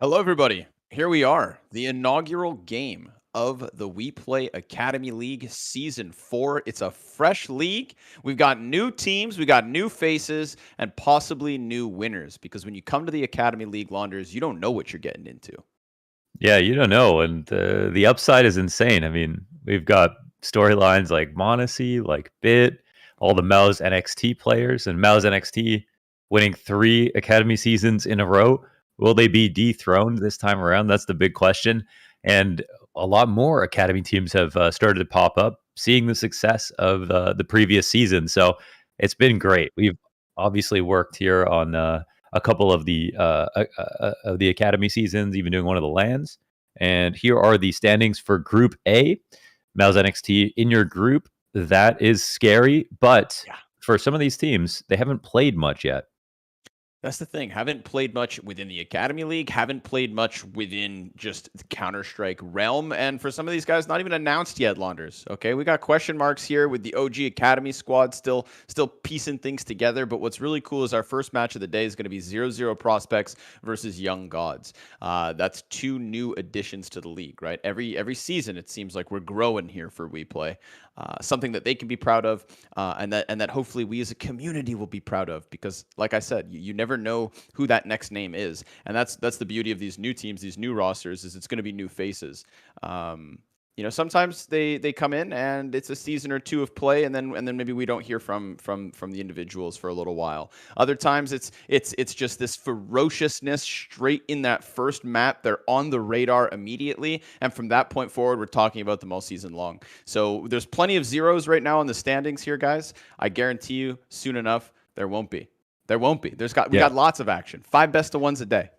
Hello, everybody. Here we are, the inaugural game of the WePlay Academy League Season 4. It's a fresh league. We've got new teams, we got new faces, and possibly new winners. Because when you come to the Academy League, Launders, you don't know what you're getting into. Yeah, you don't know, and the upside is insane. I mean, we've got storylines like Monacy, like Bit, all the MOUZ NXT players, and MOUZ NXT winning 3 Academy seasons in a row. Will they be dethroned this time around? That's the big question. And a lot more Academy teams have started to pop up, seeing the success of the previous season. So it's been great. We've obviously worked here on a couple of the Academy seasons, even doing one of the lands. And here are the standings for Group A. MOUZ NXT in your group. That is scary, but for some of these teams, they haven't played much yet. That's the thing. Haven't played much within the Academy League. Haven't played much within just the Counter-Strike realm. And for some of these guys, not even announced yet, Launders. Okay, we got question marks here with the OG Academy squad still piecing things together. But what's really cool is our first match of the day is going to be 0-0 Prospects versus Young Gods. That's 2 new additions to the league, right? Every season, it seems like we're growing here for WePlay. Something that they can be proud of, and that hopefully we as a community will be proud of, because like I said, you never know who that next name is, and that's the beauty of these new teams, these new rosters, is it's going to be new faces. Sometimes they come in and it's a season or 2 of play, and then maybe we don't hear from the individuals for a little while. Other times it's just this ferociousness straight in that first map. They're on the radar immediately, and from that point forward, we're talking about them all season long. So there's plenty of zeros right now in the standings here, guys. I guarantee you, soon enough, there won't be. There won't be. We got lots of action. 5 best of ones a day.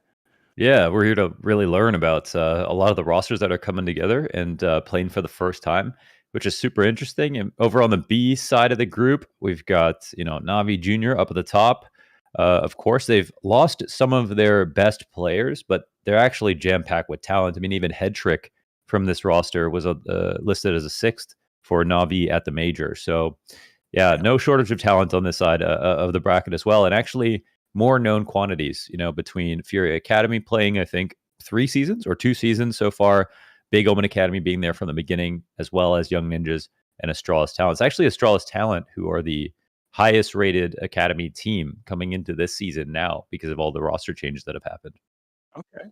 Yeah, we're here to really learn about a lot of the rosters that are coming together and playing for the first time, which is super interesting. And over on the B side of the group, we've got Navi Jr. up at the top. Of course, they've lost some of their best players, but they're actually jam-packed with talent. I mean, even Headtrick from this roster was listed as a 6th for Navi at the major. So, yeah, no shortage of talent on this side of the bracket as well. And actually, more known quantities, between FURIA Academy playing, I think, 3 seasons or 2 seasons so far, BIG.OMEN Academy being there from the beginning, as well as Young Ninjas and Astralis Talent. It's actually Astralis Talent who are the highest rated Academy team coming into this season now because of all the roster changes that have happened. Okay.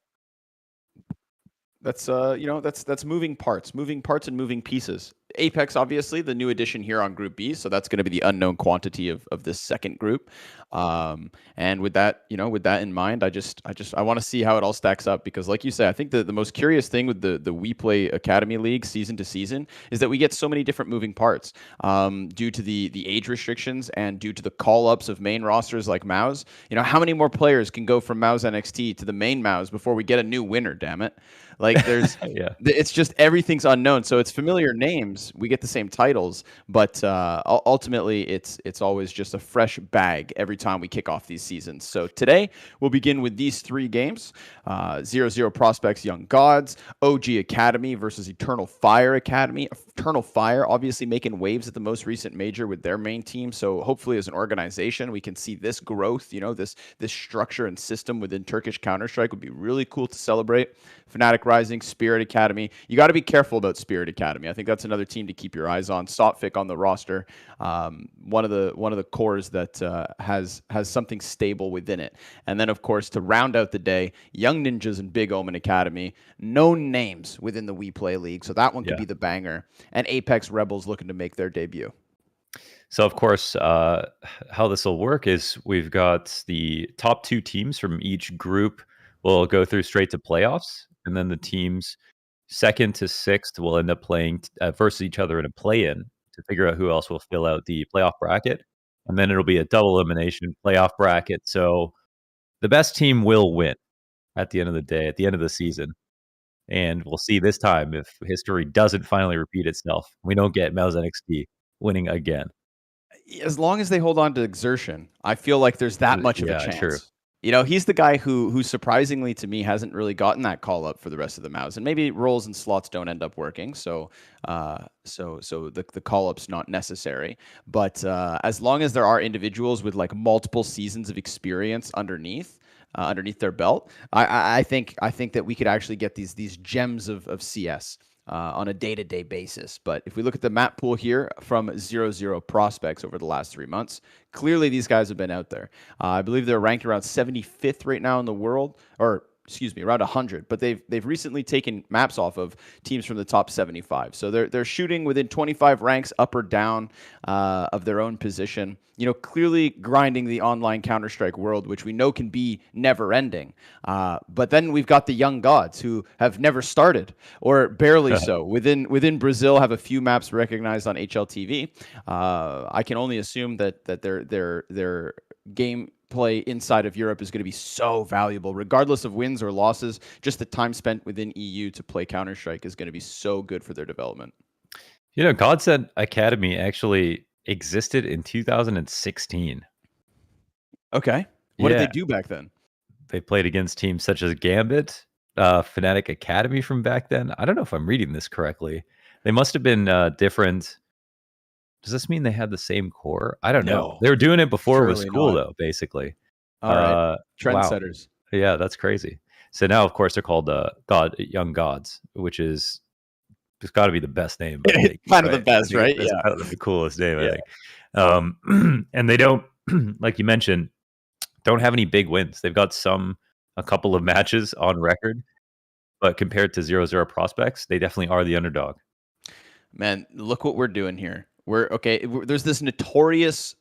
That's that's moving parts and moving pieces. Apeks, obviously, the new addition here on Group B, so that's going to be the unknown quantity of this second group. And with that, with that in mind, I want to see how it all stacks up, because, like you say, I think the most curious thing with the WePlay Academy League season to season is that we get so many different moving parts due to the age restrictions and due to the call ups of main rosters like MOUZ. How many more players can go from MOUZ NXT to the main MOUZ before we get a new winner? Damn it! Like there's, it's just everything's unknown. So it's familiar names. We get the same titles, but ultimately it's always just a fresh bag every time we kick off these seasons. So today we'll begin with these 3 games: 0-0 Prospects Young Gods, OG Academy versus Eternal Fire Academy. Eternal Fire obviously making waves at the most recent major with their main team. So hopefully as an organization we can see this growth. This structure and system within Turkish Counter-Strike would be really cool to celebrate. Fnatic Rising, Spirit Academy. You got to be careful about Spirit Academy. I think that's another team to keep your eyes on. Sotfik on the roster, one of the cores that has something stable within it. And then, of course, to round out the day, Young Ninjas and BIG.OMEN Academy, known names within the WePlay League, so that one could be the banger. And Apeks Rebels looking to make their debut. So, of course, how this will work is we've got the top 2 teams from each group will go through straight to playoffs, and then the teams 2nd to 6th will end up playing versus each other in a play-in to figure out who else will fill out the playoff bracket. And then it'll be a double elimination playoff bracket. So the best team will win at the end of the day, at the end of the season. And we'll see this time if history doesn't finally repeat itself. We don't get MOUZ NXT winning again. As long as they hold on to exertion, I feel like there's that much of a chance. True. You know, he's the guy who surprisingly to me hasn't really gotten that call up for the rest of the MOUZ, and maybe roles and slots don't end up working, so the call up's not necessary. But as long as there are individuals with like multiple seasons of experience underneath their belt, I think that we could actually get these gems of CS. On a day-to-day basis. But if we look at the map pool here from 0-0 prospects over the last 3 months, clearly these guys have been out there. I believe they're ranked around 75th right now in the world, or excuse me, around 100. But they've recently taken maps off of teams from the top 75. So they're shooting within 25 ranks up or down of their own position. You know, clearly grinding the online Counter-Strike world, which we know can be never-ending. But then we've got the young gods who have never started, or barely so. Within Brazil, have a few maps recognized on HLTV. I can only assume that their gameplay inside of Europe is going to be so valuable, regardless of wins or losses. Just the time spent within EU to play Counter-Strike is going to be so good for their development. You know, Godsend Academy actually existed in 2016. Okay. What did they do back then? They played against teams such as Gambit, Fnatic Academy from back then. I don't know if I'm reading this correctly. They must have been different. Does this mean they had the same core? I don't know. They were doing it before it was cool, though, basically. All right. Trendsetters. Wow. Yeah, that's crazy. So now, of course, they're called Young Gods, which is it's got to be the best name. I think, kind of the best, right? It's kind of the coolest name, I think. And they don't, like you mentioned, don't have any big wins. They've got a couple of matches on record, but compared to 0-0 prospects, they definitely are the underdog. Man, look what we're doing here. There's this notorious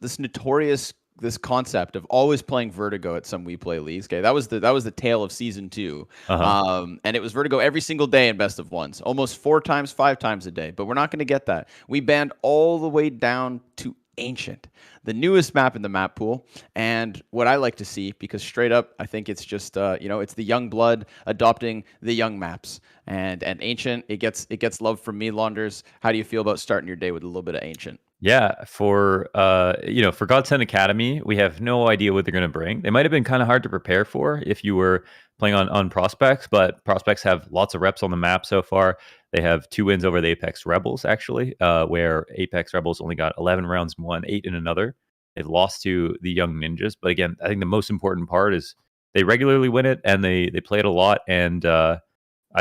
concept of always playing Vertigo at some WePlay leagues. Okay, that was the tale of season 2. And it was Vertigo every single day in best of ones, almost 4 times, 5 times a day. But we're not going to get that. We banned all the way down to Ancient, the newest map in the map pool. And what I like to see, because straight up, I think it's just it's the young blood adopting the young maps. And Ancient, it gets love from me, Launders. How do you feel about starting your day with a little bit of Ancient? Yeah, for Godsend Academy, we have no idea what they're going to bring. They might have been kind of hard to prepare for if you were playing on Prospects, but Prospects have lots of reps on the map so far. They have 2 wins over the Apeks Rebels, actually, where Apeks Rebels only got 11 rounds in one, 8 in another. They've lost to the Young Ninjas, but again, I think the most important part is they regularly win it and they play it a lot. And I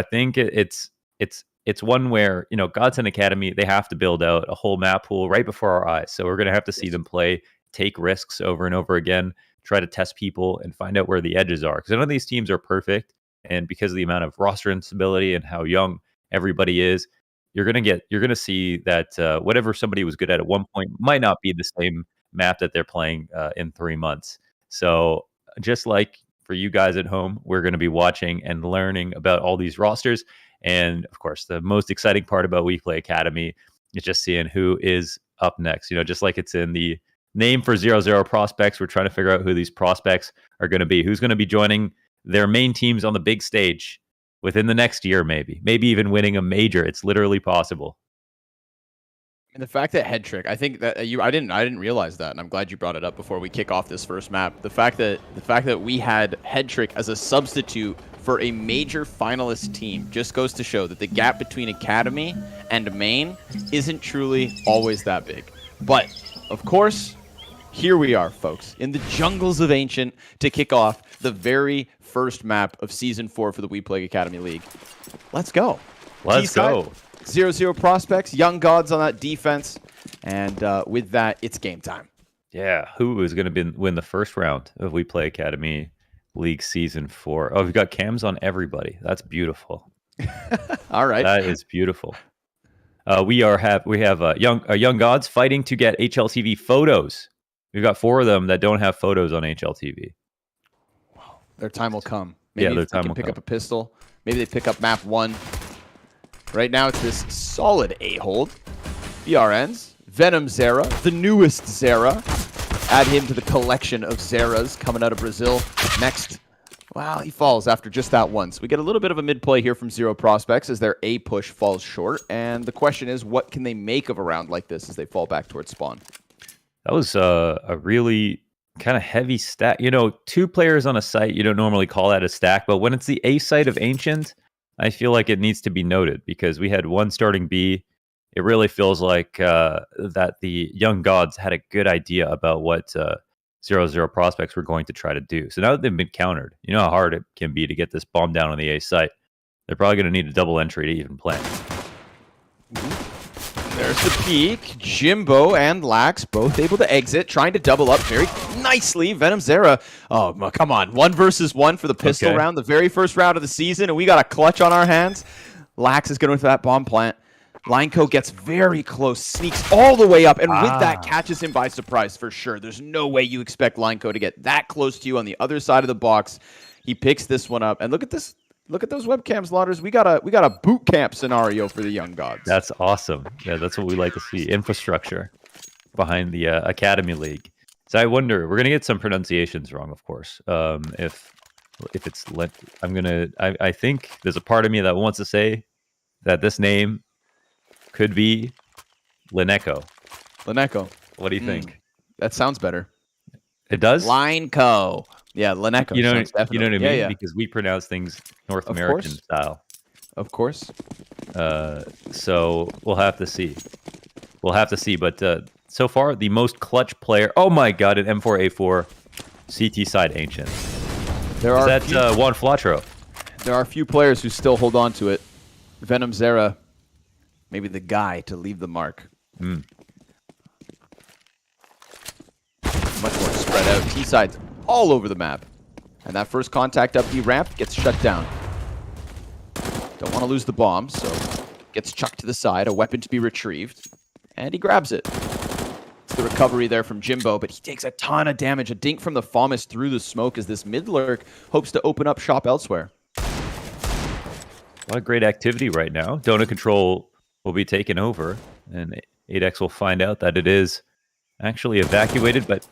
think it's one where, Godsend Academy, they have to build out a whole map pool right before our eyes. So we're going to have to see them play, take risks over and over again, try to test people and find out where the edges are. Because none of these teams are perfect. And because of the amount of roster instability and how young everybody is, you're going to see that whatever somebody was good at one point might not be the same map that they're playing in 3 months. So just like for you guys at home, we're going to be watching and learning about all these rosters. And of course, the most exciting part about WePlay Academy is just seeing who is up next. Just like it's in the name for 0-0 prospects, we're trying to figure out who these prospects are going to be. Who's going to be joining their main teams on the big stage within the next year, maybe even winning a major. It's literally possible. And the fact that Head Trick, I think that I didn't realize that, and I'm glad you brought it up before we kick off this first map. The fact that we had Head Trick as a substitute for a major finalist team just goes to show that the gap between Academy and main isn't truly always that big. But of course, here we are, folks, in the jungles of Ancient to kick off the very first map of Season 4 for the WePlay Academy League. Let's go. Let's go. 0-0 prospects, young gods on that defense. And with that, it's game time. Yeah. Who is going to win the first round of WePlay Academy League Season 4? Oh, we've got cams on everybody. That's beautiful. All right. That is beautiful. We have young gods fighting to get HLTV photos. We've got 4 of them that don't have photos on HLTV. Wow. Their time will come. Maybe their time they can will pick come. up a pistol. Maybe they pick up map 1. Right now, it's this solid A hold. BRNs Venom Zera, the newest Zera. Add him to the collection of Zeras coming out of Brazil. Next, wow, he falls after just that once. We get a little bit of a mid-play here from Zero Prospects as their A push falls short. And the question is, what can they make of a round like this as they fall back towards spawn? That was a really kind of heavy stack. You know, 2 players on a site, you don't normally call that a stack, but when it's the A site of Ancient, I feel like it needs to be noted because we had 1 starting B. It really feels like that the Young Gods had a good idea about what 0-0 Prospects were going to try to do. So now that they've been countered, you know how hard it can be to get this bomb down on the A site. They're probably going to need a double entry to even play. There's the peek. Jimbo and Lax both able to exit, trying to double up very nicely. Venom Zera, oh, come on. 1 versus 1 for the pistol round, the very first round of the season, and we got a clutch on our hands. Lax is going for that bomb plant. Lineco gets very close, sneaks all the way up, and with that catches him by surprise for sure. There's no way you expect Lineco to get that close to you on the other side of the box. He picks this one up, and look at this. Look at those webcams, Lauders. We got a boot camp scenario for the Young Gods. That's awesome. Yeah, that's what we like to see. Infrastructure behind the Academy League. So I wonder, we're gonna get some pronunciations wrong, of course. If it's I think there's a part of me that wants to say that this name could be Lineco. Lineco. What do you think? That sounds better. It does? Lineco. Yeah, Lineco. You know what I mean? Yeah. Because we pronounce things North American style. Of course. So we'll have to see. But so far, the most clutch player. Oh my god, an M4A4 CT side Ancient. Is that Juan Flatro? There are a few players who still hold on to it. Venom Zera, maybe the guy to leave the mark. Much more spread out. T-sides all over the map. And that first contact up the ramp gets shut down. Don't want to lose the bomb, so gets chucked to the side, a weapon to be retrieved. And he grabs it. It's the recovery there from Jimbo, but he takes a ton of damage. A dink from the FAMAS through the smoke as this mid lurk hopes to open up shop elsewhere. A lot of great activity right now. Donut Control will be taken over, and 8X will find out that it is actually evacuated, but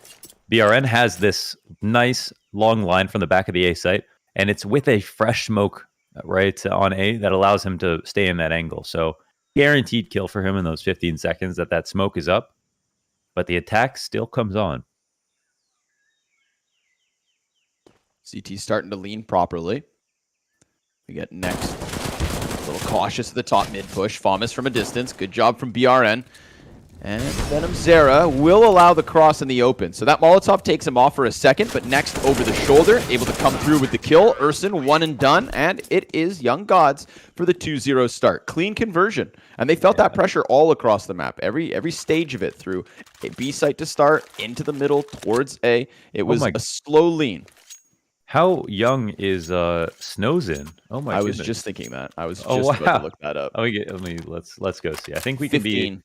BRN has this nice long line from the back of the A site, and it's with a fresh smoke right on A that allows him to stay in that angle. So guaranteed kill for him in those 15 seconds that smoke is up, but the attack still comes on. CT starting to lean properly. We get next. A little cautious at the top mid push. FAMAS from a distance. Good job from BRN. And Venom Zera will allow the cross in the open. So that Molotov takes him off for a second, but next over the shoulder, able to come through with the kill. Urson, 1 and done, and it is Young Gods for the 2-0 start. Clean conversion. And they felt that pressure all across the map. Every stage of it, through a B site to start, into the middle, towards A. It was a slow lean. How young is Snows in? Oh my! I was just thinking that. I was just about to look that up. Let's go see. I think we 15. can be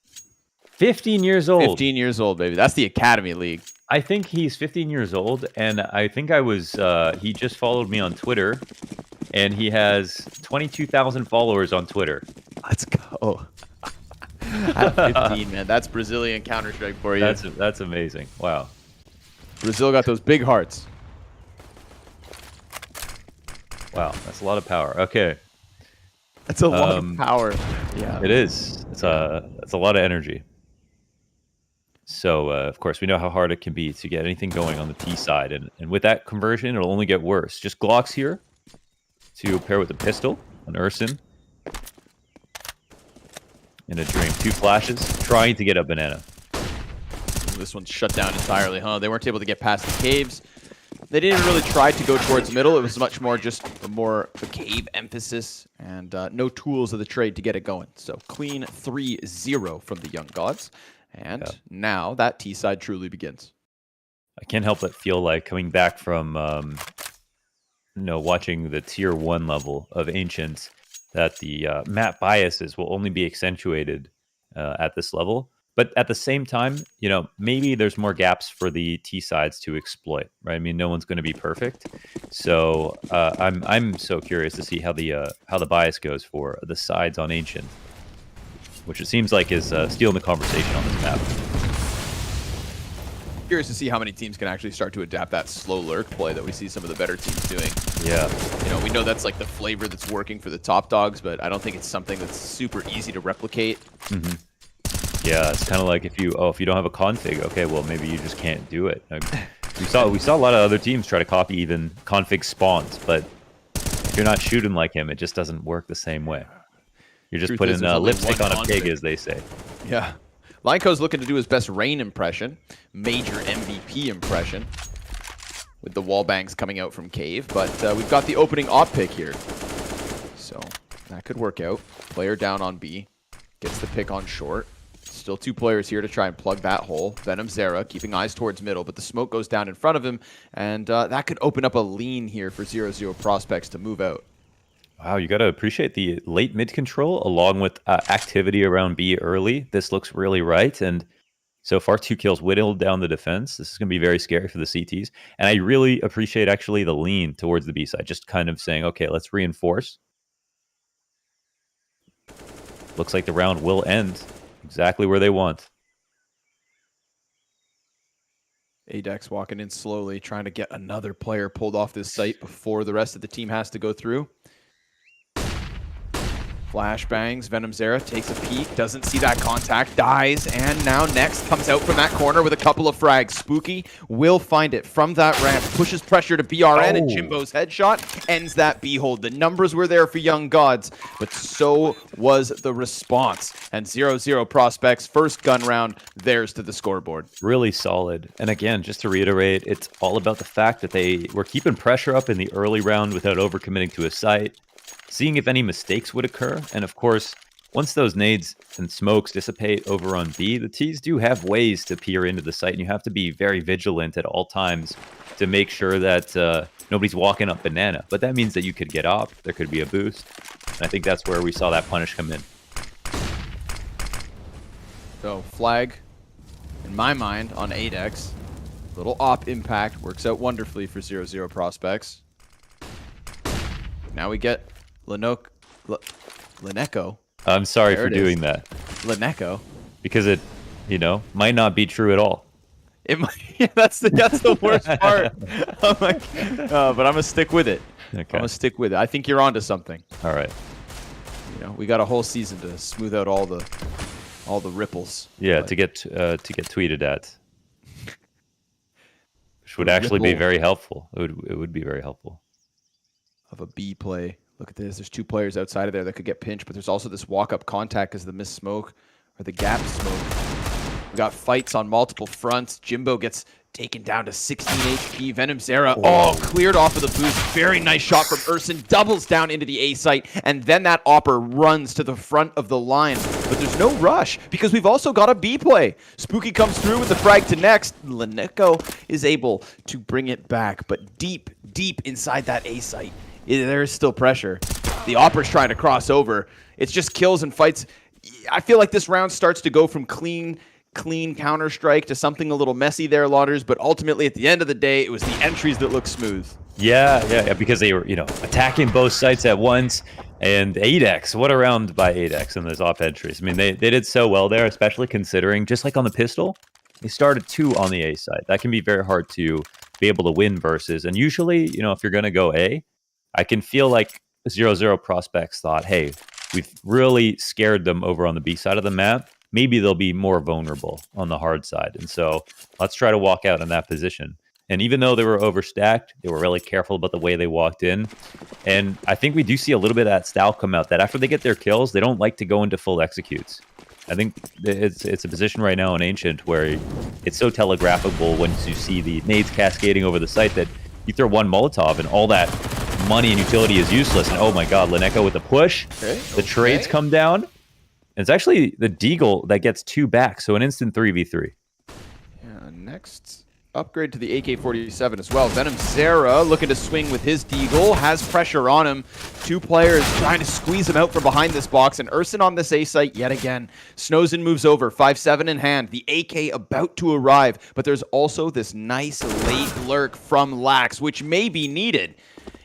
15 years old. 15 years old, baby. That's the Academy League. I think he's 15 years old, and I think he just followed me on Twitter, and he has 22,000 followers on Twitter. Let's go. At 15, man. That's Brazilian Counter-Strike for you. That's amazing. Wow. Brazil got those big hearts. Wow, that's a lot of power. Okay. That's a lot of power. Yeah. It is. It's a lot of energy. So, of course, we know how hard it can be to get anything going on the T side. And with that conversion, it'll only get worse. Just Glocks here to pair with a pistol on Urson. In a dream. 2 flashes, trying to get a banana. This one's shut down entirely, huh? They weren't able to get past the caves. They didn't really try to go towards middle. It was much more just a cave emphasis and no tools of the trade to get it going. So clean 3-0 from the Young Gods. And now that T side truly begins. I can't help but feel like coming back from watching the tier 1 level of Ancients, that the map biases will only be accentuated at this level. But at the same time, maybe there's more gaps for the T sides to exploit, right? I mean, no one's going to be perfect, so I'm so curious to see how the bias goes for the sides on Ancient. which it seems like is stealing the conversation on this map. Curious to see how many teams can actually start to adapt that slow lurk play that we see some of the better teams doing. Yeah. You know, we know that's like the flavor that's working for the top dogs, but I don't think it's something that's super easy to replicate. Mm-hmm. Yeah, it's kind of like if you don't have a config, okay, well maybe you just can't do it. We saw a lot of other teams try to copy even config spawns, but if you're not shooting like him, it just doesn't work the same way. You're just putting lipstick on a pig, as they say. Yeah. Lyco's looking to do his best Rain impression, major MVP impression, with the wall bangs coming out from Cave. But we've got the opening op pick here. So that could work out. Player down on B. Gets the pick on short. Still 2 players here to try and plug that hole. Venom Zera keeping eyes towards middle, but the smoke goes down in front of him. And that could open up a lean here for 0-0 prospects to move out. Wow, you got to appreciate the late mid control along with activity around B early. This looks really right. And so far, 2 kills whittled down the defense. This is going to be very scary for the CTs. And I really appreciate actually the lean towards the B side. Just kind of saying, okay, let's reinforce. Looks like the round will end exactly where they want. Apeks walking in slowly, trying to get another player pulled off this site before the rest of the team has to go through. Flashbangs, Venom Zera takes a peek, doesn't see that contact, dies, and now Next comes out from that corner with a couple of frags. Spooky will find it from that ramp, pushes pressure to BRN, and Jimbo's headshot ends that B-hold. The numbers were there for Young Gods, but so was the response. And 0-0 prospects, first gun round, theirs to the scoreboard. Really solid. And again, just to reiterate, it's all about the fact that they were keeping pressure up in the early round without overcommitting to a site, seeing if any mistakes would occur. And of course, once those nades and smokes dissipate over on B, the Ts do have ways to peer into the site, and you have to be very vigilant at all times to make sure that nobody's walking up banana. But that means that you could get off, there could be a boost, and I think that's where we saw that punish come in. So flag, in my mind, on Apeks. Little op impact works out wonderfully for 0-0 prospects. Now we get Leneko. I'm sorry for doing that. Leneko. Because it, might not be true at all. It might, yeah, that's the worst part. But I'm gonna stick with it. Okay. I'm gonna stick with it. I think you're onto something. All right. We got a whole season to smooth out all the ripples. Yeah, to get tweeted at, which would actually be very helpful. It would be very helpful. Of a B play. Look at this. There's 2 players outside of there that could get pinched, but there's also this walk-up contact because of the missed smoke or the gap smoke. We got fights on multiple fronts. Jimbo gets taken down to 16 HP. Venom Zera, cleared off of the boost. Very nice shot from Urson. Doubles down into the A site, and then that Opper runs to the front of the line. But there's no rush because we've also got a B play. Spooky comes through with the frag to Next. Leneko is able to bring it back, but deep inside that A site, there is still pressure. The Opper's trying to cross over. It's just kills and fights. I feel like this round starts to go from clean Counter-Strike to something a little messy there, Lauders, but ultimately at the end of the day, it was the entries that looked smooth. Yeah, because they were, attacking both sites at once. And Apeks, what a round by Apeks in those off entries. I mean, they did so well there, especially considering, just like on the pistol, they started 2 on the A side. That can be very hard to be able to win versus. And usually, if you're going to go A, I can feel like 0-0 prospects thought, hey, we've really scared them over on the B side of the map. Maybe they'll be more vulnerable on the hard side. And so let's try to walk out in that position. And even though they were overstacked, they were really careful about the way they walked in. And I think we do see a little bit of that style come out, that after they get their kills, they don't like to go into full executes. I think it's a position right now in Ancient where it's so telegraphable once you see the nades cascading over the site that you throw one Molotov and all that money and utility is useless. And oh my god, Leneko with the push. The trades come down. And it's actually the Deagle that gets 2 back, so an instant 3v3. Yeah, Next upgrade to the AK-47 as well. Venom Zera looking to swing with his Deagle, has pressure on him. 2 players trying to squeeze him out from behind this box, and Urson on this A site yet again. Snowzen moves over, 5-7 in hand. The AK about to arrive, but there's also this nice late lurk from Lax, which may be needed.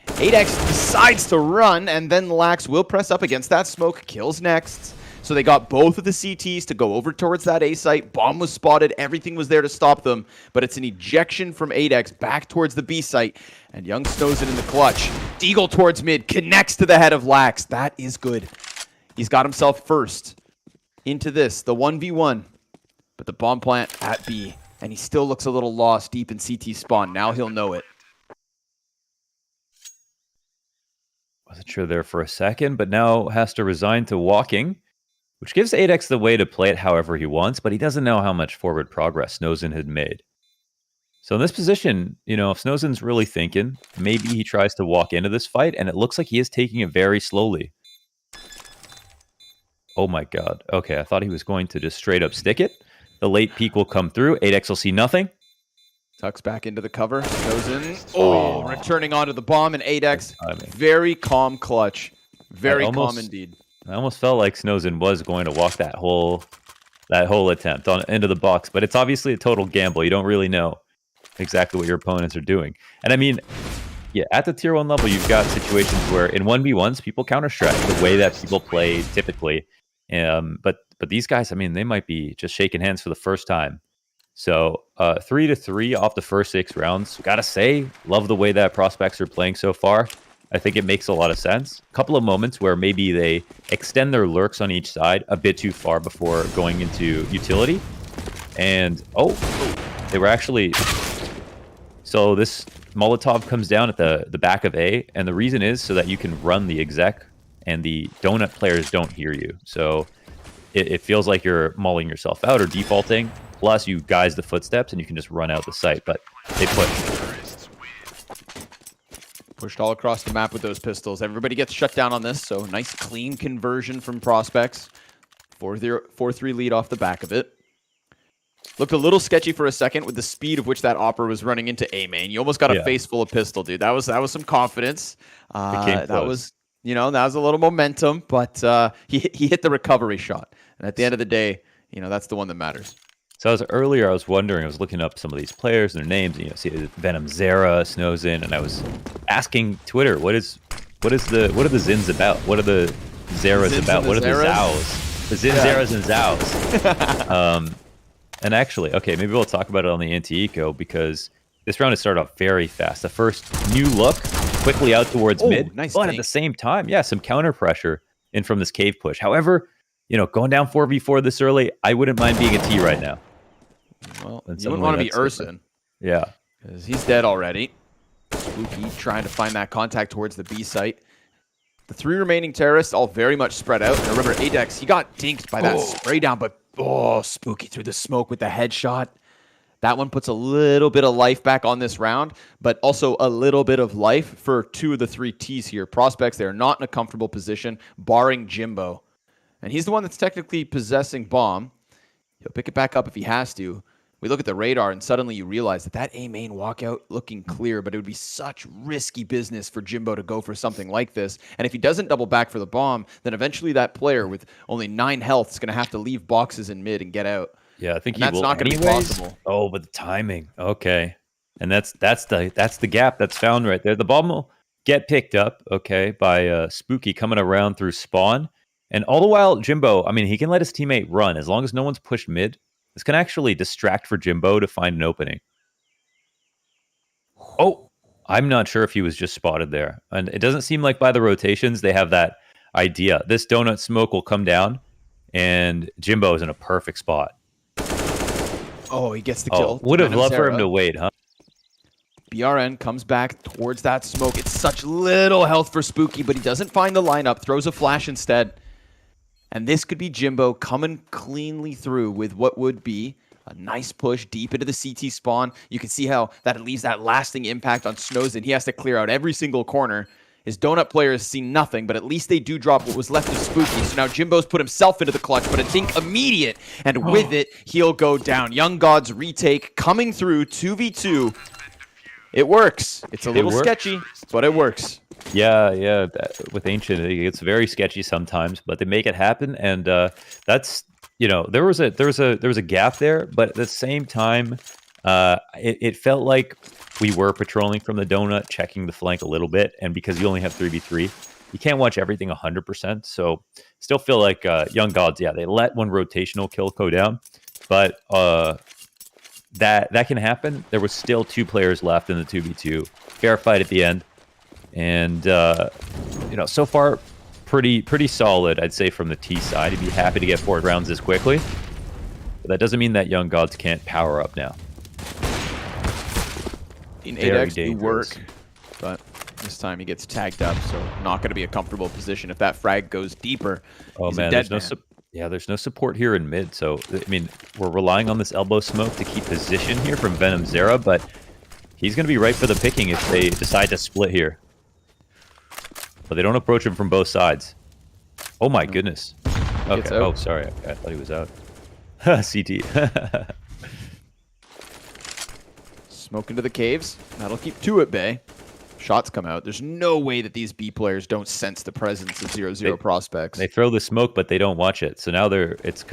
Apeks decides to run, and then Lax will press up against that smoke, kills Next. So they got both of the CTs to go over towards that A site. Bomb was spotted. Everything was there to stop them. But it's an ejection from Apeks back towards the B site. And young Snowzen in the clutch. Deagle towards mid. Connects to the head of Lax. That is good. He's got himself first into this. The 1v1. But the bomb plant at B. And he still looks a little lost deep in CT spawn. Now he'll know it. Wasn't sure there for a second, but now has to resign to walking, which gives Apeks the way to play it however he wants, but he doesn't know how much forward progress Snowzen had made. So in this position, you know, if Snowzen's really thinking, maybe he tries to walk into this fight, and it looks like he is taking it very slowly. Oh my god. Okay, I thought he was going to just straight up stick it. The late peek will come through. Apeks will see nothing. Tucks back into the cover. Snowzen. Oh, returning onto the bomb, and Apeks. Very calm clutch. Very calm indeed. I almost felt like Snowzen was going to walk that whole attempt into the box, but it's obviously a total gamble. You don't really know exactly what your opponents are doing. And I mean, yeah, at the tier 1 level, you've got situations where in 1v1s, people counter-strat the way that people play typically. But these guys, I mean, they might be just shaking hands for the first time. So 3-3 off the first 6 rounds. Gotta say, love the way that prospects are playing so far. I think it makes a lot of sense. A couple of moments where maybe they extend their lurks on each side a bit too far before going into utility. And, they were actually... So this Molotov comes down at the back of A, and the reason is so that you can run the exec, and the donut players don't hear you. So it feels like you're mulling yourself out or defaulting. Plus, you guys the footsteps, and you can just run out the site. But they pushed all across the map with those pistols. Everybody gets shut down on this, so nice clean conversion from prospects. 4-3 lead off the back of it. Looked a little sketchy for a second with the speed of which that Opera was running into A main. You almost got a face full of pistol, dude. That was some confidence. That was, you know, that was a little momentum, but he hit the recovery shot. And at the end of the day, you know, that's the one that matters. So I was wondering, I was looking up some of these players and their names, and, you know, see Venom Zera, Snowzen, and I was asking Twitter, what are the Zins about? What are the Zeras about? What are the Zows? The Zin, Zeras, and Zows. And actually, okay, maybe we'll talk about it on the anti-eco, because this round has started off very fast. The first new look, quickly out towards mid, nice but at the same time, some counter pressure in from this cave push. However, you know, going down 4v4 this early, I wouldn't mind being a T right now. Well, you wouldn't want to be Urson. Yeah. Because he's dead already. Spooky trying to find that contact towards the B site. The 3 remaining terrorists all very much spread out. And remember, Apeks, he got dinked by that spray down, but Spooky through the smoke with the headshot. That one puts a little bit of life back on this round, but also a little bit of life for 2 of the 3 Ts here. Prospects, they're not in a comfortable position, barring Jimbo. And he's the one that's technically possessing bomb. He'll pick it back up if he has to. We look at the radar, and suddenly you realize that A main walkout looking clear, but it would be such risky business for Jimbo to go for something like this. And if he doesn't double back for the bomb, then eventually that player with only 9 health is going to have to leave boxes in mid and get out. Yeah, I think that's not going to be possible. Oh, but the timing. Okay. And that's the gap that's found right there. The bomb will get picked up, okay, by Spooky coming around through spawn. And all the while, Jimbo, I mean, he can let his teammate run. As long as no one's pushed mid, this can actually distract for Jimbo to find an opening. Oh, I'm not sure if he was just spotted there. And it doesn't seem like by the rotations they have that idea. This donut smoke will come down, and Jimbo is in a perfect spot. Oh, he gets the kill. Would have loved for him to wait, huh? BRN comes back towards that smoke. It's such little health for Spooky, but he doesn't find the lineup. Throws a flash instead. And this could be Jimbo coming cleanly through with what would be a nice push deep into the CT spawn. You can see how that leaves that lasting impact on Snowzen. He has to clear out every single corner. His donut players see nothing, but at least they do drop what was left of Spooky. So now Jimbo's put himself into the clutch, but a dink immediate. And with it, he'll go down. Young Gods retake coming through 2v2. It works. It's a little sketchy, but it works. Yeah. With Ancient, it's very sketchy sometimes, but they make it happen, and that's, you know, there was a gap there, but at the same time, it felt like we were patrolling from the donut, checking the flank a little bit, and because you only have 3v3, you can't watch everything 100%. So still feel like Young Gods, yeah, they let one rotational kill go down, but that can happen. There was still 2 players left in the 2v2. Fair fight at the end, and you know, so far pretty solid, I'd say, from the T side. He'd be happy to get 4 rounds this quickly, but that doesn't mean that Young Gods can't power up now. In 8x do work, but this time he gets tagged up, so not going to be a comfortable position if that frag goes deeper. Oh man, there's no support here in mid. So I mean, we're relying on this elbow smoke to keep position here from VenomZera, but he's going to be right for the picking if they decide to split here. But they don't approach him from both sides. Oh my goodness. Okay. Oh, sorry. I thought he was out. CT. Smoke into the caves. That'll keep 2 at bay. Shots come out. There's no way that these B players don't sense the presence of 0-0 prospects. They throw the smoke, but they don't watch it. So now it's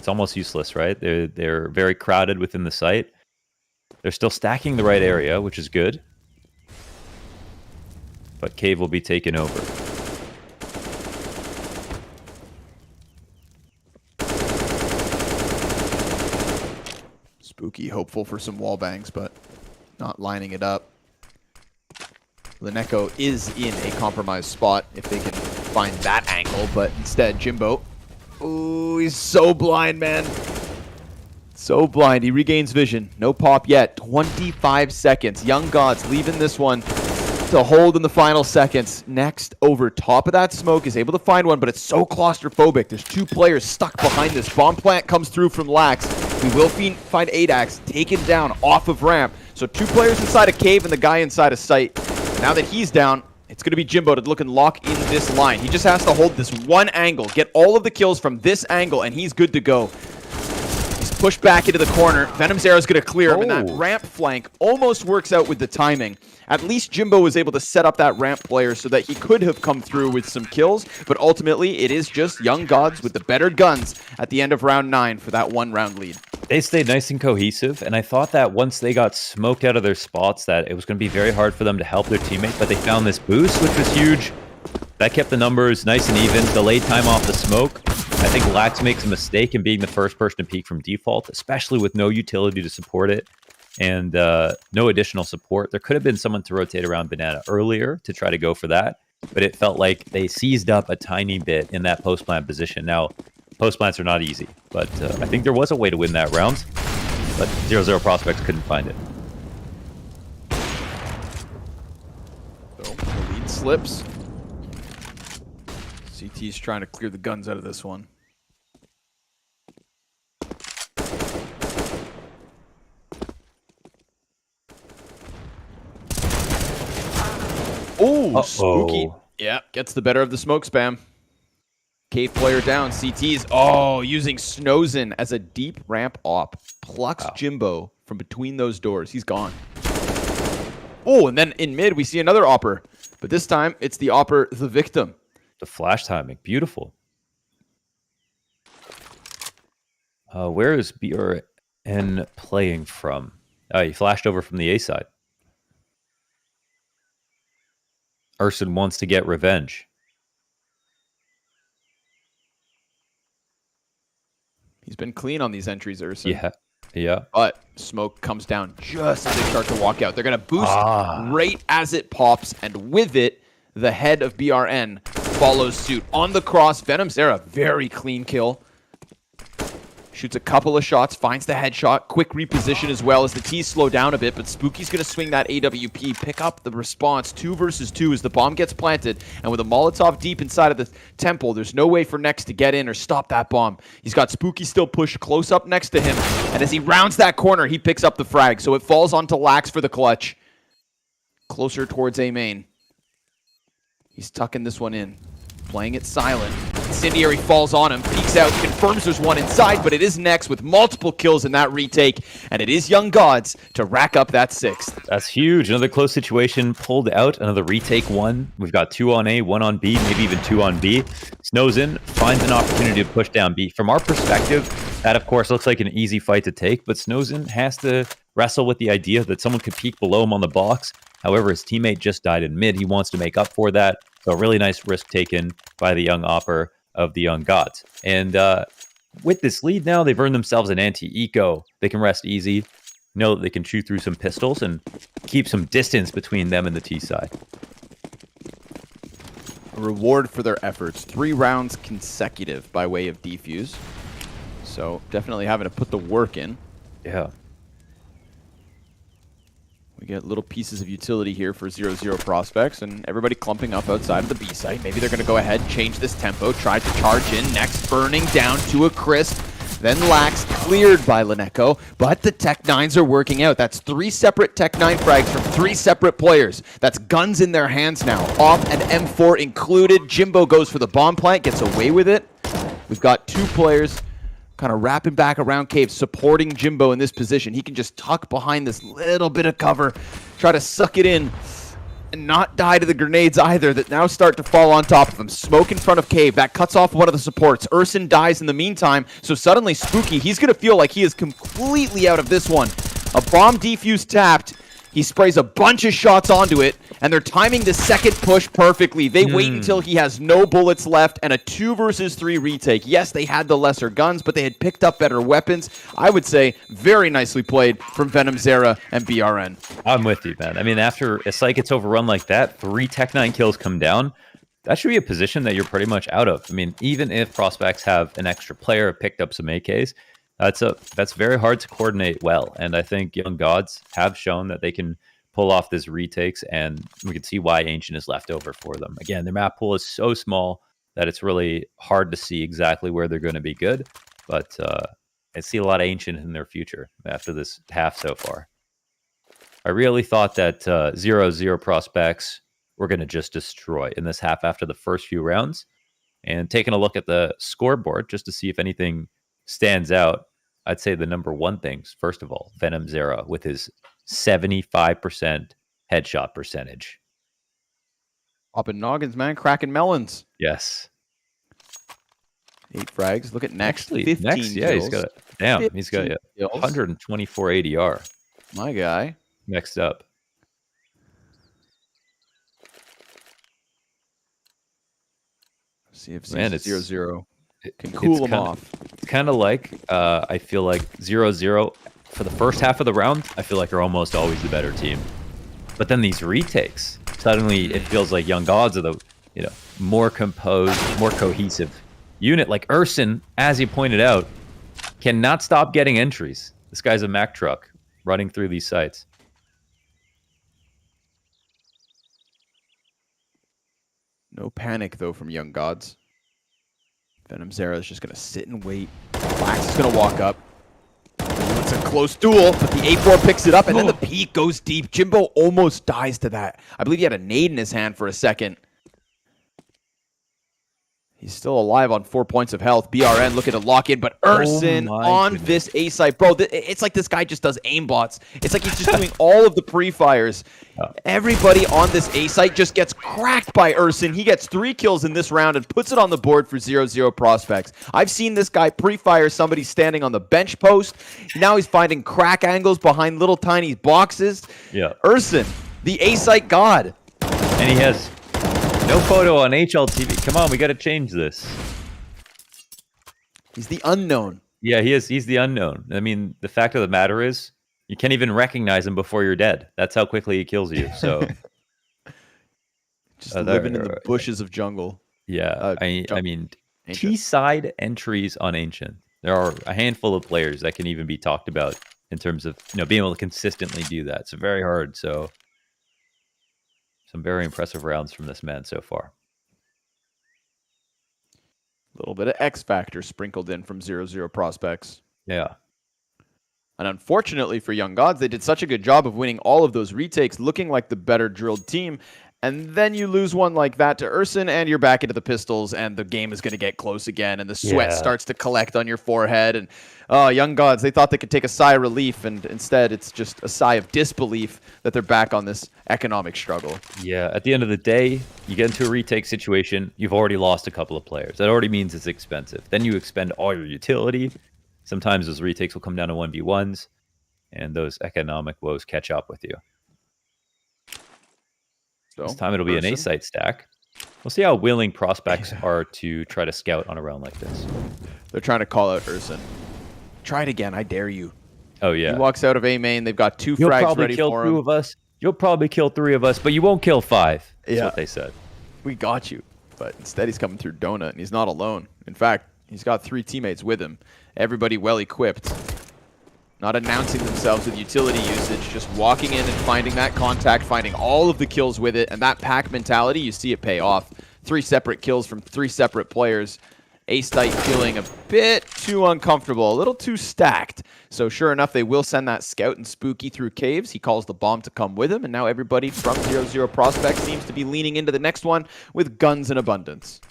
almost useless, right? They're very crowded within the site. They're still stacking the right area, which is good. But cave will be taken over. Spooky, hopeful for some wall bangs, but not lining it up. Lineko is in a compromised spot if they can find that angle, but instead, Jimbo. Ooh, he's so blind, man. So blind. He regains vision. No pop yet. 25 seconds. Young Gods leaving this one to hold in the final seconds. Next, over top of that smoke, is able to find one, but it's so claustrophobic. There's 2 players stuck behind this. Bomb plant comes through from Lax. We will find Apeks taken down off of ramp. So 2 players inside a cave and the guy inside a site. Now that he's down, it's going to be Jimbo to look and lock in this line. He just has to hold this one angle, get all of the kills from this angle, and he's good to go. He's pushed back into the corner. VenomZera is going to clear him, and that ramp flank almost works out with the timing. At least Jimbo was able to set up that ramp player so that he could have come through with some kills, but ultimately it is just Young Gods with the better guns at the end of round 9 for that 1-round lead. They stayed nice and cohesive, and I thought that once they got smoked out of their spots that it was going to be very hard for them to help their teammate, but they found this boost, which was huge. That kept the numbers nice and even. Delayed time off the smoke. I think Lax makes a mistake in being the first person to peek from default, especially with no utility to support it and no additional support. There could have been someone to rotate around Banana earlier to try to go for that, but it felt like they seized up a tiny bit in that post-plant position. Now, post-plants are not easy, but I think there was a way to win that round, but 0-0 prospects couldn't find it. So, the lead slips. CT's trying to clear the guns out of this one. Oh, spooky. Yeah, gets the better of the smoke spam. Cave player down. CT's, using Snowzen as a deep ramp op. Plucks Jimbo from between those doors. He's gone. Oh, and then in mid, we see another opper. But this time, it's the opper, the victim. The flash timing. Beautiful. Where is BRN playing from? Oh, he flashed over from the A side. Urson wants to get revenge. He's been clean on these entries, Urson. Yeah. But smoke comes down just as they start to walk out. They're going to boost right as it pops, and with it, the head of BRN follows suit. On the cross, VenomZera, very clean kill. Shoots a couple of shots, finds the headshot. Quick reposition as well as the T's slow down a bit, but Spooky's going to swing that AWP, pick up the response. 2 versus 2 as the bomb gets planted, and with a Molotov deep inside of the temple, there's no way for Nex to get in or stop that bomb. He's got Spooky still pushed close up next to him, and as he rounds that corner, he picks up the frag, so it falls onto Lax for the clutch. Closer towards A main. He's tucking this one in, playing it silent. Incendiary falls on him, peeks out, confirms there's one inside, but it is Nex with multiple kills in that retake, and it is Young Gods to rack up that 6th. That's huge. Another close situation pulled out. Another retake one. We've got 2 on A, 1 on B, maybe even 2 on B. Snowzen finds an opportunity to push down B. From our perspective, that of course looks like an easy fight to take, but Snowzen has to wrestle with the idea that someone could peek below him on the box. However, his teammate just died in mid. He wants to make up for that. So a really nice risk taken by the young Opper of the Young Gods. And with this lead now, they've earned themselves an anti-eco. They can rest easy, know that they can chew through some pistols and keep some distance between them and the T side. A reward for their efforts. 3 rounds consecutive by way of defuse. So definitely having to put the work in. Yeah. We get little pieces of utility here for 0-0 prospects, and everybody clumping up outside of the B site. Maybe they're going to go ahead and change this tempo, try to charge in. Next, burning down to a crisp. Then Lax cleared by Leneko, but the Tech-9s are working out. That's 3 separate Tech-9 frags from 3 separate players. That's guns in their hands now. Off and M4 included. Jimbo goes for the bomb plant, gets away with it. We've got 2 players kind of wrapping back around Cave, supporting Jimbo in this position. He can just tuck behind this little bit of cover, try to suck it in, and not die to the grenades either that now start to fall on top of him. Smoke in front of Cave. That cuts off one of the supports. Urson dies in the meantime, so suddenly Spooky, he's going to feel like he is completely out of this one. A bomb defuse tapped. He sprays a bunch of shots onto it, and they're timing the second push perfectly. They wait until he has no bullets left, and a 2 versus 3 retake. Yes, they had the lesser guns, but they had picked up better weapons. I would say very nicely played from Venom, Zera, and BRN. I'm with you, man. I mean, after a site gets overrun like that, 3 Tech-9 kills come down. That should be a position that you're pretty much out of. I mean, even if prospects have an extra player, picked up some AKs, that's very hard to coordinate well. And I think Young Gods have shown that they can pull off this retakes, and we can see why Ancient is left over for them. Again, their map pool is so small that it's really hard to see exactly where they're going to be good. But I see a lot of Ancient in their future after this half so far. I really thought that 0-0 prospects were going to just destroy in this half after the first few rounds. And taking a look at the scoreboard just to see if anything stands out, I'd say the number one things, first of all, Venom Zera with his 75% headshot percentage. Popping noggins, man. Cracking melons. Yes. 8 frags. Look at next. Actually, 15 next, yeah, kills. he's got 124 ADR. My guy. Next up. See if Man, 0-0 can cool them off. It's kind of like, I feel like 0-0 for the first half of the round, I feel like are almost always the better team. But then these retakes, suddenly it feels like Young Gods are the more composed, more cohesive unit. Like Urson, as you pointed out, cannot stop getting entries. This guy's a Mack truck running through these sites. No panic, though, from Young Gods. Venom Zera is just going to sit and wait. Lax is going to walk up. It's a close duel, but the A4 picks it up, and then the peek goes deep. Jimbo almost dies to that. I believe he had a nade in his hand for a second. He's still alive on 4 points of health. BRN looking to lock in, but Urson on this A site. Bro, it's like this guy just does aimbots. It's like he's just doing all of the pre-fires. Everybody on this A site just gets cracked by Urson. He gets 3 kills in this round and puts it on the board for 0-0 prospects. I've seen this guy pre-fire somebody standing on the bench post. Now he's finding crack angles behind little tiny boxes. Yeah. Urson, the A site god. And he has no photo on HLTV. Come on, we got to change this. He's the unknown. Yeah, he is. He's the unknown. I mean, the fact of the matter is, you can't even recognize him before you're dead. That's how quickly he kills you. So, just living in the bushes of jungle. Yeah, I mean, T-side entries on Ancient. There are a handful of players that can even be talked about in terms of being able to consistently do that. It's very hard. So. Some very impressive rounds from this man so far. A little bit of X factor sprinkled in from 0-0 prospects. Yeah. And unfortunately for Young Gods, they did such a good job of winning all of those retakes, looking like the better drilled team. And then you lose one like that to Urson, and you're back into the pistols, and the game is going to get close again, and the sweat starts to collect on your forehead. And Young Gods, they thought they could take a sigh of relief, and instead it's just a sigh of disbelief that they're back on this economic struggle. Yeah, at the end of the day, you get into a retake situation, you've already lost a couple of players. That already means it's expensive. Then you expend all your utility. Sometimes those retakes will come down to 1v1s, and those economic woes catch up with you. So, this time it'll be an A-site stack. We'll see how willing prospects are to try to scout on a round like this. They're trying to call out Urson. Try it again. I dare you. Oh, yeah. He walks out of A main. They've got 2 You'll frags probably ready kill for 2 him. of us. You'll probably kill 3 of us, but you won't kill 5. That's Yeah. what they said. We got you. But instead, he's coming through Donut, and he's not alone. In fact, he's got 3 teammates with him. Everybody well equipped. Not announcing themselves with utility usage, just walking in and finding that contact, finding all of the kills with it, and that pack mentality, you see it pay off. 3 separate kills from 3 separate players. A-Stite feeling a bit too uncomfortable, a little too stacked. So sure enough, they will send that scout and Spooky through caves. He calls the bomb to come with him, and now everybody from 0-0 Prospect seems to be leaning into the next one with guns in abundance.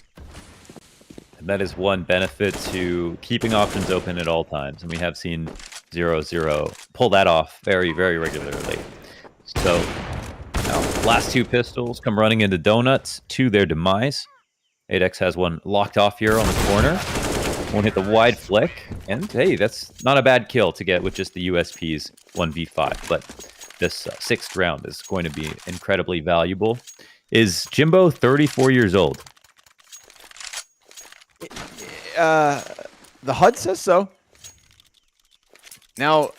And that is one benefit to keeping options open at all times. And we have seen 0-0 pull that off very, very regularly. So now, last 2 pistols come running into Donuts to their demise. Apeks has one locked off here on the corner. Won't hit the wide flick. And hey, that's not a bad kill to get with just the USP's 1v5. But this 6th round is going to be incredibly valuable. Is Jimbo 34 years old? The HUD says so. Now,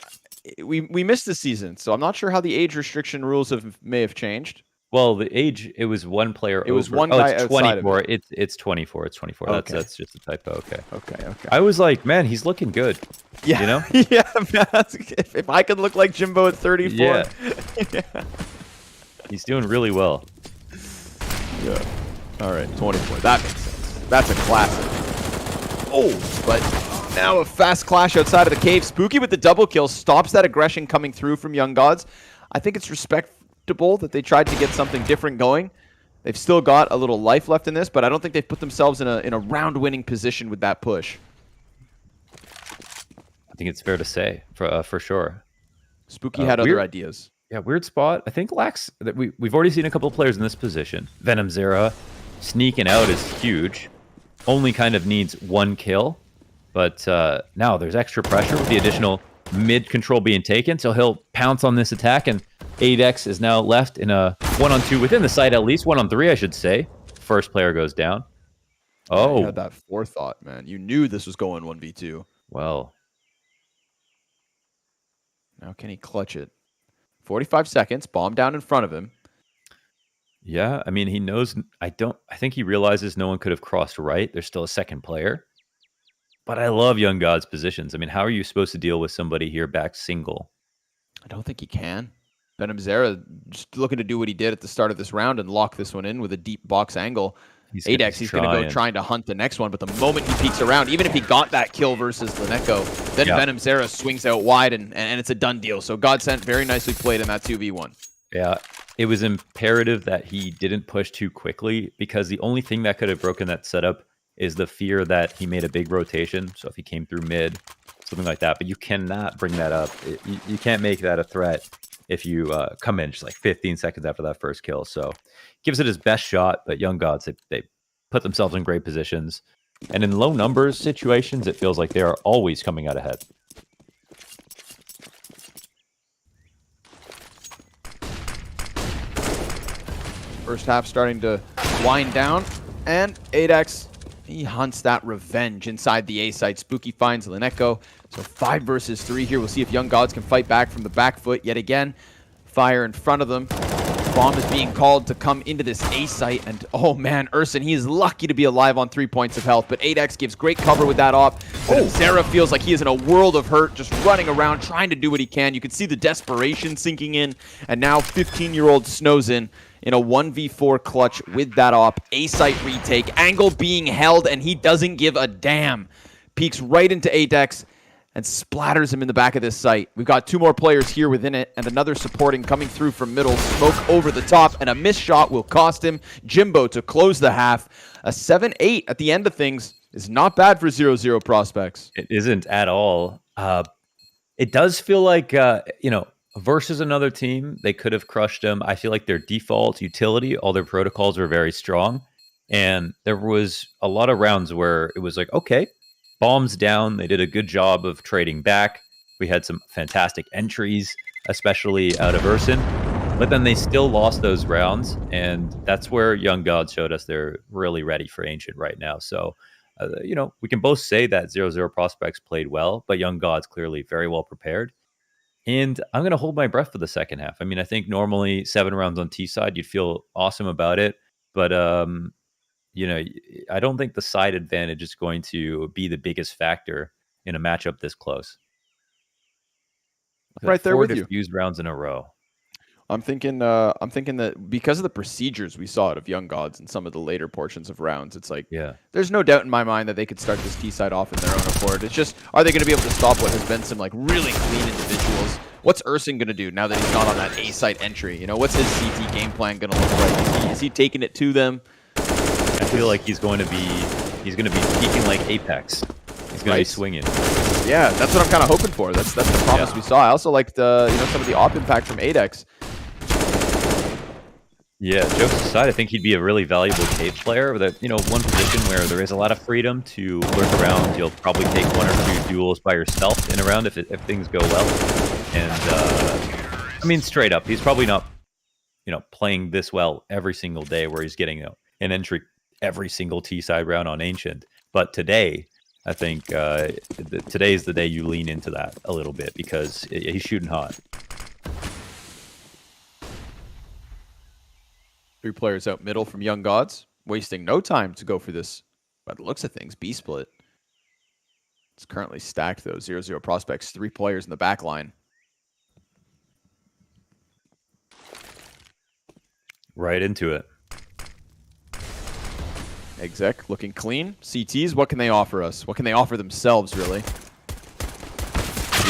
we missed the season, so I'm not sure how the age restriction rules may have changed. Well, the age, it was one player It was over. one Oh, guy it's outside of 24. it. It's 24. It's 24. Okay. That's just a typo. Okay. Okay. I was like, man, he's looking good. Yeah. You know? Yeah, man, if I could look like Jimbo at 34. Yeah. Yeah. He's doing really well. Yeah. All right, 24. That makes sense. That's a classic. Oh, but now a fast clash outside of the cave. Spooky with the double kill stops that aggression coming through from Young Gods. I think it's respectable that they tried to get something different going. They've still got a little life left in this, but I don't think they've put themselves in a round-winning position with that push. I think it's fair to say, for sure. Spooky had other weird ideas. Yeah, weird spot. I think Lax, that we've already seen a couple of players in this position. Venom Zera sneaking out is huge. Only kind of needs 1 kill. But now there's extra pressure with the additional mid control being taken. So he'll pounce on this attack, and Apeks is now left in a 1-on-2 within the site, at least 1-on-3, I should say. First player goes down. Oh. You had that forethought, man. You knew this was going 1v2. Well. Now can he clutch it? 45 seconds, bomb down in front of him. Yeah, I mean, he knows. I think he realizes no one could have crossed right. There's still a second player. But I love Young God's positions. I mean, how are you supposed to deal with somebody here back single? I don't think he can. Venom Zera just looking to do what he did at the start of this round and lock this one in with a deep box angle. Apeks, he's going to go trying to hunt the next one, but the moment he peeks around, even if he got that kill versus Leneko, then Venom Zera swings out wide, and it's a done deal. So Godsent very nicely played in that 2v1. Yeah, it was imperative that he didn't push too quickly, because the only thing that could have broken that setup is the fear that he made a big rotation. So if he came through mid, something like that. But you cannot bring that up. You can't make that a threat if you come in just like 15 seconds after that first kill. So gives it his best shot, but Young Gods, they put themselves in great positions. And in low numbers situations, it feels like they are always coming out ahead. First half starting to wind down, and Apeks, he hunts that revenge inside the A site. Spooky finds Leneko. So 5 versus 3 here. We'll see if Young Gods can fight back from the back foot yet again. Fire in front of them. Bomb is being called to come into this A site, and oh man, Urson, he is lucky to be alive on 3 points of health, but Apeks gives great cover with that op. Zera feels like he is in a world of hurt, just running around, trying to do what he can. You can see the desperation sinking in, and now 15-year-old snows in a 1v4 clutch with that op. A site retake, angle being held, and he doesn't give a damn. Peeks right into Apeks and splatters him in the back of this site. We've got 2 more players here within it, and another supporting coming through from middle. Smoke over the top, and a missed shot will cost him. Jimbo to close the half. A 7-8 at the end of things is not bad for 0-0 Prospects. It isn't at all. It does feel like, versus another team, they could have crushed them. I feel like their default utility, all their protocols were very strong. And there was a lot of rounds where it was like, okay, bombs down. They did a good job of trading back. We had some fantastic entries, especially out of Urson. But then they still lost those rounds, and that's where Young Gods showed us they're really ready for Ancient right now. So, we can both say that 0-0 Prospects played well, but Young Gods clearly very well prepared. And I'm going to hold my breath for the second half. I mean, I think normally 7 rounds on T side, you'd feel awesome about it. But, I don't think the side advantage is going to be the biggest factor in a matchup this close. Right there 4 with you. diffused rounds in a row. I'm thinking that because of the procedures we saw out of Young Gods in some of the later portions of rounds, it's like, there's no doubt in my mind that they could start this T side off in their own accord. It's just, are they going to be able to stop what has been some like really clean individuals? What's Urson going to do now that he's not on that A site entry? What's his CT game plan going to look like? Is he taking it to them? I feel like he's going to be peaking like Apeks. He's going to be swinging. Yeah, that's what I'm kind of hoping for. That's the promise we saw. I also liked some of the op impact from Apeks. Yeah, jokes aside, I think he'd be a really valuable cave player. That one position where there is a lot of freedom to lurk around. You'll probably take 1 or 2 duels by yourself in a round if things go well. And I mean, straight up, he's probably not playing this well every single day, where he's getting an entry every single T side round on Ancient. But today, I think today's the day you lean into that a little bit, because he's shooting hot. 3 players out middle from Young Gods, wasting no time to go for this, by the looks of things, B split. It's currently stacked, though. 0-0 Prospects, 3 players in the back line. Right into it. Exec looking clean. CTs, what can they offer us? What can they offer themselves, really?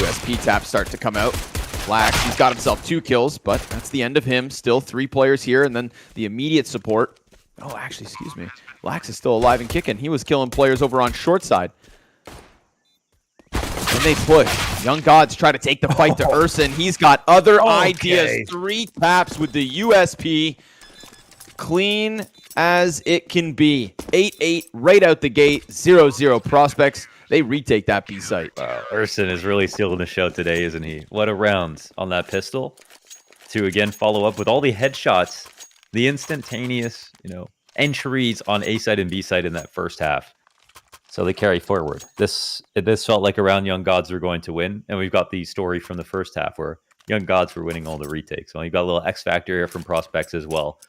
USP taps start to come out. Lax, he's got himself 2 kills, but that's the end of him. Still 3 players here, and then the immediate support. Oh, actually, excuse me. Lax is still alive and kicking. He was killing players over on short side. And they push. Young Gods try to take the fight to Urson. He's got other ideas. 3 taps with the USP. Clean as it can be. 8-8 right out the gate. 0-0 Prospects. They retake that B site. Wow, Urson is really stealing the show today, isn't he? What a round on that pistol. To again follow up with all the headshots, the instantaneous, entries on A side and B side in that first half. So they carry forward. This felt like a round Young Gods were going to win, and we've got the story from the first half where Young Gods were winning all the retakes. So you've got a little X factor here from Prospects as well.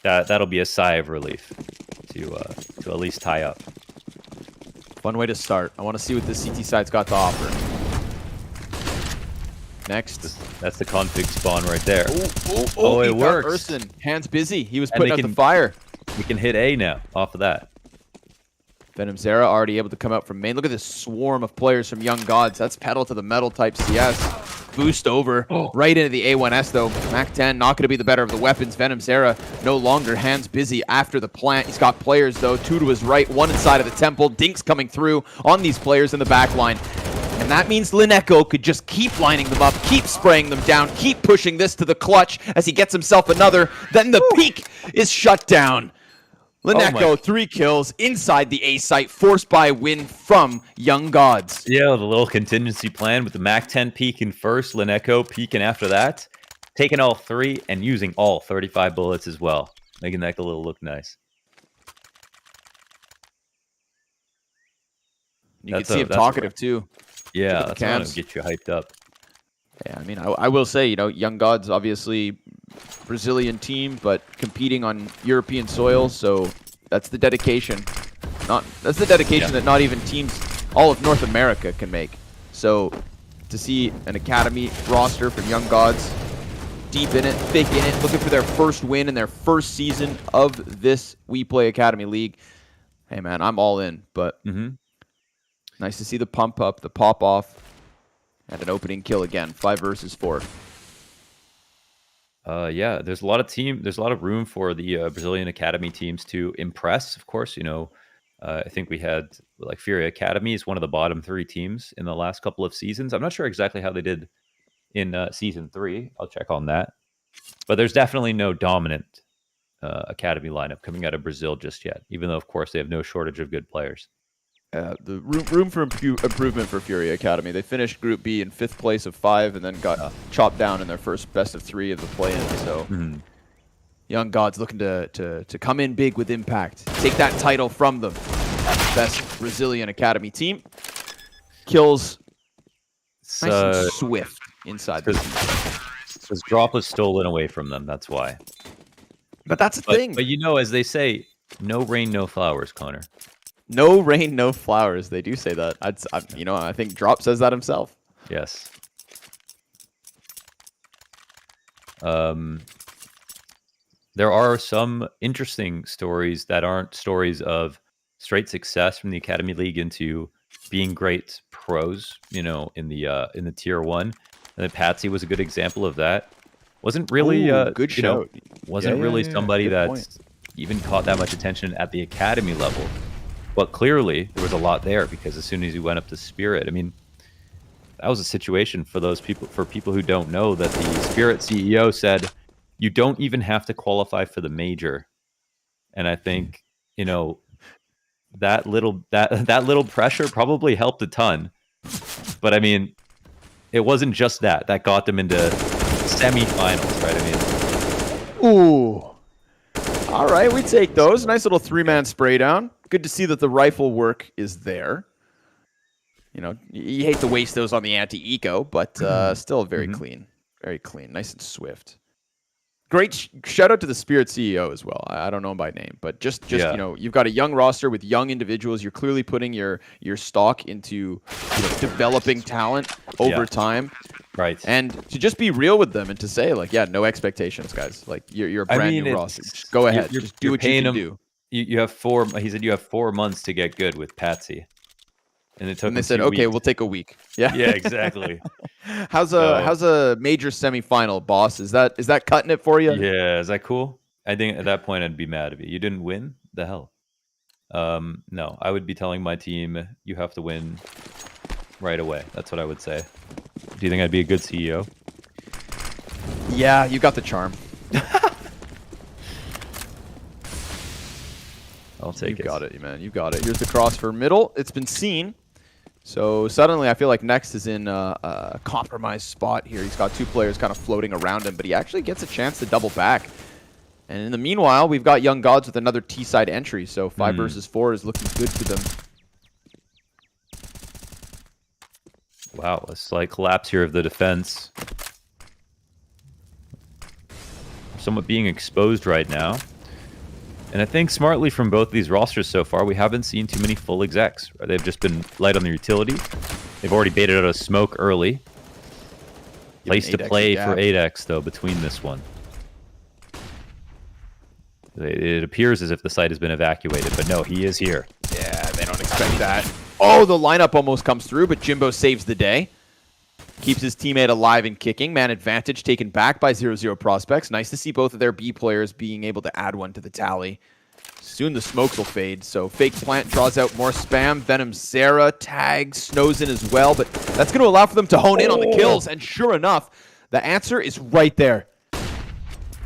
That'll be a sigh of relief to at least tie up. Fun way to start. I want to see what the CT side's got to offer. Next. That's the config spawn right there. Oh, it works. Urson, hands busy. He was putting out the fire. We can hit A now off of that. Venom Zera already able to come out from main. Look at this swarm of players from Young Gods. That's pedal to the metal type CS. Boost over right into the A1S, though. Mac 10 not going to be the better of the weapons. Venom Zera no longer hands busy after the plant. He's got players, though. 2 to his right, 1 inside of the temple. Dinks coming through on these players in the back line. And that means Lineko could just keep lining them up, keep spraying them down, keep pushing this to the clutch as he gets himself another. Then the peak is shut down. Lineko, 3 kills inside the A site, forced by a win from Young Gods. Yeah, the little contingency plan with the Mac 10 peeking first, Lineko peeking after that, taking all 3 and using all 35 bullets as well, making that a little look nice. You can see him talkative too. Yeah, that's going to get you hyped up. Yeah, I mean, I will say, Young Gods, obviously Brazilian team, but competing on European soil, so that's the dedication. That's the dedication that not even teams all of North America can make. So to see an academy roster from Young Gods, deep in it, thick in it, looking for their first win in their first season of this WePlay Academy League. Hey man, I'm all in, but nice to see the pump up, the pop off. And an opening kill again, 5 versus 4. Yeah, there's a lot of room for the Brazilian Academy teams to impress. Of course, I think we had like FURIA Academy is one of the bottom 3 teams in the last couple of seasons. I'm not sure exactly how they did in season 3. I'll check on that. But there's definitely no dominant Academy lineup coming out of Brazil just yet, even though, of course, they have no shortage of good players. The room for improvement for Furia Academy. They finished Group B in 5th place of 5 and then got chopped down in their first best of 3 of the play-in. So Young Gods looking to come in big with impact. Take that title from them. Best Brazilian Academy team. Kills nice and swift inside the team. Because drop was stolen away from them, that's why. But that's the thing. But you know, as they say, no rain, no flowers, Connor. No rain, no flowers. They do say that. I think Drop says that himself. Yes. There are some interesting stories that aren't stories of straight success from the Academy League into being great pros, in the tier 1. And then Patsy was a good example of that. Wasn't really good show. Wasn't really somebody that even caught that much attention at the Academy level. But clearly, there was a lot there because as soon as he went up to Spirit, I mean, that was a situation for people who don't know, that the Spirit CEO said, you don't even have to qualify for the major. And I think, that little pressure probably helped a ton. But I mean, it wasn't just that got them into semifinals, right? Ooh. All right, we take those. Nice little 3-man spray down. Good to see that the rifle work is there. You hate to waste those on the anti-eco, but still very clean. Very clean. Nice and swift. Great shout out to the Spirit CEO as well. I don't know him by name, but just you've got a young roster with young individuals. You're clearly putting your stock into developing talent over time. Right. And to just be real with them and to say, no expectations, guys. You're a brand new roster. Just go ahead. Just do what you can do. You have 4. He said you have 4 months to get good with Patsy. And it took. And they said, okay, we'll take a week. Yeah. Yeah, exactly. How's a major semifinal, boss? Is that cutting it for you? Yeah, is that cool? I think at that point I'd be mad if you didn't win. The hell. No, I would be telling my team you have to win right away. That's what I would say. Do you think I'd be a good CEO? Yeah, you got the charm. I'll take it. You got it, man. You got it. Here's the cross for middle. It's been seen. So suddenly I feel like Next is in a compromised spot here. He's got 2 players kind of floating around him, but he actually gets a chance to double back. And in the meanwhile, we've got Young Gods with another T-side entry. So 5 versus 4 is looking good for them. Wow, a slight collapse here of the defense. Somewhat being exposed right now. And I think smartly from both these rosters so far, we haven't seen too many full execs. Right? They've just been light on their utility. They've already baited out a smoke early. Place to play for 8x, though, between this one. It appears as if the site has been evacuated, but no, he is here. Yeah, they don't expect that. Oh, the lineup almost comes through, but Jimbo saves the day. Keeps his teammate alive and kicking. Man advantage taken back by 0-0 prospects. Nice to see both of their B players being able to add one to the tally. Soon the smokes will fade, so Fake Plant draws out more spam. Venom Zera tags, snows in as well, but that's going to allow for them to hone in on the kills. And sure enough, the answer is right there.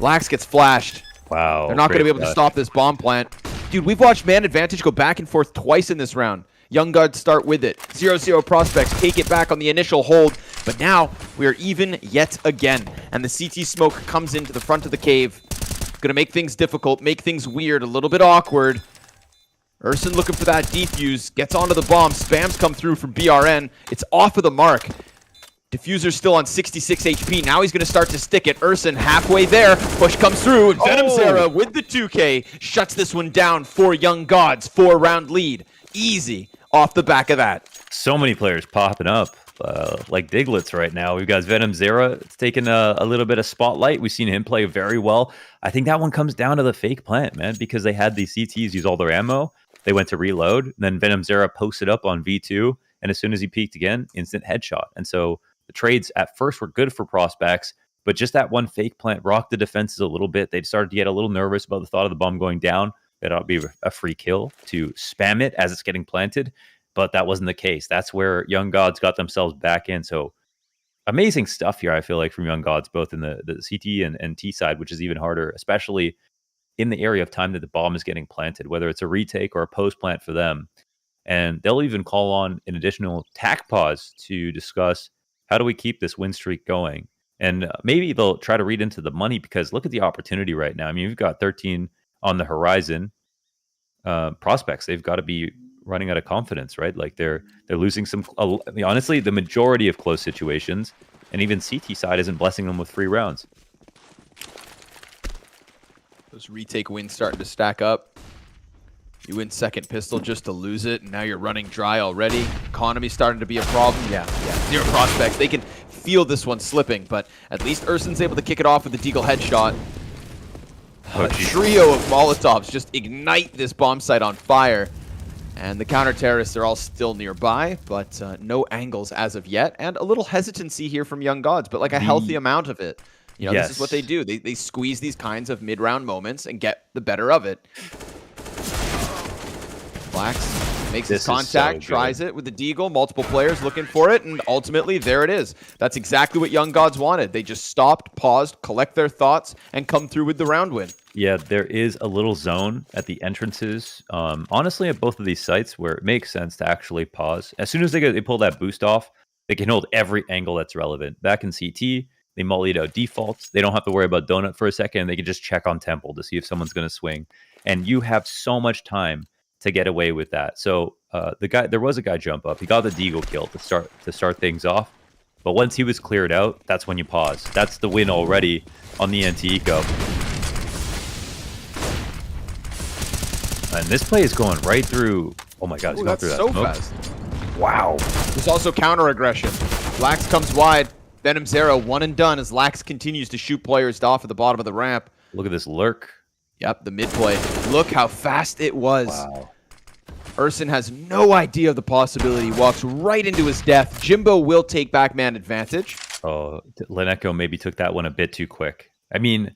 Lax gets flashed. Wow. They're not going to be able to stop this bomb plant. Dude, we've watched Man Advantage go back and forth twice in this round. Young Guards start with it. 0-0 prospects take it back on the initial hold. But now we are even yet again. And the CT smoke comes into the front of the cave. Going to make things difficult, make things weird, a little bit awkward. Urson looking for that defuse. Gets onto the bomb. Spams come through from BRN. It's off of the mark. Diffuser's still on 66 HP. Now he's going to start to stick it. Urson halfway there. Push comes through. Venom Zera with the 2K shuts this one down for Young Gods. 4-round lead. Easy off the back of that. So many players popping up like Diglets right now. We've got Venom Zera. It's taken a little bit of spotlight. We've seen him play very well. I think that one comes down to the Fake Plant, man, because they had these CTs use all their ammo. They went to reload. Then Venom Zera posted up on V2. And as soon as he peeked again, instant headshot. And so the trades at first were good for prospects, but just that one Fake Plant rocked the defenses a little bit. They started to get a little nervous about the thought of the bomb going down. That ought to be a free kill to spam it as it's getting planted, but that wasn't the case. That's where Young Gods got themselves back in. So amazing stuff here, I feel like, from Young Gods, both in the CT and T side, which is even harder, especially in the area of time that the bomb is getting planted, whether it's a retake or a post plant for them. And they'll even call on an additional tack pause to discuss how do we keep this win streak going. And maybe they'll try to read into the money, because look at the opportunity right now. I mean, you've got 13 on the horizon. Prospects, they've got to be running out of confidence, right? Like they're losing some. I mean, honestly, the majority of close situations, and even CT side isn't blessing them with free rounds. Those retake wins starting to stack up. You win second pistol just to lose it, and now you're running dry already. Economy starting to be a problem. Yeah. Zero prospects. They can feel this one slipping, but at least Ursin's able to kick it off with a Deagle headshot. A trio of Molotovs just ignite this bomb site on fire. And the counter-terrorists are all still nearby, but no angles as of yet. And a little hesitancy here from Young Gods, but like a healthy amount of it. You know, This is what they do. They squeeze these kinds of mid-round moments and get the better of it. Flax makes his contact, tries it with the Deagle, multiple players looking for it, and ultimately, there it is. That's exactly what Young Gods wanted. They just stopped, paused, collect their thoughts, and come through with the round win. Yeah, there is a little zone at the entrances, honestly, at both of these sites where it makes sense to actually pause. As soon as they pull that boost off, they can hold every angle that's relevant. Back in CT, they mullied out defaults. They don't have to worry about Donut for a second. They can just check on Temple to see if someone's going to swing. And you have so much time to get away with that. So there was a guy jump up. He got the Deagle kill to start things off. But once he was cleared out, that's when you pause. That's the win already on the NT Eco. And this play is going right through. Oh my God, he's going through that. That's so fast. Wow. There's also counter aggression. Lax comes wide. Venom Zero, one and done as Lax continues to shoot players off at the bottom of the ramp. Look at this lurk. Yep, the mid play. Look how fast it was. Wow. Ursin has no idea of the possibility. Walks right into his death. Jimbo will take back man advantage. Oh, Leneko maybe took that one a bit too quick. I mean,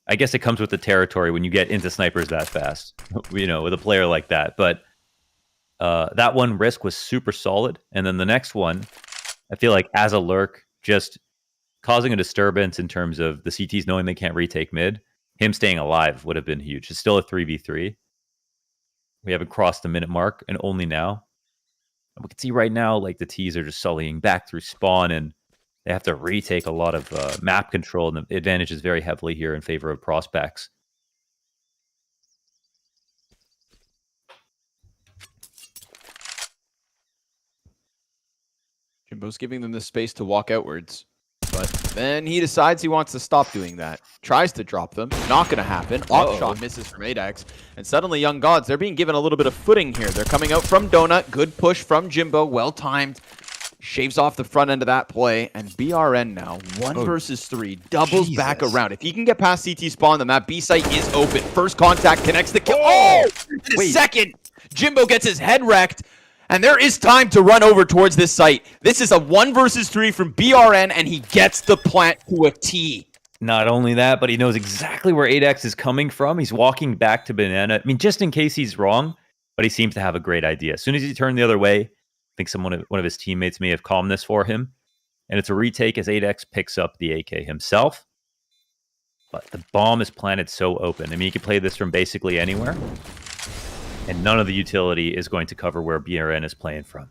I guess it comes with the territory when you get into snipers that fast, you know, with a player like that. But that one risk was super solid. And then the next one, I feel like as a lurk, just causing a disturbance in terms of the CTs knowing they can't retake mid, him staying alive would have been huge. It's still a 3v3. We haven't crossed the minute mark, and only now. We can see right now, like, the Ts are just sullying back through spawn, and they have to retake a lot of map control, and the advantage is very heavily here in favor of prospects. Jimbo's giving them the space to walk outwards. But then he decides he wants to stop doing that. Tries to drop them. Not going to happen. Off shot misses from Apeks. And suddenly Young Gods, they're being given a little bit of footing here. They're coming out from Donut. Good push from Jimbo. Well timed. Shaves off the front end of that play. And BRN now, 1 versus 3. Doubles back around. If he can get past CT spawn, then that B site is open. First contact connects the kill. Oh! Second, Jimbo gets his head wrecked. And there is time to run over towards this site. This is a 1 versus 3 from BRN, and he gets the plant to a T. Not only that, but he knows exactly where Apeks is coming from. He's walking back to Banana. I mean, just in case he's wrong, but he seems to have a great idea. As soon as he turned the other way, I think one of his teammates may have calmed this for him. And it's a retake as Apeks picks up the AK himself. But the bomb is planted so open. I mean, you can play this from basically anywhere. And none of the utility is going to cover where BRN is playing from.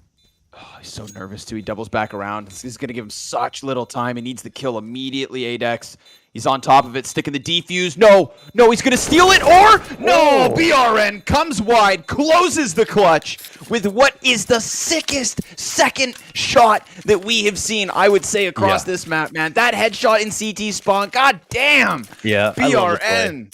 Oh, he's so nervous, too. He doubles back around. This is going to give him such little time. He needs the kill immediately, Adex. He's on top of it, sticking the defuse. No, he's going to steal it, or... No, BRN comes wide, closes the clutch with what is the sickest second shot that we have seen, I would say, across this map, man. That headshot in CT spawn, god damn. Yeah, BRN.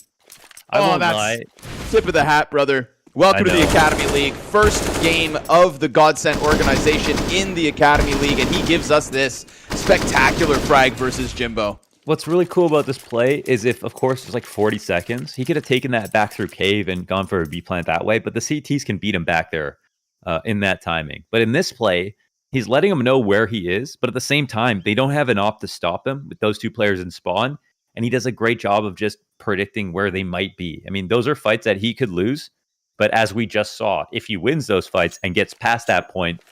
I won't lie. Tip of the hat, brother. Welcome to the Academy League. First game of the Godsent organization in the Academy League, and he gives us this spectacular frag versus Jimbo. What's really cool about this play is if, of course, there's like 40 seconds, he could have taken that back through cave and gone for a B plant that way, but the CTs can beat him back there in that timing. But in this play, he's letting him know where he is, but at the same time, they don't have an op to stop him with those 2 players in spawn, and he does a great job of just predicting where they might be. I mean, those are fights that he could lose. But as we just saw, if he wins those fights and gets past that point,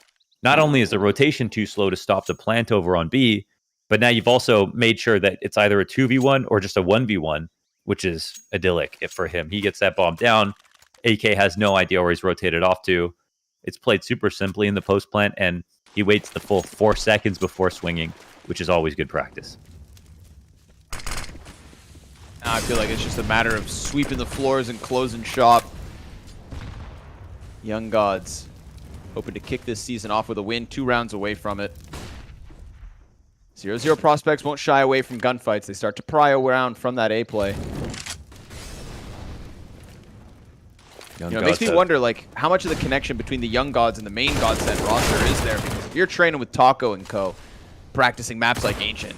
not only is the rotation too slow to stop the plant over on B, but now you've also made sure that it's either a 2v1 or just a 1v1, which is idyllic for him. He gets that bomb down. AK has no idea where he's rotated off to. It's played super simply in the post plant, and he waits the full 4 seconds before swinging, which is always good practice. I feel like it's just a matter of sweeping the floors and closing shop. Young Gods hoping to kick this season off with a win, 2 rounds away from it. 0-0 prospects won't shy away from gunfights. They start to pry around from that A play. It makes me wonder, like, how much of the connection between the Young Gods and the main Godsend roster is there? Because if you're training with Taco and co, practicing maps like Ancient,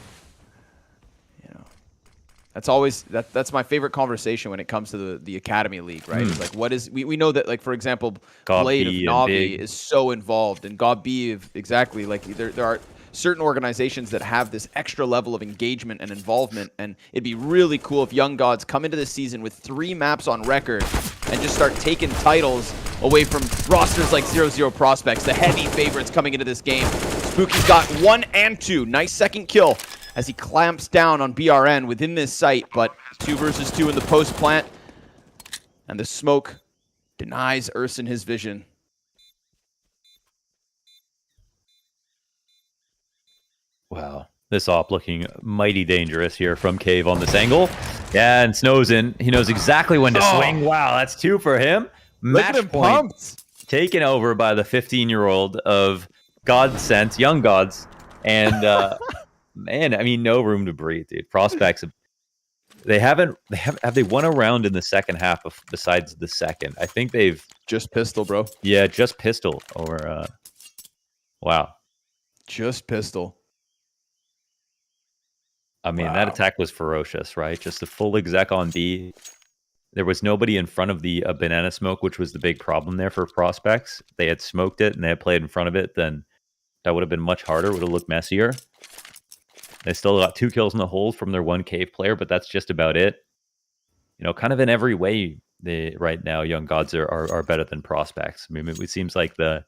that's always that's my favorite conversation when it comes to the Academy League, right? It's like, what is we know that, like, for example, Blade of Navi is so involved, and God B exactly, like, there are certain organizations that have this extra level of engagement and involvement, and it'd be really cool if Young Gods come into this season with 3 maps on record and just start taking titles away from rosters like 0-0 prospects, the heavy favorites coming into this game. Spooky's got 1 and 2. Nice second kill as he clamps down on BRN within this site, but 2 versus 2 in the post plant, and the smoke denies Urson his vision. Wow, this op looking mighty dangerous here from Cave on this angle. Yeah, and Snow's in. He knows exactly when to swing. Wow, that's 2 for him. Match point taken over by the 15-year-old of Godsent, Young Gods, and man, I mean, no room to breathe, dude. Prospects, have they won a round in the second half of besides the second? I think they've just pistol, bro. Yeah, just pistol over. Wow, just pistol. I mean, that attack was ferocious, right? Just a full exec on B. There was nobody in front of the banana smoke, which was the big problem there for prospects. They had smoked it and they had played in front of it, then that would have been much harder, would have looked messier. They still got 2 kills in the hold from their 1 Cave player, but that's just about it. You know, kind of in every way, right now, Young Gods are better than prospects. I mean, it seems like the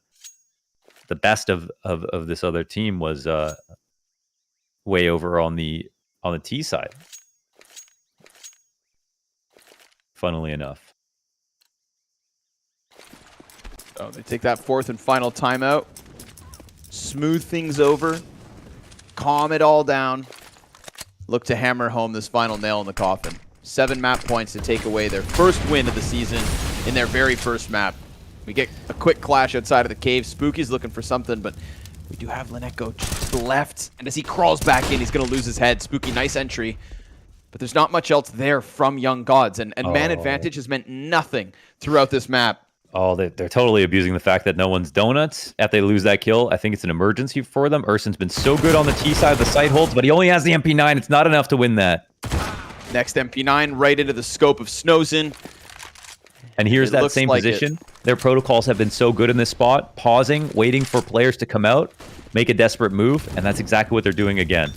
best of this other team was way over on the T side. Funnily enough. Oh, they take that 4th and final timeout. Smooth things over. Calm it all down. Look to hammer home this final nail in the coffin. 7 map points to take away their first win of the season in their very first map. We get a quick clash outside of the cave. Spooky's looking for something, but we do have Linetko to the left. And as he crawls back in, he's going to lose his head. Spooky, nice entry. But there's not much else there from Young Gods. And man advantage has meant nothing throughout this map. Oh, they're totally abusing the fact that no one's donuts after they lose that kill. I think it's an emergency for them. Urson's been so good on the T side of the site holds, but he only has the MP9. It's not enough to win that. Next MP9 right into the scope of Snowzen. And here's that same position. Their protocols have been so good in this spot, pausing, waiting for players to come out, make a desperate move, and that's exactly what they're doing again.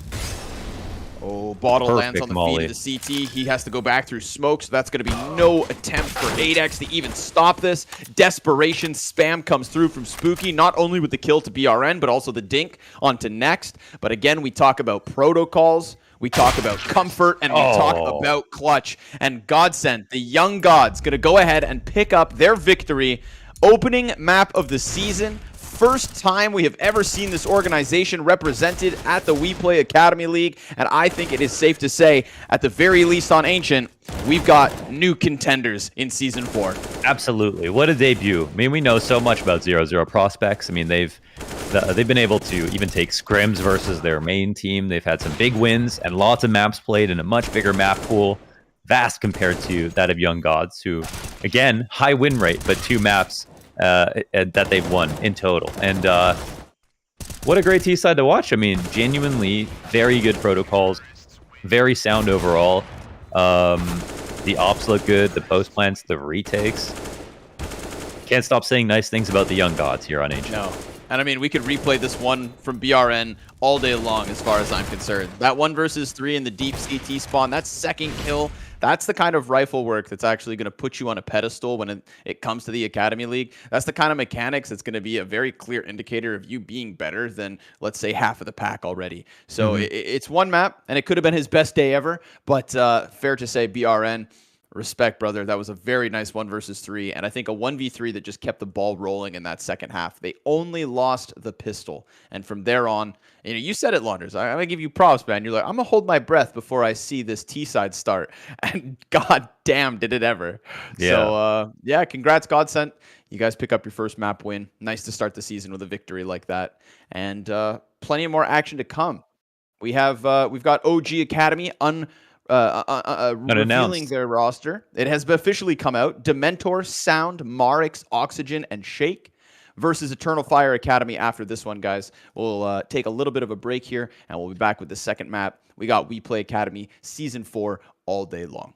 Oh, Bottle lands on the feet of the CT. He has to go back through smoke, so that's going to be no attempt for Apeks to even stop this. Desperation spam comes through from Spooky, not only with the kill to BRN, but also the dink onto Next. But again, we talk about protocols, we talk about comfort, and we talk about clutch. And Godsend, the Young Gods, going to go ahead and pick up their victory. Opening map of the season. First time we have ever seen this organization represented at the WePlay Academy League, and I think it is safe to say, at the very least on Ancient, we've got new contenders in Season 4. Absolutely. What a debut. I mean, we know so much about 0-0 prospects. I mean, they've been able to even take scrims versus their main team. They've had some big wins and lots of maps played in a much bigger map pool, vast compared to that of Young Gods, who, again, high win rate, but 2 maps that they've won in total. And what a great T side to watch. I mean, genuinely very good protocols, very sound overall. The ops look good, the post plants, the retakes. Can't stop saying nice things about the Young Gods here on Ancient. No. And I mean, we could replay this one from BRN all day long as far as I'm concerned. That 1 versus 3 in the deep CT spawn, that second kill, that's the kind of rifle work that's actually going to put you on a pedestal when it comes to the Academy League. That's the kind of mechanics that's going to be a very clear indicator of you being better than, let's say, half of the pack already. So it's 1 map, and it could have been his best day ever, but fair to say BRN Respect, brother. That was a very nice 1 versus 3, and I think a 1v3 that just kept the ball rolling in that second half. They only lost the pistol, and from there on, you said it, Launders. I'm gonna give you props, man. You're like, I'm gonna hold my breath before I see this T side start, and god damn, did it ever. Yeah. So yeah, congrats, Godsent. You guys pick up your first map win. Nice to start the season with a victory like that, and plenty more action to come. We've got OG Academy revealing their roster. It has officially come out. Dementor, Sound, Marix, Oxygen, and Shake versus Eternal Fire Academy after this one, guys. We'll take a little bit of a break here, and we'll be back with the second map. We got WePlay Academy Season 4 all day long.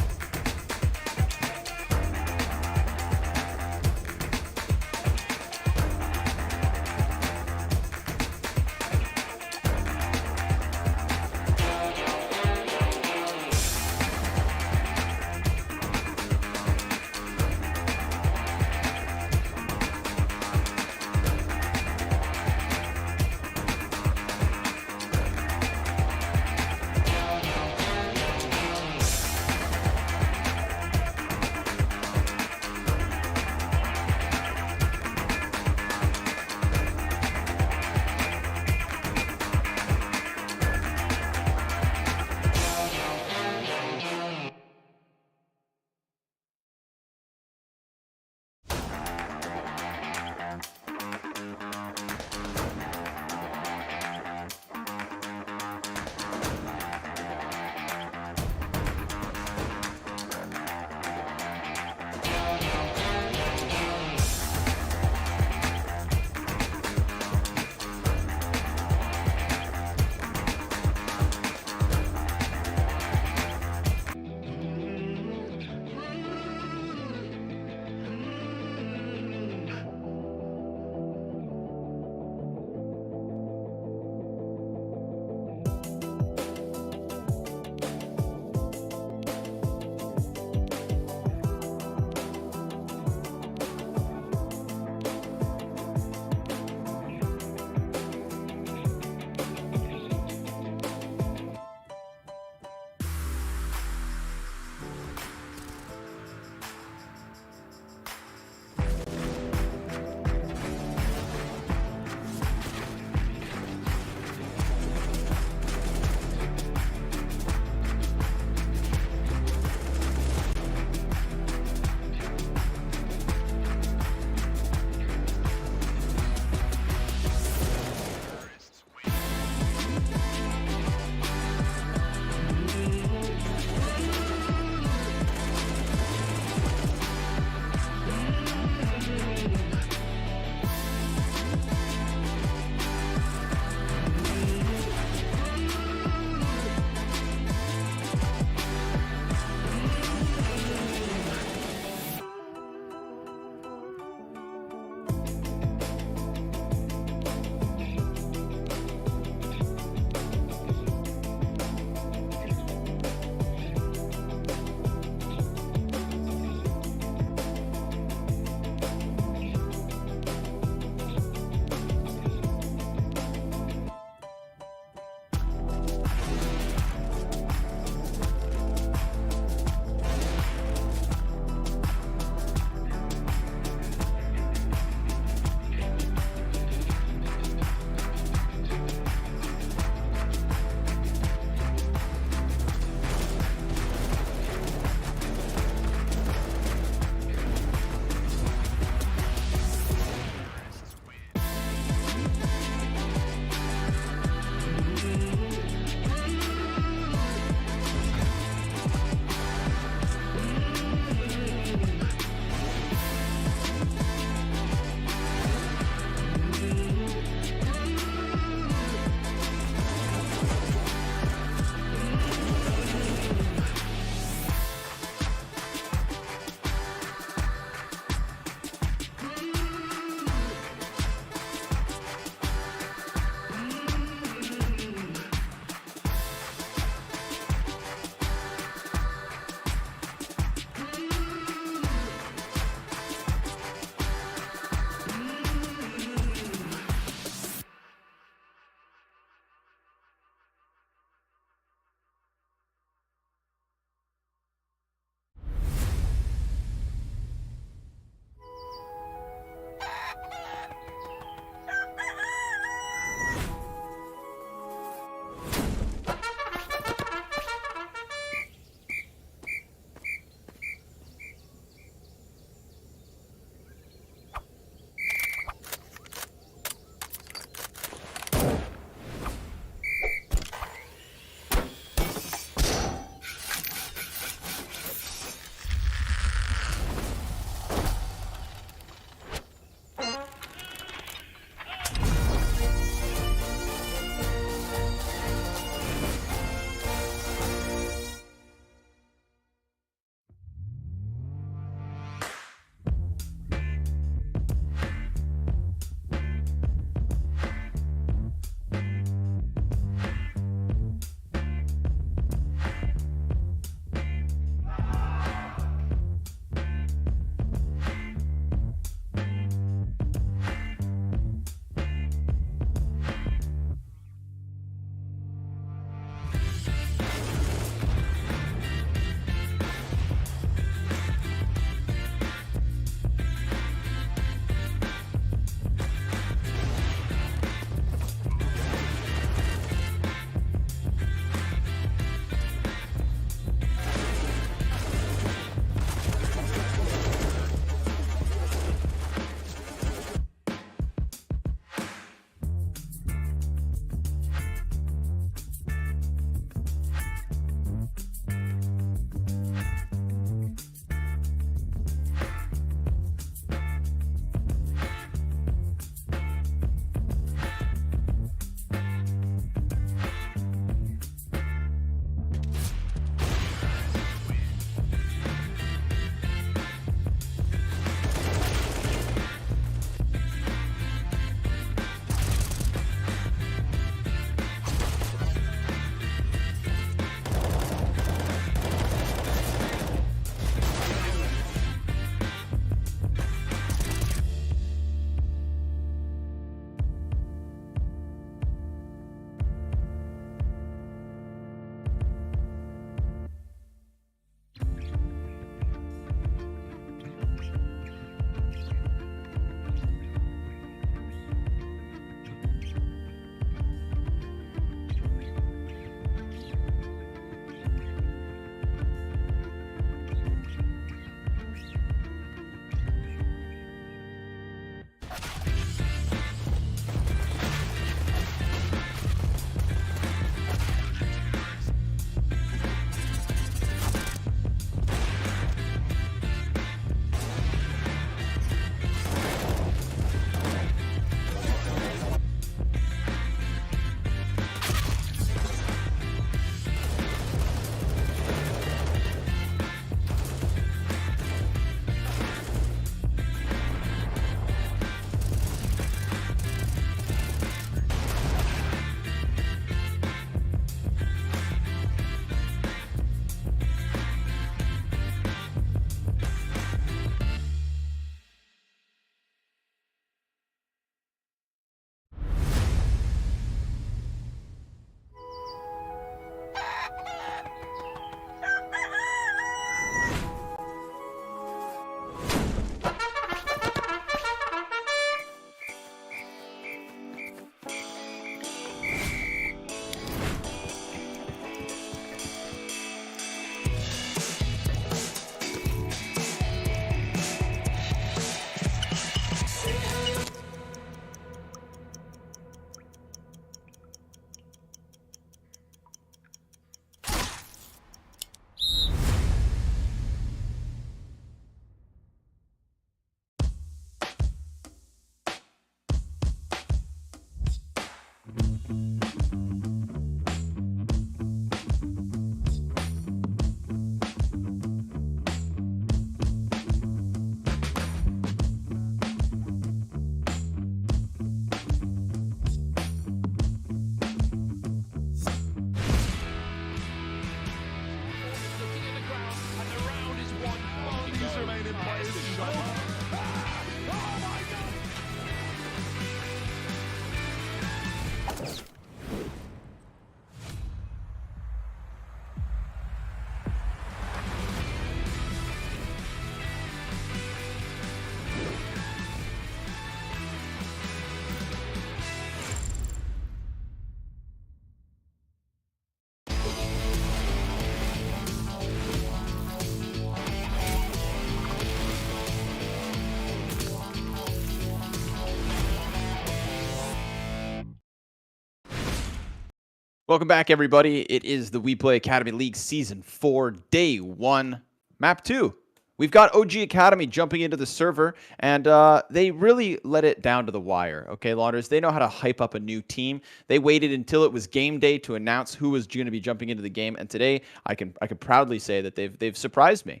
Welcome back, everybody. It is the WePlay Academy League Season 4, Day 1, Map 2. We've got OG Academy jumping into the server, and they really let it down to the wire, okay, Launders? They know how to hype up a new team. They waited until it was game day to announce who was going to be jumping into the game, and today I can proudly say that they've surprised me.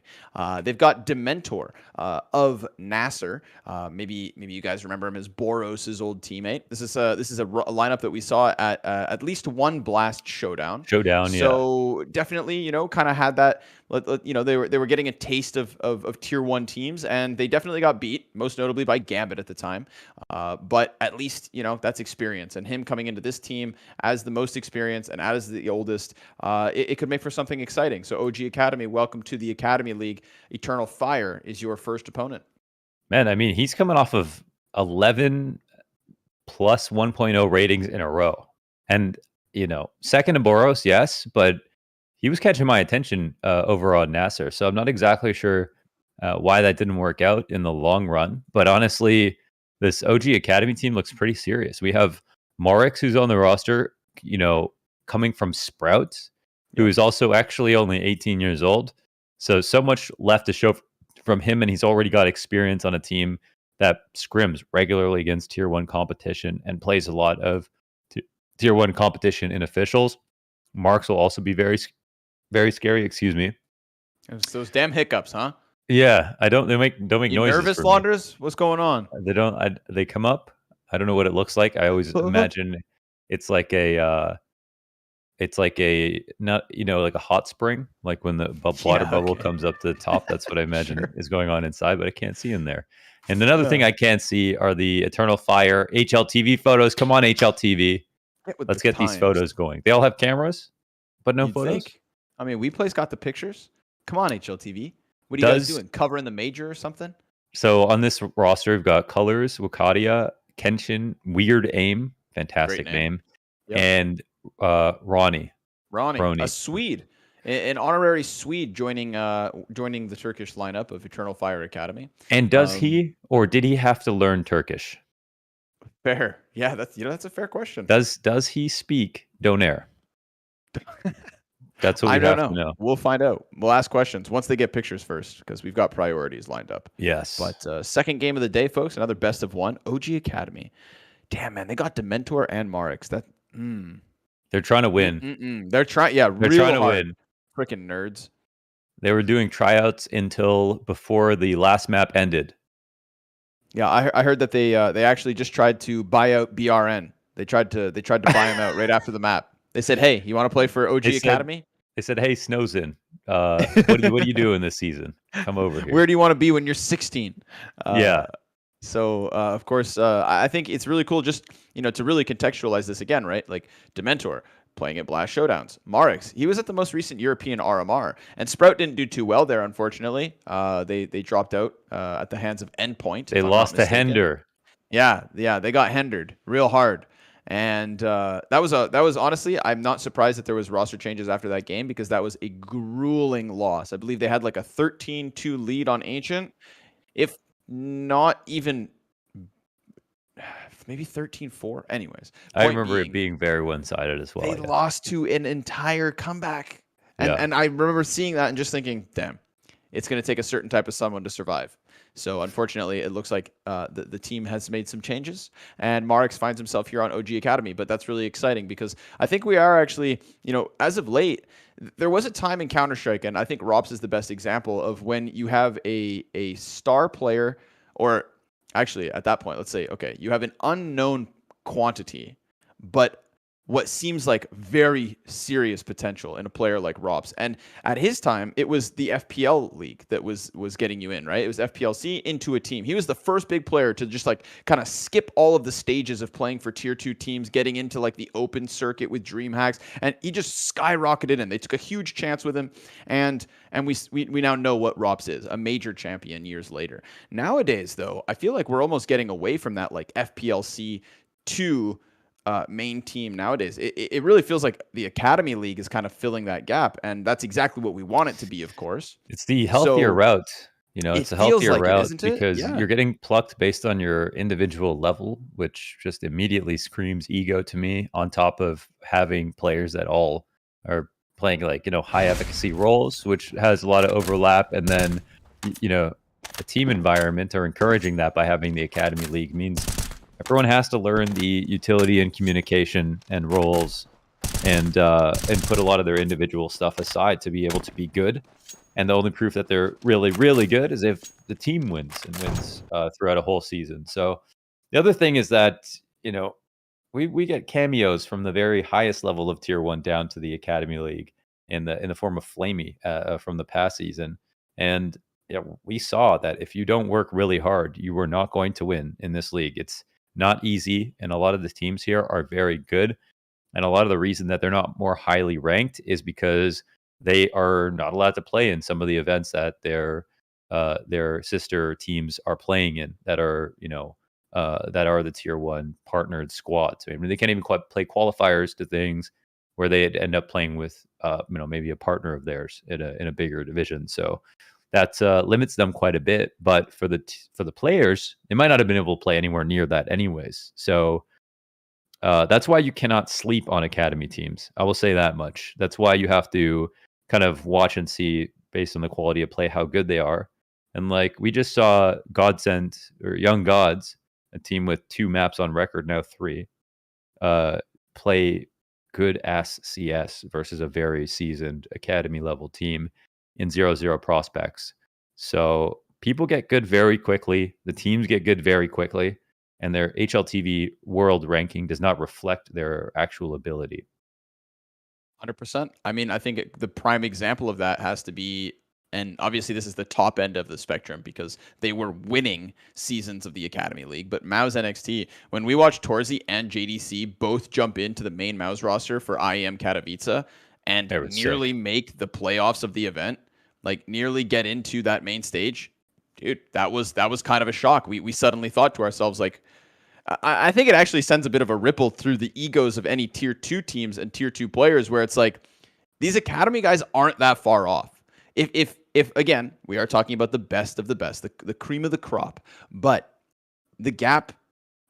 They've got Dementor of Nasser. Maybe you guys remember him as Boros' old teammate. This is a lineup that we saw at least one Blast Showdown. So definitely, kind of had that. They were getting a taste of tier 1 teams, and they definitely got beat, most notably by Gambit at the time. But at least, that's experience. And him coming into this team as the most experienced and as the oldest, it could make for something exciting. So OG Academy, welcome to the Academy League. Eternal Fire is your first opponent. Man, I mean, he's coming off of 11 plus 1.0 ratings in a row. And, second to Boros, yes, but he was catching my attention over on Nasser. So I'm not exactly sure why that didn't work out in the long run. But honestly, this OG Academy team looks pretty serious. We have Morix, who's on the roster, coming from Sprouts, who is also actually only 18 years old. So much left to show from him, and he's already got experience on a team that scrims regularly against tier 1 competition and plays a lot of tier 1 competition in officials. Marks will also be very scary, excuse me. It's those damn hiccups, huh? Yeah, don't make noises. Nervous, Launders? What's going on? They come up. I don't know what it looks like. I always imagine it's like a not like a hot spring, like when the water bubble comes up to the top. That's what I imagine is going on inside, but I can't see in there. And another thing I can't see are the Eternal Fire HLTV photos. Come on, HLTV. Let's get these photos going. They all have cameras, but no photos. I mean, WePlay's got the pictures. Come on, HLTV. What are you guys doing? Covering the major or something? So on this roster, we've got Colors, Wakadia, Kenshin, Weird Aim, fantastic name, and Ronnie, a Swede, an honorary Swede joining the Turkish lineup of Eternal Fire Academy. And does he or did he have to learn Turkish? Fair, yeah, that's a fair question. Does he speak Donair? That's what we have to know. We'll find out. We'll ask questions once they get pictures first, because we've got priorities lined up. Yes. But second game of the day, folks. Another best of 1. OG Academy. Damn, man, they got Dementor and Marix. They're trying to win. They're trying. Yeah, they're trying to win. Freaking nerds. They were doing tryouts until before the last map ended. Yeah, I heard that they actually just tried to buy out BRN. They tried to buy him out right after the map. They said, "Hey, you want to play for OG Academy?" They said, "Hey, Snow's in. What are you doing this season? Come over here. Where do you want to be when you're 16?" Yeah. So, of course, I think it's really cool just, to really contextualize this again, right? Like Dementor playing at Blast Showdowns. Marix, he was at the most recent European RMR. And Sprout didn't do too well there, unfortunately. They dropped out at the hands of Endpoint. They lost to Hender. Yeah, they got Hendered real hard. And that was honestly, I'm not surprised that there was roster changes after that game, because that was a grueling loss. I believe they had like a 13-2 lead on Ancient, if not even maybe 13-4. Anyways, I remember it being very one-sided as well. They lost to an entire comeback, and I remember seeing that and just thinking, damn, it's going to take a certain type of someone to survive. So unfortunately, it looks like the team has made some changes, and Marix finds himself here on OG Academy. But that's really exciting, because I think we are actually, as of late, there was a time in Counter-Strike, and I think Rops is the best example of when you have a star player, or actually at that point, let's say, okay, you have an unknown quantity, but what seems like very serious potential in a player like Robs. And at his time, it was the FPL league that was getting you in, right? It was FPLC into a team. He was the first big player to just like kind of skip all of the stages of playing for tier 2 teams, getting into like the open circuit with DreamHacks, and he just skyrocketed in. They took a huge chance with him, and we now know what Robs is, a major champion years later. Nowadays, though, I feel like we're almost getting away from that like FPLC 2 main team nowadays. It really feels like the Academy League is kind of filling that gap, and that's exactly what we want it to be, of course. It's the healthier route. You know, it's a healthier like route isn't it? because Yeah. you're getting plucked based on your individual level, which just immediately screams ego to me, on top of having players that all are playing like, you know, high efficacy roles, which has a lot of overlap. And then, you know, a team environment or encouraging that by having the Academy League means everyone has to learn the utility and communication and roles and put a lot of their individual stuff aside to be able to be good. And the only proof that they're really, really good is if the team wins and wins throughout a whole season. So the other thing is that, you know, we get cameos from the very highest level of tier 1 down to the Academy League in the form of Flamey from the past season. And yeah, we saw that if you don't work really hard, you are not going to win in this league. It's not easy, and a lot of the teams here are very good. And a lot of the reason that they're not more highly ranked is because they are not allowed to play in some of the events that their sister teams are playing in, that are, you know, that are the tier 1 partnered squads. I mean, they can't even play qualifiers to things where they'd end up playing with, you know, maybe a partner of theirs in a bigger division. So that limits them quite a bit. But for the players, they might not have been able to play anywhere near that anyways. So that's why you cannot sleep on Academy teams. I will say that much. That's why you have to kind of watch and see, based on the quality of play, how good they are. And like we just saw Godsend, or Young Gods, a team with 2 maps on record, now 3, play good ass CS versus a very seasoned Academy level team in 0-0 prospects. So people get good very quickly. The teams get good very quickly. And their HLTV world ranking does not reflect their actual ability. 100%. I mean, I think the prime example of that has to be, and obviously this is the top end of the spectrum because they were winning seasons of the Academy League, but MOUZ NXT, when we watched Torzi and JDC both jump into the main MOUZ roster for IEM Katowice and nearly make the playoffs of the event, like nearly get into that main stage, dude, that was kind of a shock. We suddenly thought to ourselves, like, I think it actually sends a bit of a ripple through the egos of any tier 2 teams and tier 2 players, where it's like, these Academy guys aren't that far off. If again, we are talking about the best of the best, the cream of the crop, but the gap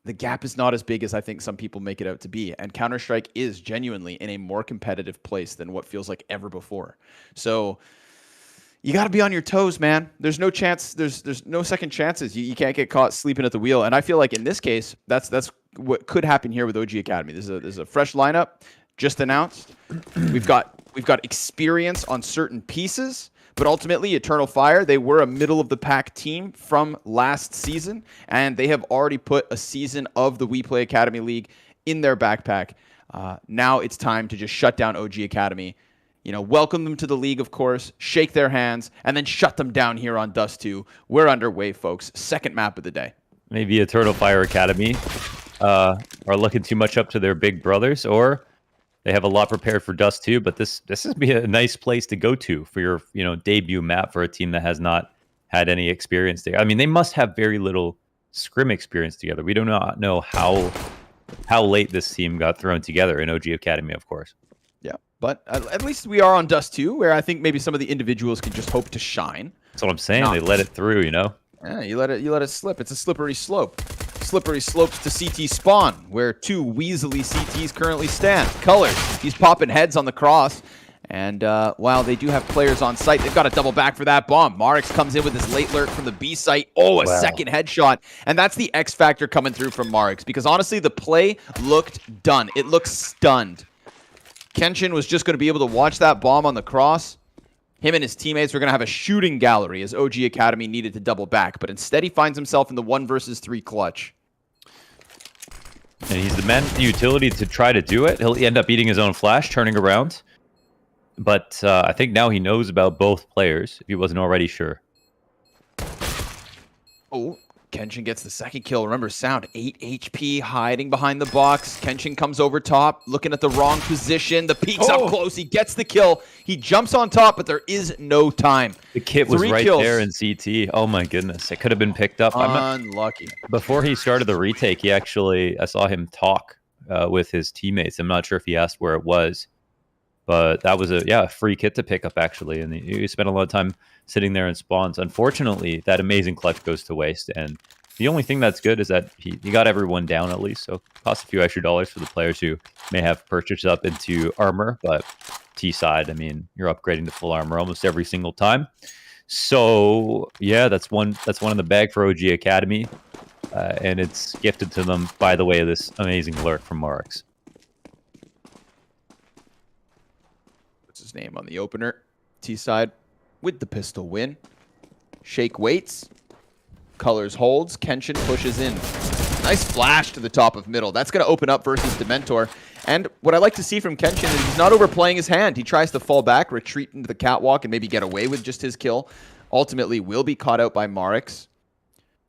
is not as big as I think some people make it out to be. And Counter-Strike is genuinely in a more competitive place than what feels like ever before. So you got to be on your toes, man. There's no chance. There's no second chances. You can't get caught sleeping at the wheel. And I feel like in this case, that's what could happen here with OG Academy. This is a fresh lineup just announced. We've got experience on certain pieces, but ultimately Eternal Fire, they were a middle of the pack team from last season, and they have already put a season of the WePlay Academy League in their backpack. Now it's time to just shut down OG Academy. You know, welcome them to the league, of course, shake their hands, and then shut them down here on Dust 2. We're underway, folks. Second map of the day. Maybe Eternal Fire Academy are looking too much up to their big brothers, or they have a lot prepared for Dust 2, but this would be a nice place to go to for your, you know, debut map for a team that has not had any experience there. I mean, they must have very little scrim experience together. We do not know how late this team got thrown together in OG Academy, of course. Yeah, but at least we are on Dust 2, where I think maybe some of the individuals can just hope to shine. That's what I'm saying. They let it through, you know? Yeah, you let it slip. It's a slippery slope. Slippery slopes to CT spawn, where 2 Weasley CTs currently stand. Colors, he's popping heads on the cross. And while they do have players on site, they've got to double back for that bomb. Marix comes in with his late lurk from the B site. Oh, a second headshot. And that's the X factor coming through from Marix, because honestly, the play looked done. It looked stunned. Kenshin was just going to be able to watch that bomb on the cross. Him and his teammates were going to have a shooting gallery as OG Academy needed to double back. But instead, he finds himself in the 1 versus 3 clutch. And he's the man, the utility to try to do it. He'll end up eating his own flash, turning around. But I think now he knows about both players, if he wasn't already sure. Oh, Kenshin gets the second kill. Remember, Sound, 8 HP, hiding behind the box. Kenshin comes over top, looking at the wrong position. The peek's up close. He gets the kill. He jumps on top, but there is no time. The kit was right there in CT. Oh my goodness. It could have been picked up. Unlucky. Before he started the retake, he actually, I saw him talk with his teammates. I'm not sure if he asked where it was. But that was a free kit to pick up, actually. And he spent a lot of time sitting there in spawns. Unfortunately, that amazing clutch goes to waste. And the only thing that's good is that he got everyone down at least. So it costs a few extra dollars for the players who may have purchased up into armor. But T side, I mean, you're upgrading to full armor almost every single time. So yeah, that's one in the bag for OG Academy. And it's gifted to them by the way of this amazing lurk from Marks. His name on the opener. T side with the pistol win. Shake waits. Colors holds. Kenshin pushes in. Nice flash to the top of middle. That's going to open up versus Dementor. And what I like to see from Kenshin is he's not overplaying his hand. He tries to fall back, retreat into the catwalk, and maybe get away with just his kill. Ultimately will be caught out by Marix.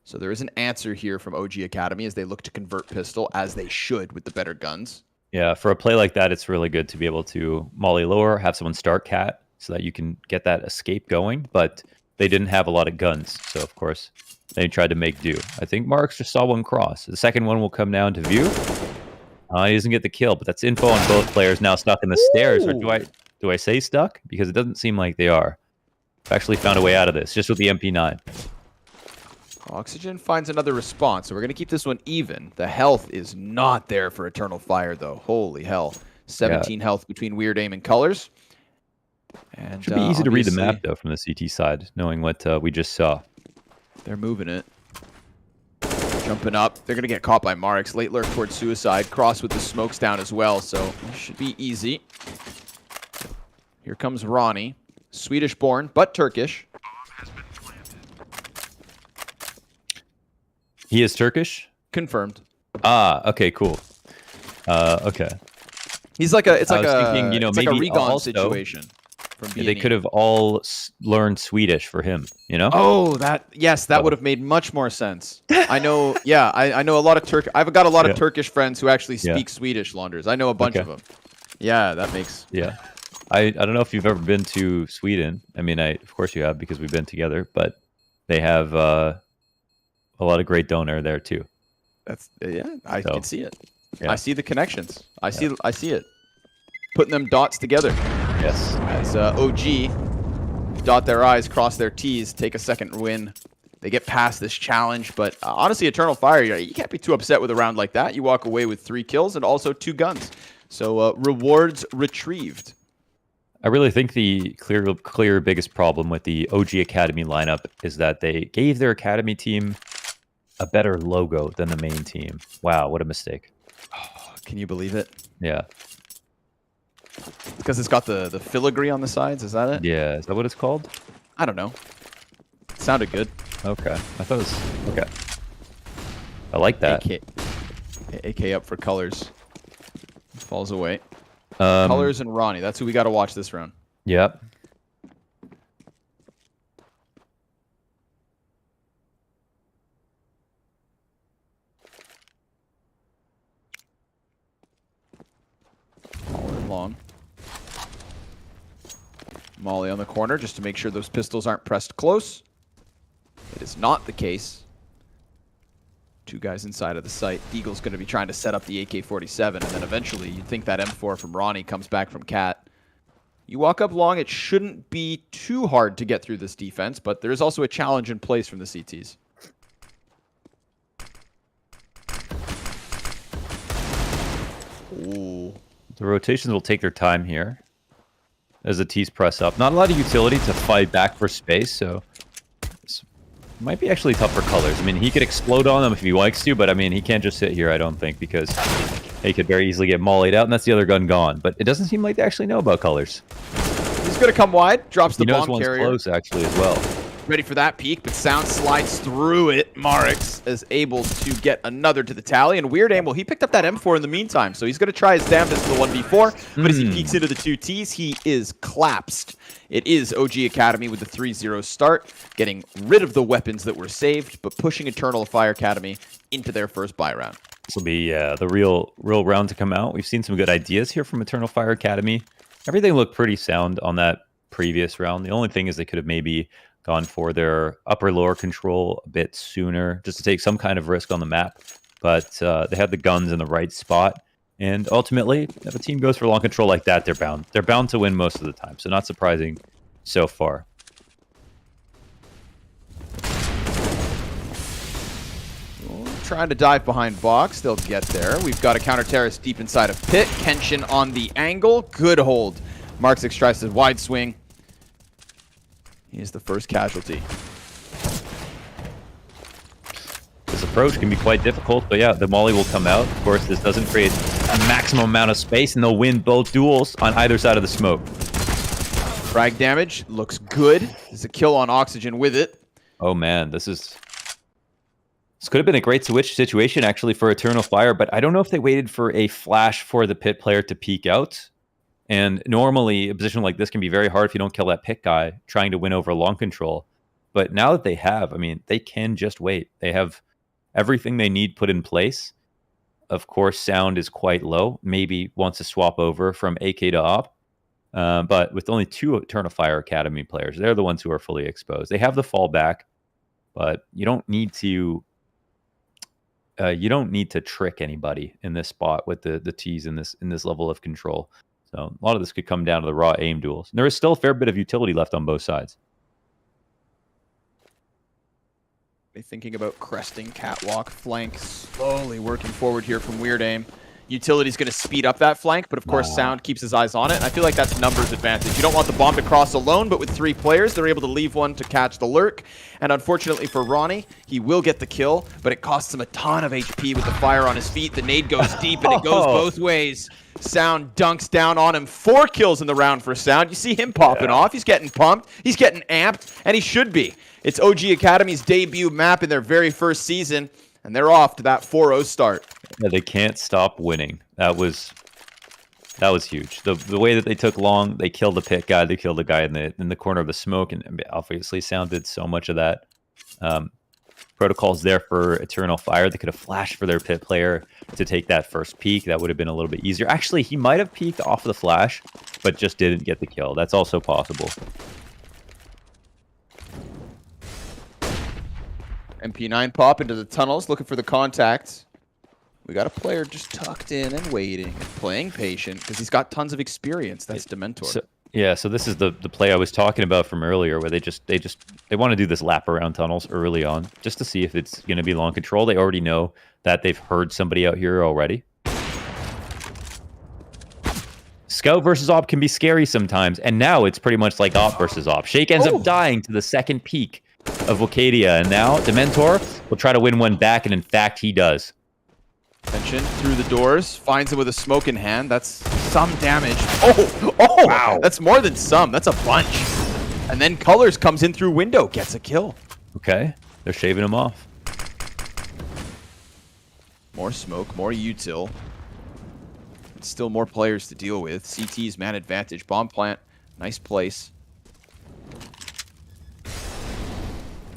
So there is an answer here from OG Academy as they look to convert pistol, as they should with the better guns. Yeah, for a play like that, it's really good to be able to molly lower, have someone start cat so that you can get that escape going. But they didn't have a lot of guns, so of course they tried to make do. I think Marks just saw one cross. The second one will come down to view. He doesn't get the kill, but that's info on both players now stuck in the stairs. Or do I say stuck? Because it doesn't seem like they are. I've actually found a way out of this, just with the MP9. Oxygen finds another response, so we're going to keep this one even. The health is not there for Eternal Fire, though. Holy hell. 17 health between Weird Aim and Colors. And should be easy to read the map, though, from the CT side, knowing what we just saw. They're moving it. Jumping up. They're going to get caught by Marix. Late lurk towards Suicide. Cross with the smokes down as well, so it should be easy. Here comes Ronnie. Swedish-born, but Turkish. He is Turkish? Confirmed. Ah, okay, cool. Okay. He's like a, it's like thinking, it's like a Regon situation. From they could have all learned Swedish for him, you know? Oh, that would have made much more sense. I know, yeah, I know a lot of I've got a lot of Turkish friends who actually speak Swedish, Launders. I know a bunch of them. Yeah, that makes... Yeah. I don't know if you've ever been to Sweden. I mean, of course you have because we've been together, but they have a lot of great donor there too. That's I can see it. Yeah. I see the connections. I see it. Putting them dots together. Yes. As OG dot their I's, cross their T's, take a second win. They get past this challenge, but honestly, Eternal Fire, you can't be too upset with a round like that. You walk away with 3 kills and also 2 guns. So rewards retrieved. I really think the clear biggest problem with the OG Academy lineup is that they gave their Academy team a better logo than the main team. Wow, what a mistake. Oh, can you believe it? Yeah. Because it's got the filigree on the sides, is that it? Yeah, is that what it's called? I don't know. It sounded good. Okay. I thought it was... Okay. I like that. AK up for Colors. Falls away. Colors and Ronnie. That's who we got to watch this round. Yep. All in long. Molly on the corner just to make sure those pistols aren't pressed close. It is not the case. 2 guys inside of the site. Eagle's going to be trying to set up the AK-47, and then eventually you'd think that M4 from Ronnie comes back from Cat. You walk up long, it shouldn't be too hard to get through this defense, but there is also a challenge in place from the CTs. Ooh. The rotations will take their time here as the T's press up. Not a lot of utility to fight back for space, so might be actually tough for Colors. I mean, he could explode on them if he likes to, but I mean, he can't just sit here, I don't think, because he could very easily get mollied out, and that's the other gun gone. But it doesn't seem like they actually know about Colors. He's going to come wide, drops the bomb one's carrier. Close, actually, as well. ready for that peek, but Sound slides through it. Marix is able to get another to the tally, and Weird Aim, well, he picked up that M4 in the meantime, so he's going to try his damnedest for the 1v4, but as he peeks into the 2Ts, he is collapsed. It is OG Academy with the 3-0 start, getting rid of the weapons that were saved, but pushing Eternal Fire Academy into their first buy round. This will be the real round to come out. We've seen some good ideas here from Eternal Fire Academy. Everything looked pretty sound on that previous round. The only thing is they could have maybe gone for their upper-lower control a bit sooner, just to take some kind of risk on the map. But they had the guns in the right spot. And ultimately, if a team goes for long control like that, they're bound. They're bound to win most of the time. So not surprising so far. Trying to dive behind box. They'll get there. We've got a counter terrace deep inside of pit. Kenshin on the angle. Good hold. Marx tries to wide swing. He is the first casualty. This approach can be quite difficult, but yeah, the molly will come out. Of course, this doesn't create a maximum amount of space, and they'll win both duels on either side of the smoke. Frag damage looks good. There's a kill on Oxygen with it. Oh man, this could have been a great switch situation actually for Eternal Fire, but I don't know if they waited for a flash for the pit player to peek out. And normally, a position like this can be very hard if you don't kill that pit guy trying to win over long control. But now that they have, I mean, they can just wait. They have everything they need put in place. Of course, Sound is quite low. Maybe wants to swap over from AK to Op. But with only 2 Eternal Fire Academy players, they're the ones who are fully exposed. They have the fallback, but you don't need to trick anybody in this spot with the T's in this level of control. So a lot of this could come down to the raw aim duels. And there is still a fair bit of utility left on both sides. They're thinking about cresting catwalk flank, slowly working forward here from Weird Aim. Utility's going to speed up that flank, but of course Sound keeps his eyes on it. And I feel like that's numbers advantage. You don't want the bomb to cross alone, but with 3 players, they're able to leave one to catch the lurk. And unfortunately for Ronnie, he will get the kill, but it costs him a ton of HP with the fire on his feet. The nade goes deep, and it goes both ways. Sound dunks down on him. 4 kills in the round for Sound. You see him popping off. He's getting pumped. He's getting amped, and he should be. It's OG Academy's debut map in their very first season, and they're off to that 4-0 start. Yeah, they can't stop winning. That was huge. The way that they took long, they killed the pit guy, they killed the guy in the corner of the smoke, and obviously Sound did so much of that. Protocol's there for Eternal Fire. They could have flashed for their pit player to take that first peek. That would have been a little bit easier. Actually, he might have peeked off the flash, but just didn't get the kill. That's also possible. MP9 pop into the tunnels, looking for the contact. We got a player just tucked in and waiting and playing patient because he's got tons of experience. That's Dementor. So this is the play I was talking about from earlier, where they want to do this lap around tunnels early on just to see if it's going to be long control. They already know that they've heard somebody out here already. Scout versus Op can be scary sometimes, and now it's pretty much like Op versus Op. Shake ends up dying to the second peak of Wokadia, and now Dementor will try to win one back, and in fact he does. Attention through the doors, finds him with a smoke in hand. That's some damage. Oh, wow. That's more than some. That's a bunch. And then Colors comes in through window, gets a kill. Okay, they're shaving him off. More smoke, more util. Still more players to deal with. CT's man advantage. Bomb plant, nice place.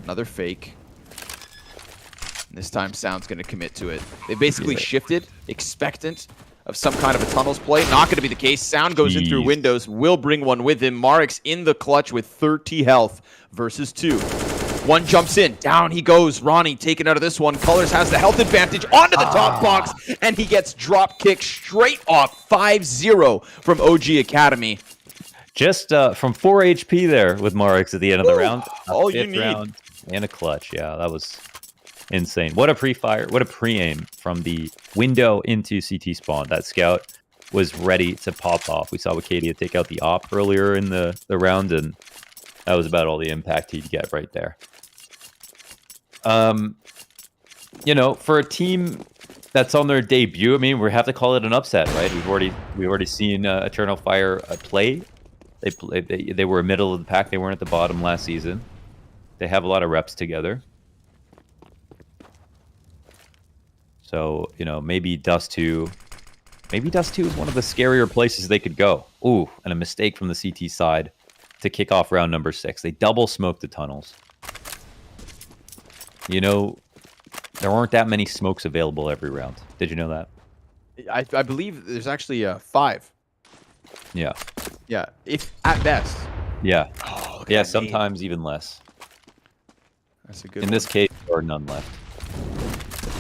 Another fake. This time Sound's going to commit to it. They basically shifted, expectant of some kind of a tunnels play. Not going to be the case. Sound goes in through windows, will bring one with him. Marix in the clutch with 30 health versus 2. One jumps in, down he goes. Ronnie taken out of this one. Colors has the health advantage onto the top box, and he gets drop kick straight off. 5-0 from OG Academy. Just from 4 HP there with Marix at the end of the round. All you need. Round and a clutch. Yeah, that was insane. What a pre-fire, what a pre-aim from the window into CT spawn. That scout was ready to pop off. We saw Wokadia take out the Op earlier in the round, and that was about all the impact he'd get right there. You know, for a team that's on their debut, I mean, we have to call it an upset, right? We've already seen Eternal Fire play. They were middle of the pack. They weren't at the bottom last season. They have a lot of reps together. So, you know, maybe Dust 2... Maybe Dust 2 is one of the scarier places they could go. Ooh, and a mistake from the CT side to kick off round number 6. They double smoked the tunnels. You know, there aren't that many smokes available every round. Did you know that? I believe there's actually 5. Yeah. Yeah, if at best. Yeah. Oh, Yeah, sometimes even less. That's a good In one. this case, there are none left.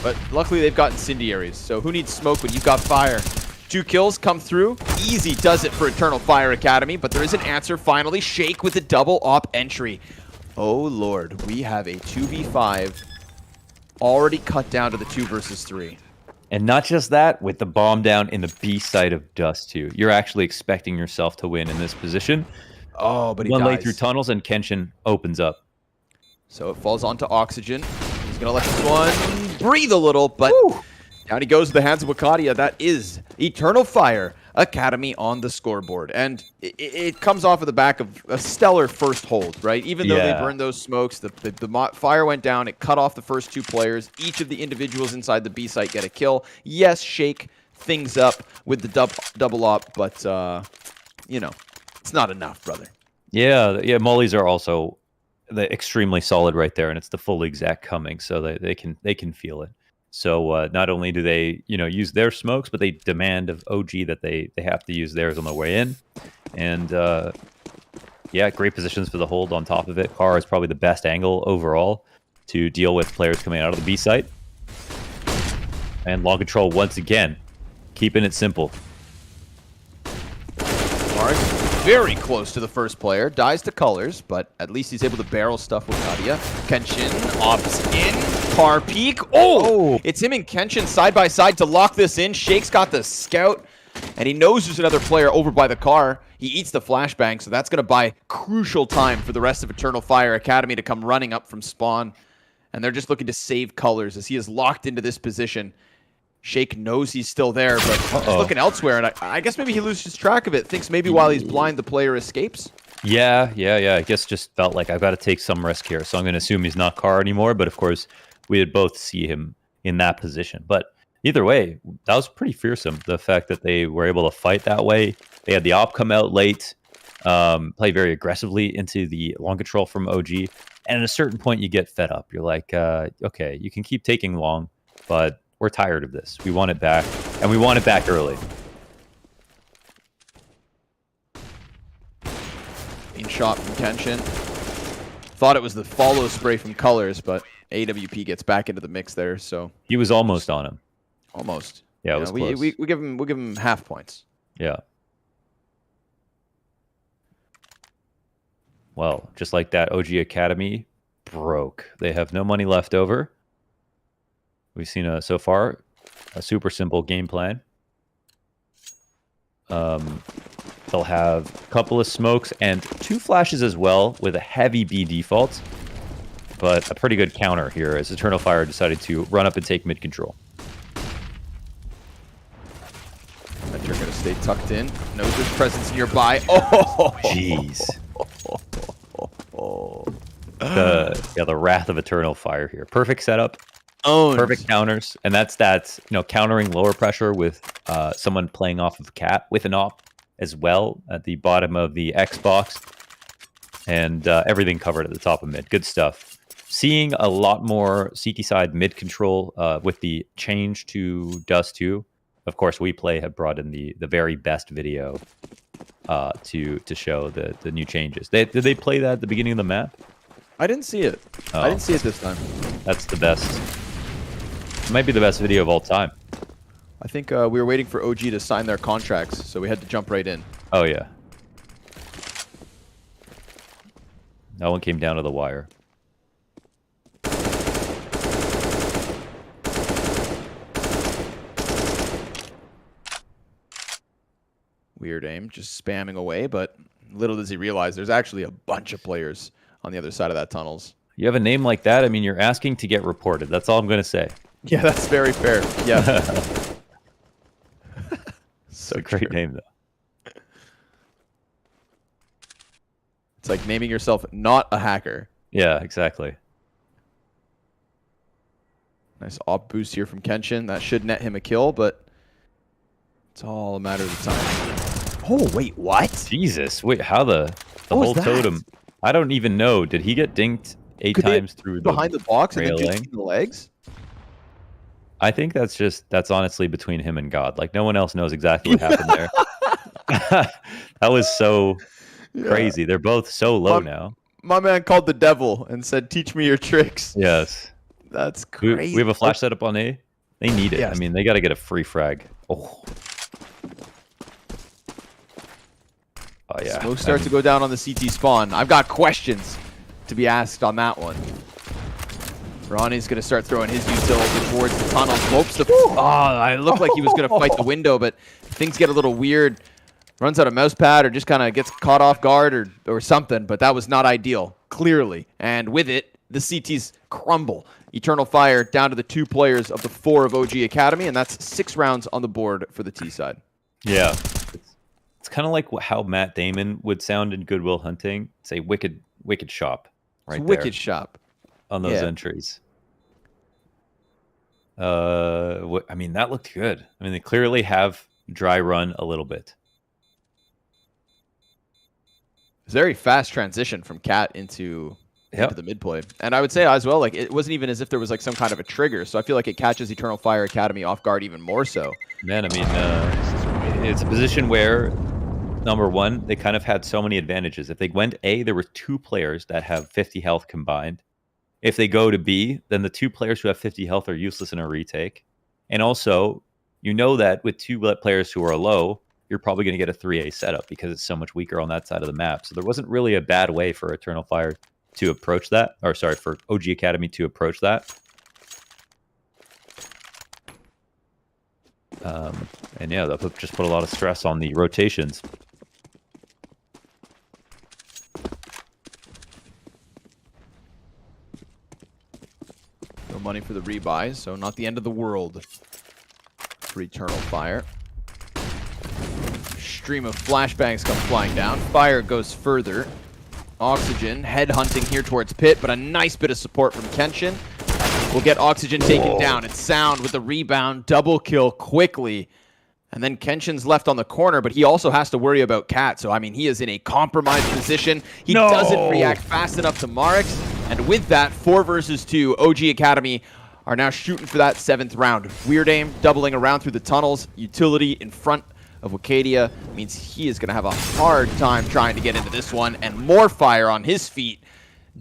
But luckily they've got incendiaries, so who needs smoke when you've got fire? 2 kills come through. Easy does it for Eternal Fire Academy, but there is an answer finally. Shake with a double op entry. Oh lord, we have a 2v5 already cut down to the 2 versus 3. And not just that, with the bomb down in the B side of Dust 2. You're actually expecting yourself to win in this position. Oh, but he One lay dies. through tunnels, and Kenshin opens up. So it falls onto Oxygen. He's going to let this one breathe a little, but down he goes to the hands of Wakadia. That is Eternal Fire Academy on the scoreboard. And it comes off of the back of a stellar first hold, right? Even though they burned those smokes, the fire went down. It cut off the first 2 players. Each of the individuals inside the B site get a kill. Yes, Shake things up with the double op, but, you know, it's not enough, brother. Yeah, mollies are also extremely solid right there, and it's the full exec coming, so they can feel it. So not only do they use their smokes, but they demand of OG that they have to use theirs on the way in. And yeah, great positions for the hold on top of it. Car is probably the best angle overall to deal with players coming out of the B site. And long control once again, keeping it simple. Mark, very close to the first player. Dies to colors, but at least he's able to barrel stuff with Nadia. Kenshin opts in. Car peek. Oh! It's him and Kenshin side by side to lock this in. Shake's got the scout, and he knows there's another player over by the car. He eats the flashbang, so that's going to buy crucial time for the rest of Eternal Fire Academy to come running up from spawn. And they're just looking to save colors as he is locked into this position. Shake knows he's still there, but he's looking elsewhere, and I guess maybe he loses track of it. Thinks maybe while he's blind, the player escapes. Yeah. I guess just felt like I've got to take some risk here, so I'm going to assume he's not Car anymore. But of course, we would both see him in that position. But either way, that was pretty fearsome. The fact that they were able to fight that way. They had the op come out late, play very aggressively into the long control from OG, and at a certain point, you get fed up. You're like, okay, you can keep taking long, but we're tired of this. We want it back, and we want it back early. Being shot from Kenshin. Thought it was the follow spray from colors, but AWP gets back into the mix there. So he was almost on him. Almost. Yeah, it was close. We give him half points. Yeah. Well, just like that, OG Academy broke. They have no money left over. We've seen so far a super simple game plan. They'll have a couple of smokes and 2 flashes as well with a heavy B default, but a pretty good counter here as Eternal Fire decided to run up and take mid control. That you're going to stay tucked in. Knows there's presence nearby. Oh, jeez. The wrath of Eternal Fire here. Perfect setup. Owned. Perfect counters, and that's countering lower pressure with someone playing off of Cat with an op as well at the bottom of the Xbox, and everything covered at the top of mid. Good stuff. Seeing a lot more CT side mid control with the change to Dust 2. Of course, WePlay have brought in the very best video to show the new changes. Did they play that at the beginning of the map? I didn't see it. I didn't see it this time. That's the best. It might be the best video of all time. I think we were waiting for OG to sign their contracts, so we had to jump right in. Oh, yeah. That one came down to the wire. Weird aim, just spamming away, but little does he realize there's actually a bunch of players on the other side of that tunnels. You have a name like that, I mean, you're asking to get reported. That's all I'm going to say. Yeah, that's very fair. Yeah. So great name, though. It's like naming yourself not a hacker. Yeah, exactly. Nice op boost here from Kenshin. That should net him a kill, but it's all a matter of time. Oh, wait, what? Jesus, wait, how the What was whole that? totem? I don't even know. Did he get dinked 8 Could they times through the behind the box and then just railing? in the legs? I think that's honestly between him and God. Like no one else knows exactly what happened there. That was so crazy. They're both so low now. My man called the devil and said, "Teach me your tricks." Yes. That's We crazy. have a flash setup on A. They need it. Yes. I mean, they got to get a free frag. Oh. Oh yeah. Smoke starts to go down on the CT spawn. I've got questions to be asked on that one. Ronnie's going to start throwing his utility towards the tunnel. Smokes the... Oh, it looked like he was going to fight the window, but things get a little weird. Runs out of mouse pad or just kind of gets caught off guard or something, but that was not ideal, clearly. And with it, the CTs crumble. Eternal Fire down to the 2 players of the 4 of OG Academy, and that's 6 rounds on the board for the T side. Yeah. It's kind of like how Matt Damon would sound in Good Will Hunting. Say wicked shop right there. Wicked shop. On those entries. I mean, that looked good. I mean, they clearly have dry run a little bit. Very fast transition from Cat into the mid play. And I would say as well, like it wasn't even as if there was like some kind of a trigger. So I feel like it catches Eternal Fire Academy off guard even more so. Man, I mean, it's a position where, number one, they kind of had so many advantages. If they went A, there were 2 players that have 50 health combined. If they go to B, then the 2 players who have 50 health are useless in a retake. And also, you know that with 2 players who are low, you're probably going to get a 3A setup because it's so much weaker on that side of the map. So there wasn't really a bad way for Eternal Fire to approach that. Or sorry, for OG Academy to approach that. And yeah, that just put a lot of stress on the rotations. No money for the rebuy, so not the end of the world for Eternal Fire. Stream of flashbangs come flying down. Fire goes further. Oxygen headhunting here towards Pit, but a nice bit of support from Kenshin. We'll get Oxygen taken down. It's Sound with the rebound. Double kill quickly. And then Kenshin's left on the corner, but he also has to worry about Cat. So, I mean, he is in a compromised position. He doesn't react fast enough to Marix. And with that, 4 versus 2, OG Academy are now shooting for that 7th round. Weird Aim doubling around through the tunnels. Utility in front of Wicadia means he is going to have a hard time trying to get into this one. And more Fire on his feet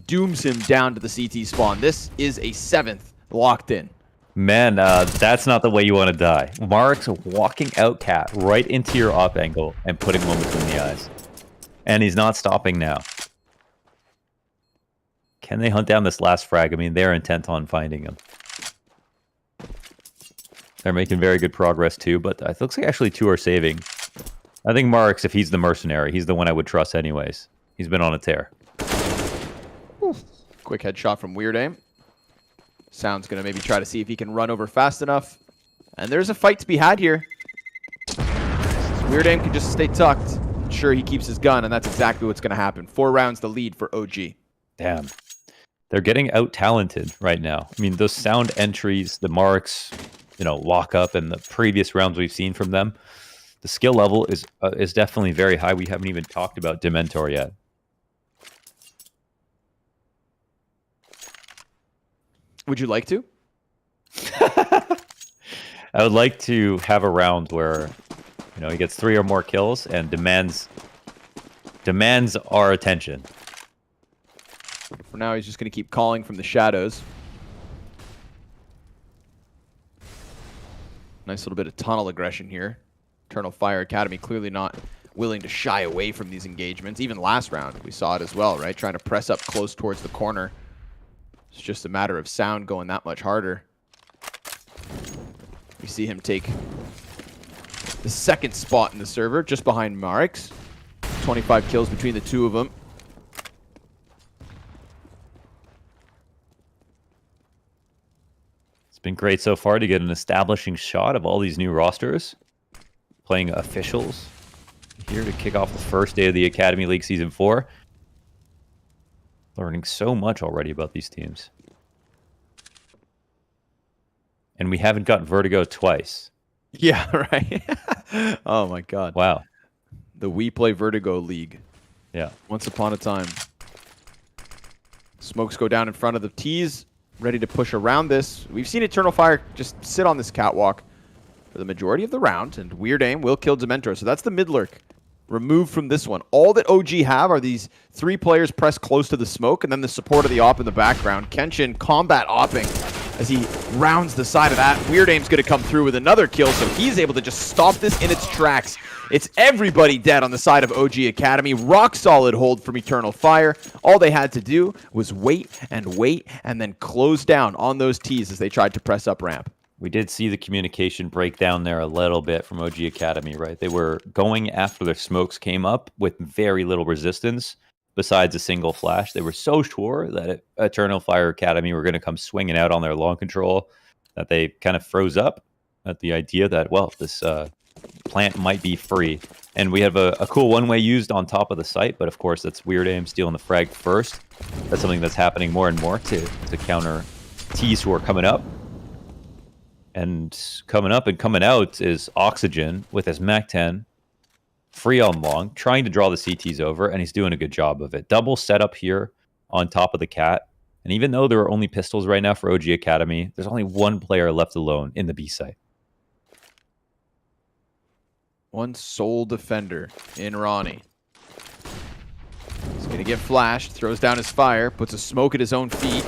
dooms him down to the CT spawn. This is a 7th locked in. Man, that's not the way you want to die. Marix walking out Cat right into your op angle and putting one between the eyes. And he's not stopping now. Can they hunt down this last frag? I mean, they're intent on finding him. They're making very good progress too, but it looks like actually 2 are saving. I think Marix, if he's the mercenary, he's the one I would trust anyways. He's been on a tear. Quick headshot from Weird Aim. Sound's going to maybe try to see if he can run over fast enough. And there's a fight to be had here. Weird Aim can just stay tucked. Sure, he keeps his gun, and that's exactly what's going to happen. 4 rounds the lead for OG. Damn. They're getting out-talented right now. I mean, those Sound entries, the Marix, lock up, and the previous rounds we've seen from them, the skill level is definitely very high. We haven't even talked about Dementor yet. Would you like to? I would like to have a round where, he gets 3 or more kills and demands our attention. For now, he's just going to keep calling from the shadows. Nice little bit of tunnel aggression here. Eternal Fire Academy clearly not willing to shy away from these engagements. Even last round, we saw it as well, right? Trying to press up close towards the corner. It's just a matter of Sound going that much harder. We see him take the 2nd spot in the server, just behind Marix. 25 kills between the 2 of them. It's been great so far to get an establishing shot of all these new rosters. Playing officials here to kick off the first day of the Academy League Season 4. Learning so much already about these teams. And we haven't got Vertigo twice. Yeah, right. Oh my God. Wow. The WePlay Vertigo League. Yeah. Once upon a time. Smokes go down in front of the T's, ready to push around this. We've seen Eternal Fire just sit on this catwalk for the majority of the round, and Weird Aim will kill Dementor. So that's the mid lurk removed from this one. All that OG have are these 3 players pressed close to the smoke, and then the support of the op in the background. Kenshin combat opping as he rounds the side of that. Weird Aim's going to come through with another kill, so he's able to just stop this in its tracks. It's everybody dead on the side of OG Academy. Rock solid hold from Eternal Fire. All they had to do was wait, and then close down on those T's as they tried to press up ramp. We did see the communication break down there a little bit from OG Academy, right? They were going after their smokes came up with very little resistance besides a single flash. They were so sure that Eternal Fire Academy were going to come swinging out on their long control that they kind of froze up at the idea that, well, this plant might be free. And we have a cool one-way used on top of the site, but of course that's Weird Aim stealing the frag first. That's something that's happening more and more to counter T's who are coming up. And coming up and coming out is Oxygen with his MAC-10, free on long, trying to draw the CTs over, and he's doing a good job of it. Double setup here on top of the cat. And even though there are only pistols right now for OG Academy, there's only 1 player left alone in the B site. One sole defender in Ronnie. He's going to get flashed, throws down his fire, puts a smoke at his own feet.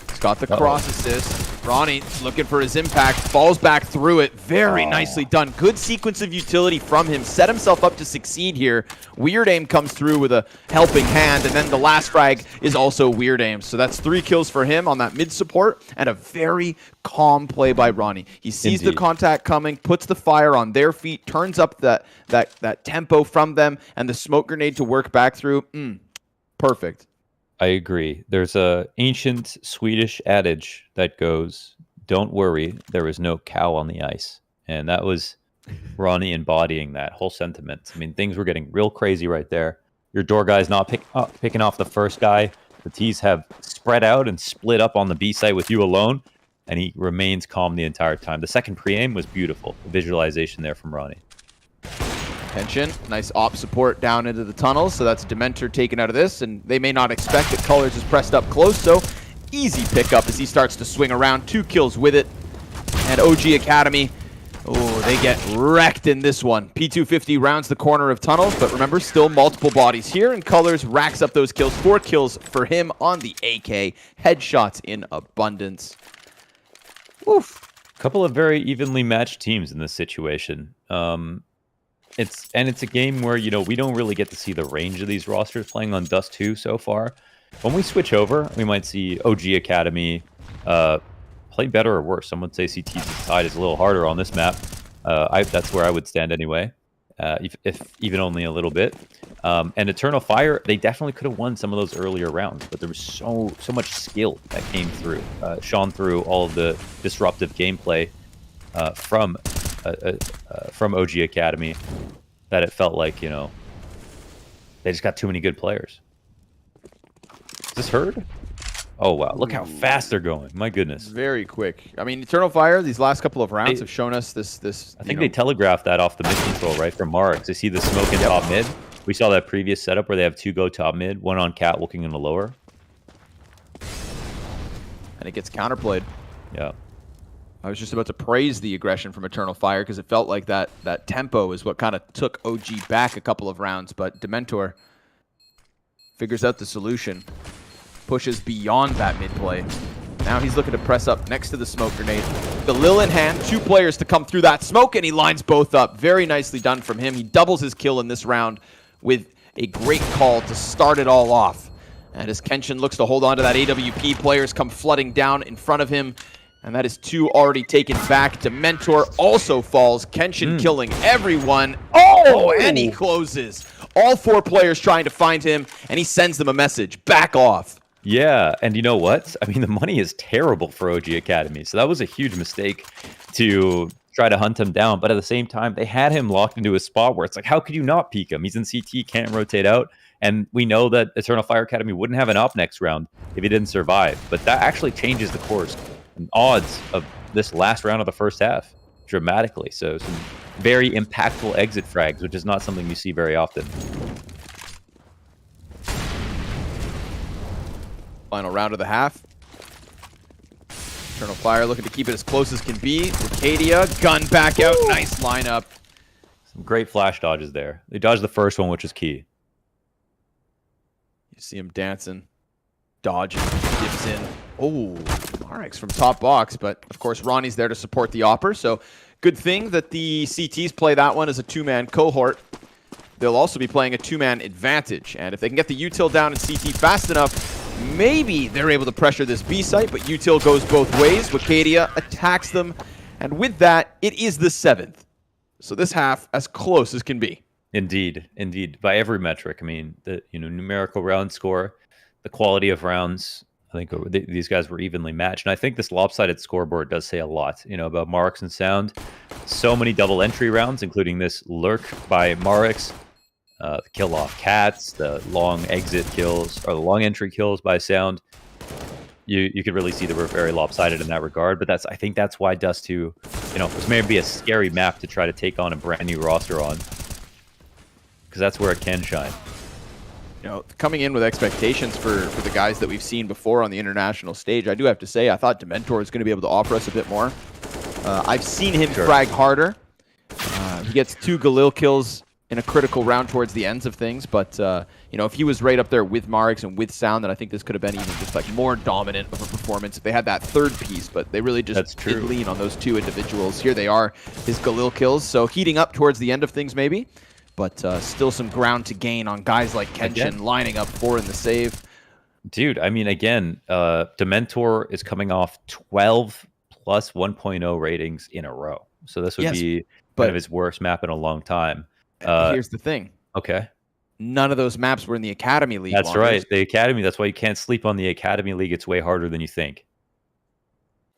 He's got the cross assist. Ronnie looking for his impact, falls back through it. Very nicely done. Good sequence of utility from him. Set himself up to succeed here. Weird Aim comes through with a helping hand, and then the last frag is also Weird Aim. So that's 3 kills for him on that mid support, and a very calm play by Ronnie. He sees the contact coming, puts the fire on their feet, turns up that tempo from them, and the smoke grenade to work back through. Perfect. I agree. There's a ancient Swedish adage that goes, "Don't worry, there is no cow on the ice." And that was Ronnie embodying that whole sentiment. I mean, things were getting real crazy right there. Your door guy's not picking off the first guy. The T's have spread out and split up on the B site with you alone, and he remains calm the entire time. The second pre-aim was beautiful. The visualization there from Ronnie. Tension, nice op support down into the tunnels, so that's Dementor taken out of this, and they may not expect that Colors is pressed up close, so easy pickup as he starts to swing around. 2 kills with it, and OG Academy, they get wrecked in this one. P250 rounds the corner of tunnels, but remember, still multiple bodies here, and Colors racks up those kills. 4 kills for him on the AK. Headshots in abundance. Woof. A couple of very evenly matched teams in this situation. It's a game where, we don't really get to see the range of these rosters playing on Dust 2 so far. When we switch over, we might see OG Academy play better or worse. Some would say CT's side is a little harder on this map. That's where I would stand anyway, if even only a little bit. And Eternal Fire, they definitely could have won some of those earlier rounds, but there was so much skill that came through, shone through all of the disruptive gameplay from OG Academy, that it felt like, they just got too many good players. Is this heard? Oh, wow. Look how fast they're going. My goodness. Very quick. I mean, Eternal Fire, these last couple of rounds have shown us this. I think they telegraphed that off the mid control, right, from Marks. They see the smoke in top mid. We saw that previous setup where they have 2 go top mid, 1 on cat looking in the lower. And it gets counterplayed. Yeah. I was just about to praise the aggression from Eternal Fire because it felt like that tempo is what kind of took OG back a couple of rounds. But Dementor figures out the solution, pushes beyond that mid play. Now he's looking to press up next to the smoke grenade. The Lil in hand, 2 players to come through that smoke, and he lines both up. Very nicely done from him. He doubles his kill in this round with a great call to start it all off. And as Kenshin looks to hold on to that AWP, players come flooding down in front of him. And that is 2 already taken back. Dementor also falls. Kenshin killing everyone. Oh, and he closes. All 4 players trying to find him, and he sends them a message. Back off. Yeah, and you know what? I mean, the money is terrible for OG Academy, so that was a huge mistake to try to hunt him down. But at the same time, they had him locked into a spot where it's like, how could you not peek him? He's in CT, can't rotate out. And we know that Eternal Fire Academy wouldn't have an op next round if he didn't survive. But that actually changes the course and odds of this last round of the first half dramatically. So some very impactful exit frags, which is not something you see very often. Final round of the half. Eternal Fire looking to keep it as close as can be. Arcadia, gun back out. Ooh. Nice lineup. Some great flash dodges there. They dodged the first one, which is key. You see him dancing, dodging, dips in. Oh, Marix from top box, but of course Ronnie's there to support the Opper, so good thing that the CTs play that one as a two-man cohort. They'll also be playing a two-man advantage, and if they can get the util down in CT fast enough, maybe they're able to pressure this B site, but util goes both ways. Wicadia attacks them, and with that, it is the 7th. So this half as close as can be. Indeed, indeed. By every metric, I mean, the numerical round score, the quality of rounds, I think these guys were evenly matched. And I think this lopsided scoreboard does say a lot, about Marix and Sound. So many double entry rounds, including this lurk by Marix, the kill off cats, the long exit kills, or the long entry kills by Sound. You could really see they were very lopsided in that regard. But I think that's why Dust 2, was maybe a scary map to try to take on a brand new roster on. Because that's where it can shine. Coming in with expectations for the guys that we've seen before on the international stage, I do have to say, I thought Dementor was going to be able to offer us a bit more. I've seen him frag harder. He gets 2 Galil kills in a critical round towards the ends of things, but if he was right up there with Marix and with Sound, then I think this could have been even just like more dominant of a performance if they had that third piece, but they really just did lean on those 2 individuals. Here they are, his Galil kills, so heating up towards the end of things maybe. But still some ground to gain on guys like Kenshin lining up 4 in the save. Dude, I mean, again, Dementor is coming off 12 plus 1.0 ratings in a row. So this would be kind of his worst map in a long time. Here's the thing. Okay. None of those maps were in the Academy League. That's right. The Academy, that's why you can't sleep on the Academy League. It's way harder than you think.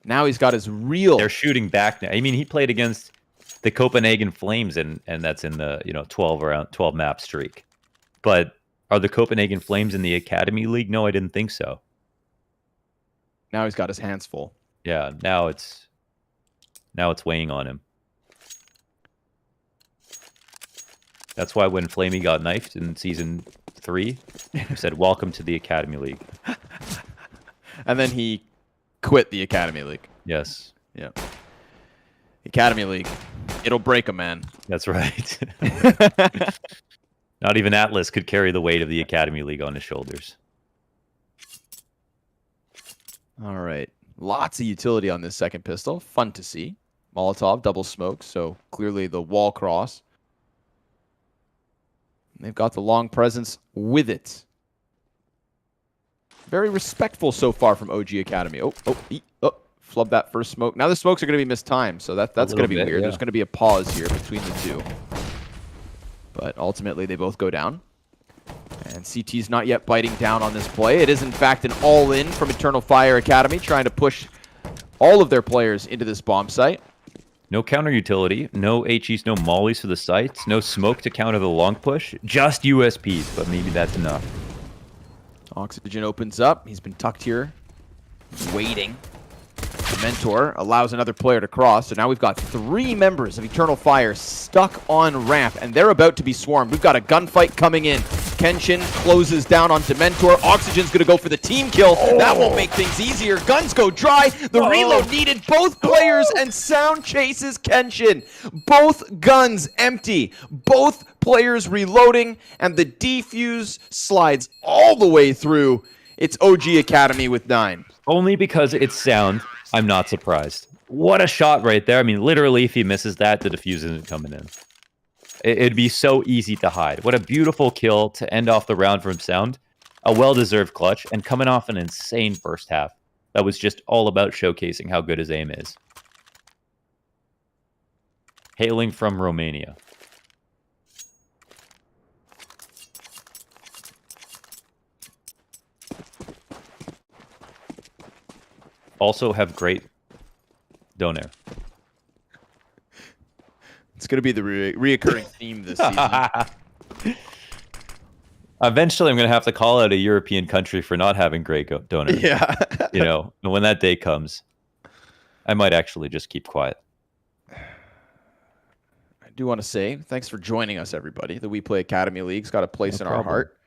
Now he's got his real... They're shooting back now. I mean, he played against the Copenhagen Flames, and that's in the 12 map streak. But are the Copenhagen Flames in the Academy League? No, I didn't think so. Now he's got his hands full. Yeah, now it's weighing on him. That's why when Flamey got knifed in season 3, he said, "Welcome to the Academy League." And then he quit the Academy League. Yes. Yeah. Academy League. It'll break a man. That's right. Not even Atlas could carry the weight of the Academy League on his shoulders. All right. Lots of utility on this second pistol. Fun to see. Molotov, double smoke, so clearly the wall cross. They've got the long presence with it. Very respectful so far from OG Academy. Oh, flub that first smoke. Now the smokes are going to be mistimed, so that's going to be weird. Yeah. There's going to be a pause here between the 2. But ultimately, they both go down. And CT's not yet biting down on this play. It is, in fact, an all-in from Eternal Fire Academy, trying to push all of their players into this bomb site. No counter utility, no HEs, no mollies for the sites, no smoke to counter the long push, just USPs, but maybe that's enough. Oxygen opens up. He's been tucked here, waiting. Mentor allows another player to cross, so now we've got 3 members of Eternal Fire stuck on ramp, and they're about to be swarmed. We've got a gunfight coming in. Kenshin closes down on Dementor. Oxygen's going to go for the team kill. That won't make things easier. Guns go dry. The reload needed. Both players, and Sound chases Kenshin. Both guns empty. Both players reloading, and the defuse slides all the way through. It's OG Academy with 9. Only because it's Sound, I'm not surprised. What a shot right there. I mean, literally, if he misses that, the defuse isn't coming in. It'd be so easy to hide. What a beautiful kill to end off the round from Sound. A well-deserved clutch, and coming off an insane first half. That was just all about showcasing how good his aim is. Hailing from Romania. Also have great donair. going to be the reoccurring theme this season. Eventually, I'm going to have to call out a European country for not having great donors. Yeah. You know, when that day comes, I might actually just keep quiet. I do want to say thanks for joining us, everybody. The WePlay Academy League's got a place in our heart.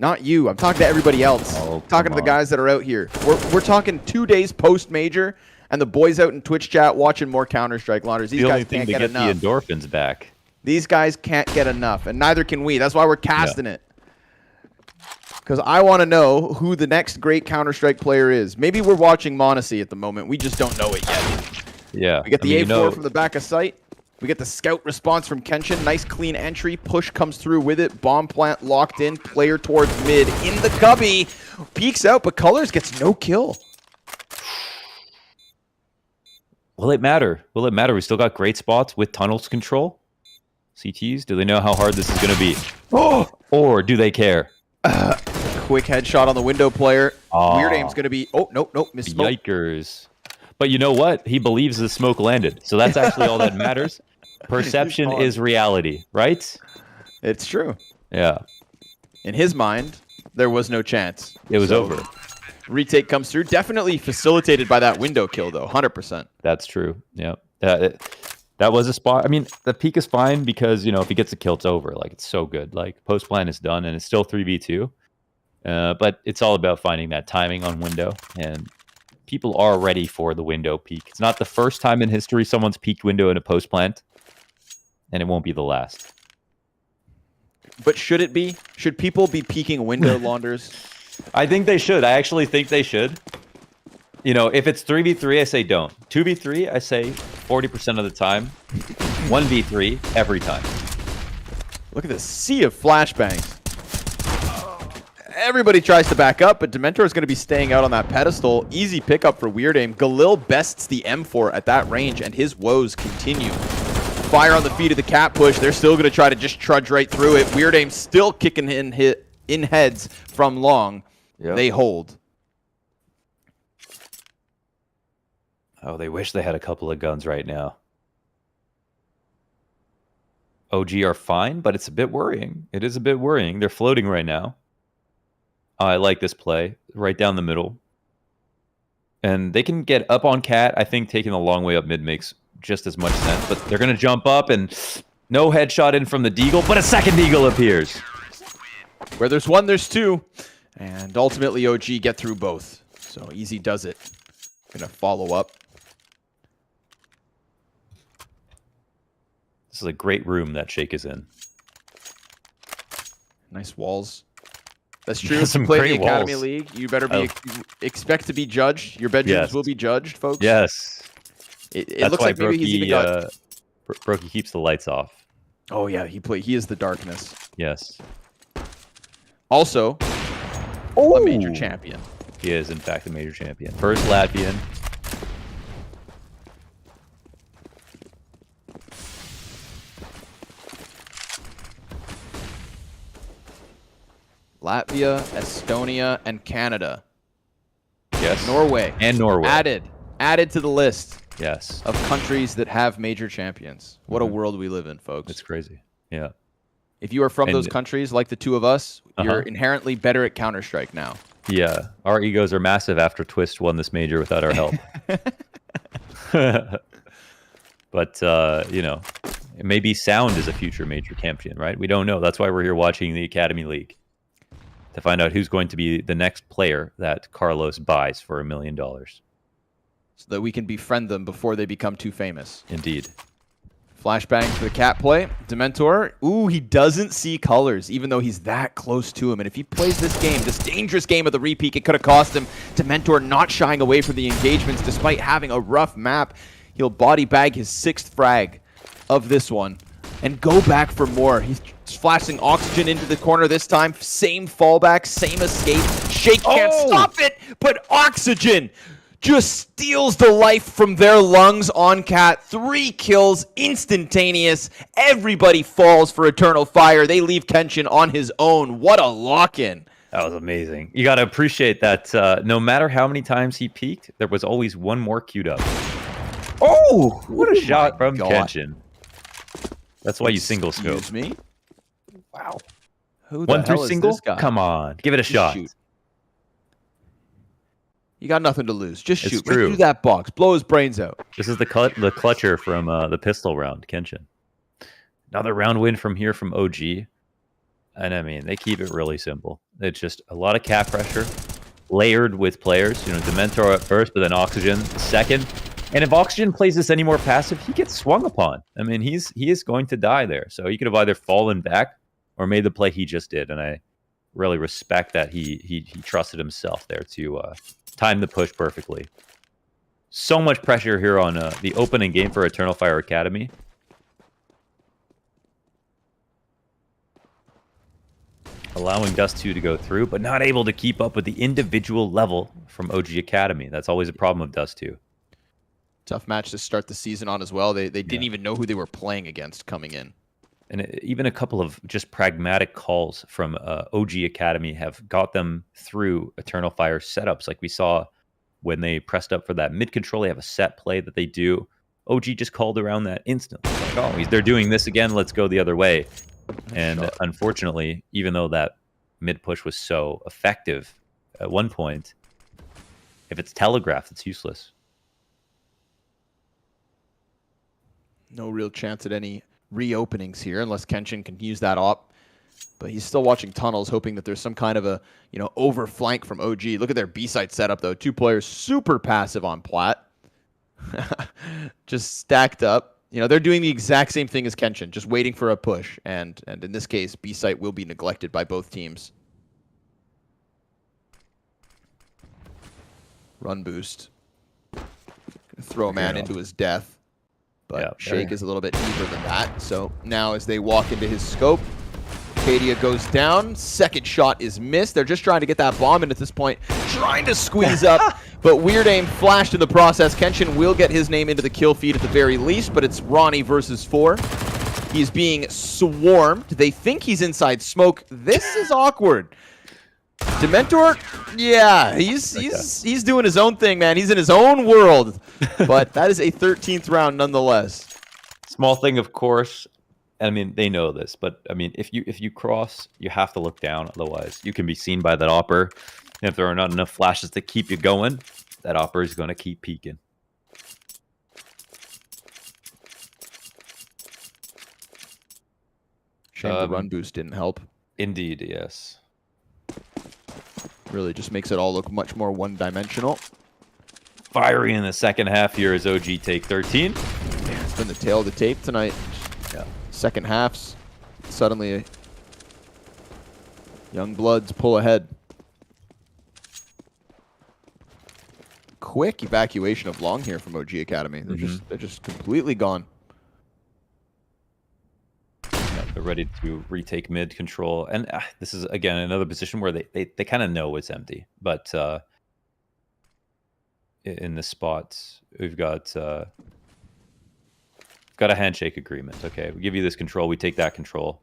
Not you. I'm talking to everybody else. Talking to the guys that are out here. We're talking 2 days post-major, and the boys out in Twitch chat watching more Counter-Strike launchers. These guys can't get enough. The endorphins back. These guys can't get enough, and neither can we. That's why we're casting it. Because I want to know who the next great Counter-Strike player is. Maybe we're watching Monacy at the moment. We just don't know it yet. Yeah. We get the A4 from the back of sight. We get the scout response from Kenshin. Nice clean entry. Push comes through with it. Bomb plant locked in. Player towards mid. In the cubby. Peeks out, but Colors gets no kill. Will it matter? Will it matter? We still got great spots with tunnels control. CTs, do they know how hard this is going to be? Oh! Or do they care? Quick headshot on the window player. Weird aim's going to be... Oh, nope, miss smoke. Yikers. But you know what? He believes the smoke landed. So that's actually all that matters. Perception is reality, right? It's true. Yeah. In his mind, there was no chance. It was over. Retake comes through. Definitely facilitated by that window kill, though. 100%. That's true. Yeah. That was a spot. I mean, the peak is fine because, you know, if he gets a kill, it's over. Like, it's so good. Like, post plan is done, and it's still 3v2. But it's all about finding that timing on window, and people are ready for the window peak. It's not the first time in history someone's peaked window in a post plant, and it won't be the last. But should it be? Should people be peaking window launders? I think they should. I actually think they should. You know, if it's 3v3, I say don't. 2v3, I say 40% of the time. 1v3, every time. Look at this sea of flashbangs. Everybody tries to back up, but Dementor is going to be staying out on that pedestal. Easy pickup for Weird Aim. Galil bests the M4 at that range, and his woes continue. Fire on the feet of the cat push. They're still going to try to just trudge right through it. Weird Aim still kicking in heads from long. Yep. They hold. Oh, they wish they had a couple of guns right now. OG are fine, but it's a bit worrying. It is a bit worrying. They're floating right now. I like this play. Right down the middle. And they can get up on Cat. I think taking the long way up mid makes just as much sense. But they're going to jump up, and no headshot in from the Deagle, but a second Deagle appears. Where there's one, there's two. And ultimately, OG get through both. So Easy does it. Going to follow up. This is a great room that Shake is in. Nice walls. That's true. If you play the Academy League, you better be expect to be judged. Your bedrooms will be judged, folks. Yes. It looks like maybe he's even got... Brokey keeps the lights off. Oh, yeah. He is the darkness. Yes. Also, a major champion. He is, in fact, a major champion. First Latvian. Latvia, Estonia, and Canada. Yes. Norway. And Norway. Added to the list. Yes. Of countries that have major champions. What a world we live in, folks. It's crazy. Yeah. If you are from those countries, like the two of us, you're inherently better at Counter-Strike now. Yeah. Our egos are massive after Twist won this major without our help. But, you know, maybe Sound is a future major champion, right? We don't know. That's why we're here watching the Academy League. To find out who's going to be the next player that Carlos buys for $1 million. So that we can befriend them before they become too famous. Indeed. Flashbang for the cat play. Dementor, ooh, he doesn't see colors, even though he's that close to him. And if he plays this game, this dangerous game of the repeat, it could have cost him. Dementor not shying away from the engagements despite having a rough map. He'll body bag his 6th frag of this one and go back for more. He's flashing oxygen into the corner this time. Same fallback, same escape. Shake can't stop it, but oxygen just steals the life from their lungs on Cat. 3 kills, instantaneous. Everybody falls for Eternal Fire. They leave Kenshin on his own. What a lock-in. That was amazing. You got to appreciate that no matter how many times he peaked, there was always one more queued up. Oh, what a shot from Kenshin. That's why you single scope. Excuse me? Wow. Who the 1 through hell is single? this guy? Come on, give it a Just shot. shoot. You got nothing to lose. Just It's shoot. true. Right through that box. Blow his brains out. This is the clutcher from the pistol round, Kenshin. Another round win from here from OG. And I mean, they keep it really simple. It's just a lot of cap pressure, layered with players. You know, Dementor at first, but then Oxygen second. And if Oxygen plays this any more passive, he gets swung upon. I mean, he is going to die there. So he could have either fallen back or made the play he just did. And I really respect that he trusted himself there to time the push perfectly. So much pressure here on the opening game for Eternal Fire Academy. Allowing Dust 2 to go through, but not able to keep up with the individual level from OG Academy. That's always a problem of Dust 2. Tough match to start the season on as well. They didn't even know who they were playing against coming in. And even a couple of just pragmatic calls from OG Academy have got them through Eternal Fire setups. Like we saw when they pressed up for that mid control, they have a set play that they do. OG just called around that instantly. Like, oh, they're doing this again. Let's go the other way. And unfortunately, even though that mid push was so effective at one point, if it's telegraphed, it's useless. No real chance at any reopenings here unless Kenshin can use that op. But he's still watching tunnels, hoping that there's some kind of a, you know, overflank from OG. Look at their B-side setup, though. 2 players super passive on plat. Just stacked up. You know, they're doing the exact same thing as Kenshin, just waiting for a push. And in this case, B-site will be neglected by both teams. Run boost. Gonna throw a man into his death. But Shake is a little bit deeper than that. So now as they walk into his scope, Cadia goes down. Second shot is missed. They're just trying to get that bomb in at this point. Trying to squeeze up, but weird aim flashed in the process. Kenshin will get his name into the kill feed at the very least, but it's Ronnie versus 4. He's being swarmed. They think he's inside smoke. This is awkward. Dementor, yeah, he's doing his own thing, man. He's in his own world. But that is a 13th round nonetheless. Small thing, of course. I mean, they know this, but I mean, if you cross, you have to look down. Otherwise, you can be seen by that opper. And if there are not enough flashes to keep you going, that opper is going to keep peeking. Shame the run boost didn't help. Indeed, yes. Really just makes it all look much more one-dimensional. Fiery in the second half here as OG take 13. Yeah, it's been the tail of the tape tonight. Yeah. Second halves, suddenly young bloods pull ahead. Quick evacuation of long here from OG Academy. They're just completely gone. Yeah, they're ready to retake mid control, and this is again another position where they kind of know it's empty, but in the spots we've got a handshake agreement. Okay, we give you this control, we take that control.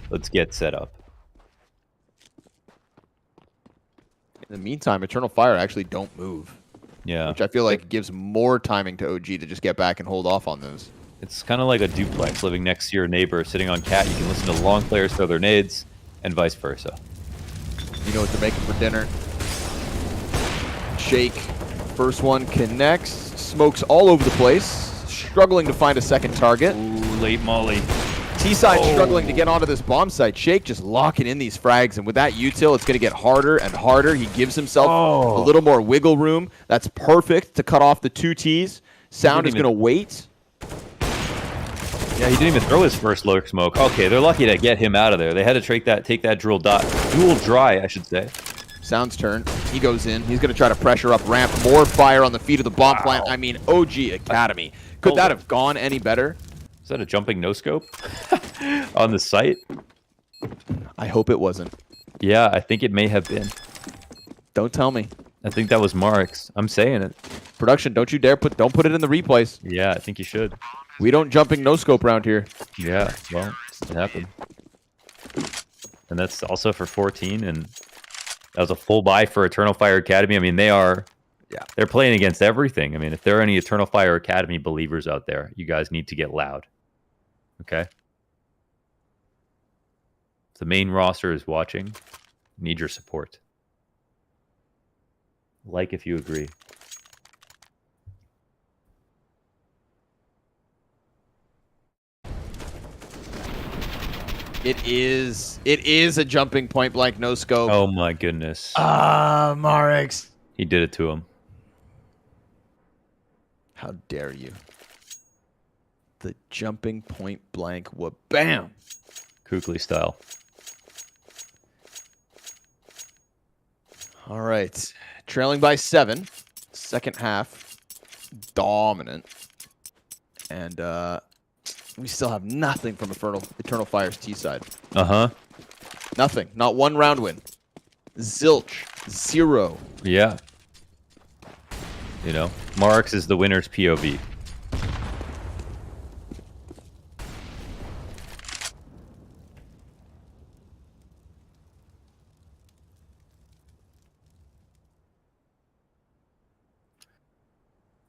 Let's get set up. In the meantime, Eternal Fire actually don't move. Yeah. Which I feel like gives more timing to OG to just get back and hold off on those. It's kind of like a duplex living next to your neighbor, sitting on cat. You can listen to long players throw their nades, and vice versa. You know what they're making for dinner. Shake. First one connects. Smokes all over the place. Struggling to find a second target. Ooh, late molly. T-side struggling to get onto this bomb site. Shake just locking in these frags, and with that util, it's going to get harder and harder. He gives himself a little more wiggle room. That's perfect to cut off the 2 Ts. Sound is going to wait. Yeah, he didn't even throw his first lurk smoke. Okay, they're lucky to get him out of there. They had to take that dual dry, I should say. Sound's turn. He goes in. He's going to try to pressure up ramp. More fire on the feet of the bomb plant. I mean, OG Academy. Could that have gone any better? Is that a jumping no-scope on the site? I hope it wasn't. Yeah, I think it may have been. Don't tell me. I think that was Mark's. I'm saying it. Production, don't you dare don't put it in the replays. Yeah, I think you should. We don't jumping no-scope around here. Yeah, well, it happened. And that's also for 14, and that was a full buy for Eternal Fire Academy. I mean, they're playing against everything. I mean, if there are any Eternal Fire Academy believers out there, you guys need to get loud. Okay. The main roster is watching. Need your support. Like if you agree. It is a jumping point blank no scope. Oh my goodness. Mareks. He did it to him. How dare you? The jumping point blank bam. Kukli style. All right. Trailing by 7. Second half. Dominant. And we still have nothing from Eternal Fire's T side. Uh-huh. Nothing. Not one round win. Zilch. 0. Yeah. You know, Mareks is the winner's POV.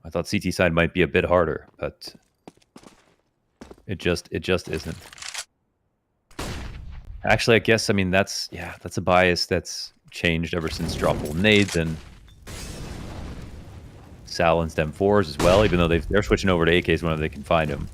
I thought CT side might be a bit harder, but it just isn't. Actually, I guess, I mean, that's a bias that's changed ever since droppable nades and silenced M4s as well, even though they're switching over to AKs whenever they can find them.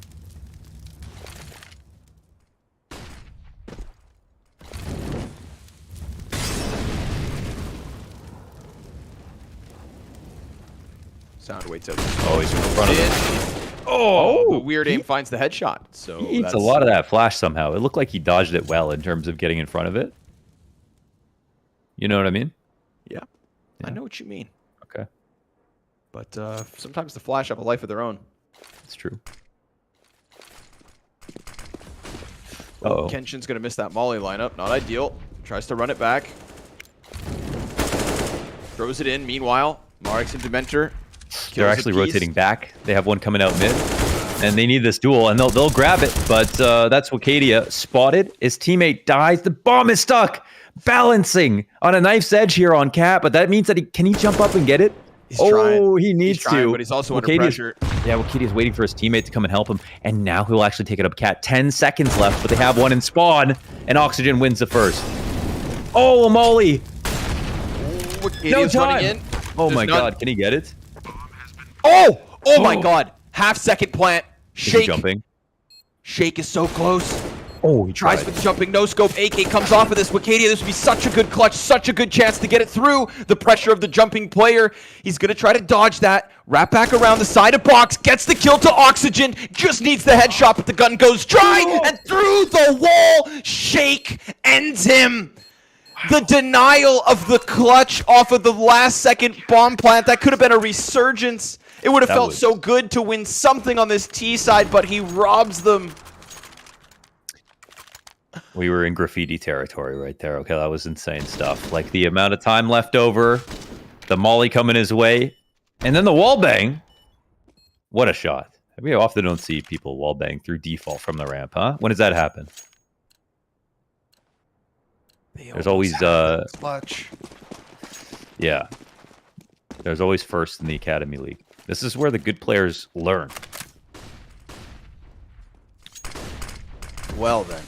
Sound waits out. Oh, he's in front of him. Oh, the weird aim finds the headshot. So he eats a lot of that flash somehow. It looked like he dodged it well in terms of getting in front of it. You know what I mean? Yeah. I know what you mean. Okay. But sometimes the Flash have a life of their own. It's true. Oh, Kenshin's going to miss that Molly lineup. Not ideal. Tries to run it back. Throws it in. Meanwhile, Mareks and Dementor. They're actually rotating back. They have one coming out mid. And they need this duel, and they'll grab it. But that's Wicadia spotted. His teammate dies. The bomb is stuck. Balancing on a knife's edge here on Cat, but that means that can he jump up and get it? He's trying. He needs to. But he's also under pressure. Yeah, Wikadia's waiting for his teammate to come and help him, and now he'll actually take it up Cat. 10 seconds left, but they have one in spawn, and Oxygen wins the first. Oh, a molly! No time! In. Oh my god, can he get it? Oh my god! Half-second plant. Shake. Jumping. Shake is so close. Oh, he tries for the jumping no-scope. AK comes off of this. Wicadia, this would be such a good clutch, such a good chance to get it through the pressure of the jumping player. He's going to try to dodge that. Wrap back around the side of box. Gets the kill to Oxygen. Just needs the headshot, but the gun goes dry. And through the wall, Shake ends him. The denial of the clutch off of the last-second bomb plant. That could have been a resurgence. It would have felt so good to win something on this T side, but he robs them. We were in graffiti territory right there. Okay, that was insane stuff. Like the amount of time left over, the molly coming his way, and then the wall bang. What a shot. We often don't see people wall bang through default from the ramp, huh? When does that happen? There's always clutch. Yeah. There's always first in the Academy League. This is where the good players learn. Well then.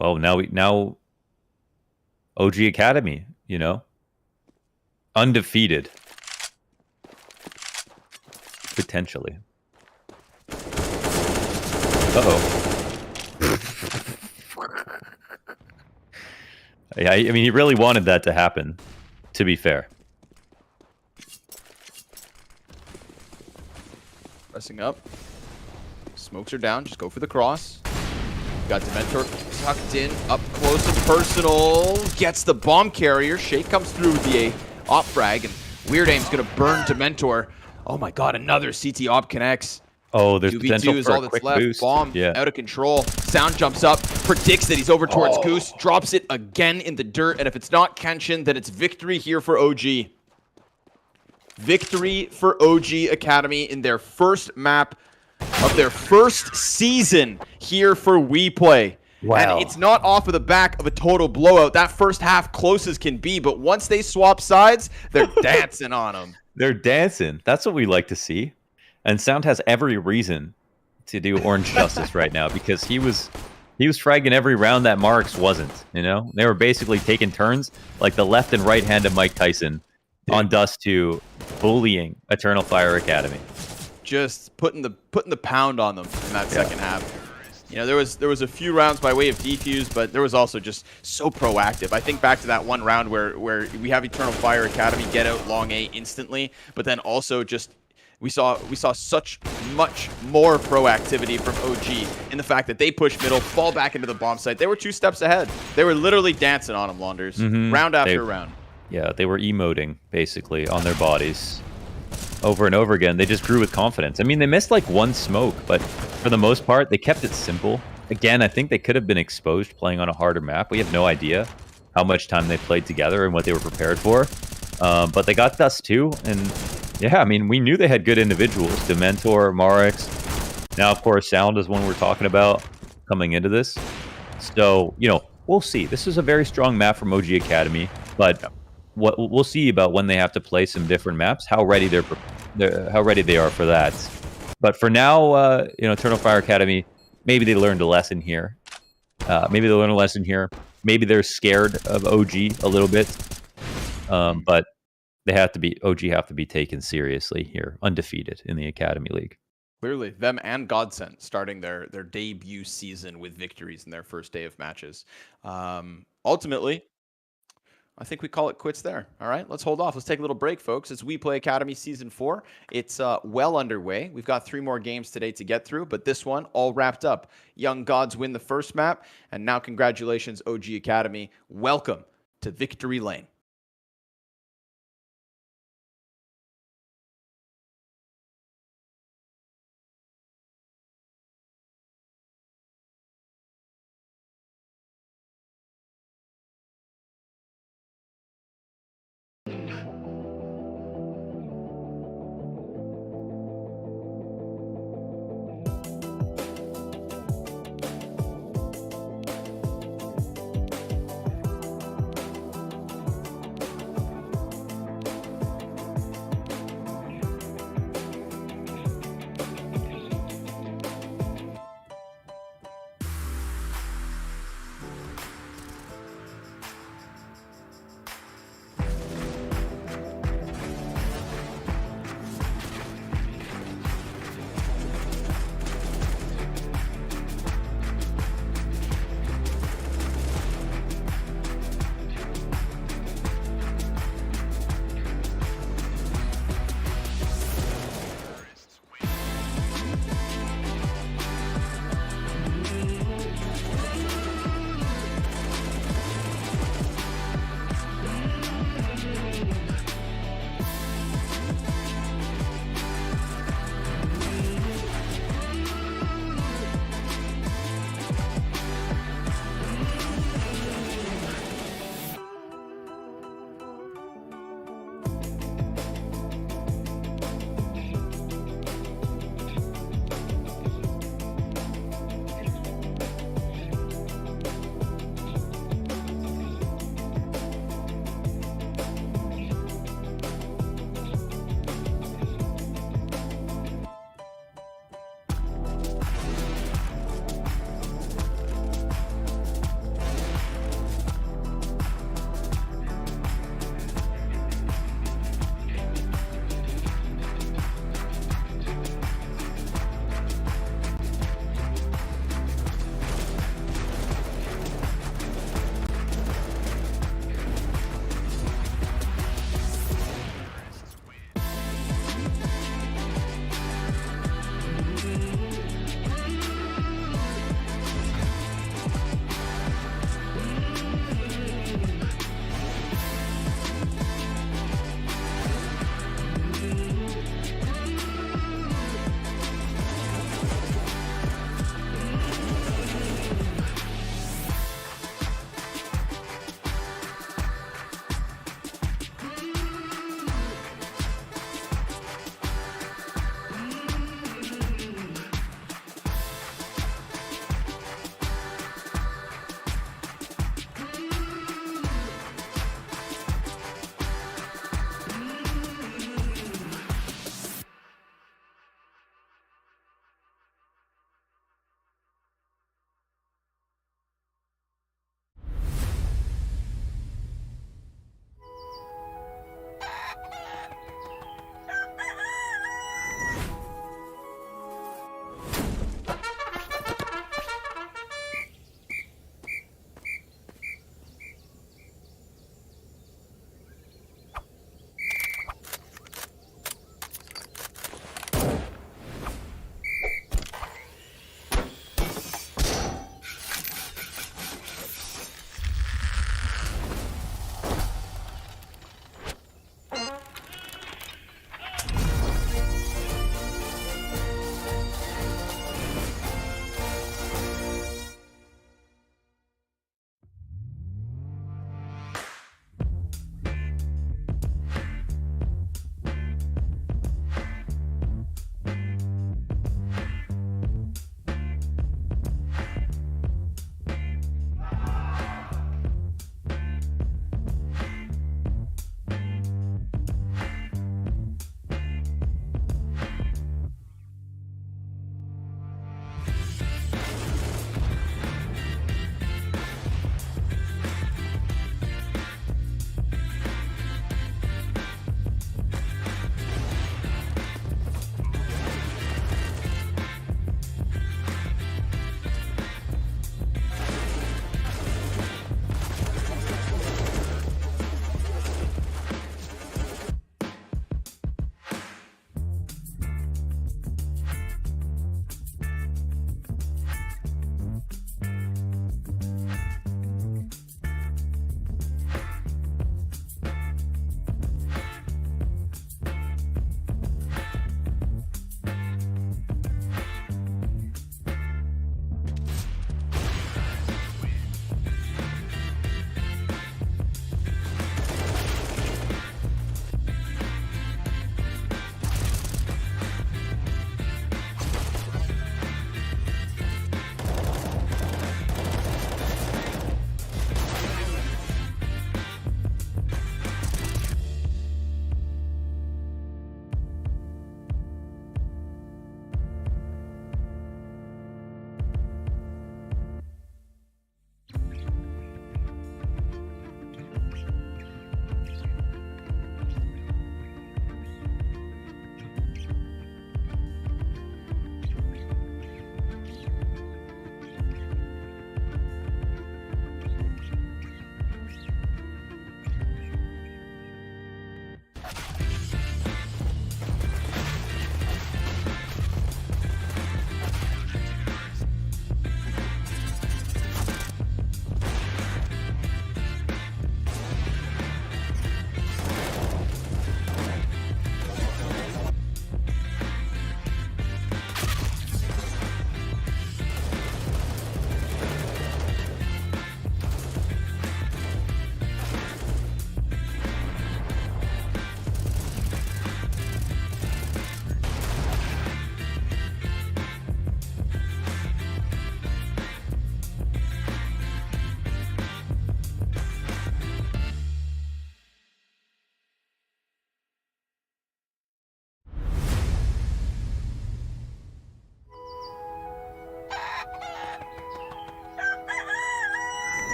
Oh, now OG Academy, you know? Undefeated. Potentially. Uh-oh. Yeah, I mean, he really wanted that to happen, to be fair. Pressing up. Smokes are down. Just go for the cross. Got Dementor tucked in, up close and personal. Gets the bomb carrier. Shake comes through with the op frag, and Weird Aim's going to burn Dementor. Oh my god, another CT op connects. Oh, there's potential is for all a that's quick left. boost. Bomb out of control. Sound jumps up, predicts that he's over towards Goose, drops it again in the dirt, and if it's not Kenshin, then it's victory here for OG. Victory for OG Academy in their first map of their first season here for WePlay. And Wow. it's not off of the back of a total blowout. That first half close as can be, but once they swap sides, they're dancing on them. They're dancing. That's what we like to see. And Sound has every reason to do Orange justice right now, because he was fragging every round that Marks wasn't. You know, they were basically taking turns, like the left and right hand of Mike Tyson on Dust 2, bullying Eternal Fire Academy. Just putting the pound on them in that second half. You know, there was a few rounds by way of defuse, but there was also just so proactive. I think back to that one round where we have Eternal Fire Academy get out long A instantly, but then also just we saw such much more proactivity from OG in the fact that they pushed middle, fall back into the bomb site. They were 2 steps ahead. They were literally dancing on them, Launders, round after round. Yeah, they were emoting basically on their bodies over and over again. They just grew with confidence. I mean, they missed like one smoke, but for the most part, they kept it simple. Again, I think they could have been exposed playing on a harder map. We have no idea how much time they played together and what they were prepared for. But they got Dust 2, and yeah, I mean, we knew they had good individuals. Dementor, Marix. Now, of course, Sound is one we're talking about coming into this. So, you know, we'll see. This is a very strong map from OG Academy, but what we'll see about when they have to play some different maps, how ready they are for that. But for now, you know, Eternal Fire Academy, maybe they learned a lesson here. Maybe they learned a lesson here. Maybe they're scared of OG a little bit. But they have to be, OG have to be taken seriously here, undefeated in the Academy League. Clearly, them and Godsent starting their debut season with victories in their first day of matches. Ultimately, I think we call it quits there. All right, let's hold off. Let's take a little break, folks. It's WePlay Academy Season 4. It's well underway. We've got 3 more games today to get through, but this one all wrapped up. Young Gods win the first map, and now congratulations, OG Academy. Welcome to Victory Lane.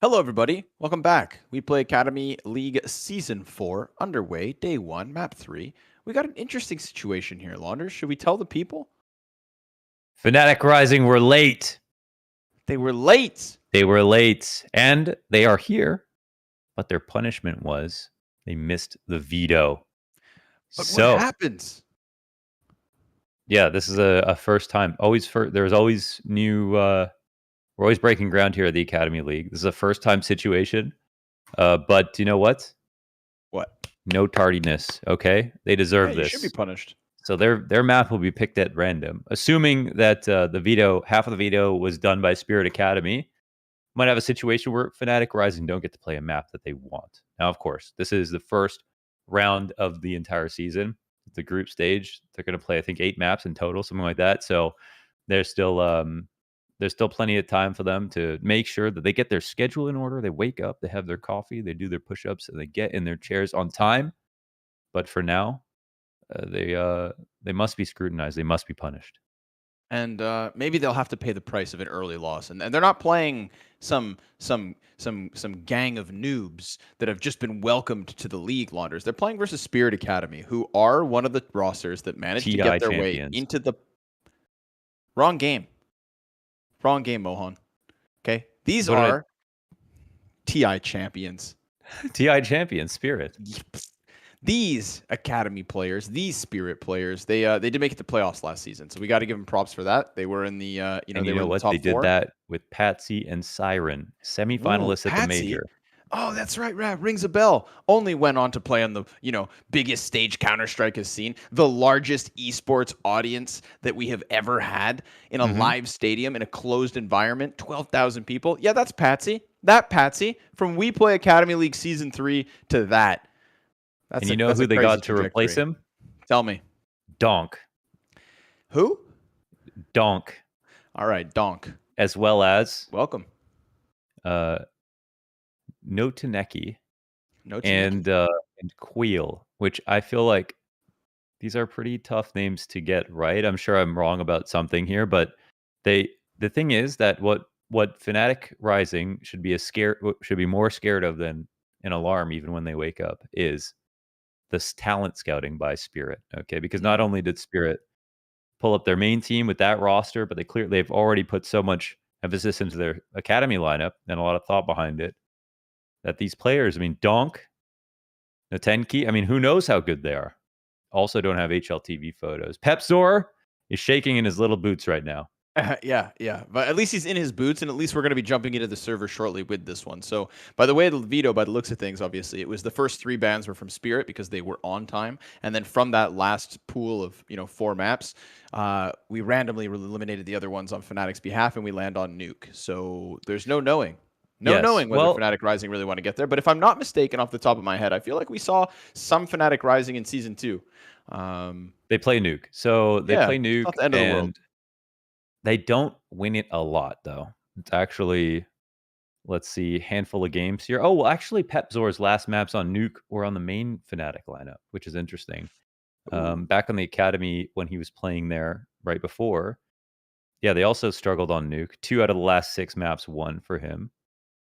Hello, everybody. Welcome back. We play Academy League Season 4 underway, Day 1, Map 3. We got an interesting situation here, Launders. Should we tell the people? Fnatic Rising were late. They were late. They were late, and they are here. But their punishment was they missed the veto. But so, what happens? Yeah, this is a first time. There's always new. We're always breaking ground here at the Academy League. This is a first time situation. But you know what? What? No tardiness. Okay, they deserve this. Should be punished. So their map will be picked at random, assuming that half of the veto was done by Spirit Academy. Might have a situation where Fnatic Rising don't get to play a map that they want. Now, of course, this is the first round of the entire season. The group stage, they're going to play, I think, 8 maps in total, something like that. So there's still plenty of time for them to make sure that they get their schedule in order. They wake up, they have their coffee, they do their push-ups, and they get in their chairs on time. But for now, they must be scrutinized. They must be punished. And maybe they'll have to pay the price of an early loss. And they're not playing some gang of noobs that have just been welcomed to the league, Launders. They're playing versus Spirit Academy, who are one of the rosters that managed to get their way into the wrong game. Wrong game, Mohan. Okay, these are TI champions. TI champions, Spirit. These Academy players, these Spirit players, they did make it to playoffs last season, so we got to give them props for that. They were in the they were in the top 4. They did that with Patsy and Siren, semifinalists at the major. Oh, that's right. Rings a bell. Only went on to play on the biggest stage Counter-Strike has seen, the largest esports audience that we have ever had in a live stadium in a closed environment, 12,000 people. Yeah, that's Patsy. That Patsy from WePlay Academy League Season 3 to that. And you know who they got to replace him? Tell me. Donk. Who? Donk. All right, Donk. As well as... Welcome. Notaneki. And Queel, which I feel like these are pretty tough names to get right. I'm sure I'm wrong about something here, but the thing is that what Fnatic Rising should be more scared of than an alarm even when they wake up is this talent scouting by Spirit, okay? Because not only did Spirit pull up their main team with that roster, but they've already put so much emphasis into their academy lineup and a lot of thought behind it that these players, I mean, Donk, Notenki, I mean, who knows how good they are? Also don't have HLTV photos. Pepzor is shaking in his little boots right now. Yeah. But at least he's in his boots, and at least we're going to be jumping into the server shortly with this one. So, by the way, the veto, by the looks of things, obviously, it was the first 3 bans were from Spirit because they were on time. And then from that last pool of, 4 maps, we randomly eliminated the other ones on Fnatic's behalf, and we land on Nuke. So, there's no knowing. Knowing whether Fnatic Rising really want to get there. But if I'm not mistaken off the top of my head, I feel like we saw some Fnatic Rising in Season 2. They play Nuke. So, they play Nuke. Not the end of the world. They don't win it a lot, though. It's actually, let's see, handful of games here. Oh, well, actually, Pepzor's last maps on Nuke were on the main Fnatic lineup, which is interesting. Back on the Academy when he was playing there right before. Yeah, they also struggled on Nuke. 2 out of the last 6 maps won for him.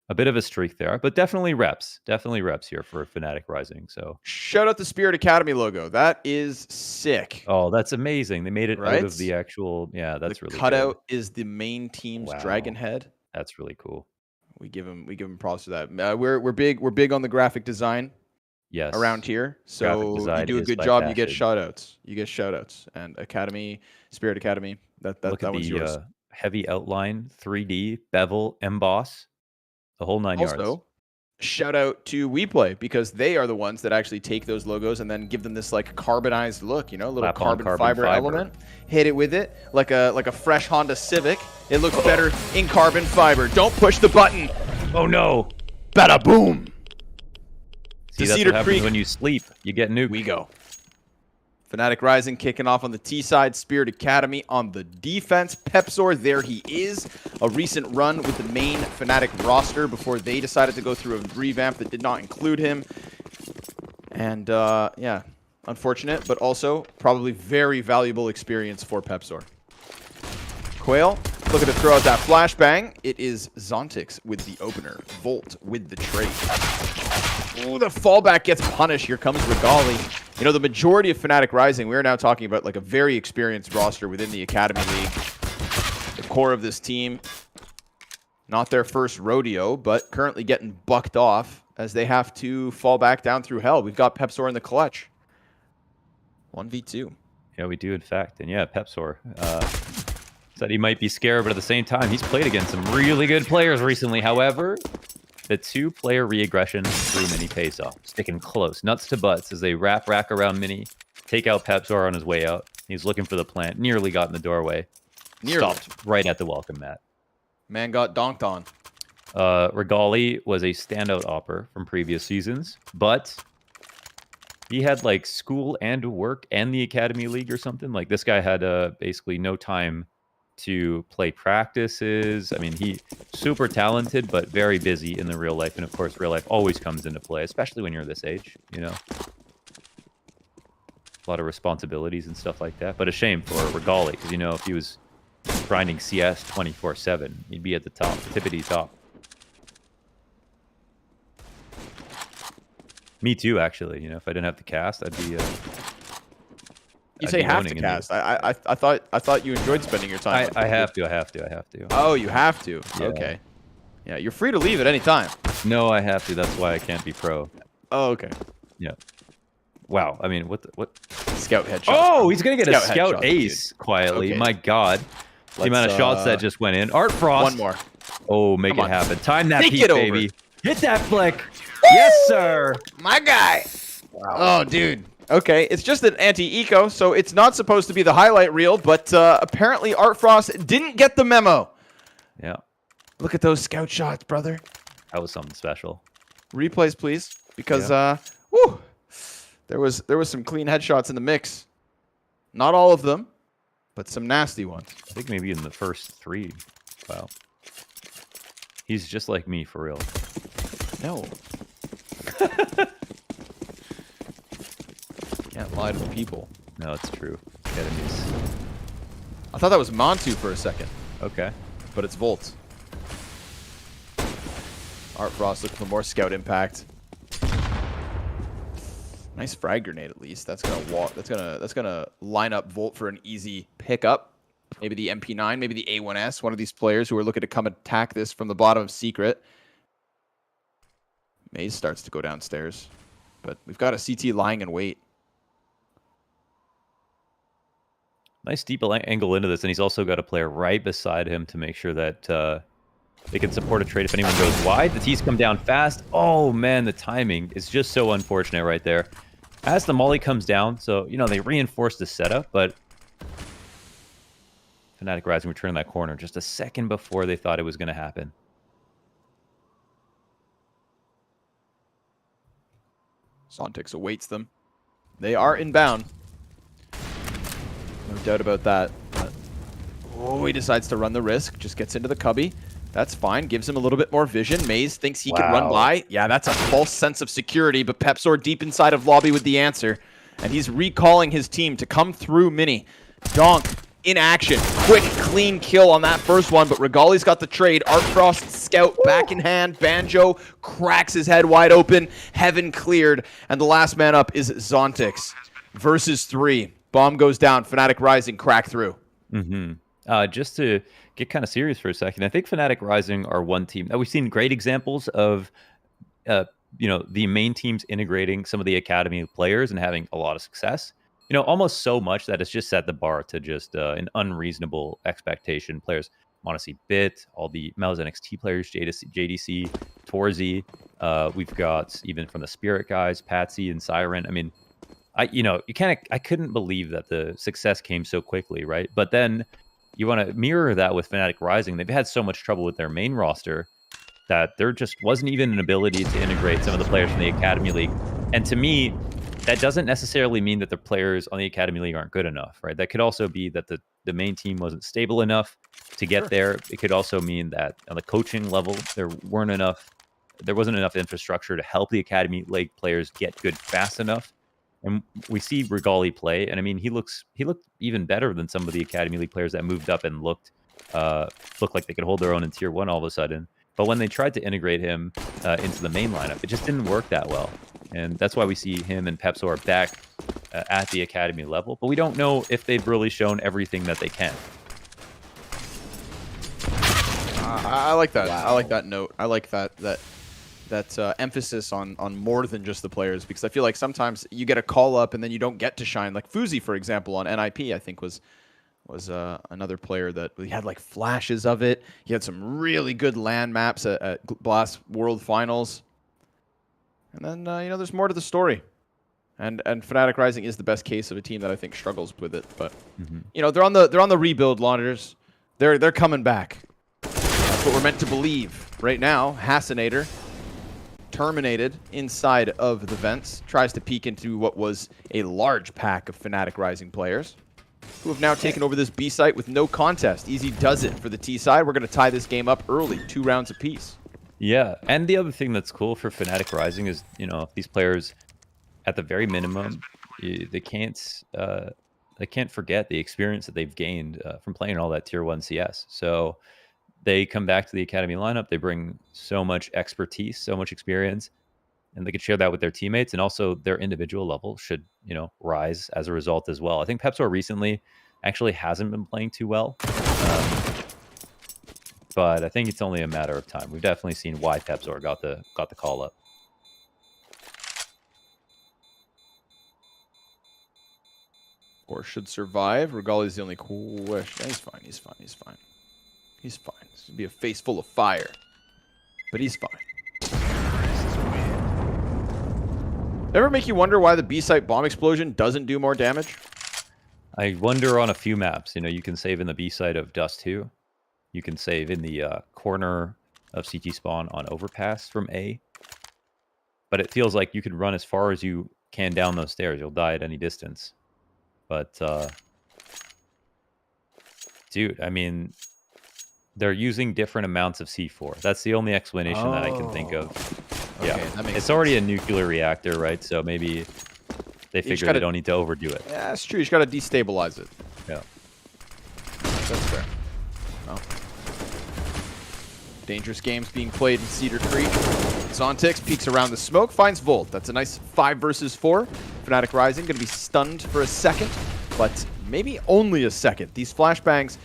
A bit of a streak there, but definitely reps. Definitely reps here for Fnatic Rising. So shout out the Spirit Academy logo. That is sick. Oh, that's amazing. They made it out of the actual. Yeah, that's really cutout is the main team's dragon head. That's really cool. We give him props for that. We're big on the graphic design. Yes. Around here. So you do a good job, you get shout outs. And Spirit Academy, that one's yours. Heavy outline, 3D, bevel, emboss. The whole 9 yards. Also, shout out to WePlay because they are the ones that actually take those logos and then give them this like carbonized look, little carbon fiber element. Hit it with it like a fresh Honda Civic. It looks better in carbon fiber. Don't push the button. Oh no! Bada boom. See, that's what happens when you sleep. You get nuked. We go. Fnatic Rising kicking off on the T side. Spirit Academy on the defense. Pepzor, there he is. A recent run with the main Fnatic roster before they decided to go through a revamp that did not include him. And, yeah, unfortunate, but also probably very valuable experience for Pepzor. Quail looking to throw out that flashbang. It is Zontix with the opener. Volt with the trade. Ooh, the fallback gets punished. Here comes Regali. You know, the majority of Fnatic Rising, we're now talking about like a very experienced roster within the Academy League. The core of this team, not their first rodeo, but currently getting bucked off as they have to fall back down through hell. We've got Pepsor in the clutch. 1v2. Yeah, we do, in fact. And yeah, Pepsor said he might be scared, but at the same time, he's played against some really good players recently. However, the two-player re-aggression through Mini pays off. Sticking close, nuts to butts, as they rack around Mini, take out Pepsor on his way out. He's looking for the plant. Nearly got in the doorway. Stopped right at the welcome mat. Man got donked on. Regali was a standout opper from previous seasons, but he had like school and work and the Academy League or something. Like this guy had basically no time to play practices. I mean, he super talented, but very busy in the real life. And of course, real life always comes into play, especially when you're this age, you know. A lot of responsibilities and stuff like that. But a shame for Regali, because, you know, if he was grinding CS 24/7, he'd be at the top, tippity top. Me too, actually. You know, if I didn't have to cast, I'd be. You say have to cast. I thought you enjoyed spending your time. I have to. Oh, you have to. Yeah. Okay. Yeah, you're free to leave at any time. No, I have to. That's why I can't be pro. Oh, okay. Yeah. Wow. I mean, what? Scout headshot. Oh, he's gonna get a scout ace quietly. Okay. My God. The amount of shots that just went in. Art Frost. One more. Oh, make it happen. Time that peak, baby. Hit that flick. Yes, sir. My guy. Wow. Oh, dude. Okay, it's just an anti-eco, so it's not supposed to be the highlight reel, but apparently Art Frost didn't get the memo. Yeah. Look at those scout shots, brother. That was something special. Replays, please, because woo, there was some clean headshots in the mix. Not all of them, but some nasty ones. I think maybe in the first 3. Wow. He's just like me, for real. No. Can't lie to the people. No, it's true. Enemies. I thought that was Montu for a second. Okay. But it's Volt. Art Frost looking for more scout impact. Nice frag grenade at least. That's gonna walk. That's gonna line up Volt for an easy pickup. Maybe the MP9, maybe the A1S. One of these players who are looking to come attack this from the bottom of Secret. MOUZ starts to go downstairs, but we've got a CT lying in wait. Nice deep angle into this, and he's also got a player right beside him to make sure that they can support a trade if anyone goes wide. The T's come down fast. Oh, man, the timing is just so unfortunate right there. As the molly comes down, so, you know, they reinforce the setup, but Fnatic Rising returned that corner just a second before they thought it was going to happen. Zontix awaits them. They are inbound. No doubt about that. But, oh, he decides to run the risk. Just gets into the cubby. That's fine. Gives him a little bit more vision. MOUZ thinks he can run by. Yeah, that's a false sense of security, but Pepsor deep inside of lobby with the answer. And he's recalling his team to come through Mini. Donk in action. Quick, clean kill on that first one, but Regali's got the trade. Art Frost scout back in hand. Banjo cracks his head wide open. Heaven cleared. And the last man up is Zontix. Versus 3. Bomb goes down. Fnatic Rising crack through. Just to get kind of serious for a second, I think Fnatic Rising are one team that we've seen great examples of, you know, the main teams integrating some of the academy players and having a lot of success. You know, almost so much that it's just set the bar to just an unreasonable expectation. Players want to see Bit, all the MOUZ NXT players, JDC, Torzi. We've got even from the Spirit guys, Patsy and Siren. I mean, I couldn't believe that the success came so quickly, right? But then you want to mirror that with Fnatic Rising. They've had so much trouble with their main roster that there just wasn't even an ability to integrate some of the players from the Academy League. And to me, that doesn't necessarily mean that the players on the Academy League aren't good enough, right? That could also be that the main team wasn't stable enough to get there. It could also mean that on the coaching level, there wasn't enough infrastructure to help the Academy League players get good fast enough. And we see Regali play, and I mean, he looked even better than some of the Academy League players that moved up and looked looked like they could hold their own in Tier 1 all of a sudden. But when they tried to integrate him into the main lineup, it just didn't work that well. And that's why we see him and Pepsor back at the academy level. But we don't know if they've really shown everything that they can. I like that. Wow. I like that note. I like that emphasis on more than just the players, because I feel like sometimes you get a call up and then you don't get to shine. Like Fuzi, for example, on NIP, I think was another player that we had like flashes of it. He had some really good land maps at Blast World Finals. And then you know, there's more to the story. And Fnatic Rising is the best case of a team that I think struggles with it. But you know, they're on the rebuild, launchers. They're coming back. That's what we're meant to believe. Right now, Hassinator, terminated inside of the vents, tries to peek into what was a large pack of Fnatic Rising players, who have now taken over this B site with no contest. Easy does it for the T side. We're going to tie this game up early, 2 rounds apiece. Yeah, and the other thing that's cool for Fnatic Rising is, you know, these players, at the very minimum, they can't forget the experience that they've gained from playing all that Tier 1 CS. So they come back to the academy lineup. They bring so much expertise, so much experience, and they could share that with their teammates, and also their individual level should, you know, rise as a result as well. I think Pepsor recently actually hasn't been playing too well, but I think it's only a matter of time. We've definitely seen why Pepsor got the call up. Or should survive. Regali's the only question. He's fine. He's fine. He's fine. He's fine. This would be a face full of fire, but he's fine. Ever make you wonder why the B site bomb explosion doesn't do more damage? I wonder on a few maps. You know, you can save in the B side of Dust 2. You can save in the corner of CT spawn on Overpass from A. But it feels like you could run as far as you can down those stairs. You'll die at any distance. But, dude, I mean, they're using different amounts of C4. That's the only explanation that I can think of. Okay, Yeah, that makes it's sense. already a nuclear reactor, right? So maybe they figure they don't need to overdo it. Yeah, that's true. You just got to destabilize it. Yeah. That's fair. Well, dangerous games being played in Cedar Creek. Zontix peeks around the smoke, finds Volt. That's a nice 5 versus 4. Fnatic Rising going to be stunned for a second, but maybe only a second. These flashbangs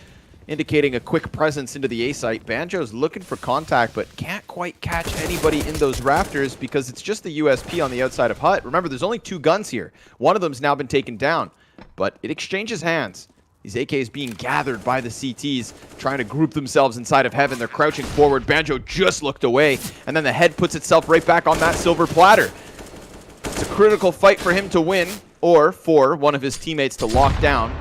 indicating a quick presence into the A site. Banjo's looking for contact, but can't quite catch anybody in those rafters because it's just the USP on the outside of hut. Remember, there's only 2 guns here. One of them's now been taken down, but it exchanges hands. These AKs being gathered by the CTs, trying to group themselves inside of heaven. They're crouching forward. Banjo just looked away, and then the head puts itself right back on that silver platter. It's a critical fight for him to win, or for one of his teammates to lock down.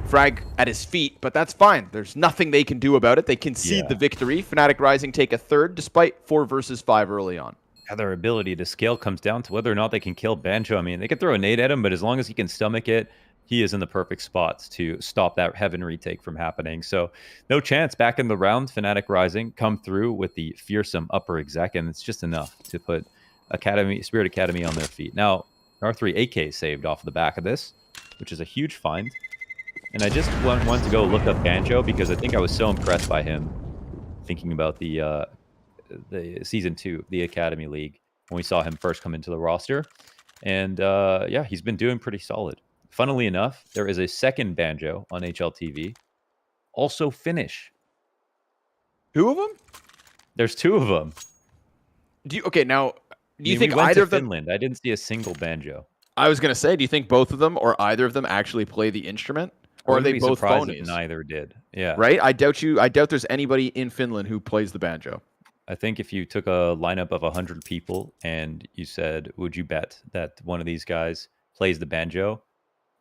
Frag at his feet, but that's fine. There's nothing they can do about it. They concede the victory. Fnatic Rising take a 3rd, despite 4 versus 5 early on. Yeah, their ability to scale comes down to whether or not they can kill Banjo. I mean, they could throw a nade at him, but as long as he can stomach it, he is in the perfect spots to stop that heaven retake from happening. So no chance. Back in the round, Fnatic Rising come through with the fearsome upper exec, and it's just enough to put Spirit Academy on their feet. Now, R3 AK saved off the back of this, which is a huge find. And I just want to go look up Banjo because I think I was so impressed by him thinking about the Season 2, the Academy League, when we saw him first come into the roster. And yeah, he's been doing pretty solid. Funnily enough, there is a second Banjo on HLTV. Also Finnish. 2 of them? There's 2 of them. Okay, now, do you think we went either to of them... Finland. I didn't see a single Banjo. I was going to say, do you think both of them or either of them actually play the instrument? Or are they both phonies? Neither did. Yeah. Right? I doubt there's anybody in Finland who plays the banjo. I think if you took a lineup of 100 people and you said, would you bet that one of these guys plays the banjo?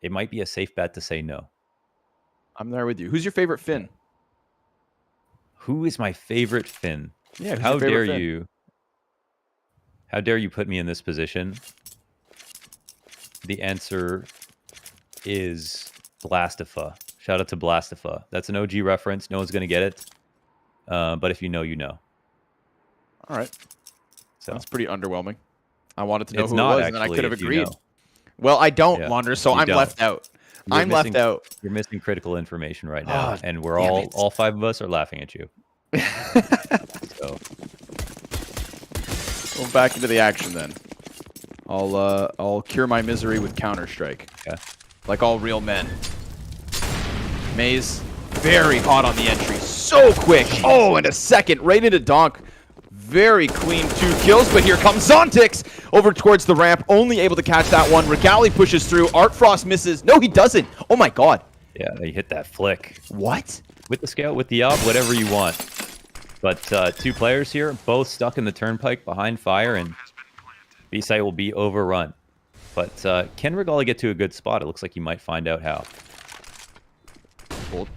It might be a safe bet to say no. I'm there with you. Who's your favorite Finn? Who is my favorite Finn? Yeah, How dare you? How dare you put me in this position? The answer is Blastifa. Shout out to Blastifa. That's an OG reference. No one's going to get it. But if you know, you know. All right. So that's pretty underwhelming. I wanted to know it's who not it was, and then I could have if you agreed. know. Well, I don't, Yeah, Launder, so you I'm don't. left out. I'm left out. You're missing critical information right now, Oh, and we're damn all 5 of us are laughing at you. So Go back into the action then. I'll cure my misery with Counter-Strike. okay. Like all real men. MOUZ, very hot on the entry. So quick. Oh, and a second. Right into Donk. Very clean 2 kills, but here comes Zontix over towards the ramp. Only able to catch that one. Regali pushes through. Artfrost misses. No, he doesn't. Oh my god. Yeah, you hit that flick. What? With the scout, with the op, whatever you want. But 2 players here, both stuck in the turnpike behind fire, and B-site will be overrun. But can Regali get to a good spot? It looks like he might find out how. Bolt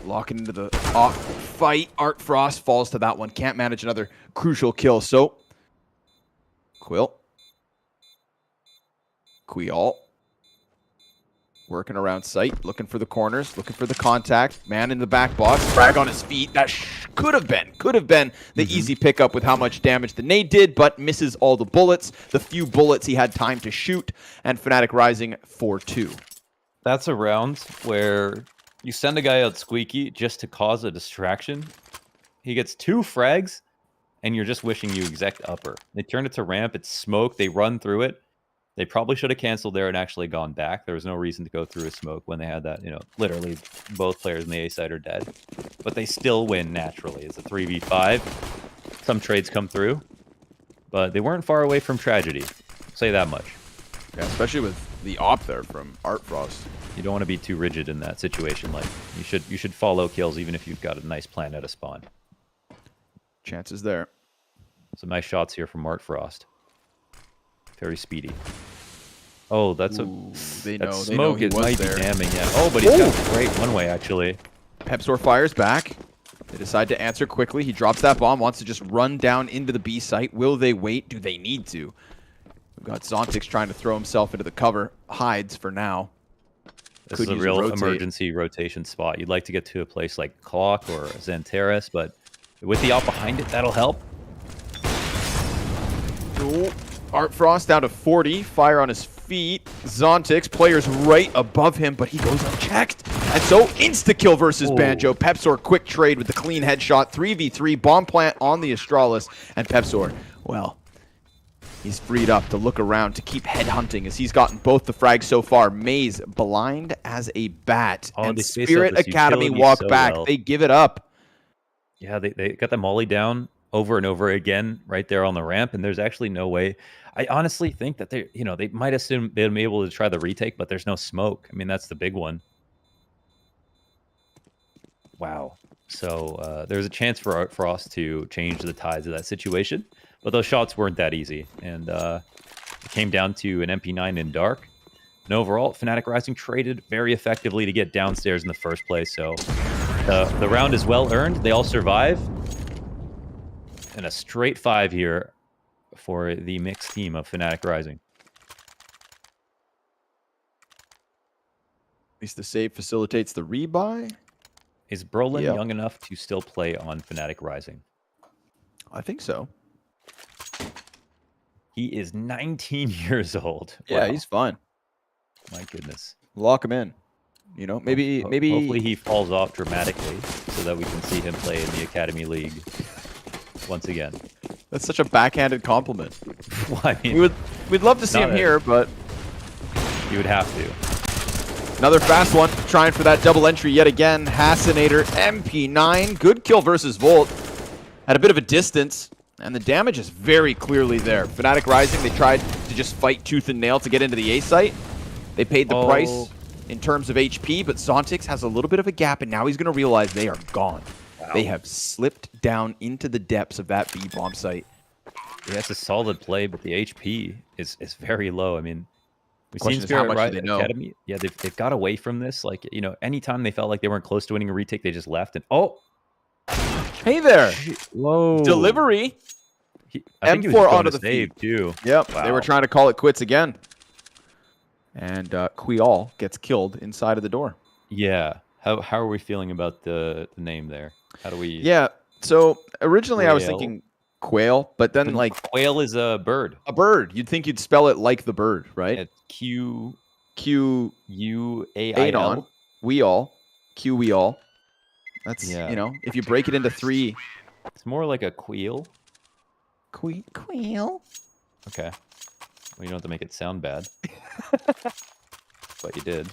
locking into the off fight. Artfrost falls to that one. Can't manage another crucial kill. So, Quill. Quill. Working around site, looking for the corners, looking for the contact. Man in the back box, frag on his feet. That could have been the easy pickup with how much damage the nade did, but misses all the bullets. The few bullets he had time to shoot, and fnatic rising 4-2. That's a round where you send a guy out squeaky just to cause a distraction. He gets 2 frags, and you're just wishing you exec upper. They turn it to ramp, it's smoke, they run through it. They probably should have canceled there and actually gone back. There was no reason to go through a smoke when they had that, you know, literally both players in the A side are dead. But they still win naturally. It's a 3v5. Some trades come through, but they weren't far away from tragedy. I'll say that much. Yeah, especially with the op there from Artfrost. You don't want to be too rigid in that situation. Like you should follow kills even if you've got a nice plan at a spawn. Chances there. Some nice shots here from Artfrost. Very speedy. Oh, that's Ooh, that smoke is might be damning. Yeah. Oh, but he's got a great one way actually. Pepsor fires back. They decide to answer quickly. He drops that bomb. Wants to just run down into the B site. Will they wait? Do they need to? We've got Zontix trying to throw himself into the cover. Hides for now. This is a real emergency rotation spot. You'd like to get to a place like Clock or Xanteris, but with the op behind it, that'll help. Ooh. Artfrost down to 40. Fire on his feet. Zontix, players right above him, but he goes unchecked. And so, insta-kill versus Banjo. Pepsor, quick trade with the clean headshot. 3v3, bomb plant on the Astralis. And Pepsor, well, he's freed up to look around to keep headhunting as he's gotten both the frags so far. MOUZ, blind as a bat. And Spirit Academy walk back. Well. They give it up. Yeah, they got the molly down over and over again right there on the ramp, and there's actually no way. I honestly think that they might assume they'd be able to try the retake, but there's no smoke. I mean, that's the big one. Wow. So there's a chance for Artfrost to change the tides of that situation, but those shots weren't that easy, and it came down to an MP9 in dark. And overall, fnatic Rising traded very effectively to get downstairs in the first place, so the round is well earned. They all survive. And a straight 5 here for the mixed team of fnatic Rising. At least the save facilitates the rebuy. Is Brolin young enough to still play on fnatic Rising? I think so. He is 19 years old. Yeah, wow. He's fine. My goodness. Lock him in. You know, maybe hopefully he falls off dramatically so that we can see him play in the Academy League once again. That's such a backhanded compliment. Well, I mean, we'd love to see him here, but you would have to. Another fast one, trying for that double entry yet again. Hassinator, MP9, good kill versus Volt. At a bit of a distance, and the damage is very clearly there. fnatic Rising, they tried to just fight tooth and nail to get into the A site. They paid the price in terms of HP, but Zontix has a little bit of a gap, and now he's going to realize they are gone. Wow. They have slipped down into the depths of that B-bomb site. Yeah, it's a solid play, but the HP is very low. I mean, we've seen Spirit Academy. Yeah, they've got away from this. Like, you know, anytime they felt like they weren't close to winning a retake, they just left. And hey there! Whoa! Delivery. I think he was onto the save too. Yep, wow. They were trying to call it quits again. And Quial gets killed inside of the door. Yeah. How are we feeling about the name there? How do we? Yeah. So originally I was thinking quail, but then like quail is a bird. A bird. You'd think you'd spell it like the bird, right? Q Q UAIL. We all. Q we all. That's, Yeah. you know, if you break it into 3. It's more like a queel. Queel? Okay. Well, you don't have to make it sound bad. But you did.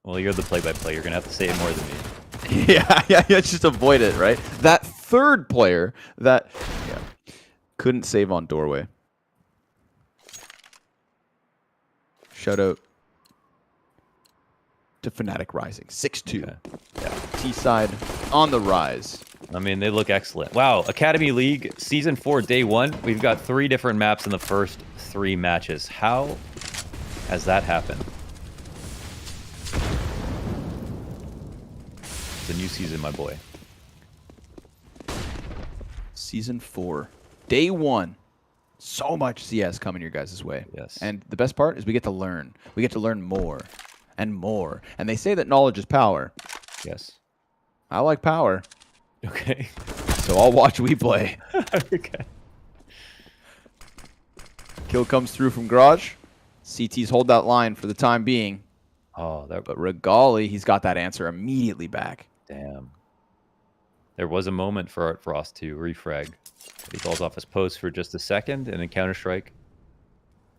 Well, you're the play-by-play. You're going to have to say it more than me. Yeah, just avoid it, right? That third player that couldn't save on doorway. Shout out to Fnatic Rising. 6-2. Okay. Yeah. T-side on the rise. I mean, they look excellent. Wow, Academy League, Season 4, Day 1. We've got 3 different maps in the first 3 matches. How has that happened? It's a new season, my boy. Season 4. Day 1. So much CS coming your guys' way. Yes. And the best part is we get to learn. We get to learn more and more. And they say that knowledge is power. Yes. I like power. Okay. So I'll watch WePlay. Okay. Kill comes through from Garage. CTs hold that line for the time being. Oh, that. But Regali, he's got that answer immediately back. Damn. There was a moment for Art Frost to refrag. He falls off his post for just a second, and in Counter-Strike,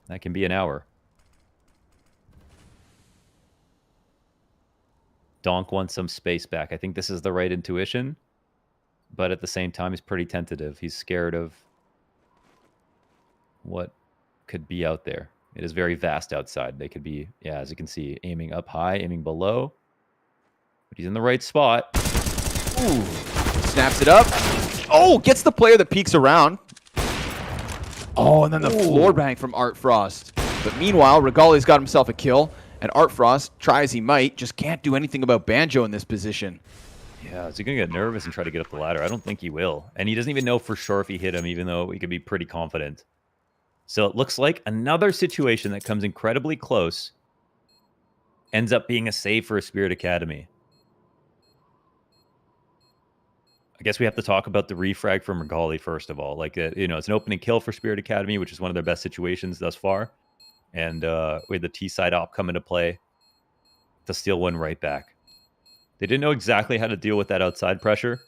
that can be an hour. Donk wants some space back. I think this is the right intuition, but at the same time, he's pretty tentative. He's scared of what could be out there. It is very vast outside. They could be, yeah, as you can see, aiming up high, aiming below. But he's in the right spot. Ooh. Snaps it up. Oh, gets the player that peeks around. Oh, and then the floor bang from Art Frost. But meanwhile, Regali's got himself a kill, and Art Frost, try as he might, just can't do anything about Banjo in this position. Yeah, is he going to get nervous and try to get up the ladder? I don't think he will. And he doesn't even know for sure if he hit him, even though he could be pretty confident. So it looks like another situation that comes incredibly close ends up being a save for a Spirit Academy. I guess we have to talk about the refrag from Regali first of all. Like, you know, it's an opening kill for Spirit Academy, which is one of their best situations thus far. And we had the T-side op come into play to steal one right back. They didn't know exactly how to deal with that outside pressure.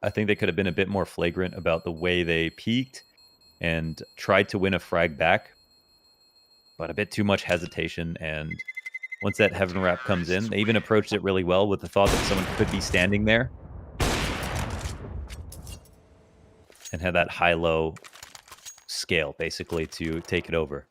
I think they could have been a bit more flagrant about the way they peaked and tried to win a frag back, but a bit too much hesitation. And once that Heaven Wrap comes in, they even approached it really well with the thought that someone could be standing there and had that high-low scale, basically, to take it over.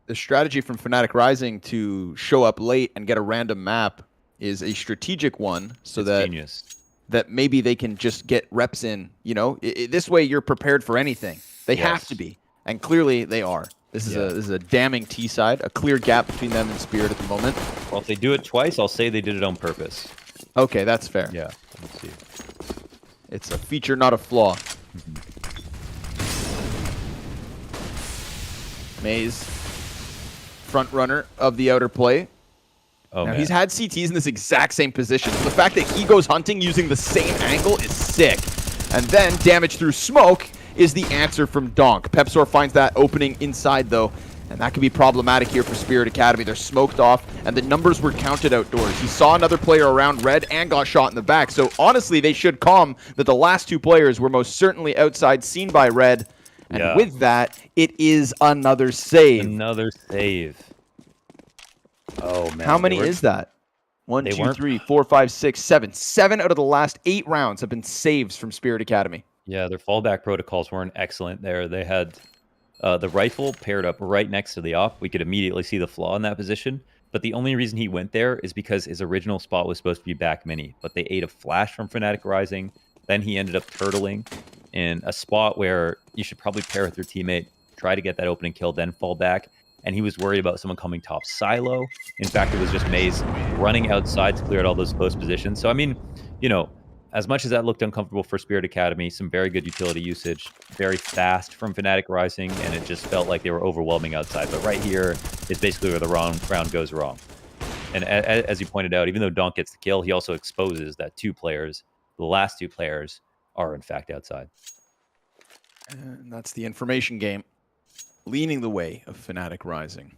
The strategy from Fnatic Rising to show up late and get a random map is a strategic one, so It's genius. that maybe they can just get reps in. You know, this way you're prepared for anything. They have to be, and clearly they are. This is a damning T side, a clear gap between them and Spirit at the moment. Well, if they do it twice, I'll say they did it on purpose. Okay, that's fair. Yeah, let's see. It's a feature, not a flaw. MOUZ, front runner of the outer play. Oh, now, man. he's had CTs in this exact same position. So the fact that he goes hunting using the same angle is sick. And then damage through smoke is the answer from Donk. Pepsor finds that opening inside, though, and that could be problematic here for Spirit Academy. They're smoked off, and the numbers were counted outdoors. He saw another player around red and got shot in the back. So honestly, they should calm that the last 2 players were most certainly outside, seen by red. And with that, it is another save. Another save. Oh, man. How many is that? 1, 2, 3, 4, 5, 6, 7. 7 out of the last 8 rounds have been saves from Spirit Academy. Yeah, their fallback protocols weren't excellent there. They had the rifle paired up right next to the op. We could immediately see the flaw in that position. But the only reason he went there is because his original spot was supposed to be back mini. But they ate a flash from Fnatic Rising. Then he ended up turtling in a spot where you should probably pair with your teammate, try to get that opening kill, then fall back. And he was worried about someone coming top silo. In fact, it was just MOUZ running outside to clear out all those post positions. So, I mean, you know, as much as that looked uncomfortable for Spirit Academy, some very good utility usage, very fast from Fnatic Rising, and it just felt like they were overwhelming outside. But right here is basically where the round goes wrong. And as you pointed out, even though Donk gets the kill, he also exposes that 2 players, the last 2 players, are in fact outside. And that's the information game. leaning the way of Fnatic Rising.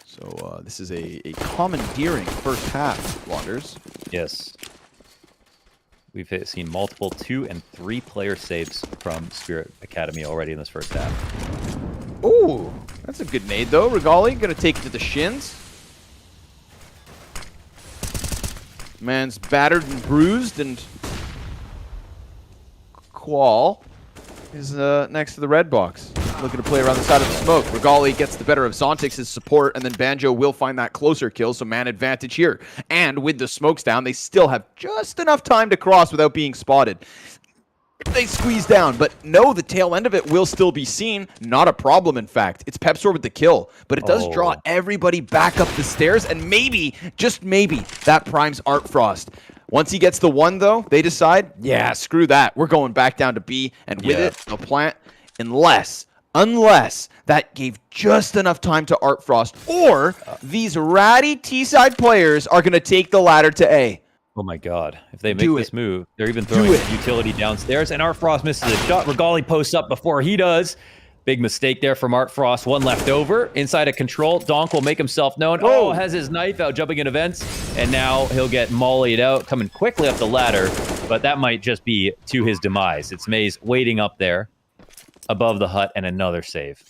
So this is a commandeering first half, Wanders. Yes. We've seen multiple 2- and 3-player saves from Spirit Academy already in this first half. Ooh, that's a good nade, though. Regali going to take it to the shins. Man's battered and bruised, and Qual is next to the red box, looking to play around the side of the smoke. Regali gets the better of Zontix's support, and then Banjo will find that closer kill, so man advantage here. And with the smokes down, they still have just enough time to cross without being spotted. They squeeze down, but no, the tail end of it will still be seen. Not a problem, in fact. It's Pepsor with the kill, but it does draw everybody back up the stairs, and maybe, just maybe, that primes Art Frost. Once he gets the 1, though, they decide, yeah, screw that. We're going back down to B, and with it, they'll plant unless that gave just enough time to Art Frost, or these ratty T-side players are going to take the ladder to A. Oh my god. If they make this move, they're even throwing utility downstairs, and Art Frost misses a shot. Regali posts up before he does. Big mistake there from Art Frost. 1 left over. Inside of control, Donk will make himself known. Oh, has his knife out, jumping in events, and now he'll get mollied out, coming quickly up the ladder, but that might just be to his demise. It's MOUZ waiting up there above the hut, and another save.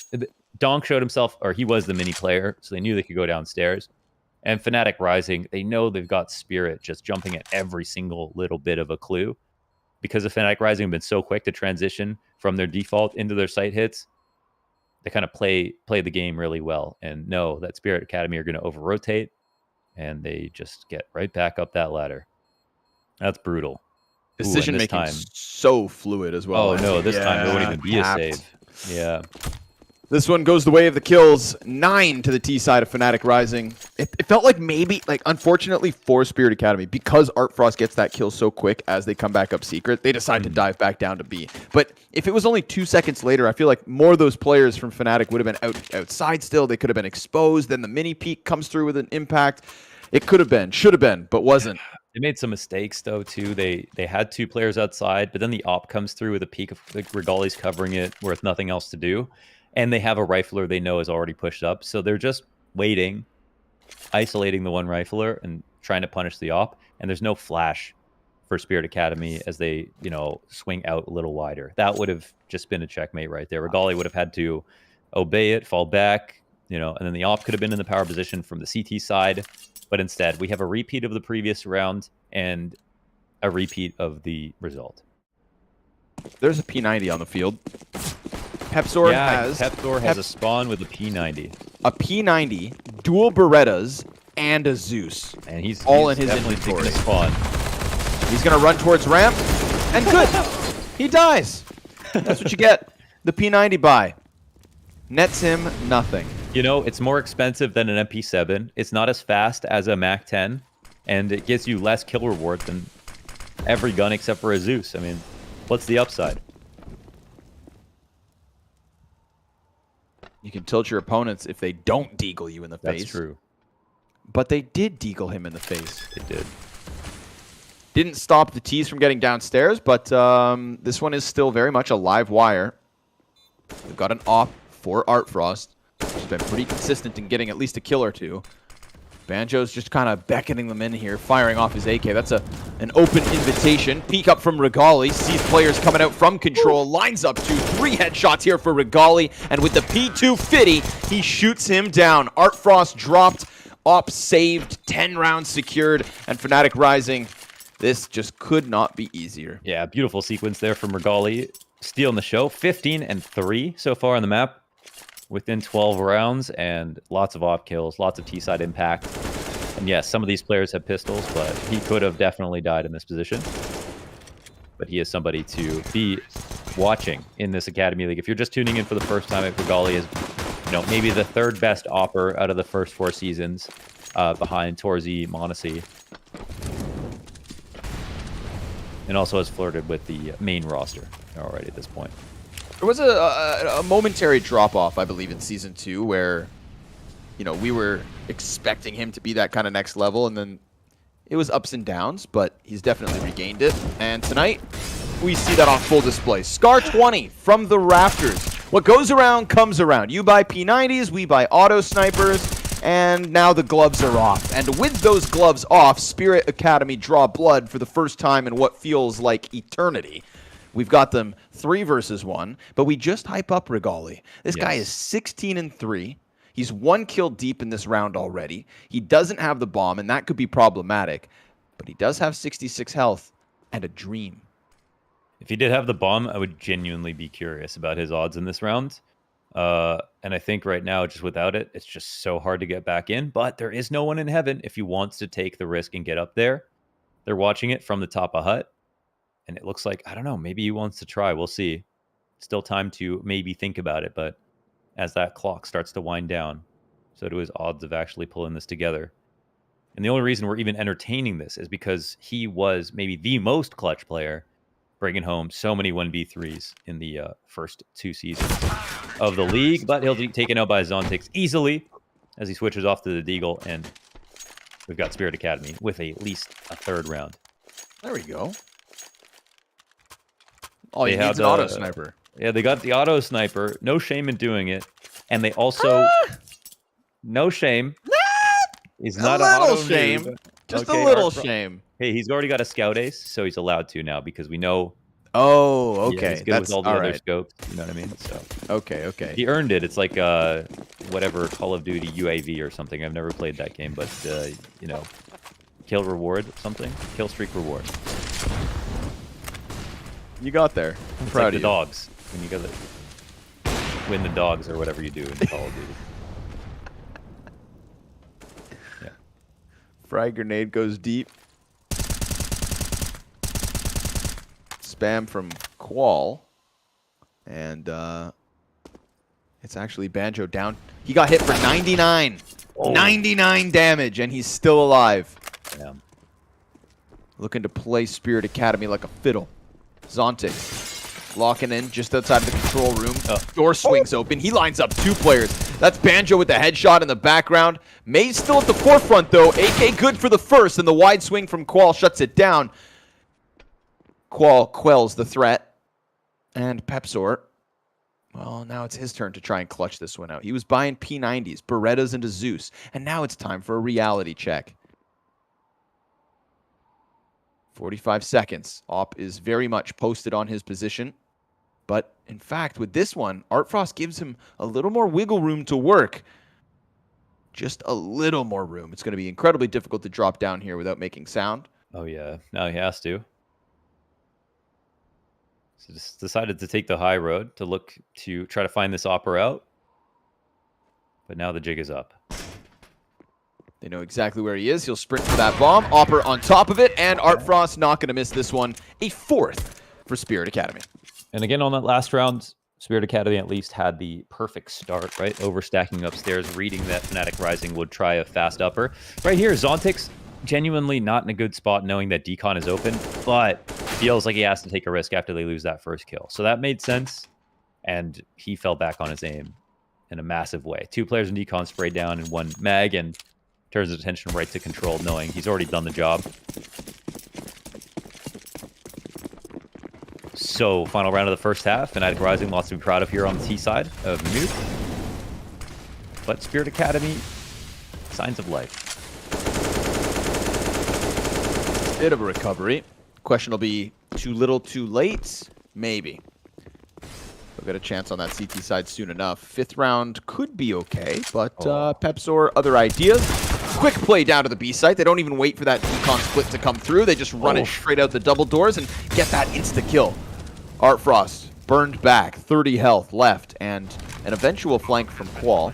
Donk showed himself, or he was the mini player, so they knew they could go downstairs. And Fnatic Rising, they know they've got Spirit just jumping at every single little bit of a clue. Because of Fnatic Rising have been so quick to transition from their default into their site hits, they kind of play the game really well and know that Spirit Academy are going to over-rotate, and they just get right back up that ladder. That's brutal. Decision making so fluid as well. Oh no, this time there won't even be a save. Yeah. This one goes the way of the kills. 9 to the T side of Fnatic Rising. It felt like maybe, unfortunately for Spirit Academy, because Art Frost gets that kill so quick as they come back up secret, they decide to dive back down to B. But if it was only 2 seconds later, I feel like more of those players from Fnatic would have been outside still. They could have been exposed. Then the mini peek comes through with an impact. It could have been, should have been, but wasn't. They made some mistakes, though, too. They had 2 players outside, but then the op comes through with a peek of Regali's covering it with nothing else to do. And they have a rifler they know is already pushed up. So they're just waiting, isolating the one rifler and trying to punish the op. And there's no flash for Spirit Academy as they, swing out a little wider. That would have just been a checkmate right there. Regali would have had to obey it, fall back, and then the op could have been in the power position from the CT side. But instead, we have a repeat of the previous round and a repeat of the result. There's a P90 on the field. Pepsor has a spawn with a P90. A P90, dual Berettas, and a Zeus. And he's all in his inventory. Spawn. He's going to run towards ramp, and good. He dies. That's what you get. The P90 buy. Nets him nothing. It's more expensive than an MP7. It's not as fast as a Mac 10, and it gives you less kill reward than every gun except for a Zeus. I mean, what's the upside? You can tilt your opponents if they don't deagle you in the face. That's true. But they did deagle him in the face. They did. Didn't stop the T's from getting downstairs, but this one is still very much a live wire. We've got an op for Art Frost. He's been pretty consistent in getting at least a kill or 2. Banjo's just kind of beckoning them in here, firing off his AK. That's an open invitation. Peek up from Regali, sees players coming out from control, lines up 3 headshots here for Regali, and with the P2 Fitty, he shoots him down. Art Frost dropped, op saved, 10 rounds secured, and Fnatic Rising, this just could not be easier. Yeah, beautiful sequence there from Regali, stealing the show. 15-3 so far on the map. Within 12 rounds, and lots of op kills, lots of T-side impact. And yes, some of these players have pistols, but he could have definitely died in this position. But he is somebody to be watching in this Academy League. If you're just tuning in for the first time, Regali is, maybe the 3rd best opper out of the first 4 seasons, behind Torzi, Monacy. And also has flirted with the main roster already at this point. There was a momentary drop-off, I believe, in Season 2 where, we were expecting him to be that kind of next level, and then it was ups and downs, but he's definitely regained it. And tonight, we see that on full display. Scar 20 from the rafters. What goes around comes around. You buy P90s, we buy auto snipers, and now the gloves are off. And with those gloves off, Spirit Academy draw blood for the first time in what feels like eternity. We've got them 3 versus 1, but we just hype up Regali. This guy is 16-3. He's 1 kill deep in this round already. He doesn't have the bomb, and that could be problematic, but he does have 66 health and a dream. If he did have the bomb, I would genuinely be curious about his odds in this round. And I think right now, just without it, it's just so hard to get back in. But there is no one in heaven if he wants to take the risk and get up there. They're watching it from the top of hut. And it looks like, I don't know, maybe he wants to try. We'll see. Still time to maybe think about it. But as that clock starts to wind down, so do his odds of actually pulling this together. And the only reason we're even entertaining this is because he was maybe the most clutch player, bringing home so many 1v3s in the first 2 seasons of the league. But he'll be taken out by Zontix easily as he switches off to the Deagle. And we've got Spirit Academy with at least a 3rd round. There we go. Oh, he needs an auto sniper. Yeah, they got the auto sniper. No shame in doing it. And they also... No shame. He's not a little shame. Noob. Just a little shame. Hey, he's already got a scout ace, so he's allowed to now because we know. Oh, okay. Yeah, he's good with all the other scopes. You know what I mean? So. Okay. He earned it. It's like whatever Call of Duty UAV or something. I've never played that game, but you know, kill reward something. Kill streak reward. You got there. I'm proud like of the dogs when you got to win the dogs or whatever you do in Call of Duty. Frag grenade goes deep. Spam from Qual. And it's actually Banjo down. He got hit for 99. Oh. 99 damage, and he's still alive. Damn. Looking to play Spirit Academy like a fiddle. Zontic locking in just outside of the control room. Door swings open. He lines up 2 players. That's Banjo with the headshot in the background. MOUZ still at the forefront, though. AK good for the first, and the wide swing from Qual shuts it down. Qual quells the threat. And Pepsor, well, now it's his turn to try and clutch this one out. He was buying P90s, Berettas into Zeus, and now it's time for a reality check. 45 seconds. Op is very much posted on his position. But, in fact, with this one, Artfrost gives him a little more wiggle room to work. Just a little more room. It's going to be incredibly difficult to drop down here without making sound. Oh, yeah. Now he has to. So just decided to take the high road to look to try to find this Opera out. But now the jig is up. They know exactly where he is. He'll sprint for that bomb. Opera on top of it, and Artfrost not going to miss this one. A 4th for Spirit Academy. And again, on that last round, Spirit Academy at least had the perfect start, right? Overstacking upstairs, reading that Fnatic Rising would try a fast upper. Right here, Zontix genuinely not in a good spot knowing that Decon is open, but feels like he has to take a risk after they lose that first kill. So that made sense, and he fell back on his aim in a massive way. 2 players in Decon sprayed down in 1 mag, and turns his attention right to control, knowing he's already done the job. So, final round of the first half. Fnatic Rising, lots to be proud of here on the T side of MOUZ. But Spirit Academy, signs of life. Bit of a recovery. Question will be, too little, too late? Maybe. They'll get a chance on that CT side soon enough. 5th round could be okay, but Pepsor, other ideas. Quick play down to the B site. They don't even wait for that Decon split to come through. They just run it straight out the double doors and get that insta-kill. Artfrost burned back, 30 health left, and an eventual flank from Qual.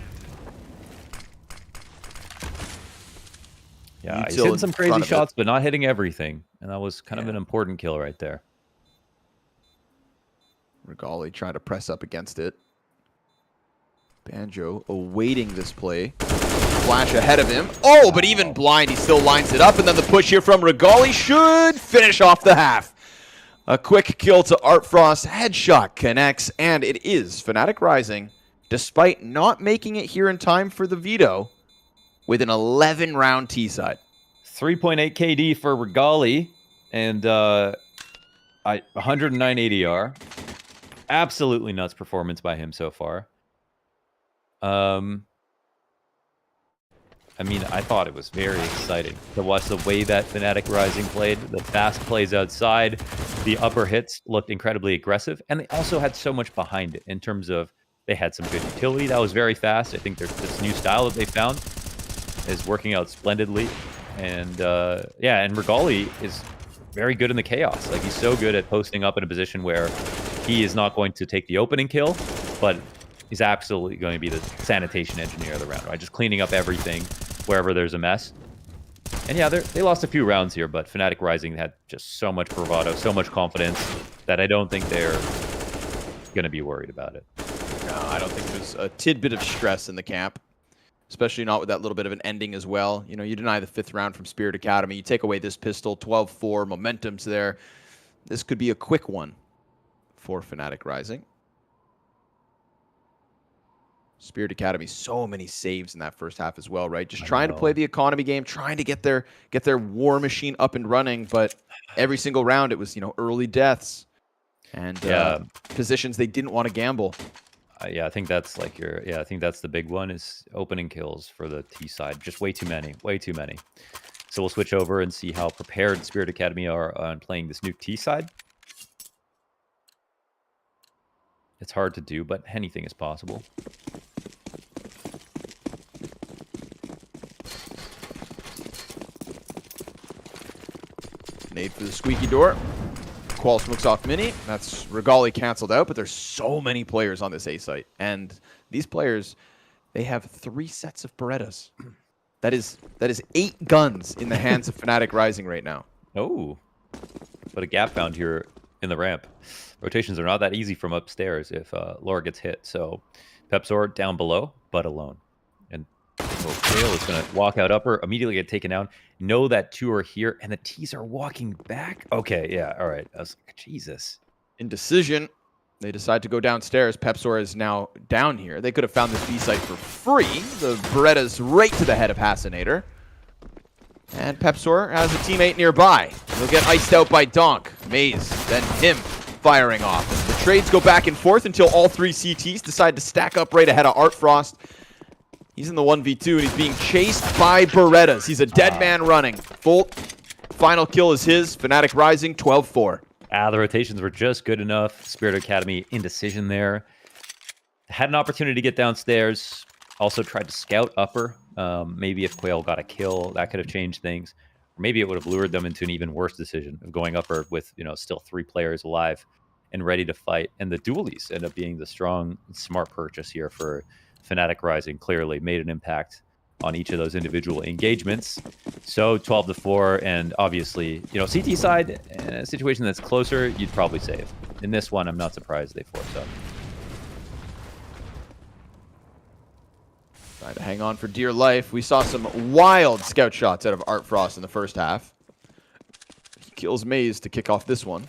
Yeah, he's hitting some crazy shots, but not hitting everything. And that was kind of an important kill right there. Regali trying to press up against it. Banjo awaiting this play. Flash ahead of him. Oh, but even blind, he still lines it up. And then the push here from Regali should finish off the half. A quick kill to Artfrost. Headshot connects. And it is Fnatic Rising, despite not making it here in time for the veto, with an 11-round T-side. 3.8 KD for Regali. And 109 ADR. absolutely nuts performance by him so far. I mean, I thought it was very exciting to watch the way that fnatic Rising played, the fast plays outside, the upper hits looked incredibly aggressive, and they also had so much behind it in terms of they had some good utility that was very fast. I think this new style that they found is working out splendidly. And yeah, and Regali is very good in the chaos. Like, he's so good at posting up in a position where he is not going to take the opening kill, but he's absolutely going to be the sanitation engineer of the round, right? Just cleaning up everything wherever there's a mess. And yeah, they lost a few rounds here, but fnatic Rising had just so much bravado, so much confidence that I don't think they're going to be worried about it. No, I don't think there's a tidbit of stress in the camp, especially not with that little bit of an ending as well. You know, you deny the 5th round from Spirit Academy, you take away this pistol, 12-4, momentum's there. This could be a quick one for fnatic Rising. Spirit Academy, so many saves in that first half as well, right? Just trying to play the economy game, trying to get their war machine up and running, but every single round it was, you know, early deaths and positions they didn't want to gamble. Yeah, I think that's like I think that's the big one, is opening kills for the T side. Just way too many, way too many. So we'll switch over and see how prepared Spirit Academy are on playing this new T side. It's hard to do, but anything is possible. Nade for the squeaky door. Qual smokes off Mini. That's Regali canceled out, but there's so many players on this A site. And these players, they have 3 sets of Berettas. That is 8 guns in the hands of fnatic Rising right now. Oh, but a gap found here in the ramp. Rotations are not that easy from upstairs if Laura gets hit. So Pepsor down below, but alone. And Kale is going to walk out upper, immediately get taken down. Know that 2 are here, and the T's are walking back. Okay, yeah, all right. I was like, Jesus. Indecision. They decide to go downstairs. Pepsor is now down here. They could have found this B site for free. The Beretta's right to the head of Hassinator. And Pepsor has a teammate nearby. He'll get iced out by Donk. MOUZ, then him firing off. The trades go back and forth until all 3 CTs decide to stack up right ahead of Artfrost. He's in the 1v2 and he's being chased by Berettas. He's a dead man running. Volt, final kill is his. fnatic Rising, 12-4. The rotations were just good enough. Spirit Academy indecision there. Had an opportunity to get downstairs. Also tried to scout upper. Maybe if Quail got a kill, that could have changed things. Or maybe it would have lured them into an even worse decision of going upper with, you know, still 3 players alive and ready to fight. And the dualies end up being the strong, smart purchase here for fnatic Rising. Clearly made an impact on each of those individual engagements. So 12-4, and obviously, you know, CT side, in a situation that's closer, you'd probably save. In this one, I'm not surprised they forced up. Trying to hang on for dear life. We saw some wild scout shots out of Artfrost in the first half. He kills MOUZ to kick off this one.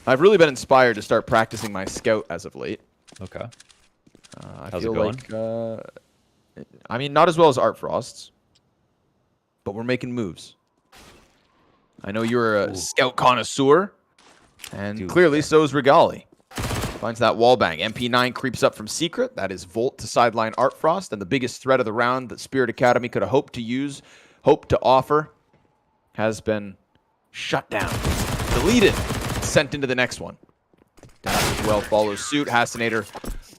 I've really been inspired to start practicing my scout as of late. Okay. I How's feel it going? like, I mean, not as well as Artfrost's, but we're making moves. I know you're a scout connoisseur, and clearly so is Regali. Finds that wall bang. MP9 creeps up from Secret. That is Volt to sideline Artfrost, and the biggest threat of the round that Spirit Academy could have hoped to offer, has been shut down, deleted, sent into the next one. Dash as well follows suit. Hassinator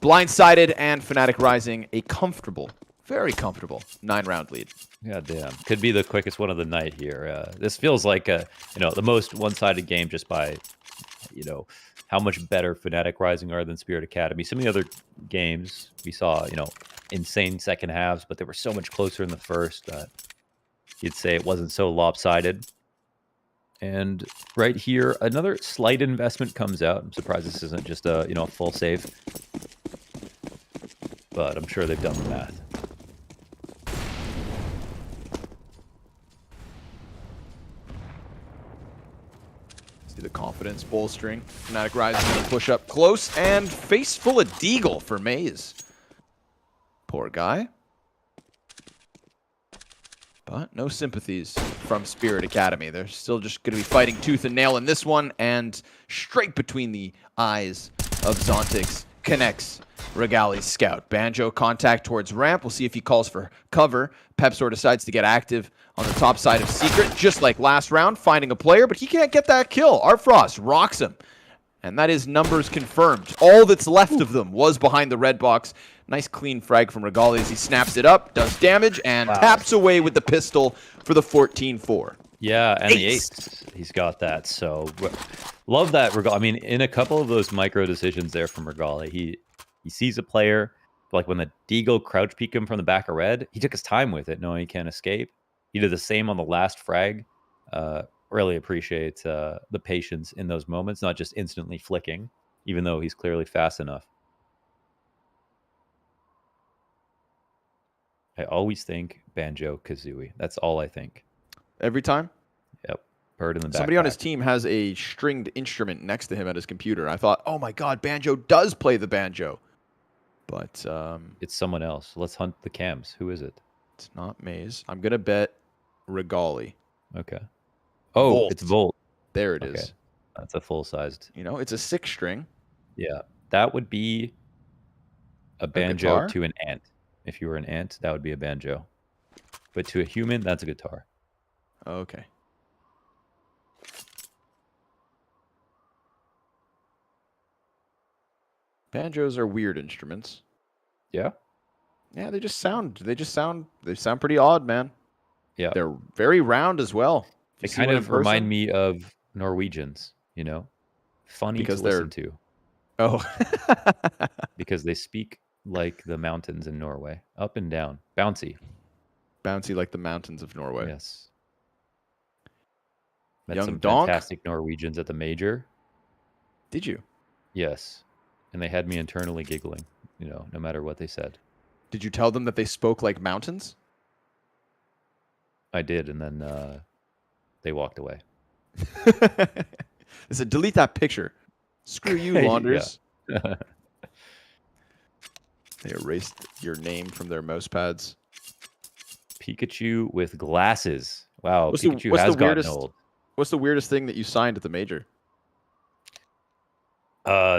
blindsided, and fnatic Rising a comfortable, very comfortable 9-round lead. God damn. Could be the quickest one of the night here. This feels like, you know, the most one-sided game just by, you know, how much better fnatic Rising are than Spirit Academy. Some of the other games we saw, you know, insane second halves, but they were so much closer in the first that you'd say it wasn't so lopsided. And right here, another slight investment comes out. I'm surprised this isn't just a, you know, full save. But I'm sure they've done the math. See the confidence bolstering. fnatic Rising going to push up close, and face full of deagle for MOUZ. Poor guy. But no sympathies from Spirit Academy. They're still just going to be fighting tooth and nail in this one, and straight between the eyes of Zontix connects Regali's scout. Banjo contact towards ramp. We'll see if he calls for cover. Pepsor decides to get active on the top side of Secret, just like last round, finding a player, but he can't get that kill. Artfrost rocks him. And that is numbers confirmed. All that's left of them was behind the red box. Nice clean frag from Regali as he snaps it up, does damage, and taps away with the pistol for the 14-4. Yeah, and the ace, he's got that. So love that. I mean, in a couple of those micro decisions there from Regali, he sees a player, like when the Deagle crouch peek him from the back of red, he took his time with it, knowing he can't escape. He did the same on the last frag. Really appreciate the patience in those moments, not just instantly flicking, even though he's clearly fast enough. I always think Banjo-Kazooie. That's all I think. Every time? Yep. Bird in the back. Somebody on his team has a stringed instrument next to him at his computer. I thought, oh my god, Banjo does play the banjo. But it's someone else. Let's hunt the cams. Who is it? It's not MOUZ. I'm going to bet Regali. Okay. Oh, Volt. It's Volt. There it is. That's a full-sized. You know, it's a 6-string. Yeah. That would be a banjo to an ant. If you were an ant, that would be a banjo. But to a human, that's a guitar. Okay. Banjos are weird instruments. Yeah? Yeah, they sound pretty odd, man. Yeah. They're very round as well. They kind of remind me of Norwegians, you know? Funny because to listen to. Oh. Because they speak like the mountains in Norway. Up and down. Bouncy. Bouncy like the mountains of Norway. Yes. Met Young some Donk? fantastic Norwegians at the major. Did you? Yes. And they had me internally giggling, you know, no matter what they said. Did you tell them that they spoke like mountains? I did, and then they walked away. They said, delete that picture. Screw you, Launders. They erased your name from their mouse pads. Pikachu with glasses. Wow, Pikachu has gotten old. What's the weirdest thing that you signed at the major?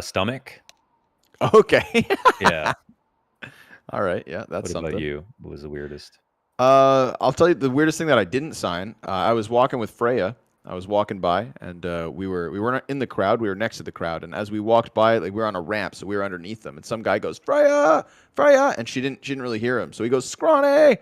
Stomach. Okay. Yeah. All right. Yeah, that's something. What about you? What was the weirdest? I'll tell you the weirdest thing that I didn't sign. I was walking with Freya. I was walking by, and we weren't in the crowd. We were next to the crowd, and as we walked by, like we were on a ramp, so we were underneath them. And some guy goes, "Freya, Freya," and she didn't really hear him. So he goes, "Scrawny,"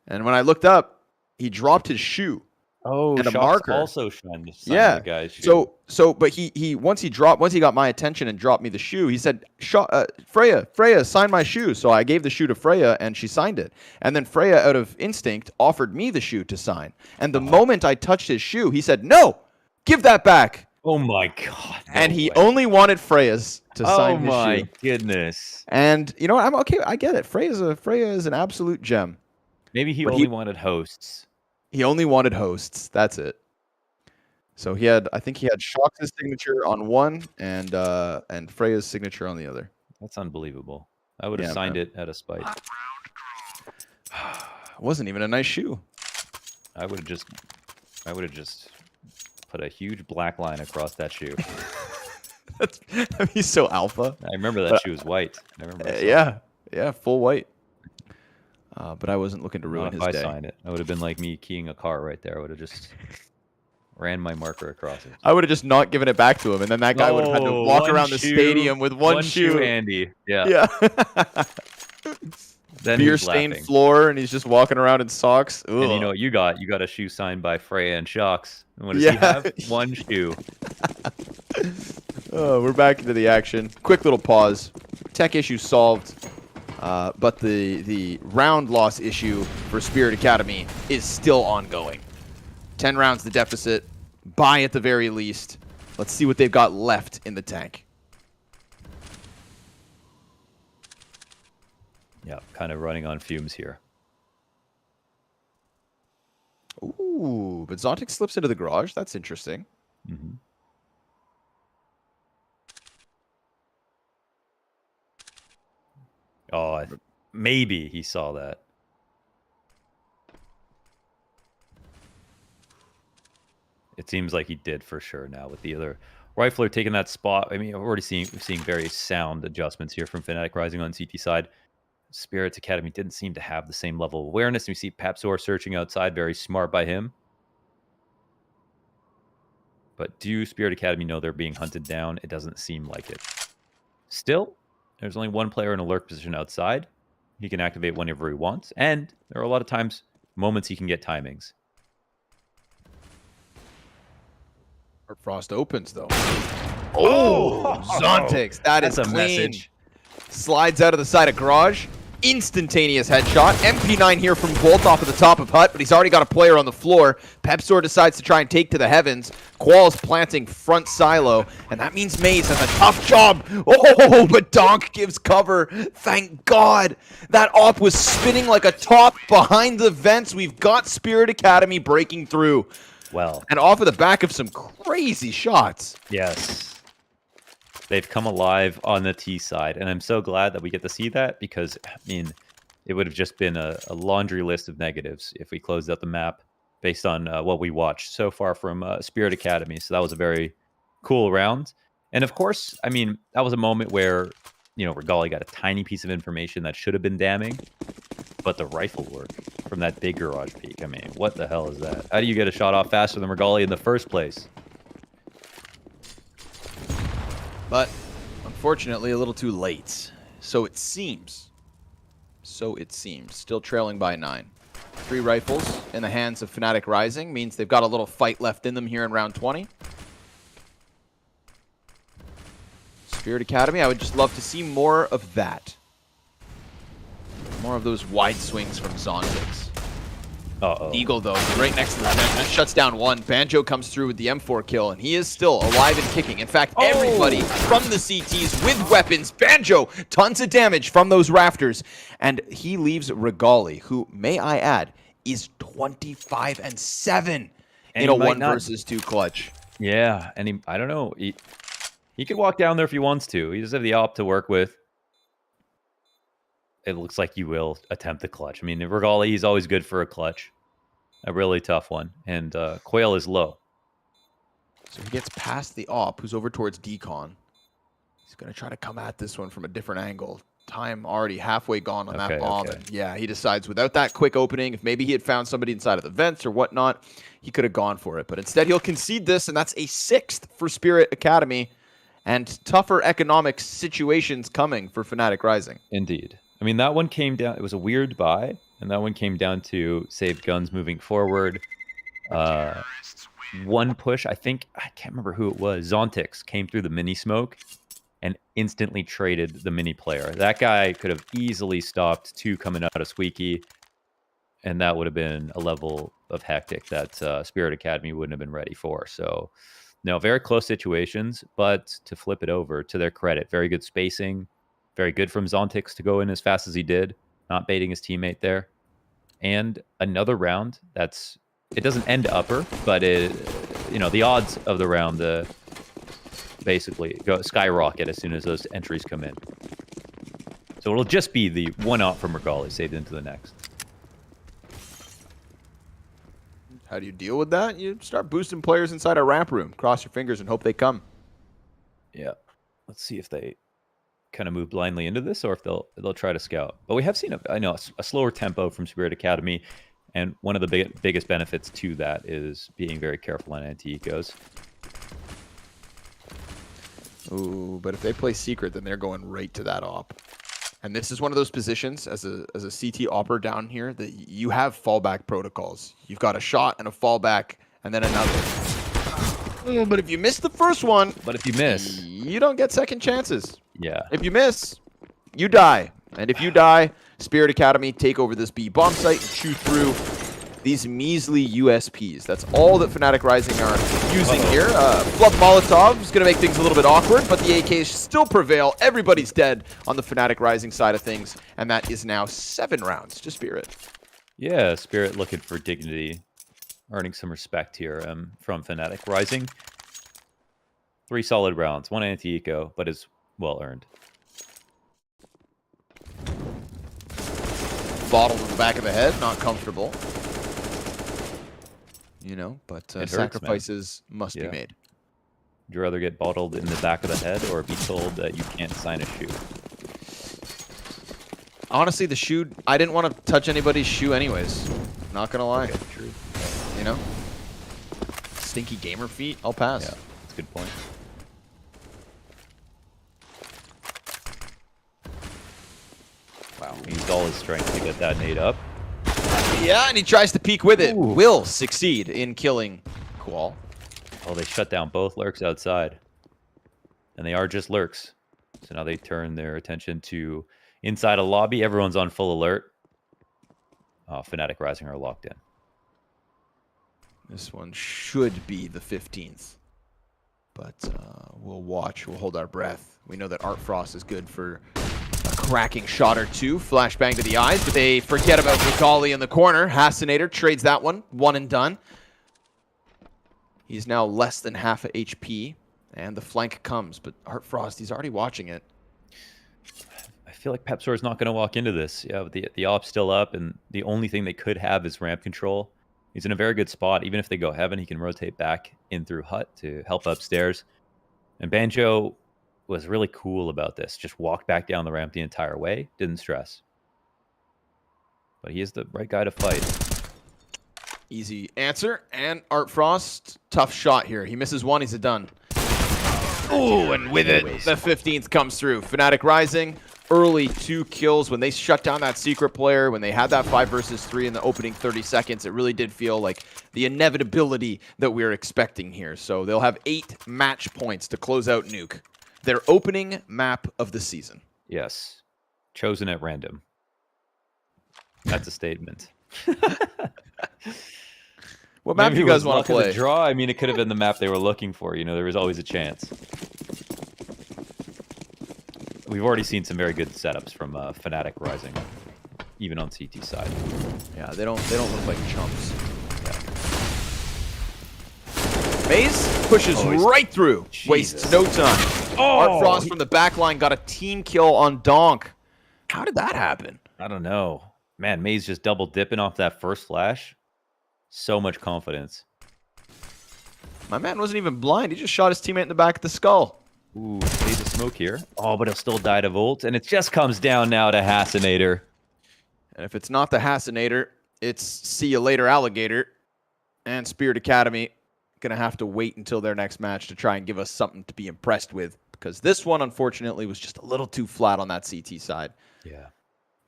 and when I looked up, he dropped his shoe. Oh, and a marker. Also shined yeah. The guy's shoe. But he once he got my attention and dropped me the shoe, he said, Freya, sign my shoe. So I gave the shoe to Freya, and she signed it. And then Freya, out of instinct, offered me the shoe to sign. And the moment I touched his shoe, he said, "No, give that back." Oh my god! And he only wanted Freya's to sign his shoe. Oh my goodness! And you know what? I'm okay. I get it. Freya is an absolute gem. Maybe he only wanted hosts. He only wanted hosts. That's it. So I think he had Shox's signature on one and Freya's signature on the other. That's unbelievable. I would have signed it out of spite. It wasn't even a nice shoe. I would have just put a huge black line across that shoe. He's so alpha. I remember that shoe was white. I remember. Yeah, full white. But I wasn't looking to ruin his day. If I signed it, I would have been like me keying a car right there. I would have just ran my marker across it. I would have just not given it back to him, and then that guy would have had to walk around the stadium with one shoe. Andy. Yeah. Then beer-stained floor, and he's just walking around in socks. Ugh. And you know what you got? You got a shoe signed by Freya and Shox. And what does he have? One shoe. Oh, we're back into the action. Quick little pause. Tech issue solved. But the round loss issue for Spirit Academy is still ongoing. 10 rounds the deficit. Buy at the very least. Let's see what they've got left in the tank. Yeah, kind of running on fumes here. Ooh, but Zontix slips into the garage. That's interesting. Mm-hmm. Oh, maybe he saw that. It seems like he did for sure now with the other rifler taking that spot. I mean, we're already seeing very sound adjustments here from Fnatic Rising on CT side. Spirit's Academy didn't seem to have the same level of awareness. We see Papsor searching outside, very smart by him. But do Spirit Academy know they're being hunted down? It doesn't seem like it. Still, there's only one player in a lurk position outside. He can activate whenever he wants. And there are a lot of times, moments he can get timings. Frost opens, though. Oh, Zontics. That's a clean. Message. Slides out of the side of Garage. Instantaneous headshot. MP9 here from Bolt off of the top of Hut, but he's already got a player on the floor. Pepsor decides to try and take to the heavens. Qual's planting front silo, and that means MOUZ has a tough job. Oh, but Donk gives cover. Thank God. That op was spinning like a top behind the vents. We've got Spirit Academy breaking through. Well. And off of the back of some crazy shots. Yes. They've come alive on the T side, and I'm so glad that we get to see that because, I mean, it would have just been a laundry list of negatives if we closed out the map based on what we watched so far from Spirit Academy. So that was a very cool round. And of course, I mean, that was a moment where, you know, Regali got a tiny piece of information that should have been damning, but the rifle work from that big garage peak, I mean, what the hell is that? How do you get a shot off faster than Regali in the first place? But unfortunately, a little too late. So it seems. Still trailing by 9. 3 rifles in the hands of Fnatic Rising means they've got a little fight left in them here in round 20. Spirit Academy, I would just love to see more of that. More of those wide swings from Zontics. Eagle, though, right next to the vent. That shuts down one. Banjo comes through with the M4 kill, and he is still alive and kicking. In fact, everybody from the CTs with weapons. Banjo, tons of damage from those rafters. And he leaves Regali, who, may I add, is 25-7 in a 1 versus 2 clutch. Yeah, and I don't know. He could walk down there if he wants to. He does have the op to work with. It looks like you will attempt the clutch. I mean, Regali, he's always good for a clutch. A really tough one. And Quail is low. So he gets past the op, who's over towards Decon. He's going to try to come at this one from a different angle. Time already halfway gone on that bomb. And yeah, he decides without that quick opening, if maybe he had found somebody inside of the vents or whatnot, he could have gone for it. But instead, he'll concede this, and that's a 6th for Spirit Academy. And tougher economic situations coming for Fnatic Rising. Indeed. I mean, that one came down. It was a weird buy, and that one came down to save guns moving forward. One push, I can't remember who it was. Zontics came through the mini smoke and instantly traded the mini player. That guy could have easily stopped 2 coming out of Squeaky, and that would have been a level of hectic that Spirit Academy wouldn't have been ready for. So, no, very close situations, but to flip it over, to their credit, very good spacing. Very good from Zontics to go in as fast as he did, not baiting his teammate there. And another round that's, it doesn't end upper, but the odds of the round basically go skyrocket as soon as those entries come in. So it'll just be the one op from Regali saved into the next. How do you deal with that? You start boosting players inside a ramp room. Cross your fingers and hope they come. Yeah. Let's see if they kind of move blindly into this or if they'll try to scout. But we have seen a slower tempo from Spirit Academy, and one of the biggest benefits to that is being very careful on anti-ecos. Ooh, but if they play secret, then they're going right to that op. And this is one of those positions as a CT opper down here that you have fallback protocols. You've got a shot and a fallback and then another. But if you miss the first one, you don't get second chances. Yeah. If you miss, you die. And if you die, Spirit Academy take over this B bomb site and chew through these measly USPs. That's all that Fnatic Rising are using here. Flub Molotov is going to make things a little bit awkward, but the AKs still prevail. Everybody's dead on the Fnatic Rising side of things, and that is now 7 rounds to Spirit. Yeah, Spirit looking for dignity, earning some respect here from Fnatic Rising. 3 solid rounds, 1 anti-eco, but is well earned. Bottle to the back of the head, not comfortable. you know, but It hurts, sacrifices must be Yeah. made. Would you rather get bottled in the back of the head or be told that you can't sign a shoe? Honestly, the shoe, I didn't want to touch anybody's shoe anyways. Not gonna lie. Okay, true. You know? Stinky gamer feet, I'll pass. Yeah, that's a good point. Wow, he used all his strength to get that nade up. Yeah, and he tries to peek with it. Ooh. Will succeed in killing Qual. Oh, they shut down both lurks outside. And they are just lurks. So now they turn their attention to inside a lobby. Everyone's on full alert. Oh, Fnatic Rising are locked in. This one should be the 15th. But we'll watch. We'll hold our breath. We know that Art Frost is good for a cracking shot or two. Flashbang to the eyes, but they forget about Regali in the corner. Hasinator trades that one and done. He's now less than half a HP, and the flank comes. But Art Frost, he's already watching it. I feel like Pepsor is not going to walk into this. Yeah, the op's still up, and the only thing they could have is ramp control. He's in a very good spot. Even if they go heaven, he can rotate back in through hut to help upstairs. And Banjo was really cool about this. Just walked back down the ramp the entire way. Didn't stress. But he is the right guy to fight. Easy answer. And Art Frost, tough shot here. He misses one, he's a done. Ooh, and with it, the 15th comes through. Fnatic Rising, early 2 kills. When they shut down that secret player, when they had that 5 versus 3 in the opening 30 seconds, it really did feel like the inevitability that we were expecting here. So they'll have 8 match points to close out Nuke. Their opening map of the season. Yes. Chosen at random. That's a statement. What map do you guys want to play? Draw? I mean, it could have been the map they were looking for. You know, there was always a chance. We've already seen some very good setups from Fnatic Rising, even on CT side. Yeah, they don't look like chumps. Yeah. MOUZ pushes right through. Jesus. Wastes no time. Art Frost from the back line got a team kill on Donk. How did that happen? I don't know. Man, MOUZ just double dipping off that first flash. So much confidence. My man wasn't even blind. He just shot his teammate in the back of the skull. Ooh, fade the smoke here. Oh, but he'll still die to Volt. And it just comes down now to Hasinator. And if it's not the Hasinator, it's see you later, alligator. And Spirit Academy gonna have to wait until their next match to try and give us something to be impressed with. Because this one, unfortunately, was just a little too flat on that CT side. Yeah.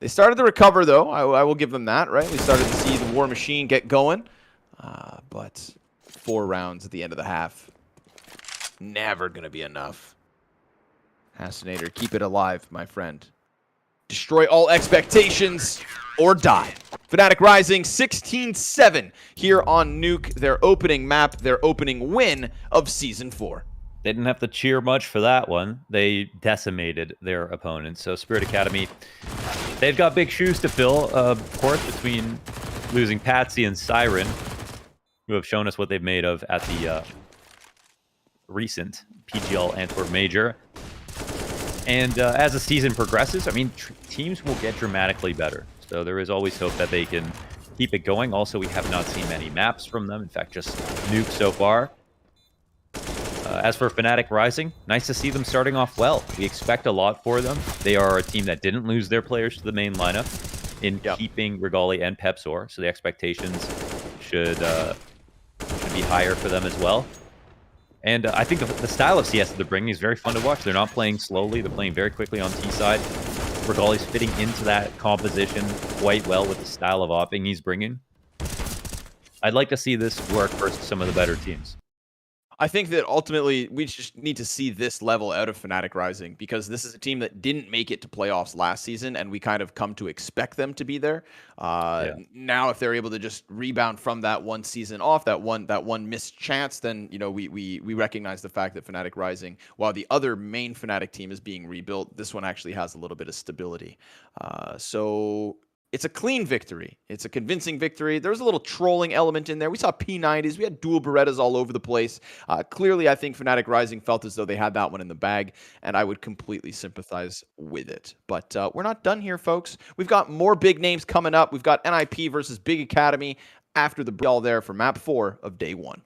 They started to recover, though. I will give them that, right? We started to see the War Machine get going. But 4 rounds at the end of the half. Never going to be enough. Hasinator, keep it alive, my friend. Destroy all expectations or die. Fnatic Rising 16-7 here on Nuke, their opening map, their opening win of Season 4. They didn't have to cheer much for that one. They decimated their opponents. So Spirit Academy, they've got big shoes to fill, of course, between losing Patsy and Siren, who have shown us what they've made of at the recent PGL Antwerp Major. And as the season progresses, I mean, teams will get dramatically better. So there is always hope that they can keep it going. Also, we have not seen many maps from them. In fact, just Nuke so far. As for Fnatic Rising, nice to see them starting off well. We expect a lot for them. They are a team that didn't lose their players to the main lineup in keeping Regali and Pepsor, so the expectations should be higher for them as well. And I think the style of CS that they're bringing is very fun to watch. They're not playing slowly. They're playing very quickly on T side. Regali's fitting into that composition quite well with the style of opping he's bringing. I'd like to see this work versus some of the better teams. I think that ultimately we just need to see this level out of Fnatic Rising because this is a team that didn't make it to playoffs last season, and we kind of come to expect them to be there. Now, if they're able to just rebound from that one season off, that one missed chance, then you know we recognize the fact that Fnatic Rising, while the other main Fnatic team is being rebuilt, this one actually has a little bit of stability. So it's a clean victory. It's a convincing victory. There was a little trolling element in there. We saw P90s. We had dual Berettas all over the place. Clearly, I think Fnatic Rising felt as though they had that one in the bag, and I would completely sympathize with it. But we're not done here, folks. We've got more big names coming up. We've got NIP versus Big Academy after the all there for map 4 of day 1.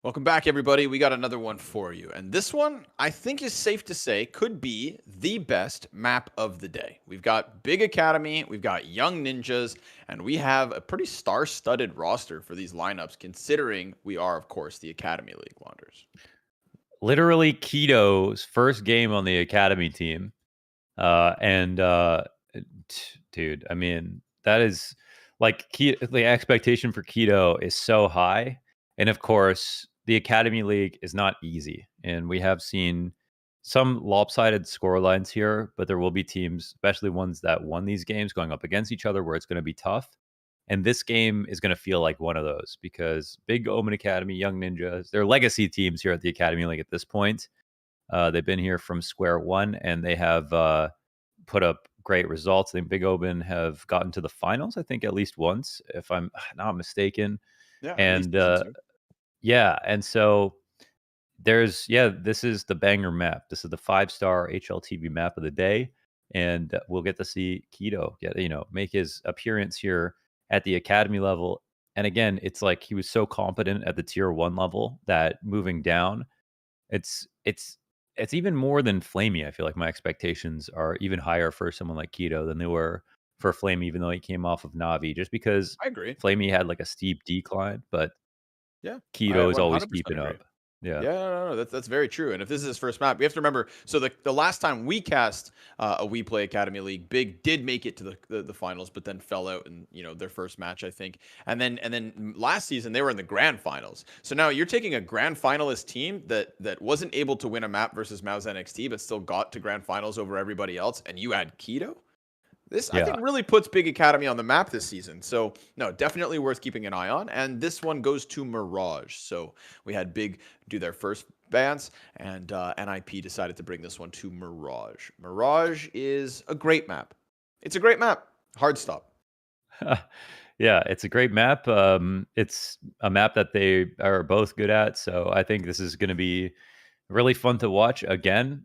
Welcome back, everybody. We got another one for you. And this one, I think is safe to say, could be the best map of the day. We've got Big Academy, we've got Young Ninjas, and we have a pretty star-studded roster for these lineups, considering we are, of course, the Academy League, Wanderers. Literally Keto's first game on the Academy team. Dude, I mean, that is like the expectation for Keto is so high. And of course, the Academy League is not easy. And we have seen some lopsided score lines here, but there will be teams, especially ones that won these games, going up against each other where it's going to be tough. And this game is going to feel like one of those because BIG.OMEN Academy, Young Ninjas, they're legacy teams here at the Academy League at this point. They've been here from square one, and they have put up great results. I think BIG.OMEN have gotten to the finals, I think, at least once, if I'm not mistaken. Yeah, And yeah, and so this is the banger map. This is the 5-star HLTV map of the day, and we'll get to see Keto make his appearance here at the Academy level. And again, it's like he was so competent at the tier 1 level that moving down, it's even more than Flamey. I feel like my expectations are even higher for someone like Keto than they were for Flamey, even though he came off of Navi, just because I agree. Flamey had like a steep decline, but Yeah, Keto is always 100% keeping agree. up. Yeah. No, that's very true. And if this is his first map, we have to remember. So the last time we cast a WePlay Academy League, Big did make it to the finals, but then fell out in their first match, I think. And then last season they were in the grand finals. So now you're taking a grand finalist team that wasn't able to win a map versus MOUZ NXT, but still got to grand finals over everybody else, and you add Keto. This, I think, really puts Big Academy on the map this season. So, no, definitely worth keeping an eye on. And this one goes to Mirage. So we had Big do their first bans, and NIP decided to bring this one to Mirage. Mirage is a great map. It's a great map. Hard stop. Yeah, it's a great map. It's a map that they are both good at. So I think this is going to be really fun to watch again.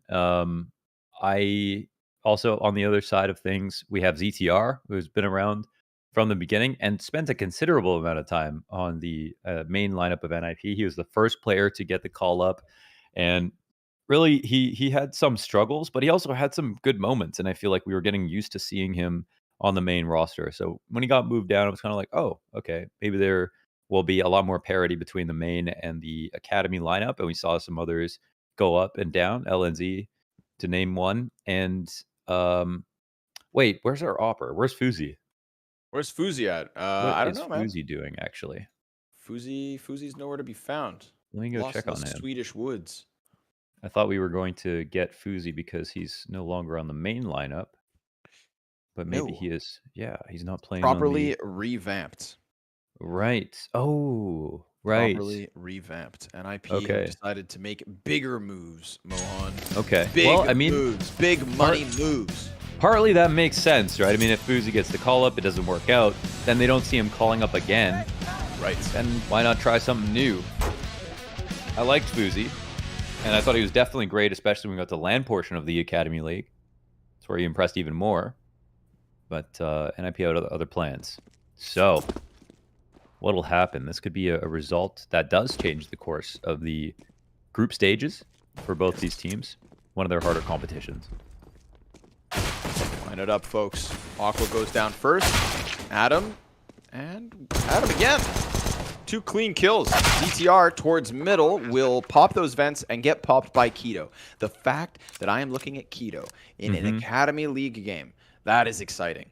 I also, on the other side of things, we have ZTR, who's been around from the beginning and spent a considerable amount of time on the main lineup of NIP. He was the first player to get the call up, and really, he had some struggles, but he also had some good moments. And I feel like we were getting used to seeing him on the main roster. So when he got moved down, it was kind of like, oh, okay, maybe there will be a lot more parity between the main and the Academy lineup. And we saw some others go up and down, LNZ to name one. And wait, where's our Opper? Where's Fuzi? Where's Fuzi at? What I don't is know, man. Fuzi doing, actually? Fuzi's nowhere to be found. Let me go Lost check in on the him. Swedish woods. I thought we were going to get Fuzi because he's no longer on the main lineup. But maybe he is. Yeah, he's not playing properly on the... revamped. Right. Oh, right. Properly revamped. NIP Okay. have decided to make bigger moves, Mohan. Okay. Big well, I mean, moves. Big money moves. Partly that makes sense, right? I mean, if Fuzi gets the call up, it doesn't work out, then they don't see him calling up again. Right. Then why not try something new? I liked Fuzi, and I thought he was definitely great, especially when we got the LAN portion of the Academy League. That's where he impressed even more. But NIP had other plans. So, what'll happen? This could be a result that does change the course of the group stages for both these teams. One of their harder competitions. Line it up, folks. Aqua goes down first. Adam. And Adam again. 2 clean kills. DTR towards middle will pop those vents and get popped by Keto. The fact that I am looking at Keto in an Academy League game, that is exciting.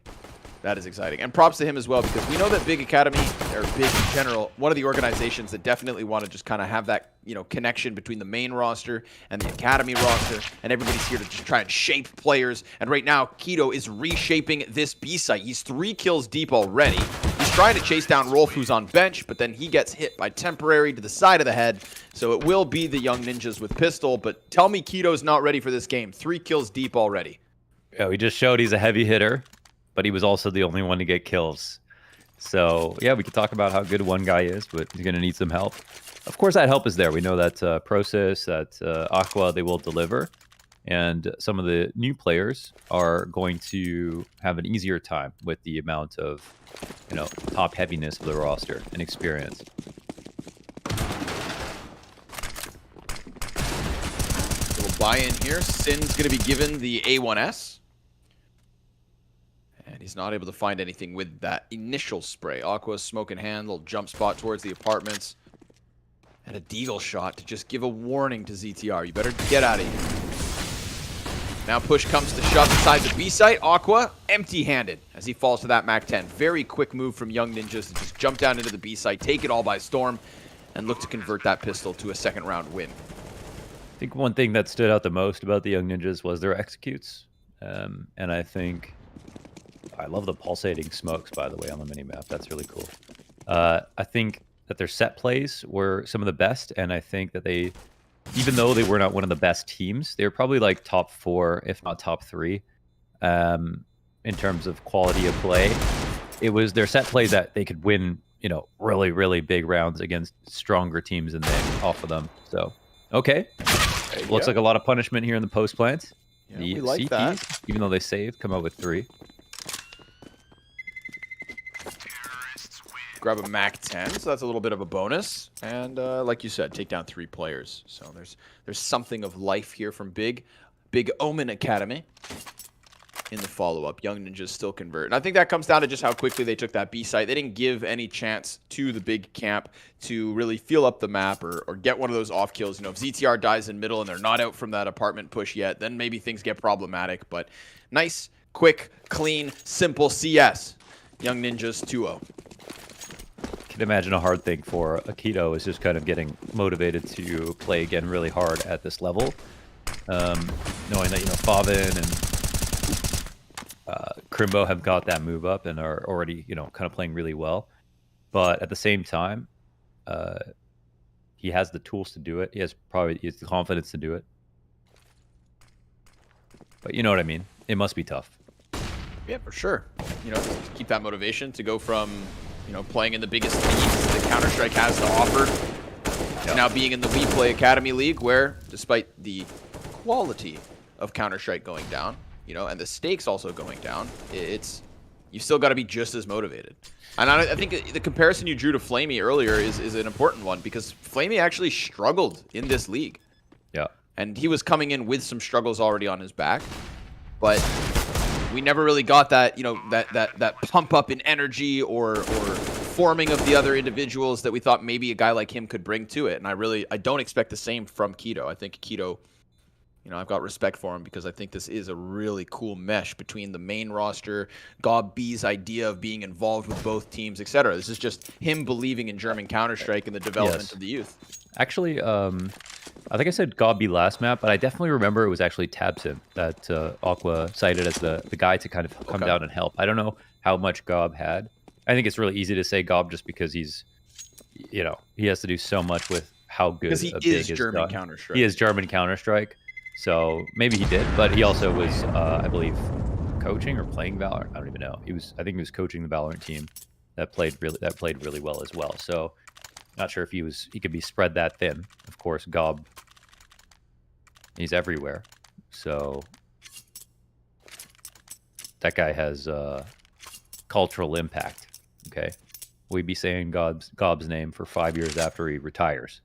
That is exciting. And props to him as well, because we know that Big Academy, or Big in general, one of the organizations that definitely want to just kind of have that, connection between the main roster and the Academy roster, and everybody's here to just try and shape players. And right now, Keto is reshaping this B site. He's 3 kills deep already. He's trying to chase down Rolf, who's on bench, but then he gets hit by Temporary to the side of the head. So it will be the Young Ninjas with pistol, but tell me Keto's not ready for this game. 3 kills deep already. Yeah, we just showed he's a heavy hitter, but he was also the only one to get kills. So, yeah, we could talk about how good one guy is, but he's going to need some help. Of course, that help is there. We know that Process, that Aqua, they will deliver. And some of the new players are going to have an easier time with the amount of, top heaviness of the roster and experience. buy-in here. Sin's going to be given the A1S. And he's not able to find anything with that initial spray. Aqua, smoke in hand, little jump spot towards the apartments. And a deagle shot to just give a warning to ZTR. You better get out of here. Now push comes to shove inside the B site. Aqua, empty-handed as he falls to that MAC-10. Very quick move from Young Ninjas to just jump down into the B site, take it all by storm, and look to convert that pistol to a second-round win. I think one thing that stood out the most about the Young Ninjas was their executes. And I think... I love the pulsating smokes, by the way, on the minimap. That's really cool. I think that their set plays were some of the best, and I think that they... Even though they were not one of the best teams, they were probably like top 4, if not top 3, in terms of quality of play. It was their set play that they could win, you know, really, really big rounds against stronger teams than they offer them. So, okay. Looks like a lot of punishment here in the post plant. Yeah, the we like CPs, that. even though they saved, come out with 3. Grab a MAC-10, so that's a little bit of a bonus. And like you said, take down 3 players. So there's something of life here from BIG.OMEN Academy in the follow-up. Young Ninjas still convert. And I think that comes down to just how quickly they took that B site. They didn't give any chance to the big camp to really feel up the map or get one of those off kills. You know, if ZTR dies in middle and they're not out from that apartment push yet, then maybe things get problematic. But nice, quick, clean, simple CS. Young Ninjas 2-0. Can imagine a hard thing for Akito is just kind of getting motivated to play again really hard at this level, knowing that, you know, Favin and Crimbo have got that move up and are already, you know, kind of playing really well. But at the same time, he has the tools to do it. He has the confidence to do it. But you know what I mean? It must be tough. Yeah, for sure. You know, to keep that motivation to go from, you know, playing in the biggest leagues that Counter-Strike has to offer, to now being in the WePlay Academy League, where, despite the quality of Counter-Strike going down, you know, and the stakes also going down, you've still got to be just as motivated. And I think the comparison you drew to Flamey earlier is an important one, because Flamey actually struggled in this league. Yeah. And he was coming in with some struggles already on his back, but we never really got that, you know, that pump up in energy or forming of the other individuals that we thought maybe a guy like him could bring to it. And I don't expect the same from Keto. I think Keto, you know, I've got respect for him because I think this is a really cool mesh between the main roster, Gob B's idea of being involved with both teams, etc. This is just him believing in German Counter-Strike and the development of the youth. Actually, I think I said Gob B last map, but I definitely remember it was actually Tabsim that Aqua cited as the guy to kind of come down and help. I don't know how much Gob had. I think it's really easy to say Gob just because he's, you know, he has to do so much with how good because he is German Counter-Strike. He is German Counter-Strike. So maybe he did, but he also was, I believe, coaching or playing Valorant. I don't even know. I think he was coaching the Valorant team that played really well as well. So not sure if he could be spread that thin. Of course, Gob, he's everywhere. So that guy has cultural impact. Okay, we'd be saying Gob's name for 5 years after he retires.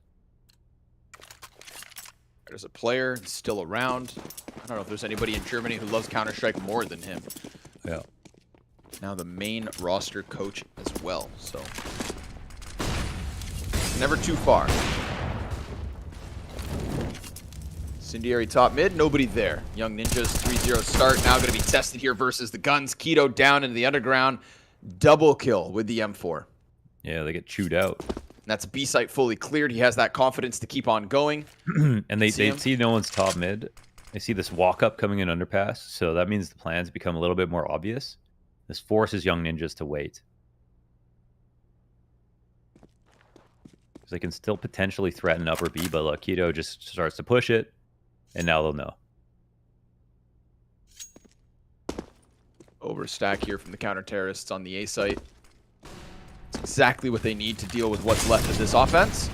There's a player still around. I don't know if there's anybody in Germany who loves Counter-Strike more than him. Yeah. Now the main roster coach as well, so never too far. Incendiary top mid, nobody there. Young Ninjas 3-0 start, now going to be tested here versus the Guns. Keto down into the underground. Double kill with the M4. Yeah, they get chewed out. That's B site fully cleared. He has that confidence to keep on going. And they see no one's top mid. They see this walk up coming in underpass, so that means the plans become a little bit more obvious. This forces Young Ninjas to wait. Because they can still potentially threaten upper B, but Keto just starts to push it, and now they'll know. Overstack here from the counter-terrorists on the A site. It's exactly what they need to deal with what's left of this offense.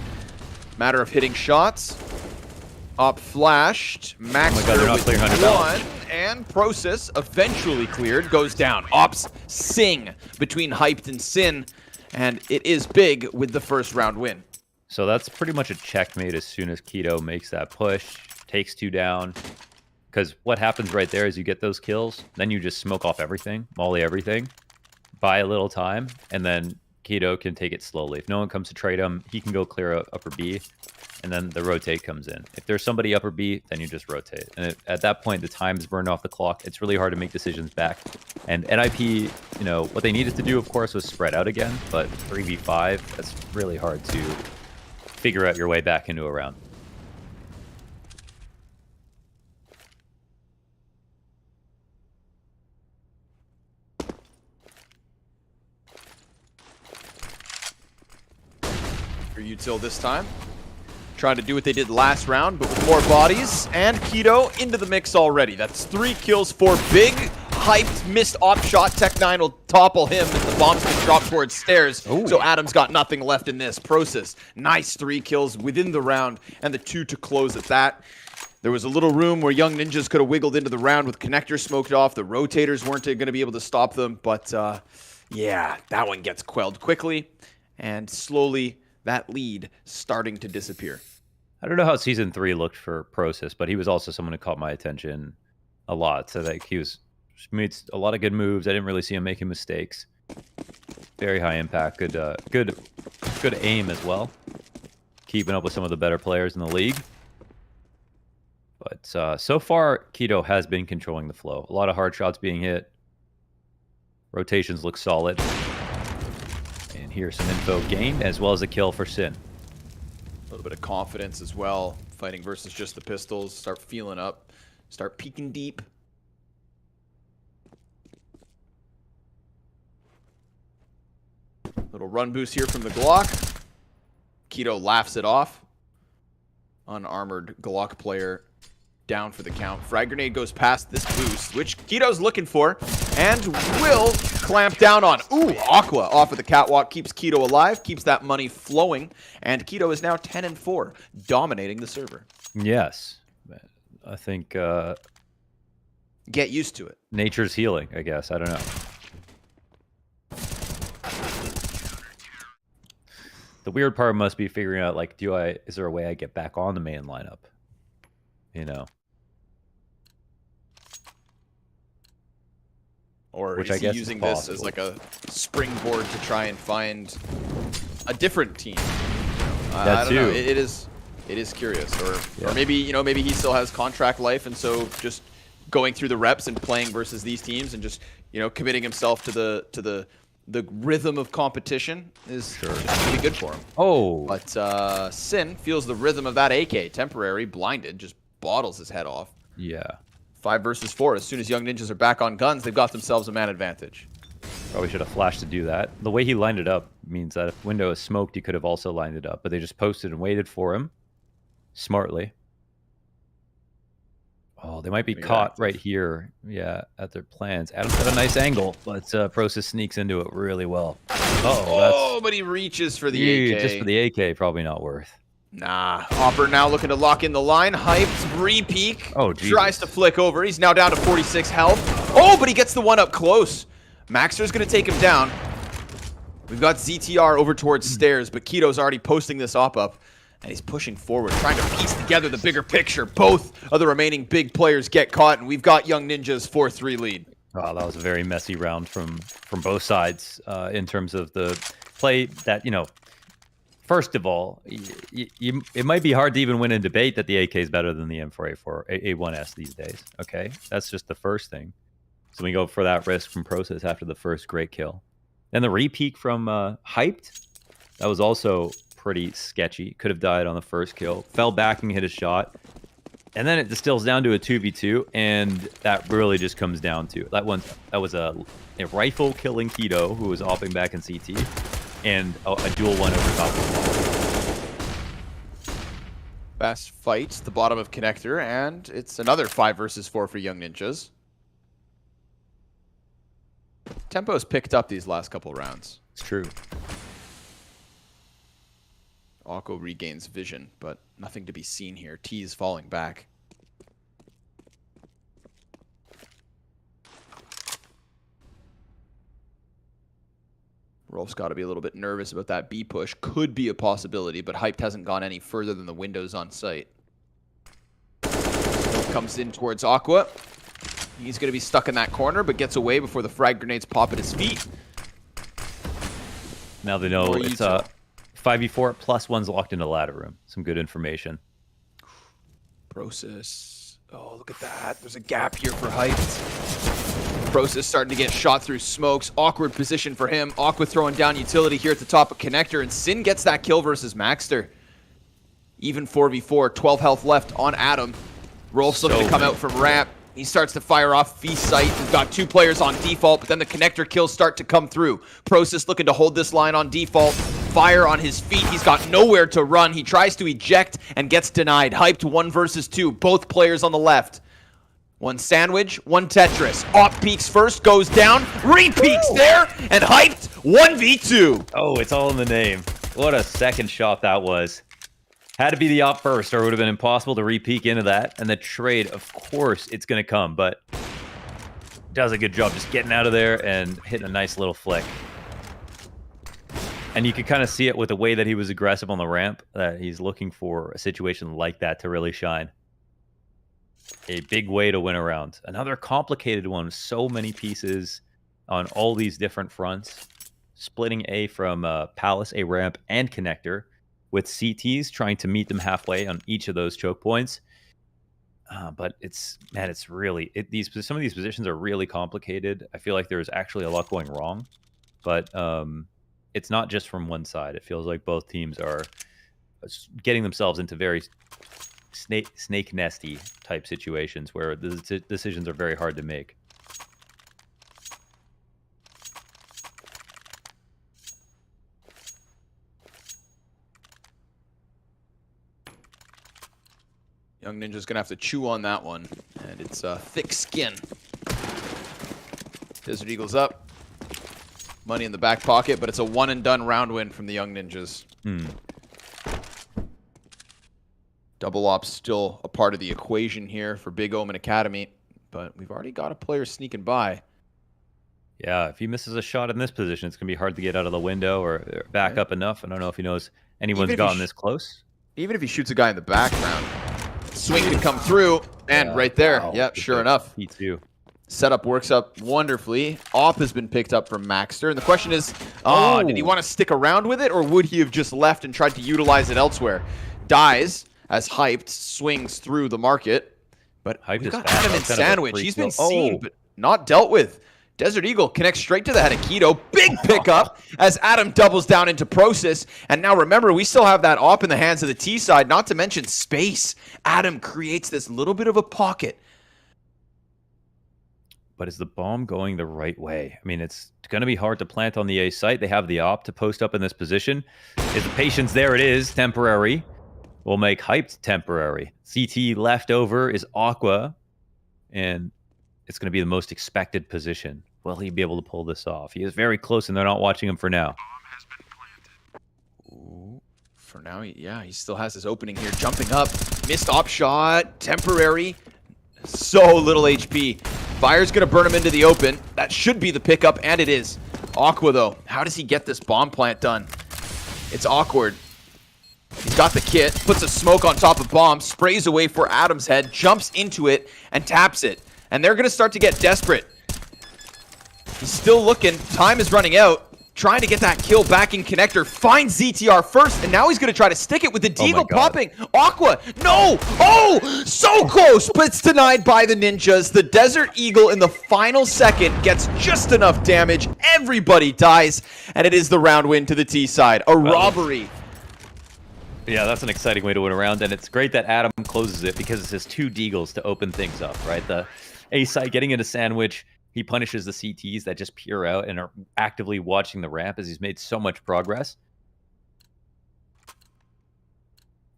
Matter of hitting shots. Op flashed. Max with 1, and Process eventually cleared. Goes down. Ops sing between Hyped and Sin, and it is big with the first round win. So that's pretty much a checkmate as soon as Keto makes that push. takes 2 down. Because what happens right there is you get those kills, then you just smoke off everything, molly everything, buy a little time, and then k1to can take it slowly. If no one comes to trade him, he can go clear upper B, and then the rotate comes in. If there's somebody upper B, then you just rotate. And at that point, the time's burned off the clock. It's really hard to make decisions back. And NIP, you know, what they needed to do, of course, was spread out again. But 3v5, that's really hard to figure out your way back into a round. For Util this time. Trying to do what they did last round, but with more bodies. And k1to into the mix already. That's 3 kills for Big. Hyped, missed op shot. Tech9 will topple him, and the bomb's gonna drop towards stairs. Ooh. So Adam's got nothing left in this. Process, nice 3 kills within the round, and the 2 to close at that. There was a little room where Young Ninjas could have wiggled into the round with connector smoked off. The rotators weren't going to be able to stop them, but yeah, that one gets quelled quickly, and slowly that lead starting to disappear. I don't know how Season 3 looked for Process, but he was also someone who caught my attention a lot. So like he made a lot of good moves. I didn't really see him making mistakes. Very high impact. Good aim as well. Keeping up with some of the better players in the league. But so far, k1to has been controlling the flow. A lot of hard shots being hit. Rotations look solid. And here's some info gained, as well as a kill for Sin. A little bit of confidence as well. Fighting versus just the pistols. Start feeling up. Start peeking deep. Little run boost here from the Glock. k1to laughs it off. Unarmored Glock player down for the count. Frag grenade goes past this boost, which k1to's looking for, and will clamp down on. Ooh, Aqua off of the catwalk keeps k1to alive, keeps that money flowing, and k1to is now 10-4, dominating the server. Yes. I think get used to it. Nature's healing, I guess. I don't know. The weird part must be figuring out, like, is there a way I get back on the main lineup? You know. Or is he using this as like a springboard to try and find a different team? I don't know. It is curious. Or maybe, maybe he still has contract life, and so just going through the reps and playing versus these teams and just, committing himself to the rhythm of competition is just really good for him. Oh. But Sin feels the rhythm of that AK. Temporary, blinded, just bottles his head off. Yeah. 5 versus 4. As soon as Young Ninjas are back on guns, they've got themselves a man advantage. Probably should have flashed to do that. The way he lined it up means that if window is smoked, he could have also lined it up. But they just posted and waited for him. Smartly. Oh, they might be caught right here. Yeah, at their plans. Adam's got a nice angle, but Process sneaks into it really well. Oh, but he reaches for the AK. Just for the AK, probably not worth. Nah. Hopper now looking to lock in the line. Hyped, re-peek. Oh, Jesus. Tries to flick over. He's now down to 46 health. Oh, but he gets the one up close. Maxter's going to take him down. We've got ZTR over towards stairs, but k1to's already posting this op up. And he's pushing forward, trying to piece together the bigger picture. Both of the remaining big players get caught, and we've got Young Ninja's 4-3 lead. Oh, that was a very messy round from both sides in terms of the play that, first of all, it might be hard to even win in debate that the AK is better than the M4A4, A1S these days. Okay, that's just the first thing. So we go for that risk from Process after the first great kill. Then the re-peek from Hyped, that was also pretty sketchy. Could have died on the first kill. Fell back and hit a shot. And then it distills down to a 2v2, and that really just comes down to that was a rifle killing k1to who was opping back in CT, and a dual one over top of the wall. Fast fight, the bottom of connector, and it's another 5 versus 4 for Young Ninjas. Tempo's picked up these last couple rounds. It's true. Akko regains vision, but nothing to be seen here. T is falling back. Rolf's got to be a little bit nervous about that B push. Could be a possibility, but Hyped hasn't gone any further than the windows on site. comes in towards Aqua. He's going to be stuck in that corner, but gets away before the frag grenades pop at his feet. Now they know it's a 5v4 plus one's locked into ladder room. Some good information. Process. Oh, look at that. There's a gap here for Hyped. Process starting to get shot through smokes. Awkward position for him. Aqua throwing down utility here at the top of Connector, and Sin gets that kill versus Maxter. Even 4v4, 12 health left on Adam. Rolf's looking to come out from ramp. He starts to fire off Feast Sight. We've got 2 players on default, but then the Connector kills start to come through. Process looking to hold this line on default. Fire on his feet. He's got nowhere to run. He tries to eject and gets denied. Hyped 1 versus 2. Both players on the left. 1 sandwich, 1 Tetris. Op peeks first, goes down, re-peeks there, and Hyped 1v2. Oh, it's all in the name. What a second shot that was. Had to be the op first, or it would have been impossible to re-peek into that. And the trade, of course, it's going to come, but does a good job just getting out of there and hitting a nice little flick. And you could kind of see it with the way that he was aggressive on the ramp, that he's looking for a situation like that to really shine. A big way to win a round. Another complicated one, so many pieces on all these different fronts. Splitting A from Palace, A ramp, and Connector, with CTs trying to meet them halfway on each of those choke points. But it's really some of these positions are really complicated. I feel like there's actually a lot going wrong, but it's not just from one side. It feels like both teams are getting themselves into very snake nesty type situations where the decisions are very hard to make. Young Ninja's going to have to chew on that one, and it's thick skin. Desert Eagle's up. Money in the back pocket, but it's a one-and-done round win from the Young Ninjas. Double Op's still a part of the equation here for Big Omen Academy, but we've already got a player sneaking by. Yeah, if he misses a shot in this position, it's going to be hard to get out of the window or back up enough. I don't know if he knows anyone's gotten this close. Even if he shoots a guy in the background, swing can come through, and right there. Wow. Yep, sure enough. P2. Setup works up wonderfully. Op has been picked up from Maxter, and the question is, did he want to stick around with it, or would he have just left and tried to utilize it elsewhere? Dies as Hyped swings through the market, but we've got Adam in Sandwich. He's been seen, but not dealt with. Desert Eagle connects straight to the head of Keto. Big pickup as Adam doubles down into Process. And now remember, we still have that op in the hands of the T side, not to mention space. Adam creates this little bit of a pocket. But is the bomb going the right way? I mean, it's going to be hard to plant on the A site. They have the op to post up in this position. Is the patience there? It is. Temporary. We'll make Hyped temporary. CT left over is Aqua. And it's going to be the most expected position. Will he be able to pull this off? He is very close, and they're not watching him for now. Ooh, for now, yeah, he still has his opening here. Jumping up, missed op shot, temporary. So little HP. Fire's going to burn him into the open. That should be the pickup, and it is. Aqua, though, how does he get this bomb plant done? It's awkward. He's got the kit, puts a smoke on top of bomb, sprays away for Adam's head, jumps into it, and taps it. And they're going to start to get desperate. He's still looking. Time is running out. Trying to get that kill back in Connector. Finds ZTR first, and now he's going to try to stick it with the Deagle popping. Aqua, no! Oh, so close, but it's denied by the Ninjas. The Desert Eagle in the final second gets just enough damage. Everybody dies, and it is the round win to the T side. A robbery. Yeah, that's an exciting way to win a round, and it's great that Adam closes it because it's his 2 Deagles to open things up, right? The A side getting into Sandwich. He punishes the CTs that just peer out and are actively watching the ramp as he's made so much progress.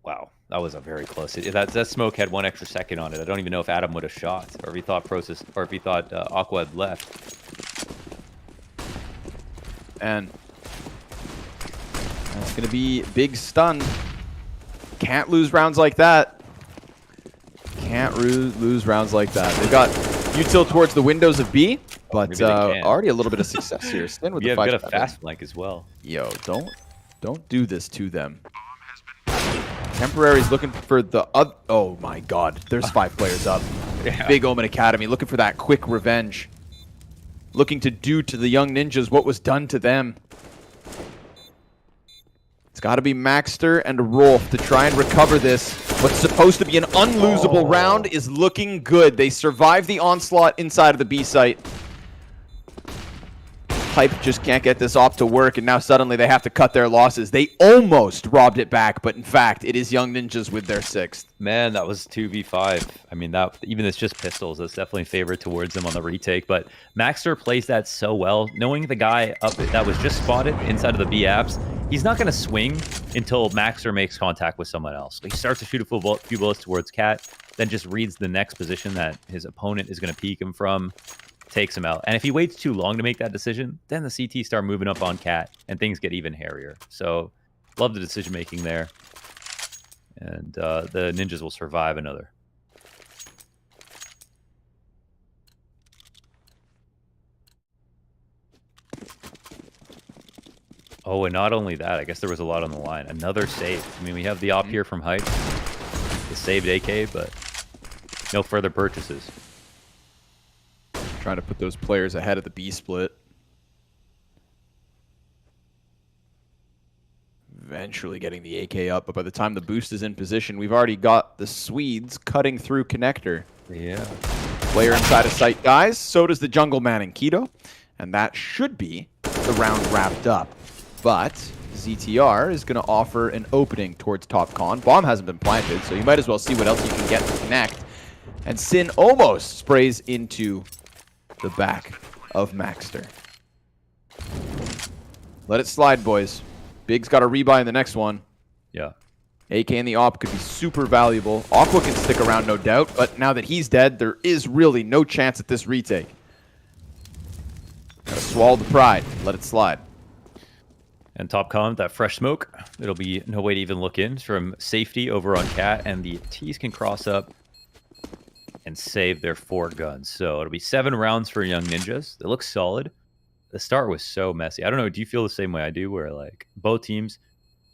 Wow, that was a very close. That smoke had 1 extra second on it. I don't even know if Adam would have shot, or if he thought Process, or if he thought Aqua had left. And that's going to be big stun. Can't lose rounds like that. Can't lose rounds like that. They've got util towards the windows of B, but already a little bit of success here. Stin with the 5. Got a fast flank as well. Yo, don't do this to them. Temporary's looking for the other. Oh my god, there's 5 players up. Yeah. Big Omen Academy looking for that quick revenge. Looking to do to the young ninjas what was done to them. It's got to be Maxter and Rolf to try and recover this. What's supposed to be an unlosable round is looking good. They survive the onslaught inside of the B site. Hype just can't get this off to work, and now suddenly they have to cut their losses. They almost robbed it back, but in fact, it is Young Ninjas with their 6th. Man, that was 2v5. I mean, that even it's just pistols. That's definitely favored towards them on the retake. But Maxter plays that so well. Knowing the guy up that was just spotted inside of the B apps, he's not going to swing until Maxter makes contact with someone else. He starts to shoot a few bullets towards Cat, then just reads the next position that his opponent is going to peek him from, takes him out. And if he waits too long to make that decision, then the CT start moving up on Cat, and things get even hairier. So, love the decision making there. And the ninjas will survive another. Oh, and not only that, I guess there was a lot on the line. Another save. I mean, we have the op here from Hype, the saved AK, but no further purchases. Trying to put those players ahead of the B split. Eventually getting the AK up, but by the time the boost is in position, we've already got the Swedes cutting through connector. Yeah. Player inside of sight, guys. So does the Jungle Man and Keto. And that should be the round wrapped up. But ZTR is going to offer an opening towards top con. Bomb hasn't been planted, so you might as well see what else you can get to connect. And Sin almost sprays into the back of Maxter. Let it slide, boys. Big's got a rebuy in the next one. Yeah. AK and the op could be super valuable. Aqua can stick around, no doubt, but now that he's dead, there is really no chance at this retake. Gotta swallow the pride. Let it slide. And top con, that fresh smoke. It'll be no way to even look in from safety over on Cat, and the T's can cross up and save their 4 guns. So it'll be 7 rounds for Young Ninjas. It looks solid. The start was so messy. I don't know, do you feel the same way I do, where like both teams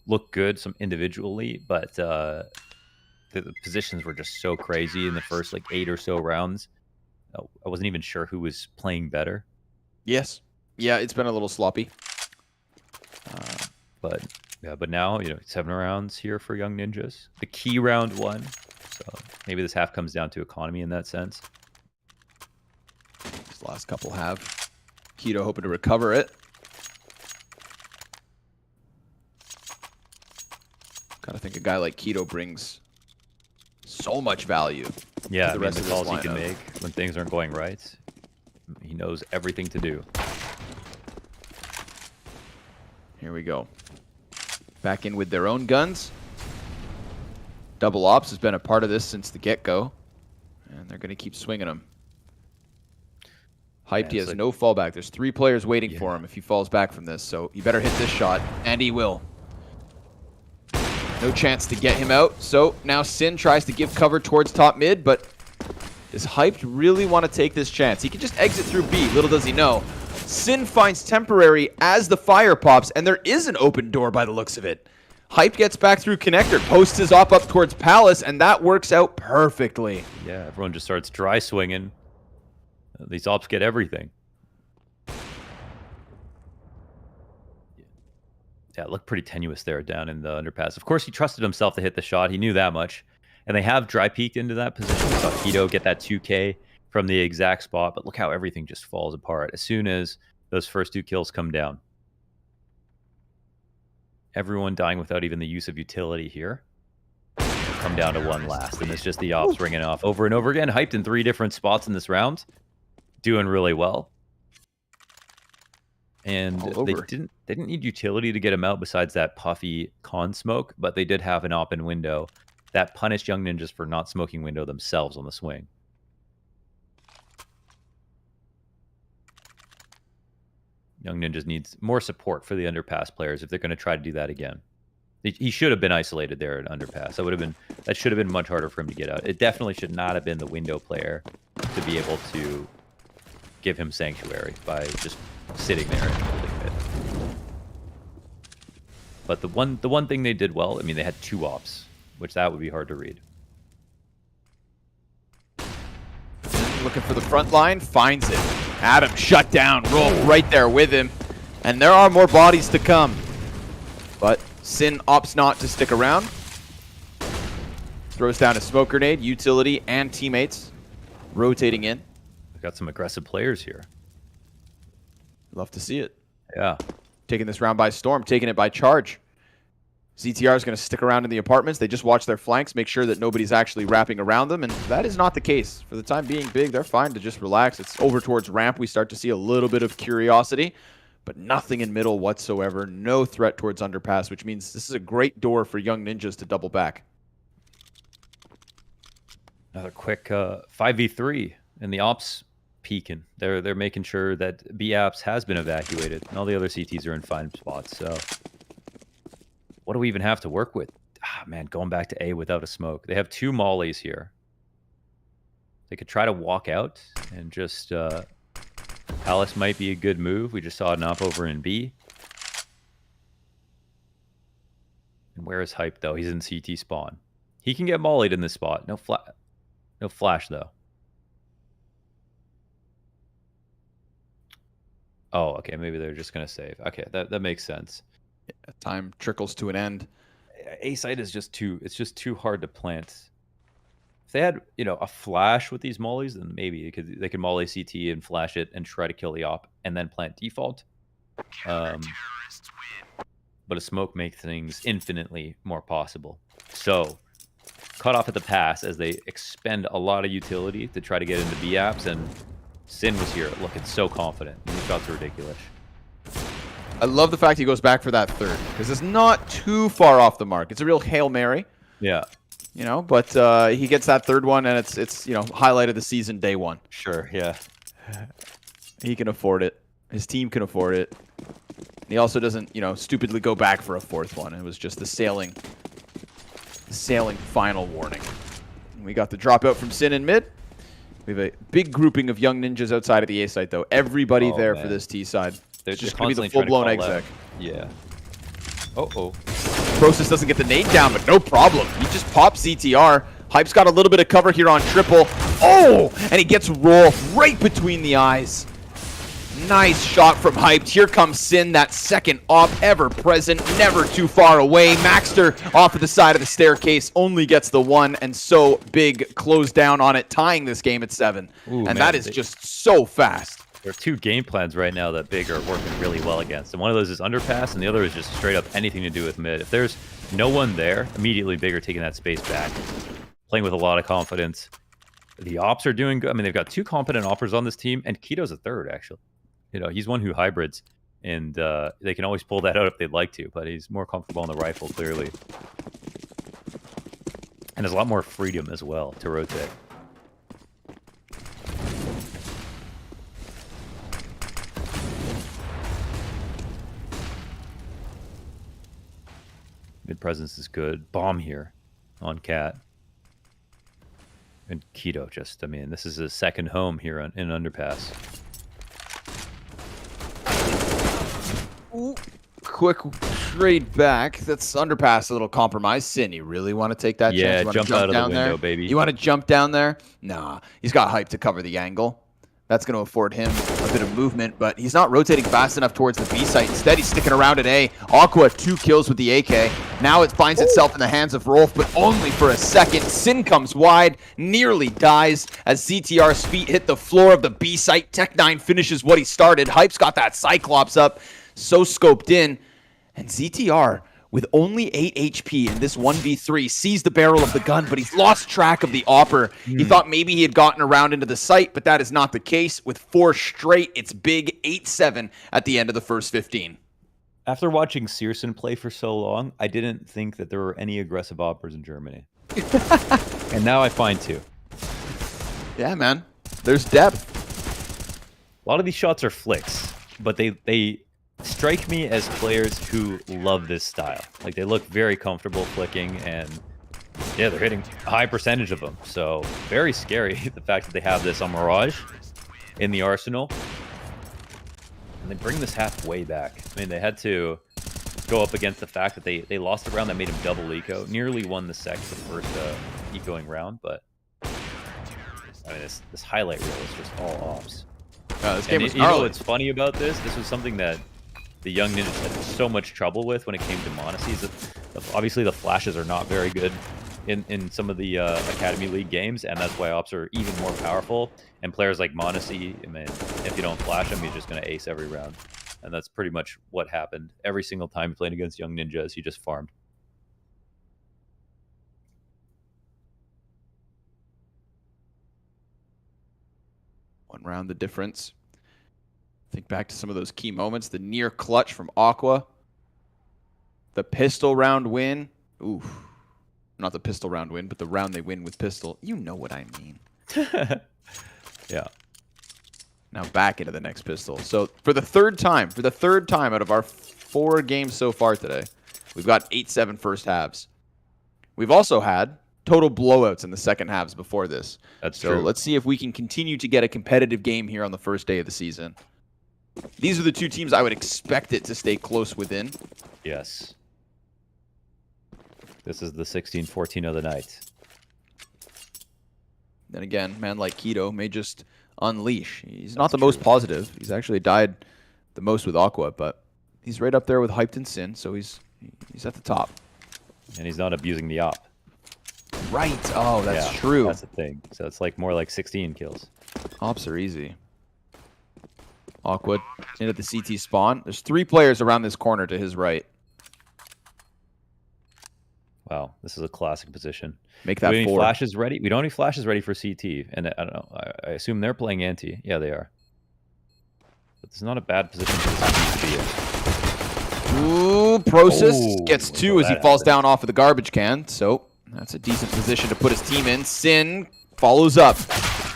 look good some individually, but the positions were just so crazy in the first like 8 or so rounds. I wasn't even sure who was playing better. Yes. Yeah, it's been a little sloppy. But now, 7 rounds here for Young Ninjas. The key round 1. So maybe this half comes down to economy in that sense. These last couple have. Keto hoping to recover it. Gotta think a guy like Keto brings so much value. Yeah, to the rest the of calls this he can lineup. make when things aren't going right. He knows everything to do. Here we go. Back in with their own guns. Double Ops has been a part of this since the get-go. And they're going to keep swinging them. Hyped, he has no fallback. There's 3 players waiting for him if he falls back from this. So he better hit this shot. And he will. No chance to get him out. So now Sin tries to give cover towards top mid. But does Hyped really want to take this chance? He can just exit through B. Little does he know. Sin finds temporary as the fire pops. And there is an open door by the looks of it. Hype gets back through connector, posts his op up towards Palace, and that works out perfectly. Yeah, everyone just starts dry swinging. These ops get everything. Yeah, it looked pretty tenuous there down in the underpass. Of course, he trusted himself to hit the shot. He knew that much. And they have dry peeked into that position. We saw Keto get that 2K from the exact spot, but look how everything just falls apart as soon as those first 2 kills come down. Everyone dying without even the use of utility here. Come down to 1 last, and it's just the ops ringing off over and over again. Hyped in 3 different spots in this round. Doing really well. And they didn't need utility to get him out besides that puffy con smoke, but they did have an op in window that punished Young Ninjas for not smoking window themselves on the swing. Young Ninjas needs more support for the underpass players if they're going to try to do that again. He should have been isolated there at underpass. That should have been much harder for him to get out. It definitely should not have been the window player to be able to give him sanctuary by just sitting there and holding it. But the one thing they did well, I mean, they had 2 ops which that would be hard to read. Looking for the front line, finds it. Adam shut down, Rolf right there with him. And there are more bodies to come. But Sin opts not to stick around. Throws down a smoke grenade, utility, and teammates rotating in. We've got some aggressive players here. Love to see it. Yeah. Taking this round by storm, taking it by charge. ZTR is going to stick around in the apartments. They just watch their flanks, make sure that nobody's actually wrapping around them, and that is not the case. For the time being, Big, they're fine to just relax. It's over towards ramp. We start to see a little bit of curiosity, but nothing in middle whatsoever. No threat towards underpass, which means this is a great door for young ninjas to double back. Another quick 5v3, and the ops peeking. They're making sure that B apps has been evacuated, and all the other CTs are in fine spots. So what do we even have to work with? Ah, man, going back to A without a smoke. They have 2 mollies here. They could try to walk out and just... Palace might be a good move. We just saw an op over in B. And where is Hype, though? He's in CT spawn. He can get mollied in this spot. No flash, though. Oh, okay. Maybe they're just going to save. Okay, that makes sense. Time trickles to an end. A site is just it's just too hard to plant. If they had, a flash with these mollies, then maybe they could molly CT and flash it and try to kill the op and then plant default. But a smoke makes things infinitely more possible. So cut off at the pass as they expend a lot of utility to try to get into B apps, and Sin was here looking so confident. These shots are ridiculous. I love the fact he goes back for that third, because it's not too far off the mark. It's a real Hail Mary. Yeah. But he gets that third one, and it's highlight of the season day one. Sure, yeah. He can afford it. His team can afford it. He also doesn't, stupidly go back for a fourth one. It was just the sailing final warning. We got the dropout from Sin in mid. We have a big grouping of young ninjas outside of the A site, though. Everybody there for this T side. They're just going to be the full-blown exec. Yeah. Uh-oh. Process doesn't get the nade down, but no problem. He just pops CTR. Hype's got a little bit of cover here on triple. Oh! And he gets Rolf right between the eyes. Nice shot from Hyped. Here comes Sin, that second op ever present, never too far away. Maxter off of the side of the staircase, only gets the one, and so Big closed down on it, tying this game at 7. Ooh, and man, that is just so fast. There are 2 game plans right now that Big are working really well against. And one of those is underpass, and the other is just straight up anything to do with mid. If there's no one there, immediately Big are taking that space back. Playing with a lot of confidence. The ops are doing good. I mean, they've got 2 competent oppers on this team, and Keto's a third, actually. He's one who hybrids, and they can always pull that out if they'd like to, but he's more comfortable on the rifle, clearly. And has a lot more freedom as well to rotate. Mid presence is good. Bomb here on Cat. And Keto this is his second home here in Underpass. Ooh, quick trade back. That's Underpass, a little compromise. Sin, you really want to take that chance? You jump out of the window, baby. You want to jump down there? Nah, he's got Hype to cover the angle. That's going to afford him a bit of movement, but he's not rotating fast enough towards the B site. Instead, he's sticking around at A. Aqua, 2 kills with the AK. Now it finds itself in the hands of Rolf, but only for a second. Sin comes wide, nearly dies as ZTR's feet hit the floor of the B site. Tech9 finishes what he started. Hype's got that Cyclops up, so scoped in. And ZTR, with only 8 HP in this 1v3, sees the barrel of the gun, but he's lost track of the opper. He thought maybe he had gotten around into the site, but that is not the case. With 4 straight, it's Big 8-7 at the end of the first 15. After watching Searson play for so long, I didn't think that there were any aggressive oppers in Germany. And now I find 2. Yeah, man. There's depth. A lot of these shots are flicks, but they strike me as players who love this style. Like, they look very comfortable flicking, and yeah, they're hitting a high percentage of them. So very scary, the fact that they have this on Mirage in the arsenal. And they bring this half way back. I mean, they had to go up against the fact that they lost a round that made him double eco. Nearly won the sec the first ecoing round, but I mean, this highlight reel is just all ops. This game was you know what's funny about this? This was something that the young ninjas had so much trouble with when it came to Monacies. Obviously, the flashes are not very good in some of the Academy League games, and that's why ops are even more powerful. And players like Monacy, I mean, if you don't flash him, he's just going to ace every round. And that's pretty much what happened. Every single time he played against young ninjas, he just farmed. One round the difference. Think back to some of those key moments. The near clutch from Aqua. The pistol round win. Oof. Not the pistol round win, but the round they win with pistol. You know what I mean. Yeah. Now back into the next pistol. So for the third time out of our 4 games so far today, we've got 8-7 first halves. We've also had total blowouts in the second halves before this. That's so true. Let's see if we can continue to get a competitive game here on the first day of the season. These are the 2 teams I would expect it to stay close within. Yes. This is the 16-14 of the night. Then again, man like Keto may just unleash. He's not the most positive. He's actually died the most with Aqua, but he's right up there with Hyped and Sin, so he's at the top. And he's not abusing the op. Right. Oh, that's true. That's the thing. So it's like more like 16 kills. Ops are easy. Aqua into the CT spawn. There's 3 players around this corner to his right. Wow, this is a classic position. Make that 4. Do we have any flashes ready? We don't have any flashes ready for CT. And I don't know. I assume they're playing anti. Yeah, they are. But this is not a bad position for the CT to be in. Ooh, Process gets 2 as he falls happened. down off of the garbage can. So that's a decent position to put his team in. Sin follows up.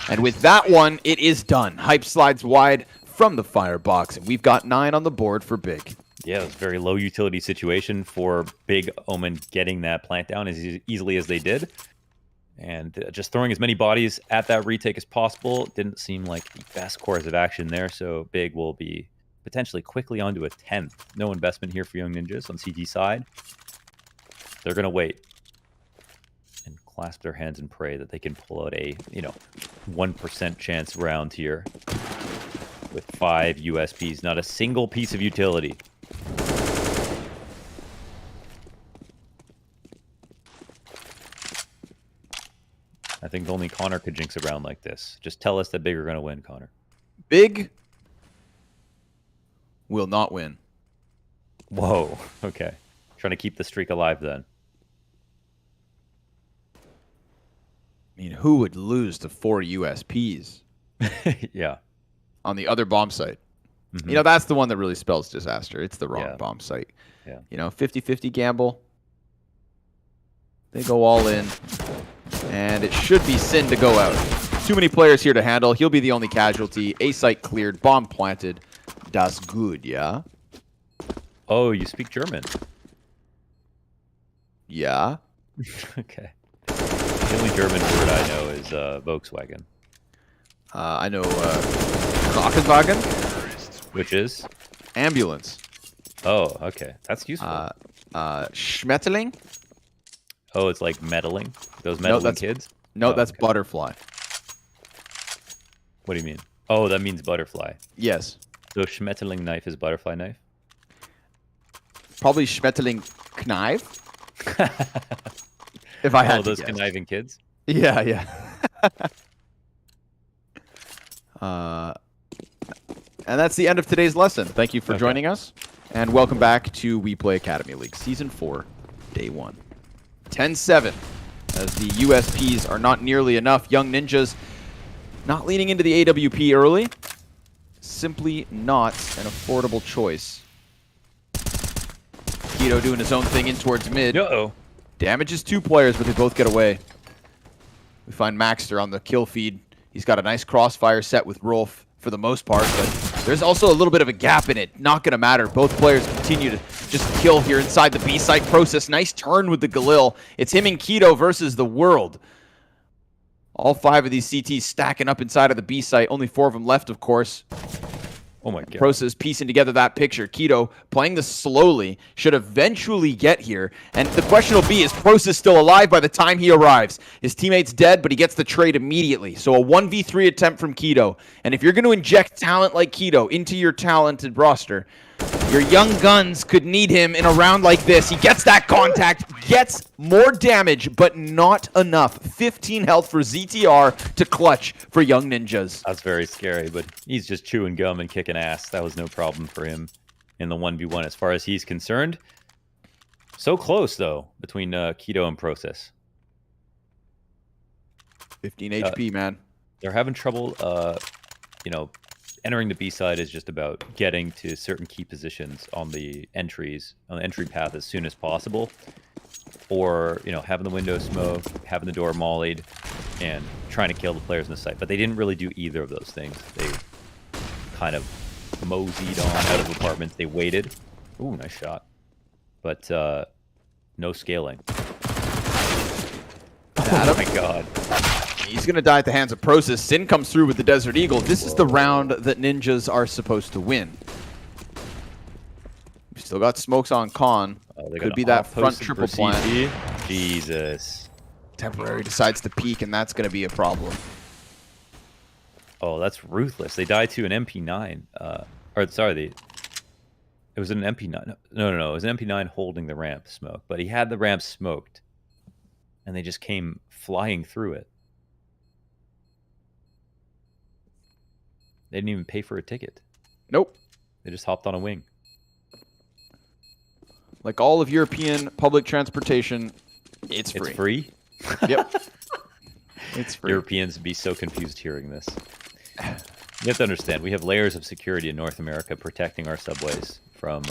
And with that one, it is done. Hype slides wide from the firebox. And we've got 9 on the board for Big. Yeah, it was a very low utility situation for BIG.OMEN getting that plant down as easily as they did. And just throwing as many bodies at that retake as possible didn't seem like the best course of action there. So Big will be potentially quickly onto a 10th. No investment here for Young Ninjas on CT side. They're going to wait and clasp their hands and pray that they can pull out a, 1% chance round here with 5 USPs. Not a single piece of utility. I think only Connor could jinx a round like this. Just tell us that Big are going to win, Connor. Big will not win. Whoa. Okay. Trying to keep the streak alive then. I mean, who would lose to 4 USPs? Yeah. On the other bomb site. Mm-hmm. That's the one that really spells disaster. It's the wrong bomb site. Yeah. 50-50 gamble. They go all in. And it should be Sin to go out. Too many players here to handle. He'll be the only casualty. A site cleared. Bomb planted. Das good, yeah? Oh, you speak German? Yeah. Okay. The only German word I know is Volkswagen. I know Krankenwagen. Which is? Ambulance. Oh, okay. That's useful. Schmetterling. Oh, it's like meddling? Those meddling kids? No, that's butterfly. What do you mean? Oh, that means butterfly. Yes. So Schmetterling knife is butterfly knife? Probably Schmetterling knife. If I had those to guess. conniving kids? Yeah, yeah. And that's the end of today's lesson. Thank you for joining us. And welcome back to WePlay Academy League Season 4, Day 1. 10-7, as the USPs are not nearly enough. Young Ninjas not leaning into the AWP early. Simply not an affordable choice. Keto doing his own thing in towards mid. Uh-oh. Damages 2 players, but they both get away. We find Maxter on the kill feed. He's got a nice crossfire set with Rolf for the most part, but there's also a little bit of a gap in it. Not going to matter. Both players continue to just kill here inside the B site. Process, nice turn with the Galil. It's him and Keto versus the world. All 5 of these CTs stacking up inside of the B site. Only 4 of them left, of course. Oh my god. Prosa is piecing together that picture. Keto playing this slowly, should eventually get here. And the question will be, is Prosa still alive by the time he arrives? His teammate's dead, but he gets the trade immediately. So a 1v3 attempt from Keto. And if you're going to inject talent like Keto into your talented roster, your young guns could need him in a round like this. He gets that contact, gets more damage, but not enough. 15 health for ZTR to clutch for Young Ninjas. That's very scary, but he's just chewing gum and kicking ass. That was no problem for him in the 1v1 as far as he's concerned. So close, though, between Keto and Process. 15 HP, man. They're having trouble, you know, entering the B side is just about getting to certain key positions on the entries, on the entry path as soon as possible. Or, you know, having the window smoke, having the door mollied, and trying to kill the players in the site. But they didn't really do either of those things. They kind of moseyed on out of apartments. They waited. Ooh, nice shot. But no scaling. Oh my god. He's going to die at the hands of Process. Sin comes through with the Desert Eagle. This is the round that Ninjas are supposed to win. We still got smokes on Con. Could be that front triple plant. Jesus. Temporary decides to peek, and that's going to be a problem. Oh, that's ruthless. They died to an MP9. Or, sorry, it was an MP9. No. It was an MP9 holding the ramp smoke. But he had the ramp smoked. And they just came flying through it. They didn't even pay for a ticket. Nope. They just hopped on a wing. Like all of European public transportation, it's free. It's free? Yep. It's free. Europeans would be so confused hearing this. You have to understand, we have layers of security in North America protecting our subways from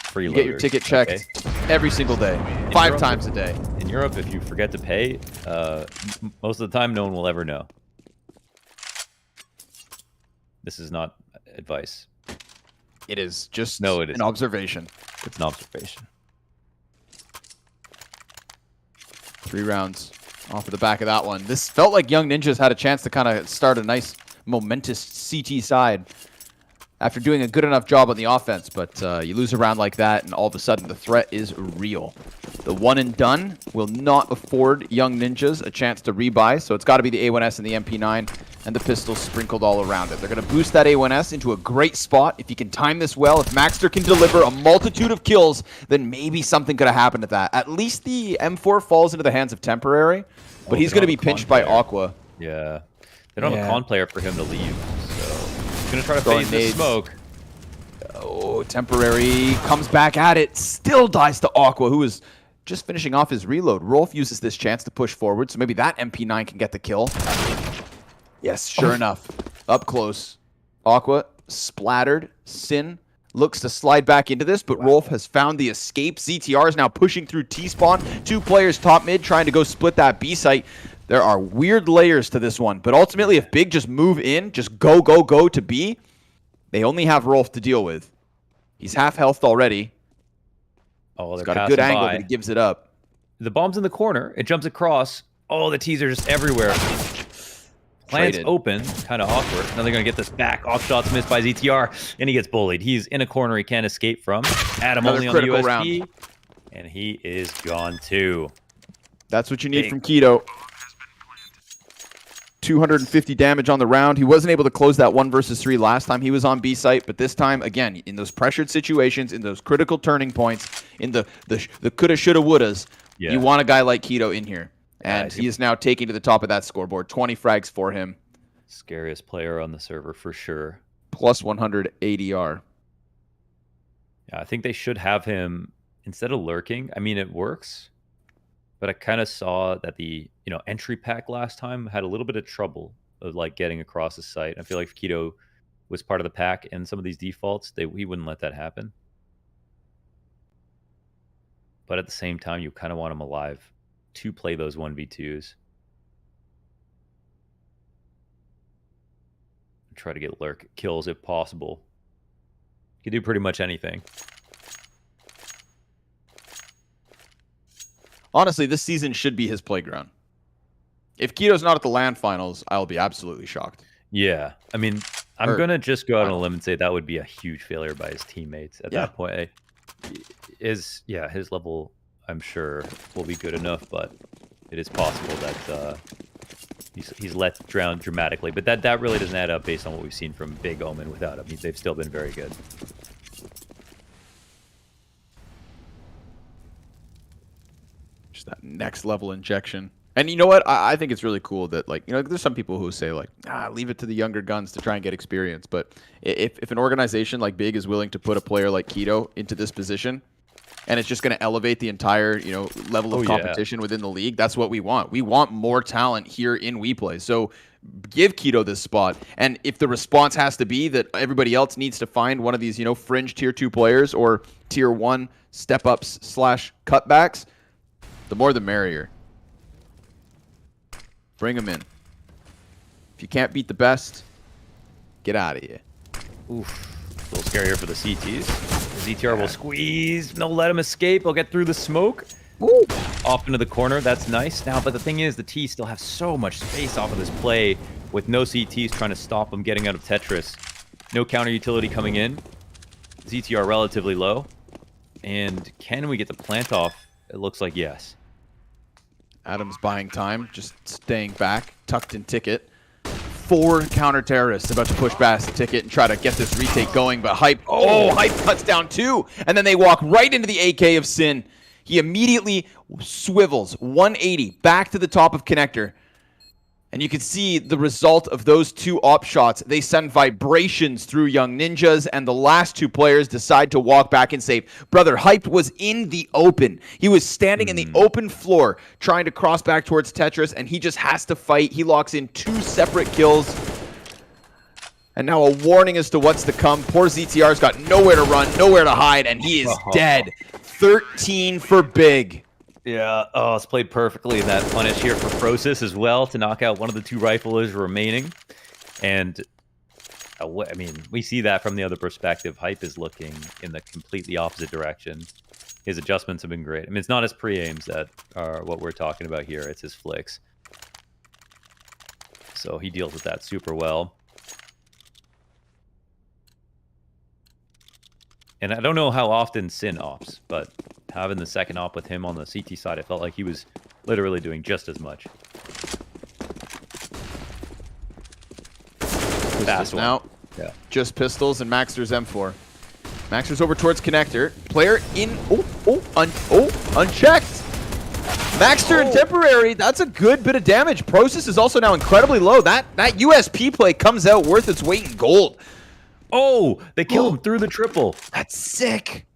freeloaders. You get your ticket checked every single day, 5 times a day. In Europe, if you forget to pay, most of the time, no one will ever know. This is not advice. It is just an observation. It's an observation. 3 rounds off of the back of that one. This felt like Young Ninjas had a chance to kind of start a nice, momentous CT side after doing a good enough job on the offense, but you lose a round like that, and all of a sudden the threat is real. The one and done will not afford Young Ninjas a chance to rebuy, so it's got to be the A1S and the MP9 and the pistols sprinkled all around it. They're going to boost that A1S into a great spot. If you can time this well, if Maxter can deliver a multitude of kills, then maybe something could have happened at that. At least the M4 falls into the hands of Temporary, but he's going to be pinched by Aqua. Yeah. They don't have a con player for him to leave, so he's going to try to phase the smoke. Oh, Temporary comes back at it, still dies to Aqua, who is just finishing off his reload. Rolf uses this chance to push forward, so maybe that MP9 can get the kill. Yes, sure enough. Up close. Aqua splattered. Sin looks to slide back into this, but Rolf has found the escape. ZTR is now pushing through T-spawn. 2 players top mid trying to go split that B site. There are weird layers to this one, but ultimately if Big just move in, just go to B, they only have Rolf to deal with. He's half health already. Oh, he's got a good angle, but he gives it up. The bomb's in the corner. It jumps across. Oh, the T's are just everywhere. Plant's open, kind of awkward. Now they're going to get this back. Off shots missed by ZTR, and he gets bullied. He's in a corner he can't escape from. Adam only on the USP, round. And he is gone too. That's what you need from Keto. 250 damage on the round. He wasn't able to close that 1 versus 3 last time he was on B site, but this time, again, in those pressured situations, in those critical turning points, in the coulda, shoulda, wouldas, you want a guy like Keto in here. And he is now taking to the top of that scoreboard. 20 frags for him. Scariest player on the server for sure. Plus 100 ADR. Yeah, I think they should have him instead of lurking. I mean, it works, but I kind of saw that the entry pack last time had a little bit of trouble of like getting across the site. I feel like if Keto was part of the pack and some of these defaults, he wouldn't let that happen. But at the same time, you kind of want him alive to play those 1v2s. Try to get lurk kills if possible. You can do pretty much anything. Honestly, this season should be his playground. If Keto's not at the LAN finals, I'll be absolutely shocked. Yeah. I mean, I'm gonna just go out on a limb and say that would be a huge failure by his teammates at that point. His level, I'm sure, will be good enough, but it is possible that he's let down dramatically. But that really doesn't add up based on what we've seen from BIG.OMEN without him. They've still been very good. Just that next level injection. And you know what? I think it's really cool that, like, you know, there's some people who say, like, leave it to the younger guns to try and get experience. But if an organization like Big is willing to put a player like Keto into this position, and it's just going to elevate the entire, you know, level of competition within the league, that's what we want. We want more talent here in WePlay. So give Keto this spot. And if the response has to be that everybody else needs to find one of these, you know, fringe tier 2 players or tier 1 step-ups / cutbacks, the more the merrier. Bring them in. If you can't beat the best, get out of here. Oof. A little scarier for the CTs. The ZTR will squeeze. No, let him escape. He'll get through the smoke. Ooh. Off into the corner. That's nice. Now, but the thing is, the T still have so much space off of this play with no CTs trying to stop him getting out of Tetris. No counter utility coming in. ZTR relatively low. And can we get the plant off? It looks like yes. Adam's buying time, just staying back, tucked in Ticket. 4 counter-terrorists about to push past Ticket and try to get this retake going, but Hype, Hype cuts down 2, and then they walk right into the AK of Sin. He immediately swivels 180 back to the top of Connector. And you can see the result of those 2 op shots. They send vibrations through Young Ninjas, and the last 2 players decide to walk back and save. Brother, Hyped was in the open. He was standing in the open floor trying to cross back towards Tetris, and he just has to fight. He locks in 2 separate kills. And now a warning as to what's to come. Poor ZTR's got nowhere to run, nowhere to hide, and he is dead. 13 for Big. Yeah, it's played perfectly. That punish here for Frosis as well to knock out one of the 2 riflers remaining. And, I mean, we see that from the other perspective. Hype is looking in the completely opposite direction. His adjustments have been great. I mean, it's not his pre-aims that are what we're talking about here. It's his flicks. So he deals with that super well. And I don't know how often Sin ops, but having the second op with him on the CT side, I felt like he was literally doing just as much. Fast now. Yeah. Just pistols and Maxter's M4. Maxter's over towards Connector. Player in. Unchecked. Maxter and Temporary. That's a good bit of damage. Process is also now incredibly low. That USP play comes out worth its weight in gold. Oh, they killed him through the triple. That's sick.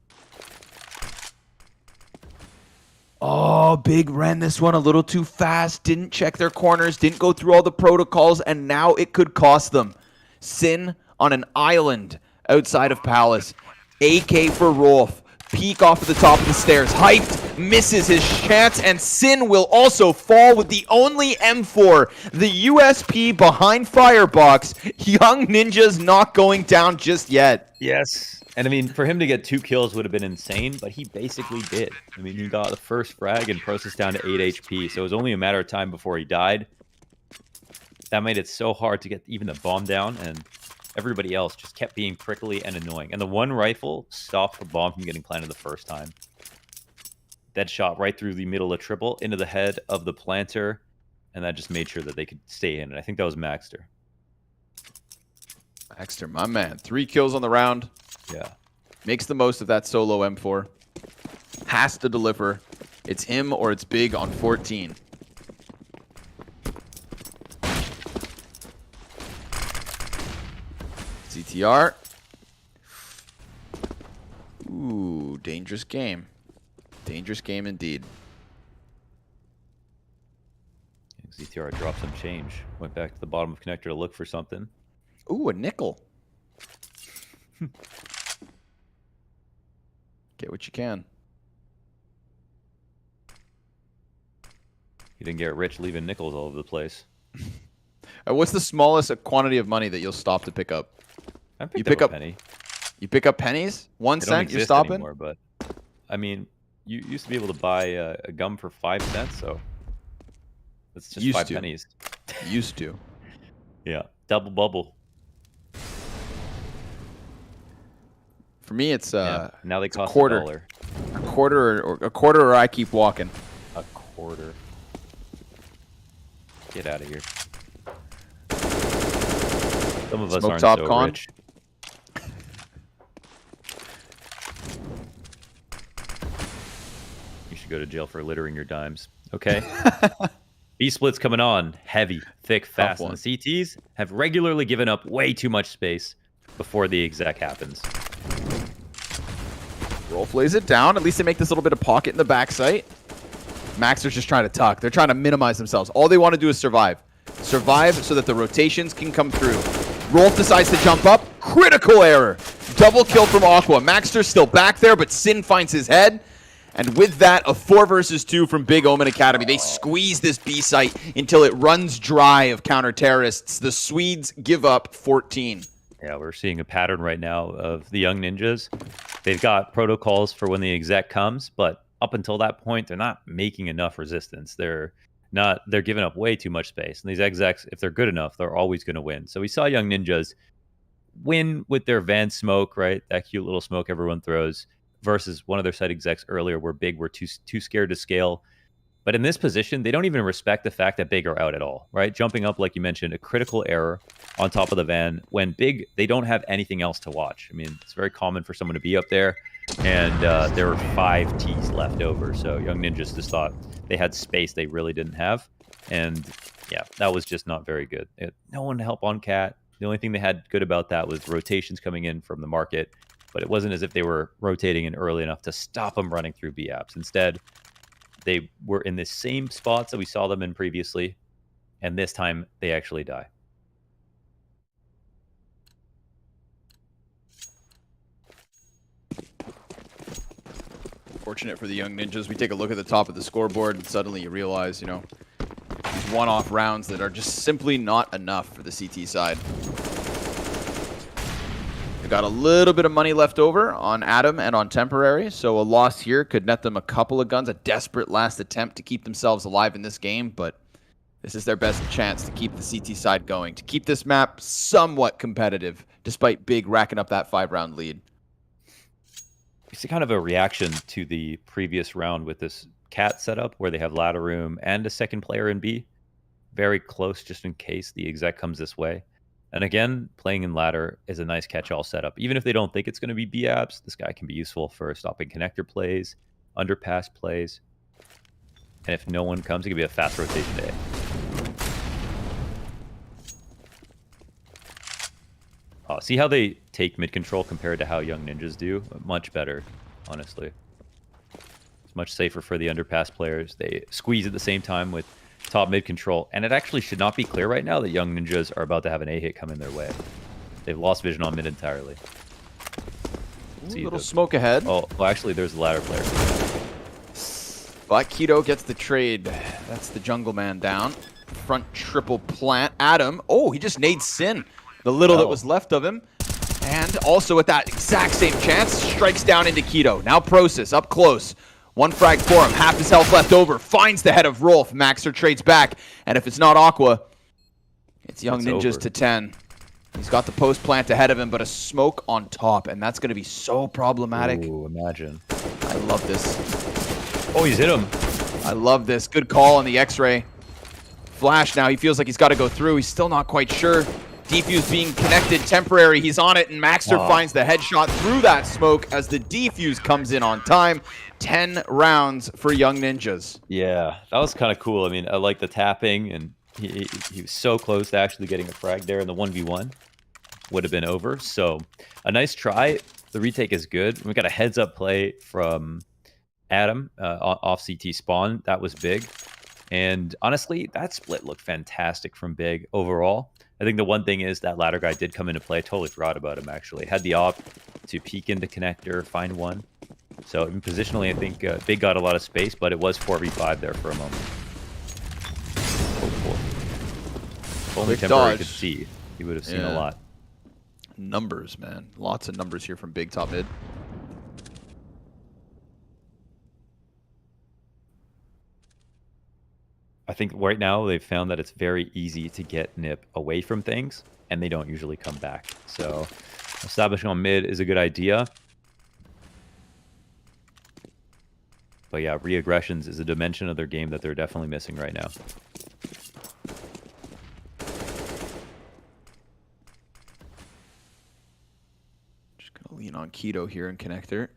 Oh, Big ran this one a little too fast. Didn't check their corners. Didn't go through all the protocols. And now it could cost them. Sin on an island outside of Palace. AK for Rolf. Peek off of the top of the stairs. Hyped. Misses his chance. And Sin will also fall with the only M4. The USP behind Firebox. Young Ninjas not going down just yet. Yes. And I mean, for him to get 2 kills would have been insane, but he basically did. I mean, he got the first frag and Process down to 8 HP, so it was only a matter of time before he died. That made it so hard to get even the bomb down, and everybody else just kept being prickly and annoying. And the one rifle stopped the bomb from getting planted the first time. Dead shot right through the middle of triple into the head of the planter, and that just made sure that they could stay in. And I think that was Maxter. Maxter, my man. 3 kills on the round. Yeah. Makes the most of that solo M4. Has to deliver. It's him or it's Big on 14. CTR. Ooh, dangerous game. Dangerous game indeed. ZTR dropped some change. Went back to the bottom of Connector to look for something. Ooh, a nickel. Get what you can. He didn't get rich leaving nickels all over the place. What's the smallest quantity of money that you'll stop to pick up? You pick up a penny. You pick up pennies? 1 cent you're stopping? Anymore, but I mean, you used to be able to buy a gum for 5 cents, so it's just 5 pennies. Used to. Yeah, double bubble. For me, it's now they it's cost a quarter. $1. A quarter, or I keep walking. A quarter. Get out of here. Some of us aren't so rich. You should go to jail for littering your dimes. Okay. B split's coming on. Heavy, thick, fast. And the CTs have regularly given up way too much space before the exec happens. Rolf lays it down. At least they make this little bit of pocket in the backside. Maxer's just trying to tuck. They're trying to minimize themselves. All they want to do is survive. Survive so that the rotations can come through. Rolf decides to jump up. Critical error. Double kill from Aqua. Maxter's still back there, but Sin finds his head. And with that, a 4 versus 2 from BIG.OMEN Academy. They squeeze this B site until it runs dry of counter-terrorists. The Swedes give up 14. Yeah, we're seeing a pattern right now of the young ninjas. They've got protocols for when the exec comes, but up until that point, they're not making enough resistance. They're giving up way too much space. And these execs, if they're good enough, they're always going to win. So we saw young ninjas win with their Van smoke, right? That cute little smoke everyone throws, versus one of their side execs earlier where Big were too scared to scale. But in this position, they don't even respect the fact that Big are out at all, right? Jumping up, like you mentioned, a critical error on top of the Van. When Big, they don't have anything else to watch. I mean, it's very common for someone to be up there, and there were 5 Ts left over. So young ninjas just thought they had space they really didn't have. And yeah, that was just not very good. No one to help on Cat. The only thing they had good about that was rotations coming in from the market. But it wasn't as if they were rotating in early enough to stop them running through B apps. Instead, they were in the same spots that we saw them in previously, and this time they actually die. Fortunate for the young ninjas. We take a look at the top of the scoreboard, and suddenly you realize, you know, these one-off rounds that are just simply not enough for the CT side. They got a little bit of money left over on Adam and on Temporary, so a loss here could net them a couple of guns, a desperate last attempt to keep themselves alive in this game, but this is their best chance to keep the CT side going, to keep this map somewhat competitive, despite Big racking up that 5-round lead. It's kind of a reaction to the previous round with this Cat setup, where they have ladder room and a second player in B. Very close, just in case the exec comes this way. And again, playing in ladder is a nice catch-all setup. Even if they don't think it's going to be B apps, this guy can be useful for stopping connector plays, underpass plays. And if no one comes, it could be a fast rotation day. See how they take mid control compared to how young ninjas do? Much better, honestly. It's much safer for the underpass players. They squeeze at the same time with top mid control, and it actually should not be clear right now that young ninjas are about to have an A hit come in their way. They've lost vision on mid entirely. Ooh, little smoke ahead. Oh, well, actually, there's the ladder player. Black Keto gets the trade. That's the jungle man down. Front triple plant. Adam. Oh, he just nades Sin. The little that was left of him. And also at that exact same chance, strikes down into Keto. Now Prosis up close. 1 frag for him. Half his health left over. Finds the head of Rolf. Maxer trades back. And if it's not Aqua, it's Young Ninjas to 10. He's got the post plant ahead of him, but a smoke on top. And that's going to be so problematic. Ooh, imagine. I love this. Oh, he's hit him. I love this. Good call on the X-ray. Flash now. He feels like he's got to go through. He's still not quite sure. Defuse being connected. Temporary. He's on it. And Maxter finds the headshot through that smoke as the defuse comes in on time. 10 rounds for Young Ninjas. Yeah, that was kind of cool. I mean, I like the tapping, and he was so close to actually getting a frag there in the 1v1. Would have been over. So a nice try. The retake is good. We got a heads-up play from Adam off CT spawn. That was big. And honestly, that split looked fantastic from Big overall. I think the one thing is that ladder guy did come into play. I totally forgot about him, actually. Had the op to peek into connector, find one. So positionally, I think Big got a lot of space, but it was 4v5 there for a moment. If only Temporary could see, he would have seen a lot. Numbers, man. Lots of numbers here from Big top mid. I think right now they've found that it's very easy to get Nip away from things, and they don't usually come back. So establishing on mid is a good idea. But yeah, re-aggressions is a dimension of their game that they're definitely missing right now. Just gonna lean on Keto here in connector.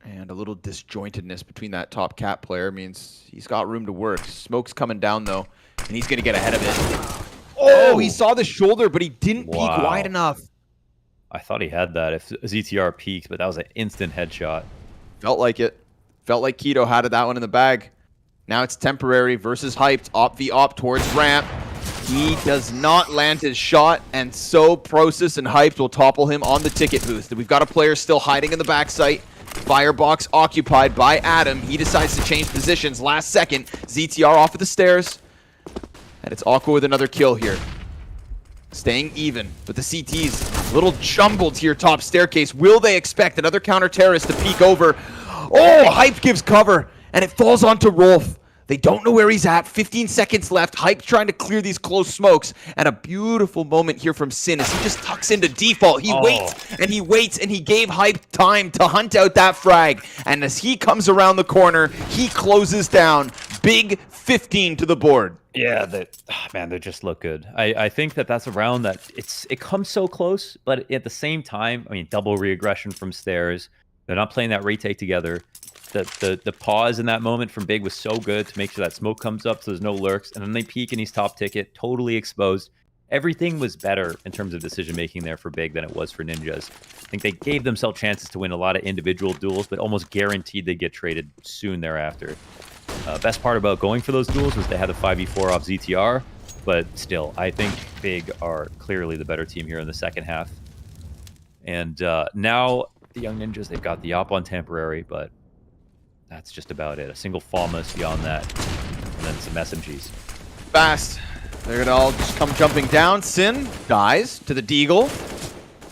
And a little disjointedness between that top cat player means he's got room to work. Smoke's coming down, though, and he's going to get ahead of it. Oh, he saw the shoulder, but he didn't peek wide enough. I thought he had that if ZTR peaked, but that was an instant headshot. Felt like it. Felt like Keto had that one in the bag. Now it's temporary versus hyped. Op v op towards ramp. He does not land his shot, and so Prosus and Hyped will topple him on the ticket booth. We've got a player still hiding in the backside. Firebox occupied by Adam. He decides to change positions last second. ZTR off of the stairs. And it's Aqua with another kill here. Staying even, but the CT's a little jumbled here top staircase. Will they expect another counter-terrorist to peek over? Oh, Hype gives cover, and it falls onto Rolf. They don't know where he's at. 15 seconds left. Hype trying to clear these close smokes. And a beautiful moment here from Sin as he just tucks into default. He waits, and he waits, and he gave Hype time to hunt out that frag. And as he comes around the corner, he closes down. Big 15 to the board. Yeah, man, they just look good. I think that's a round that it comes so close, but at the same time, I mean, double re-aggression from stairs. They're not playing that retake together. The pause in that moment from Big was so good to make sure that smoke comes up so there's no lurks, and then they peek and he's top ticket, totally exposed. Everything was better in terms of decision making there for Big than it was for Ninjas. I think they gave themselves chances to win a lot of individual duels, but almost guaranteed they'd get traded soon thereafter. Best part about going for those duels was they had a 5v4 off ZTR, but still, I think Big are clearly the better team here in the second half. And now the Young Ninjas, they've got the op on temporary, but that's just about it. A single FAMAS beyond that, and then some SMGs. Fast. They're gonna all just come jumping down. Sin dies to the Deagle.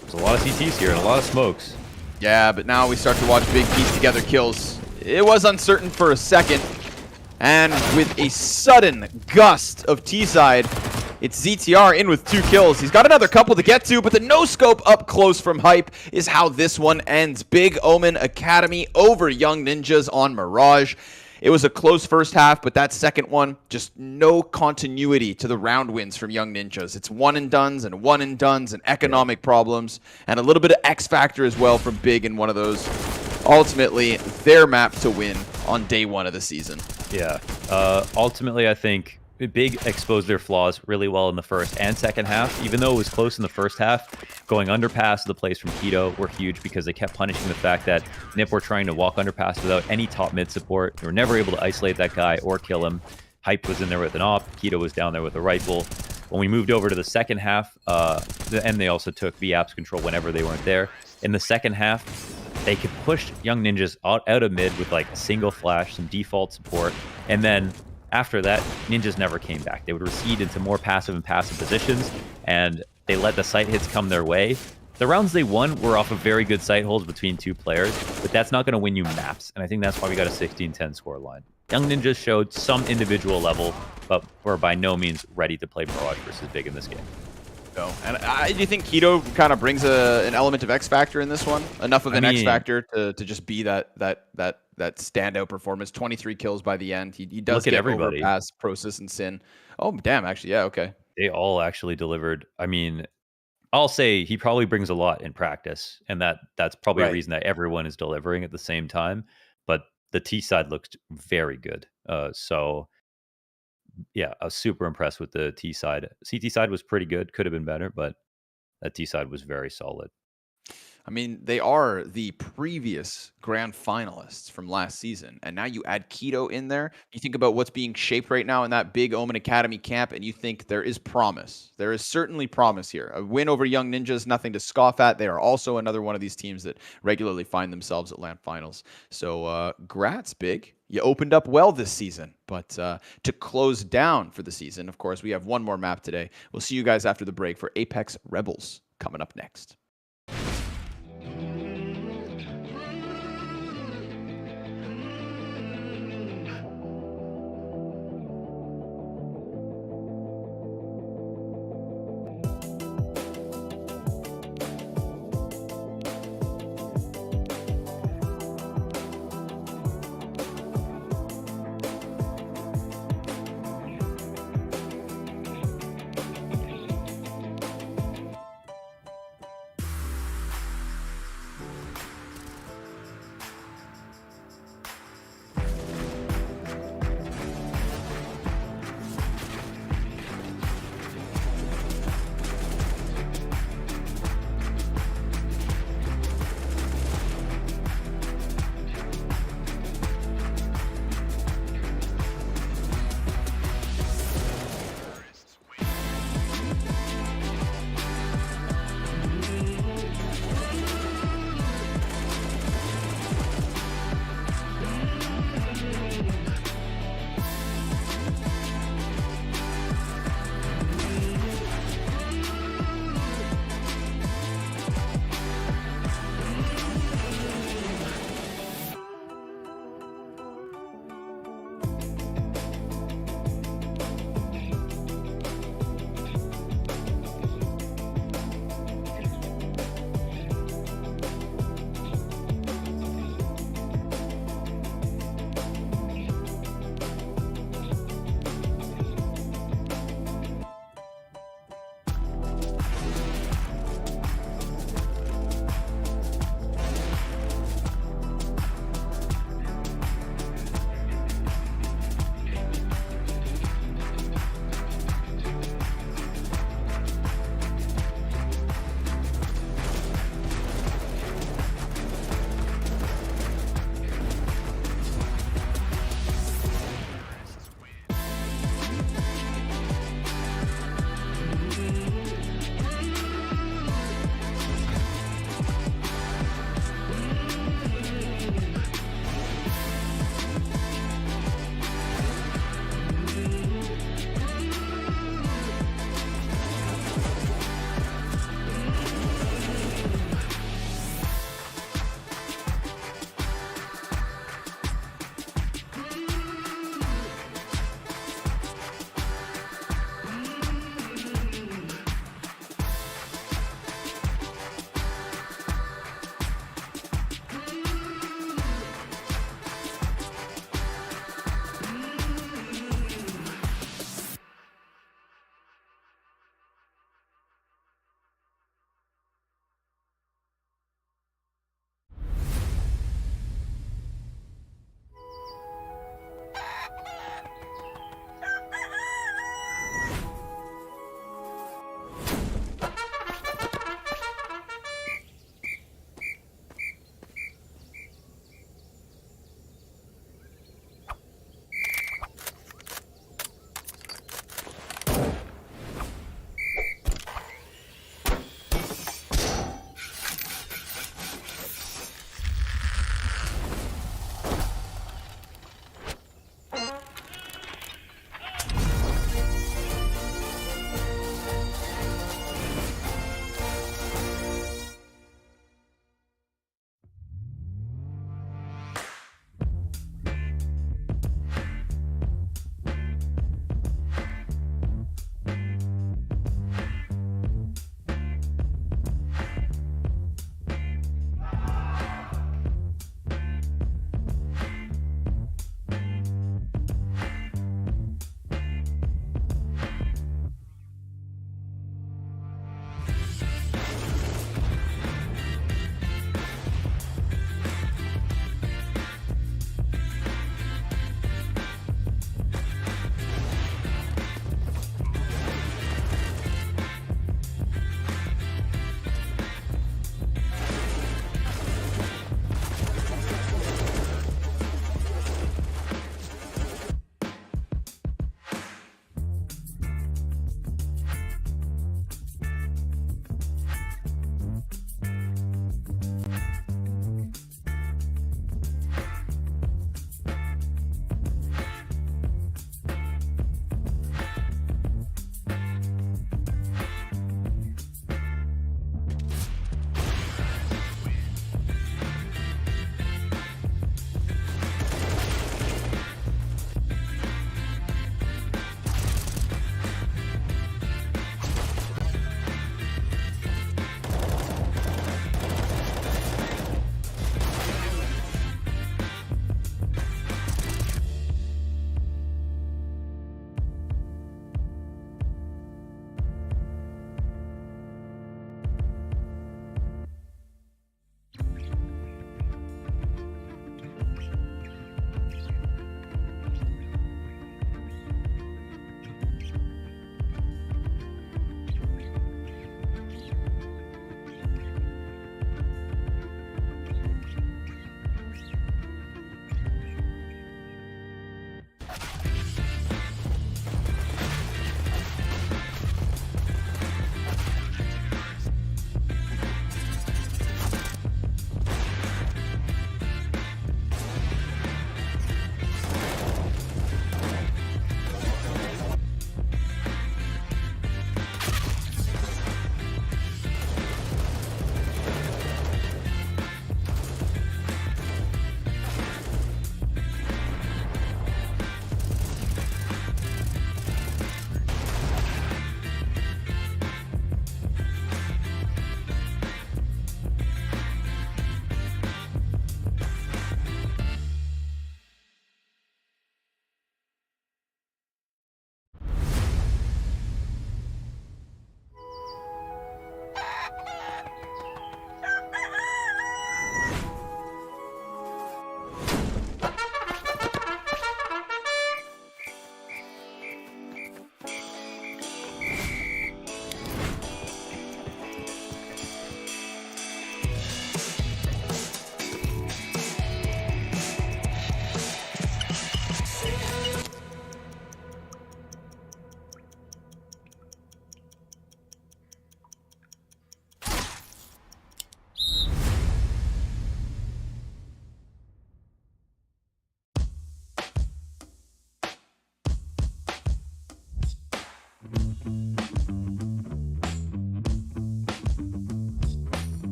There's a lot of CTs here and a lot of smokes. Yeah, but now we start to watch Big piece together kills. It was uncertain for a second. And with a sudden gust of T-side, it's ZTR in with 2 kills. He's got another couple to get to, but the no-scope up close from Hype is how this one ends. BIG.OMEN Academy over Young Ninjas on Mirage. It was a close first half, but that second one, just no continuity to the round wins from Young Ninjas. It's one-and-dones and economic problems, and a little bit of X factor as well from Big in one of those. Ultimately, their map to win on day 1 of the season. Yeah. Ultimately, I think Big exposed their flaws really well in the first and second half. Even though it was close in the first half, going underpass to the plays from Keto were huge because they kept punishing the fact that Nip were trying to walk underpass without any top mid support. They were never able to isolate that guy or kill him. Hype was in there with an op. Keto was down there with a rifle. When we moved over to the second half, and they also took VAP's control whenever they weren't there. In the second half, they could push Young Ninjas out of mid with like a single flash, some default support, and then after that, Ninjas never came back. They would recede into more passive and passive positions, and they let the sight hits come their way. The rounds they won were off of very good sight holds between 2 players, but that's not going to win you maps, and I think that's why we got a 16-10 scoreline. Young Ninjas showed some individual level, but were by no means ready to play Mirage versus Big in this game. No. And do you think Keto kind of brings an element of X factor in this one? Enough of an X factor to just be that standout performance. 23 kills by the end. He does get everybody past Prosus and Sin. Oh damn! Actually, yeah, okay. They all actually delivered. I mean, I'll say he probably brings a lot in practice, and that's probably a reason that everyone is delivering at the same time. But the T side looked very good. So. Yeah, I was super impressed with the T side. CT side was pretty good, could have been better, but that T side was very solid. I mean, they are the previous grand finalists from last season, and now you add Keto in there. You think about what's being shaped right now in that BIG.OMEN Academy camp, and you think there is promise. There is certainly promise here. A win over Young Ninjas, nothing to scoff at. They are also another one of these teams that regularly find themselves at LAN finals. So, grats, Big. You opened up well this season, but to close down for the season, of course, we have one more map today. We'll see you guys after the break for Apeks Rebels coming up next.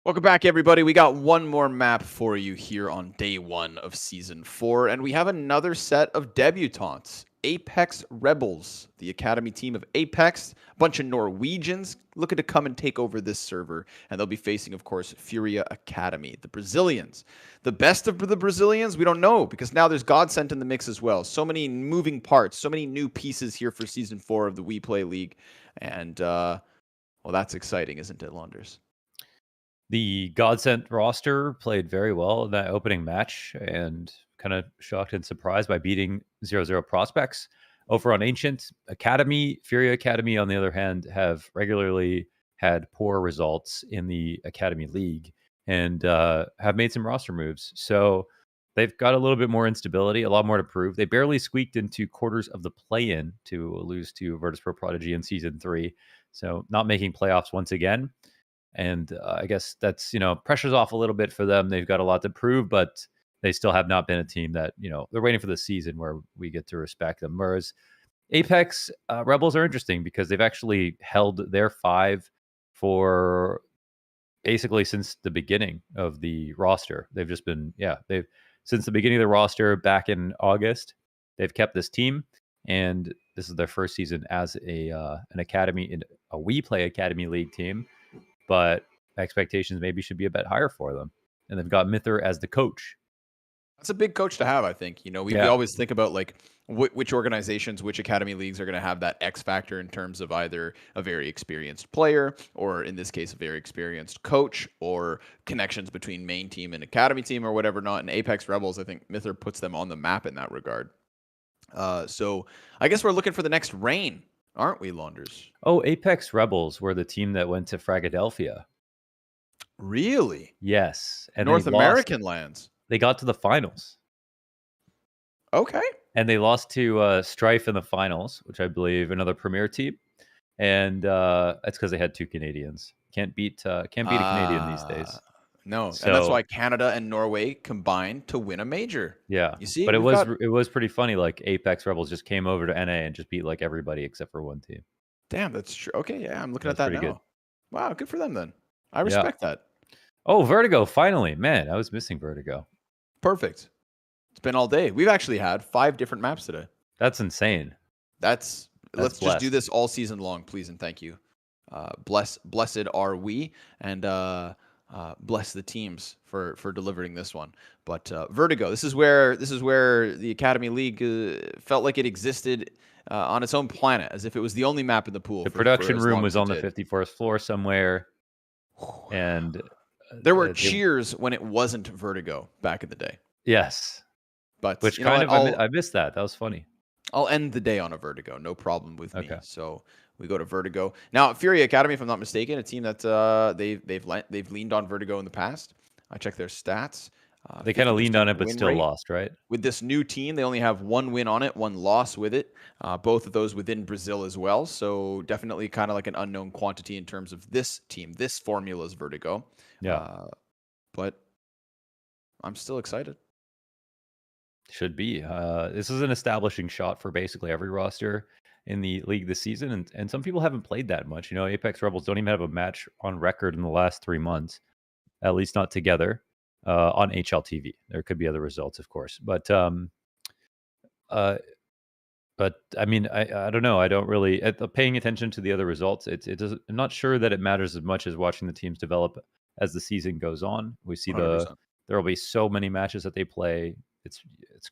Welcome back, everybody. We got one more map for you here on day 1 of Season 4, and we have another set of debutantes. Apeks Rebels, the academy team of Apeks, a bunch of Norwegians looking to come and take over this server, and they'll be facing, of course, FURIA Academy, the Brazilians. The best of the Brazilians, we don't know, because now there's Godsent in the mix as well. So many moving parts, so many new pieces here for Season 4 of the WePlay League, and, well, that's exciting, isn't it, Launders? The Godsent roster played very well in that opening match and kind of shocked and surprised by beating 0-0 prospects. Over on Ancient Academy, Furia Academy, on the other hand, have regularly had poor results in the Academy League and have made some roster moves. So they've got a little bit more instability, a lot more to prove. They barely squeaked into quarters of the play-in to lose to Virtus Pro Prodigy in Season 3. So not making playoffs once again. And I guess that's, pressure's off a little bit for them. They've got a lot to prove, but they still have not been a team that, they're waiting for the season where we get to respect them. Whereas Apeks Rebels are interesting because they've actually held their 5 for basically since the beginning of the roster. They've just been, they've since the beginning of the roster back in August, they've kept this team. And this is their first season as an academy, in a WePlay Academy League team. But expectations maybe should be a bit higher for them. And they've got Mither as the coach. That's a big coach to have, I think. We always think about like which organizations, which academy leagues are going to have that X factor in terms of either a very experienced player or, in this case, a very experienced coach or connections between main team and academy team or whatever not. And Apeks Rebels, I think Mither puts them on the map in that regard. So I guess we're looking for the next reign, aren't we, Launders? Oh, Apeks Rebels were the team that went to Fragadelphia. Really? Yes. And North American lands. They got to the finals. Okay. And they lost to Strife in the finals, which I believe another premier team. And that's because they had 2 Canadians. Can't beat a Canadian these days. No, and that's why Canada and Norway combined to win a major. Yeah, you see, but it was pretty funny. Like Apeks Rebels just came over to NA and just beat like everybody except for one team. Damn, that's true. Okay, yeah, I'm looking at that now. Good. Wow, good for them then. I respect that. Oh, Vertigo, finally. Man, I was missing Vertigo. Perfect. It's been all day. We've actually had 5 different maps today. That's insane. Let's just do this all season long, please and thank you. Blessed are we, and bless the teams for delivering this one. But Vertigo, this is where the Academy League felt like it existed on its own planet, as if it was the only map in the pool. The production room was on the 54th floor somewhere, and there were cheers when it wasn't Vertigo back in the day. Yes, but which I missed that. That was funny. I'll end the day on a Vertigo, no problem with me. So we go to Vertigo now. Furia Academy, if I'm not mistaken, a team that they've leaned on Vertigo in the past. I checked their stats. They kind of leaned on it, but still lost, right? With this new team, they only have 1 win on it, 1 loss with it. Both of those within Brazil as well. So definitely kind of like an unknown quantity in terms of this team. This formula's Vertigo. Yeah, but I'm still excited. Should be. This is an establishing shot for basically every roster in the league this season, and some people haven't played that much. Apeks Rebels don't even have a match on record in the last 3 months, at least not together on HLTV. There could be other results, of course, but I mean, I don't know. I don't really paying attention to the other results. It doesn't. I'm not sure that it matters as much as watching the teams develop as the season goes on. We see 100%. There will be so many matches that they play. It's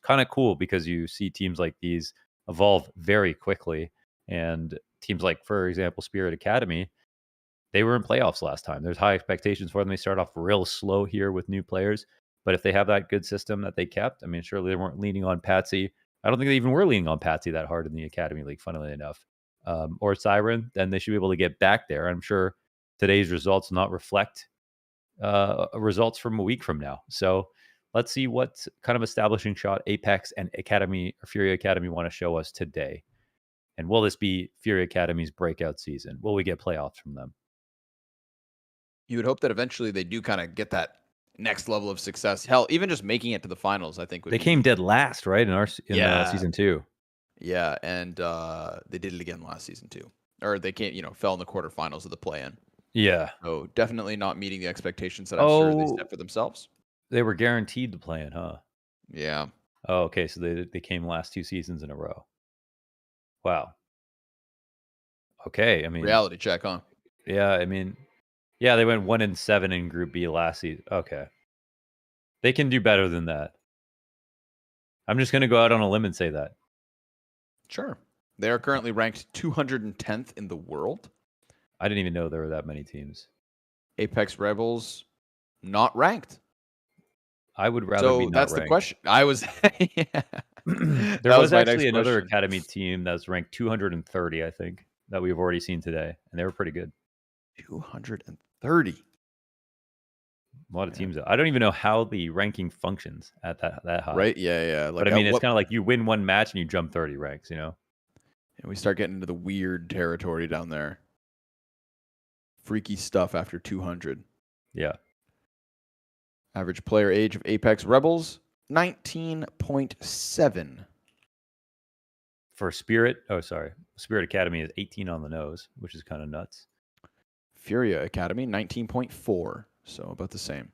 kind of cool because you see teams like these evolve very quickly, and teams like, for example, Spirit Academy, they were in playoffs last time. There's high expectations for them. They start off real slow here with new players, but if they have that good system that they kept, I mean, surely they weren't leaning on Patsy. I don't think they even were leaning on Patsy that hard in the Academy League, funnily enough, or Siren. Then they should be able to get back there. I'm sure today's results will not reflect results from a week from now. So let's see what kind of establishing shot Apeks and Academy or Furia Academy want to show us today. And will this be Furia Academy's breakout season? Will we get playoffs from them? You would hope that eventually they do kind of get that next level of success. Hell, even just making it to the finals, I think came dead last, right? In season 2. Yeah, and they did it again last season too. Or they fell in the quarterfinals of the play-in. Yeah. So definitely not meeting the expectations that I'm sure they Oh, set for themselves. they were guaranteed to play in, huh? Yeah. Oh, okay. So they came last 2 seasons in a row. Wow. Okay. I mean, Reality check, huh? yeah. I mean, yeah. They went 1-7 in Group B last season. Okay, they can do better than that. I'm just gonna go out on a limb and say that. Sure. They are currently ranked 210th in the world. I didn't even know there were that many teams. Apex Rebels, not ranked. I would rather be So not that's the ranked. question. I was, yeah. There That was was my next actually another question. academy team that was ranked 230, I think, that we've already seen today, and they were pretty good. 230. A lot of Yeah. teams. I don't even know how the ranking functions at that high. Right? Yeah, yeah. But Like I at mean, it's what kind of like you win one match and you jump 30 ranks. and we start getting into the weird territory down there. Freaky stuff after 200. Yeah. Average player age of Apex Rebels, 19.7. For Spirit, Spirit Academy is 18 on the nose, which is kind of nuts. Furia Academy, 19.4. So about the same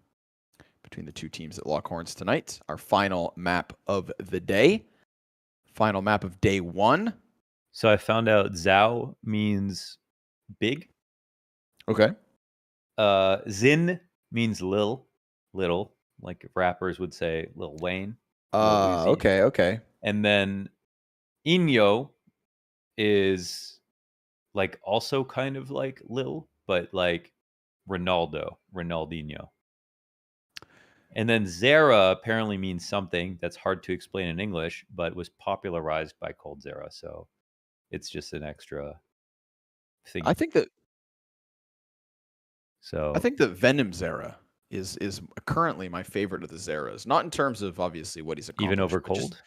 between the two teams at Lockhorns tonight. Our final map of the day. Final map of day 1. So I found out Zhao means big. Okay. Zin means little, like rappers would say Lil Wayne, Lil Uzi. Okay. And then Inyo is like also kind of like Lil, but like Ronaldinho. And then Zera apparently means something that's hard to explain in English, but was popularized by Cold Zera. So it's just an extra thing. I think that So Venom Zera is currently my favorite of the Zeras. Not in terms of obviously what he's accomplished, even over but Cold?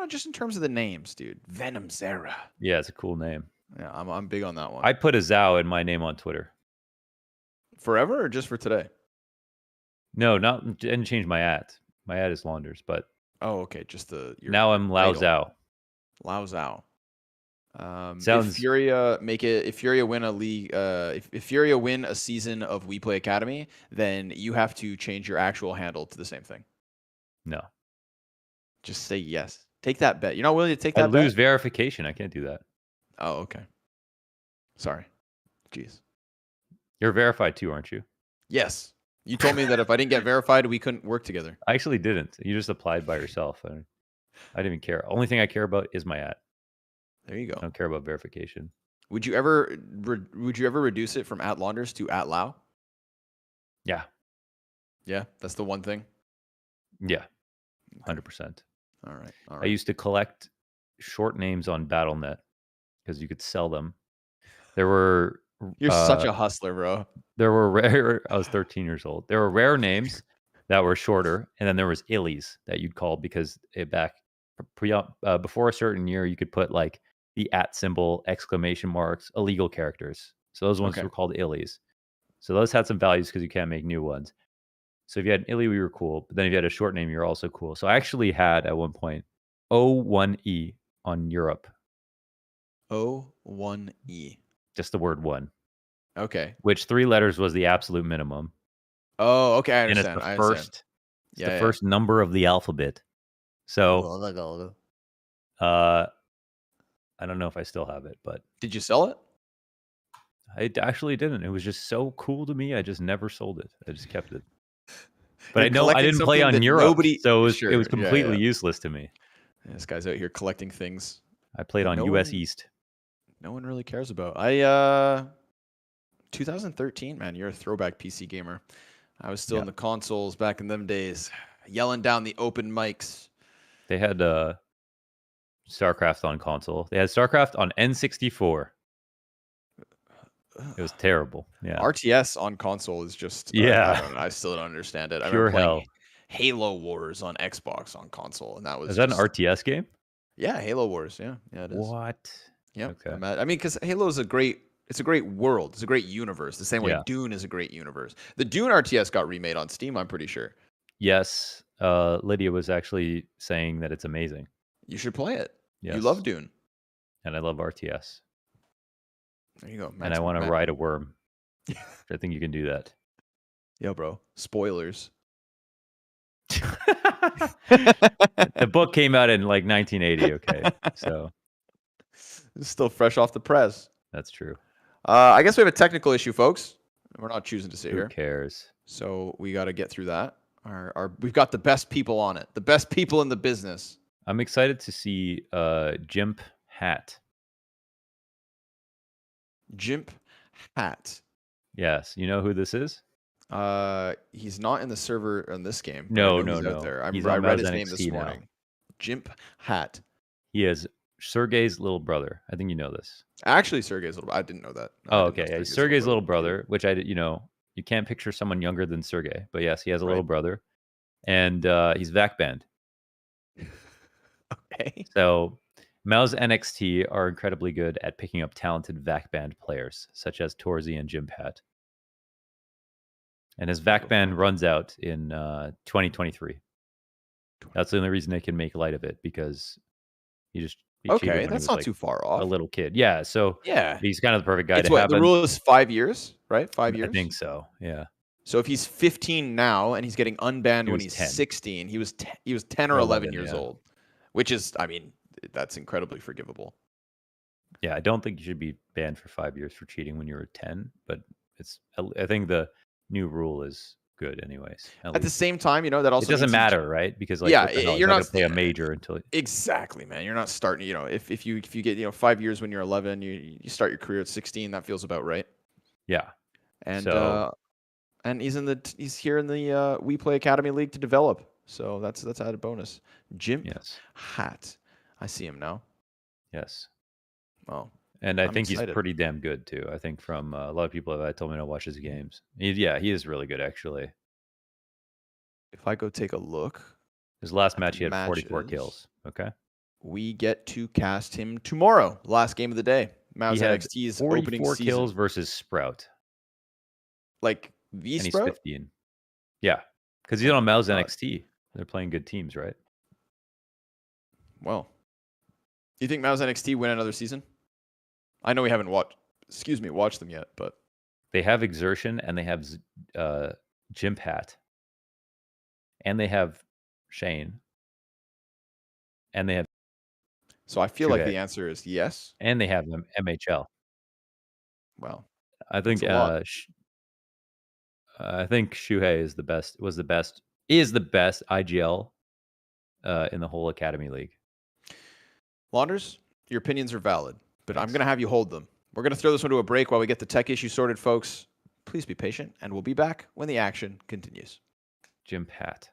just in terms of the names, dude. Venom Zera. Yeah, it's a cool name. Yeah, I'm big on that one. I put a Zhao in my name on Twitter. Forever or just for today? No, not didn't change my ad. My ad is Launders, but Oh, okay. Just now I'm Lao title. Zhao. Lao Zhao. Sounds if Furia win a league, if Furia win a season of WePlay Academy, then you have to change your actual handle to the same thing. no. Just say yes. Take that bet. You're not willing to take I that lose bet? verification. I can't do that. Oh, okay. Sorry. Jeez. You're verified too, aren't you? Yes. You told me that if I didn't get verified, we couldn't work together. I actually didn't. You just applied by yourself. I didn't even care. Only thing I care about is my ad. There you I go. don't care about verification. Would you ever reduce it from @Launders to @Lao? Yeah. Yeah, that's the one thing. Yeah. 100%. All right. I used to collect short names on BattleNet because you could sell them. There were You're such a hustler, bro. There were rare. I was 13 years old. There were rare names that were shorter, and then there was illies that you'd call because before a certain year, you could put like the @ symbol, exclamation marks, illegal characters. So those ones Okay. were called illies. So those had some values because you can't make new ones. So if you had an illy, we were cool. But then if you had a short name, you're also cool. So I actually had at one point O1E on Europe. O1E. Just the word one. Okay. Which 3 letters was the absolute minimum. Oh, okay. I And understand. it's the first number of the alphabet. So I don't know if I still have it, but did you sell it? I actually didn't. It was just so cool to me. I just never sold it. I just kept it. But I know I didn't play on Europe, so it was completely useless to me. Yeah, this guy's out here collecting things. I played on US East. No one really cares about. 2013, man, you're a throwback PC gamer. I was still in the consoles back in them days, yelling down the open mics. They had StarCraft on console. They had StarCraft on N64. It was terrible. Yeah. RTS on console is just I still don't understand it. Pure I remember playing hell. Halo Wars on Xbox on console, and that was Is that an RTS game? Yeah, Halo Wars. Yeah, it is. What? Yeah. Okay. I mean, because Halo is a great world. It's a great universe. The same way Dune is a great universe. The Dune RTS got remade on Steam, I'm pretty sure. Yes. Lydia was actually saying that it's amazing. You should play it. Yes. You love Dune. And I love RTS. There you go. And I want to ride a worm. I think you can do that. Yo, bro. Spoilers. The book came out in like 1980. Okay, so It's still fresh off the press. that's true. I guess we have a technical issue, folks. We're not choosing to sit Who here, cares? so we got to get through that. We've got the best people on it, the best people in the business. I'm excited to see Jimp Hat. Jimp Hat. Yes, you know who this is? He's not in the server in this game. But No, I know no, he's no. out there. I He's remember I on read MOUZ his name this NXT now. morning. Jimp Hat. He is Sergey's little brother. I think you know this. Actually, Sergey's little. I didn't know that. Oh, okay. Yeah, he's Sergey's little brother, which you can't picture someone younger than Sergey, but yes, he has a little brother, and he's VAC banned. Okay. So MOUZ NXT are incredibly good at picking up talented VAC banned players, such as Torzy and Jim Pat. And his VAC ban runs out in 2023. That's the only reason they can make light of it, because he cheated when That's he was not too far off. a little kid. Yeah, so Yeah, he's kind of the perfect guy it's to have. The rule is 5 years, right? 5 years. I think so. Yeah. So if he's 15 now and he's getting unbanned when he's 10. 16, he was 10 or 11 years old, which is, I mean, that's incredibly forgivable. Yeah, I don't think you should be banned for 5 years for cheating when you're 10, but I think the new rule is good anyways. At the same time, that also it doesn't matter, right? Because you're not going to play a major until exactly, man. You're not starting. If you get 5 years when you're 11, you start your career at 16. That feels about right. Yeah, and he's here in the WePlay Academy League to develop. So that's added bonus. Jimp Hat. I see him now. Yes. Oh. And I think he's pretty damn good too. I think from a lot of people have told me to watch his games. He is really good actually. If I go take a look, his last match he had 44 kills. Okay. We get to cast him tomorrow. Last game of the day. MOUZ NXT's opening season. 44 kills versus Sprout. Like the and Sprout? He's 15. Yeah, because he's on MOUZ NXT. They're playing good teams, right? Well, do you think MOUZ NXT win another season? I know we haven't watched them yet, but they have Exertion and they have Jim Pat, and they have Shane, and they have. So I feel like the answer is yes. And they have MHL. Well, I think Shuhei is the best. Is the best IGL in the whole Academy League. Launders, your opinions are valid, but I'm going to have you hold them. We're going to throw this one to a break while we get the tech issue sorted, folks. Please be patient, and we'll be back when the action continues. Jim Pat.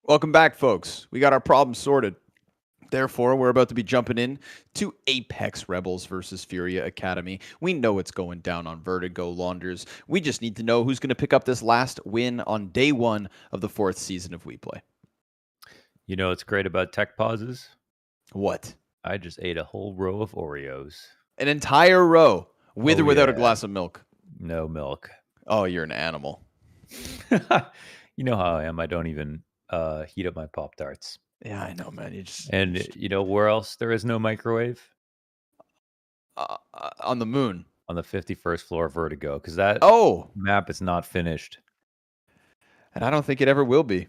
Welcome back, folks. We got our problem sorted. Therefore, we're about to be jumping in to Apeks Rebels versus FURIA Academy. We know what's going down on Vertigo Launders. We just need to know who's going to pick up this last win on day 1 of the 4th season of WePlay. You know what's great about tech pauses? What? I just ate a whole row of Oreos. An entire row, with or without a glass of milk? No milk. Oh, you're an animal. You know how I am. I don't even heat up my Pop-Tarts. Yeah, I know, man. You know where else there is no microwave? On the moon. On the 51st floor of Vertigo, because that map is not finished. And I don't think it ever will be.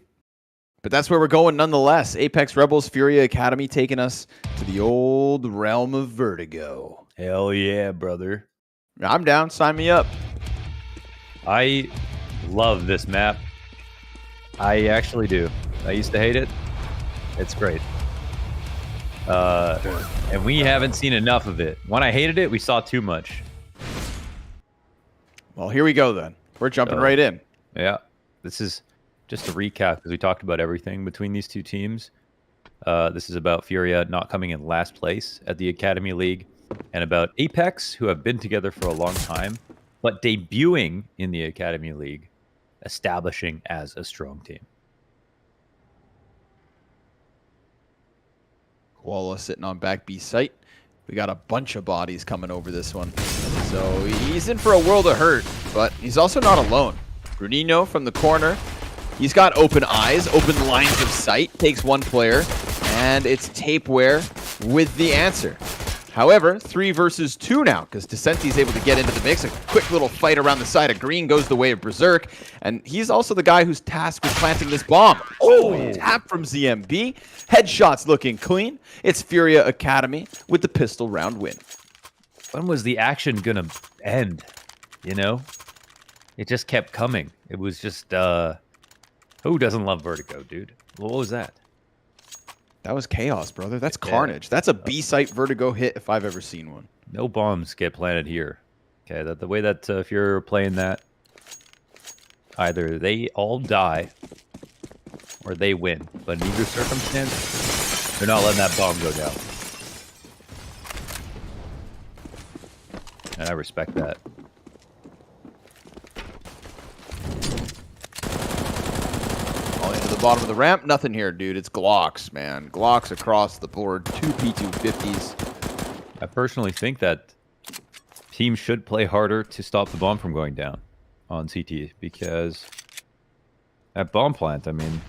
But that's where we're going nonetheless. Apeks Rebels, FURIA Academy taking us to the old realm of Vertigo. Hell yeah, brother. I'm down. Sign me up. I love this map. I actually do. I used to hate it. It's great. And we haven't seen enough of it. When I hated it, we saw too much. Well, here we go then. We're jumping right in. Yeah. This is just a recap because we talked about everything between these two teams. This is about FURIA not coming in last place at the Academy League, and about Apeks, who have been together for a long time, but debuting in the Academy League, establishing as a strong team. Koala sitting on back B site. We got a bunch of bodies coming over this one. So he's in for a world of hurt, but he's also not alone. Bruninho from the corner. He's got open eyes, open lines of sight, takes one player, and it's Tapeware with the answer. However, 3 versus 2 now, because Decenti's able to get into the mix. A quick little fight around the side of green goes the way of Berserk, and he's also the guy who's tasked with planting this bomb. Oh, tap from ZMB. Headshots looking clean. It's FURIA Academy with the pistol round win. When was the action gonna end? You know? It just kept coming. It was just, who doesn't love Vertigo, dude? What was that? That was chaos, brother. That's carnage. That's a B-site Vertigo hit if I've ever seen one. No bombs get planted here. Okay, the way that if you're playing that, either they all die or they win. But in either circumstance, they're not letting that bomb go down. And I respect that. Bottom of the ramp, nothing here, dude. It's Glocks, man. Glocks across the board. 2 P250s. I personally think that teams should play harder to stop the bomb from going down on CT, because at bomb plant, I mean,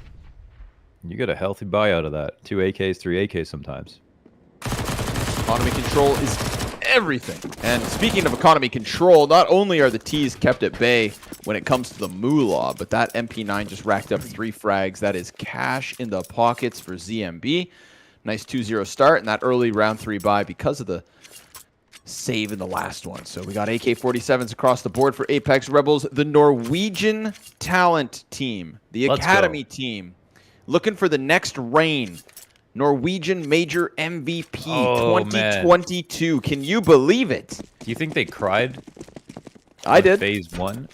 you get a healthy buy out of that. 2 AKs, 3 AKs sometimes. Economy control is everything. And speaking of economy control, not only are the T's kept at bay when it comes to the moolah, but that MP9 just racked up 3 frags. That is cash in the pockets for ZMB. Nice 2-0 start and that early round 3 buy because of the save in the last one. So we got AK-47s across the board for Apeks Rebels, the Norwegian talent team, the Academy team, looking for the next reign. Norwegian Major MVP 2022. Man. Can you believe it? Do you think they cried? I did. Phase 1?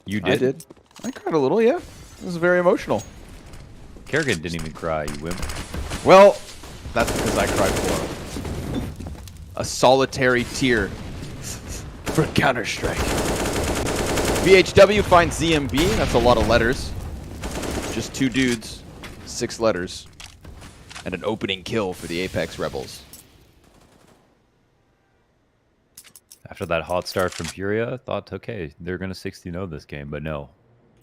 You did? I did. I cried a little, yeah. It was very emotional. Kerrigan didn't even cry, you wimp. Well, that's because I cried for him. A solitary tear for Counter-Strike. VHW finds ZMB. That's a lot of letters. Just 2 dudes. 6 letters, and an opening kill for the Apeks Rebels. After that hot start from FURIA, I thought, okay, they're going to 16-0 this game, but no.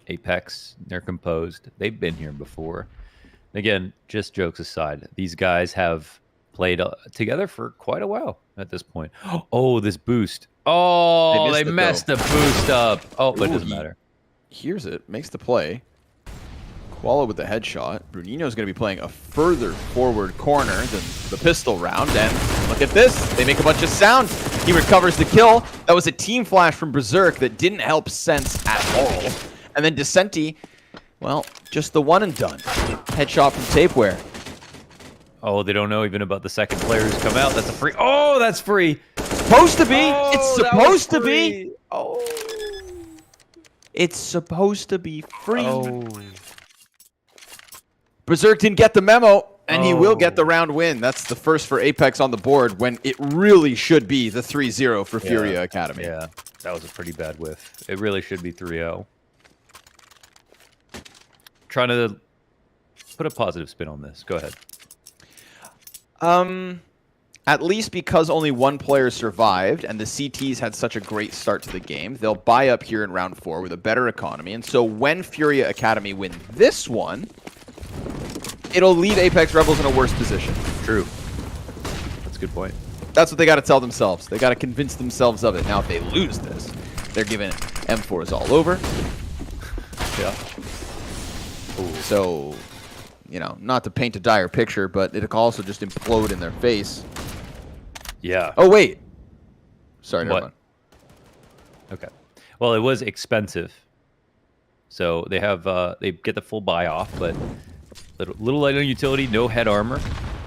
Apeks, they're composed. They've been here before. Again, just jokes aside, these guys have played together for quite a while at this point. Oh, this boost. Oh, they messed the boost up. Oh, but it doesn't matter. Here's it. Makes the play. Koala with the headshot. Bruninho's going to be playing a further forward corner than the pistol round. And look at this. They make a bunch of sound. He recovers the kill. That was a team flash from Berserk that didn't help Sense at all. And then Decenti, well, just the one and done. Headshot from Tapeware. Oh, they don't know even about the second player who's come out. That's a free. Oh, that's free. Supposed to be. Oh, it's supposed to be. Oh. It's supposed to be free. Oh. Berserk didn't get the memo, and he will get the round win. That's the first for Apeks on the board when it really should be the 3-0 for FURIA Academy. Yeah, that was a pretty bad whiff. It really should be 3-0. Trying to put a positive spin on this. Go ahead. At least because only one player survived and the CTs had such a great start to the game, they'll buy up here in round 4 with a better economy. And so when FURIA Academy win this one, it'll leave Apeks Rebels in a worse position. True. That's a good point. That's what they got to tell themselves. They got to convince themselves of it. Now, if they lose this, they're giving M4s all over. Yeah. Ooh. So, you know, not to paint a dire picture, but it could also just implode in their face. Yeah. Oh, wait. Sorry, what? Okay. Well, it was expensive. So they have they get the full buy off, but little light on utility, no head armor.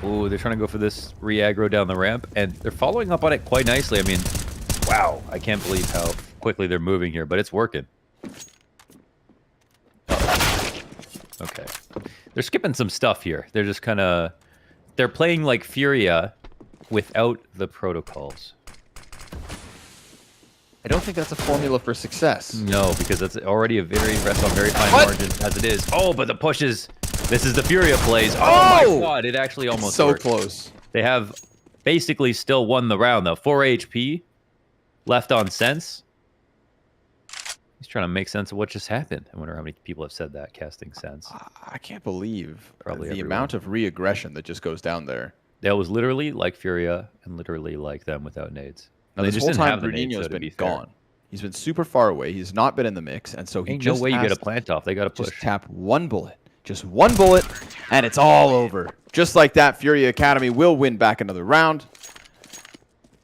Ooh, they're trying to go for this re-aggro down the ramp, and they're following up on it quite nicely. I mean, wow, I can't believe how quickly they're moving here, but it's working. Okay. They're skipping some stuff here. They're just kind of... They're playing like FURIA without the protocols. I don't think that's a formula for success. No, because that's already a very rest on very fine margin as it is. Oh, but the pushes... This is the FURIA plays. Oh my god, it actually almost so worked. Close. They have basically still won the round, though. 4 HP left on Sense. He's trying to make sense of what just happened. I wonder how many people have said that, casting Sense. I can't believe Probably the everyone. amount of re-aggression that just goes down there. That was literally like FURIA and literally like them without nades. Now, They this just whole didn't time, have the nades, Bruninho's so to been be fair. gone. He's been super far away. He's not been in the mix, and so he Ain't just no way you has get a plant off. They got to just push. tap one bullet. Just one bullet, and it's all over. Just like that, FURIA Academy will win back another round.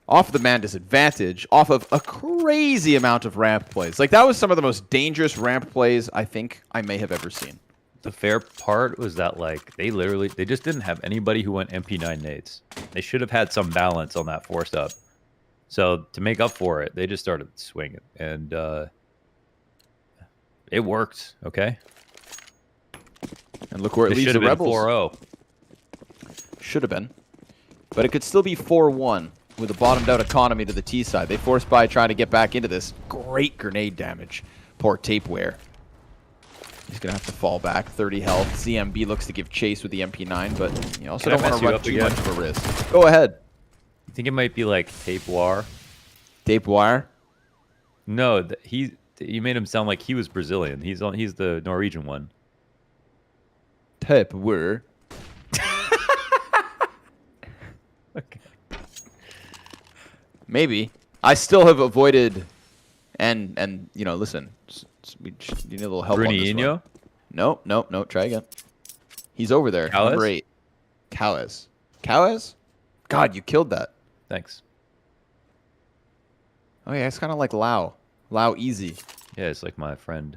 Off the man disadvantage, off of a crazy amount of ramp plays. Like, that was some of the most dangerous ramp plays I think I may have ever seen. The fair part was that, like, they just didn't have anybody who went MP9 nades. They should have had some balance on that forced up. So to make up for it, they just started swinging, and it worked. Okay. And look where it leaves the Rebels. 4-0. Should have been. But it could still be 4-1 with a bottomed out economy to the T side. They forced by trying to get back into this. Great grenade damage. Poor Tapeware. He's going to have to fall back. 30 health. ZMB looks to give chase with the MP9, but you also don't want to run too much of a risk. Go ahead. You think it might be like Tapeware? Tapewire? No, you made him sound like he was Brazilian. He's the Norwegian one. Tapeware. Okay. Maybe. I still have avoided, and you know, listen, we need a little help on this one. No, try again. He's over there. Cowes? Number 8. Cowes. Cowes? God, you killed that. Thanks. Oh yeah, it's kind of like Lao. Lao easy. Yeah, it's like my friend.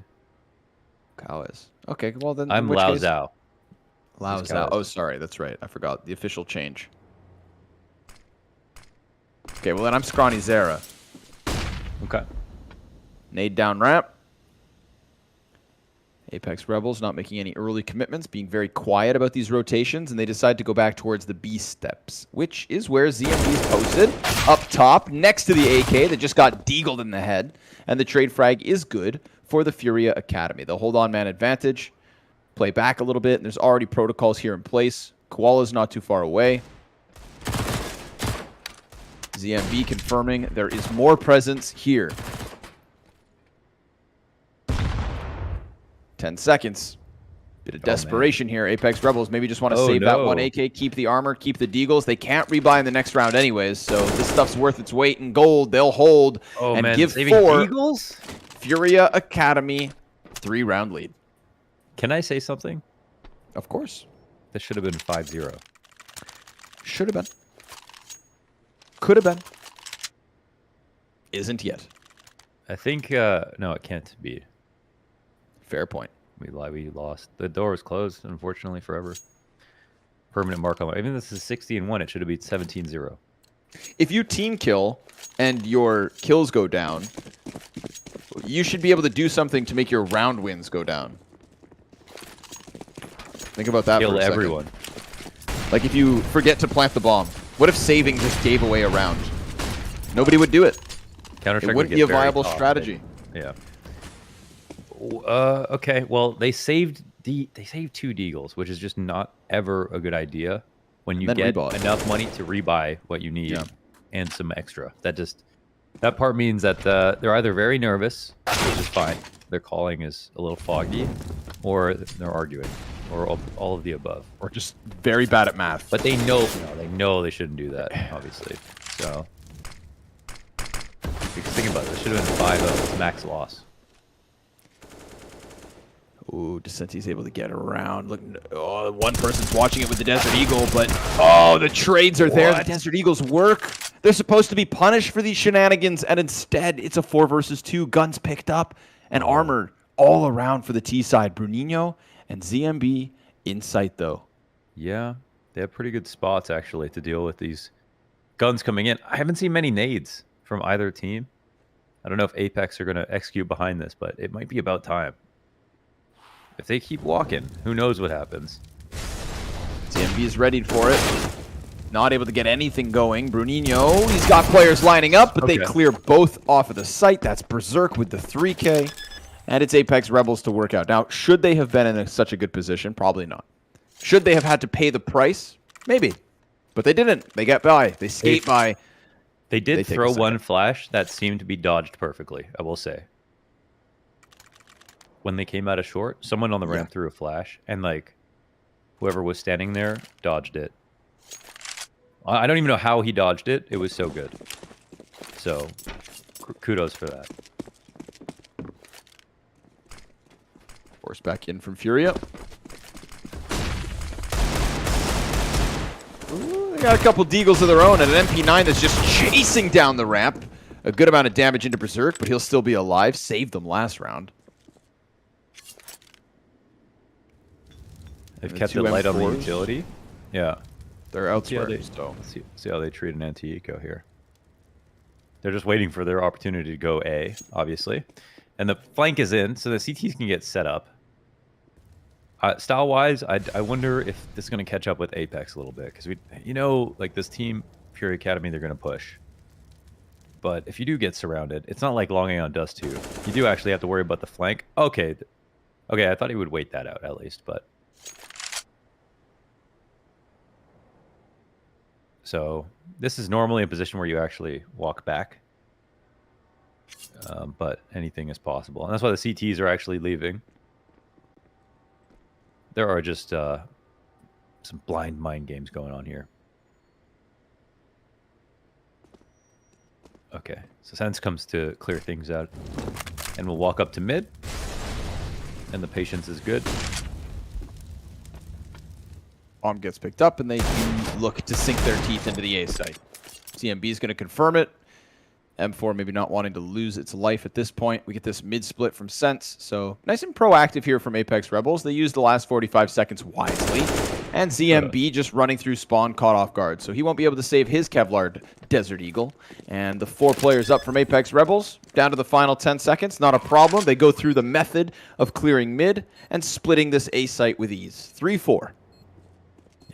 Cowes. Okay, well then. I'm Lao Zhao. Lao Zhao. Oh, sorry, that's right. I forgot the official change. Okay, well then I'm Scrawny Zera. Okay. Nade down ramp. Apeks Rebels not making any early commitments, being very quiet about these rotations, and they decide to go back towards the B steps, which is where ZMB is posted, up top, next to the AK that just got deagled in the head, and the trade frag is good for the FURIA Academy. They'll hold on man advantage, play back a little bit, and there's already protocols here in place. Koala's not too far away. ZMB confirming there is more presence here. 10 seconds. Bit of desperation here. Apeks Rebels maybe just want to save that one AK, keep the armor, keep the deagles. They can't rebuy in the next round anyways, so this stuff's worth its weight in gold. They'll hold and give for deagles? FURIA Academy 3-round lead. Can I say something? Of course. This should have been 5-0. Should have been. Could have been. Isn't yet. I think, no, it can't be. Fair point. We lost. The door was closed, unfortunately, forever. Permanent mark on it. Even this is 60-1, it should have been 17-0. If you team kill and your kills go down, you should be able to do something to make your round wins go down. Think about that for Kill a second. everyone. Like if you forget to plant the bomb, what if saving just gave away a round? Nobody would do it. Counter-Strike It wouldn't be a viable strategy. Yeah. Okay. Well, they saved 2 Deagles, which is just not ever a good idea when you get enough money to rebuy what you need and some extra. That part means that they're either very nervous, which is fine. Their calling is a little foggy, or they're arguing, or all of the above, or just very bad at math. But they know they shouldn't do that, obviously. So, because think about it, it should have been 5-0 max loss. Ooh, Descenti's able to get around. Look, oh, one person's watching it with the Desert Eagle, but oh, the trades are there. The Desert Eagles work. They're supposed to be punished for these shenanigans, and instead, it's a 4 versus 2. Guns picked up and armored all around for the T side. Bruninho and ZMB in sight, though. Yeah, they have pretty good spots, actually, to deal with these guns coming in. I haven't seen many nades from either team. I don't know if Apeks are going to execute behind this, but it might be about time. If they keep walking, who knows what happens. ZMB is ready for it. Not able to get anything going. Bruninho, he's got players lining up, but they clear both off of the site. That's Berserk with the 3K. And it's Apeks Rebels to work out. Now, should they have been in such a good position? Probably not. Should they have had to pay the price? Maybe. But they didn't. They got by. They skate by. They did throw one flash that seemed to be dodged perfectly, I will say. When they came out of short, someone on the ramp threw a flash, and like whoever was standing there dodged it. I don't even know how he dodged it. It was so good. So kudos for that. Force back in from FURIA. Ooh, they got a couple Deagles of their own, and an MP9 that's just chasing down the ramp. A good amount of damage into Berserk, but he'll still be alive. Saved them last round. They've kept it light on the utility. Yeah. They're outspread, so. See how they treat an anti-eco here. They're just waiting for their opportunity to go A, obviously. And the flank is in, so the CTs can get set up. Style-wise, I wonder if this is going to catch up with Apeks a little bit. Because, like this team, FURIA Academy, they're going to push. But if you do get surrounded, it's not like longing on Dust 2. You do actually have to worry about the flank. Okay, I thought he would wait that out at least, but... So this is normally a position where you actually walk back. But anything is possible. And that's why the CTs are actually leaving. There are just some blind mind games going on here. Okay, so Sense comes to clear things out. And we'll walk up to mid. And the patience is good. Bomb gets picked up, and they look to sink their teeth into the A site. CMB is going to confirm it. M4 maybe not wanting to lose its life at this point. We get this mid-split from Sense, so nice and proactive here from Apeks Rebels. They used the last 45 seconds wisely. And ZMB just running through spawn, caught off guard. So he won't be able to save his Kevlar Desert Eagle. And the 4 players up from Apeks Rebels, down to the final 10 seconds. Not a problem. They go through the method of clearing mid and splitting this A site with ease. 3-4.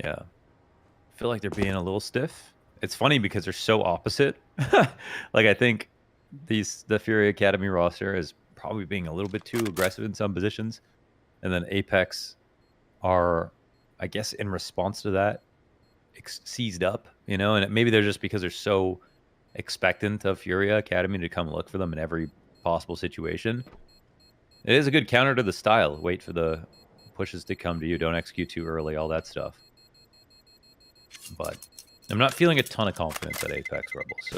Yeah. I feel like they're being a little stiff. It's funny because they're so opposite. Like, I think the FURIA Academy roster is probably being a little bit too aggressive in some positions. And then Apeks are, I guess, in response to that, seized up, and maybe they're just because they're so expectant of FURIA Academy to come look for them in every possible situation. It is a good counter to the style. Wait for the pushes to come to you. Don't execute too early, all that stuff. But I'm not feeling a ton of confidence at Apeks Rebels. So.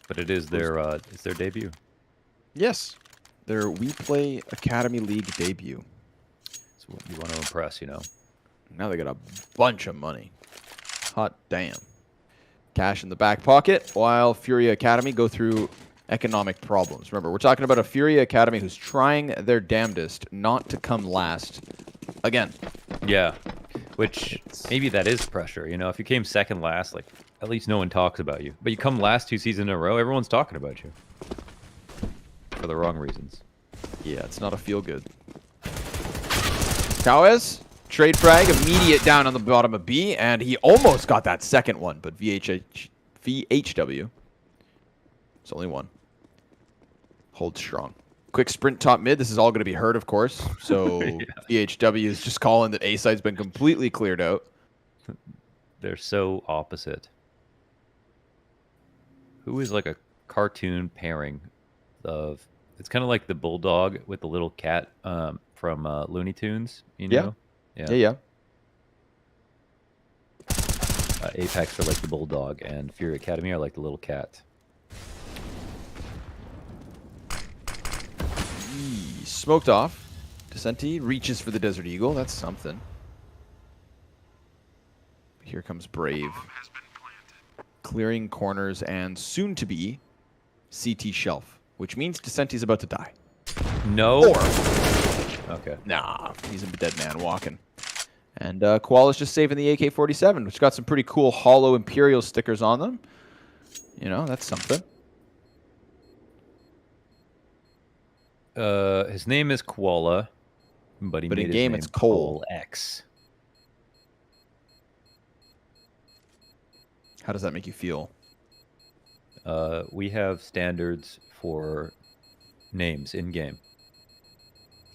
But it is their debut. Yes, their WePlay Academy League debut. So you want to impress, Now they got a bunch of money. Hot damn. Cash in the back pocket while FURIA Academy go through economic problems. Remember, we're talking about a FURIA Academy who's trying their damnedest not to come last again. Yeah, which maybe that is pressure. If you came second last, like At least no one talks about you. But you come last 2 seasons in a row, everyone's talking about you. For the wrong reasons. Yeah, it's not a feel-good. Cowes, trade frag, immediate down on the bottom of B, and he almost got that second one, but VHW. It's only one. Hold strong. Quick sprint top mid. This is all going to be heard, of course. So yeah. VHW is just calling that A side's been completely cleared out. They're so opposite. Who is like a cartoon pairing of... It's kind of like the bulldog with the little cat from Looney Tunes, you know? Yeah. Apeks are like the bulldog, and Fury Academy are like the little cat. Smoked off. Descenti reaches for the Desert Eagle. That's something. Here comes Brave. Clearing corners and soon to be CT shelf, which means Descenti's about to die. No. Or, okay. Nah, he's a dead man walking. And Koala's just saving the AK-47, which got some pretty cool hollow Imperial stickers on them. You know, that's something. His name is Koala, but in game it's Cole X. How does that make you feel? We have standards for names in game.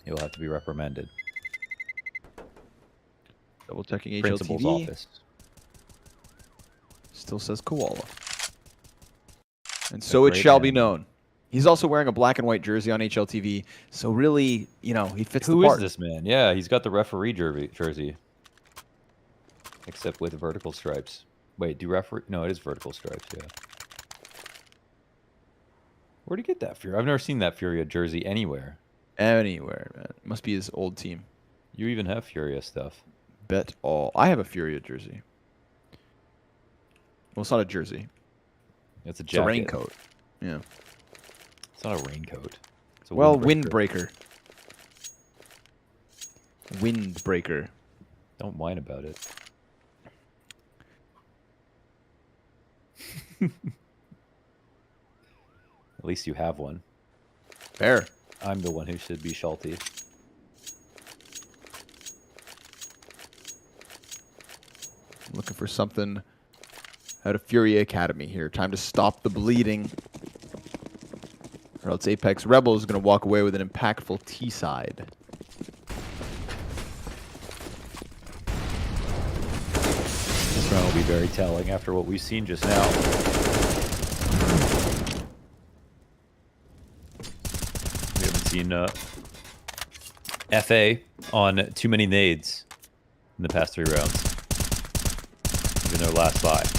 He'll have to be reprimanded. Double checking Principal's HLTV. office. Still says Koala. And so it shall be known. He's also wearing a black and white jersey on HLTV, so really, you know, he fits the part. Who is this man? Yeah, he's got the referee jersey. Except with vertical stripes. Wait, do referee... No, it is vertical stripes, yeah. Where'd he get that Furia? I've never seen that Furia jersey anywhere. Anywhere, man. Must be his old team. You even have Furia stuff. Bet all. I have a Furia jersey. Well, it's not a jersey. It's a jacket. It's a raincoat. Yeah. It's not a raincoat. It's a windbreaker. Windbreaker. Don't whine about it. At least you have one. Fair. I'm the one who should be salty. Looking for something out of Furia Academy here. Time to stop the bleeding. Or else Apeks Rebel is going to walk away with an impactful T-side. This round will be very telling after what we've seen just now. We haven't seen FA on too many nades in the past 3 rounds. Even their last 5.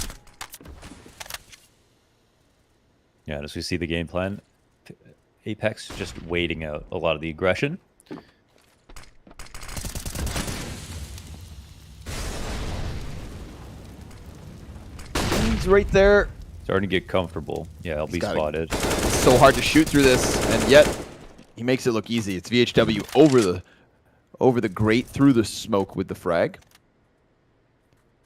Yeah, and as we see the game plan, Apeks just waiting out a lot of the aggression. He's right there. Starting to get comfortable. Yeah, I'll be spotted. It's so hard to shoot through this, and yet he makes it look easy. It's VHW over the grate through the smoke with the frag.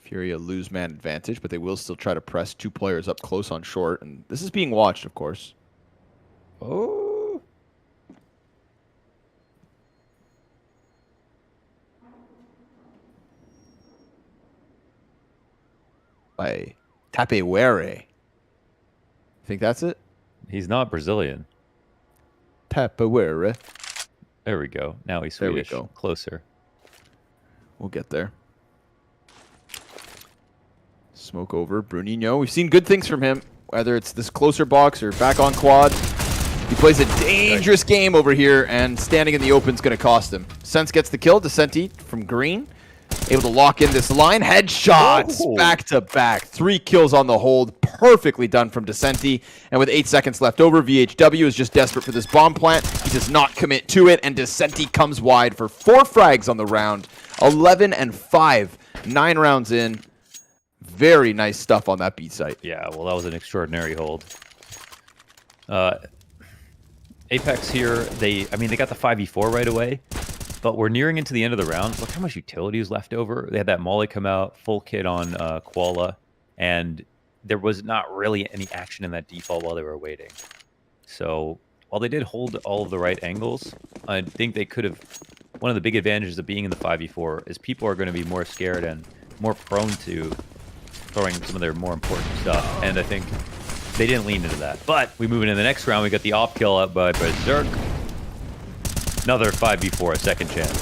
Furia lose man advantage, but they will still try to press 2 players up close on short, and this is being watched, of course. Oh. By Tapewere. Think that's it? He's not Brazilian. Tapewere. There we go. Now he's Swedish. There we go. Closer. We'll get there. Smoke over. Bruninho. We've seen good things from him, whether it's this closer box or back on quad. He plays a dangerous game over here, and standing in the open is going to cost him. Sense gets the kill. Descenti from green. Able to lock in this line. Headshots back to back. 3 kills on the hold. Perfectly done from Descenti. And with 8 seconds left over, VHW is just desperate for this bomb plant. He does not commit to it, and Descenti comes wide for 4 frags on the round. 11 and 5. 9 rounds in. Very nice stuff on that beat site. Yeah, well, that was an extraordinary hold. Apeks here, they got the 5v4 right away, but we're nearing into the end of the round. Look how much utility is left over. They had that molly come out, full kit on Koala, and there was not really any action in that default while they were waiting. So while they did hold all of the right angles, I think they could have. One of the big advantages of being in the 5v4 is people are going to be more scared and more prone to throwing some of their more important stuff. And I think they didn't lean into that. But we move into the next round. We got the op kill up by Berserk. Another 5v4, a second chance.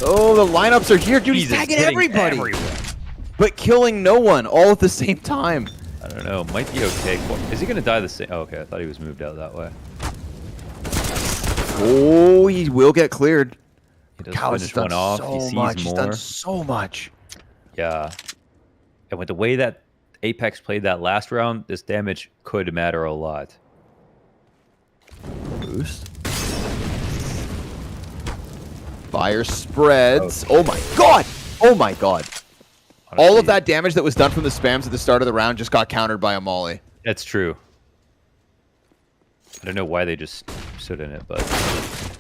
Oh, the lineups are here. Dude, he's tagging everybody. But killing no one all at the same time. I don't know. Might be okay. Is he going to die the same? Oh, okay. I thought he was moved out that way. Oh, he will get cleared. He does finish one off. He sees more. He's done so much. Yeah. And with the way that Apeks played that last round, this damage could matter a lot. Boost. Fire spreads. Okay. Oh my god! Oh my god. Honestly, all of that damage that was done from the spams at the start of the round just got countered by a molly. That's true. I don't know why they just stood in it, but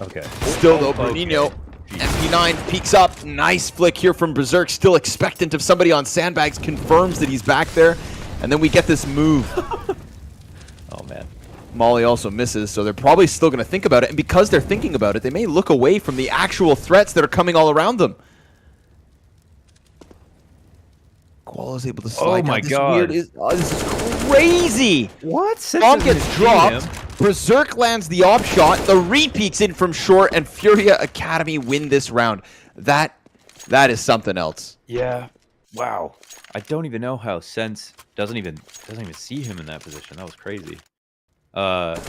okay. Still though, Bruninho, MP9 peeks up. Nice flick here from Berserk. Still expectant of somebody on sandbags. Confirms that he's back there. And then we get this move. Oh, man. Molly also misses, so they're probably still going to think about it. And because they're thinking about it, they may look away from the actual threats that are coming all around them. Koala's able to slide down. God. This is crazy. What? Bomb gets dropped. Berserk lands the op shot. The repeats in from short, and Furia Academy win this round. That is something else. Yeah. Wow. I don't even know how Sense doesn't even see him in that position. That was crazy. Wow.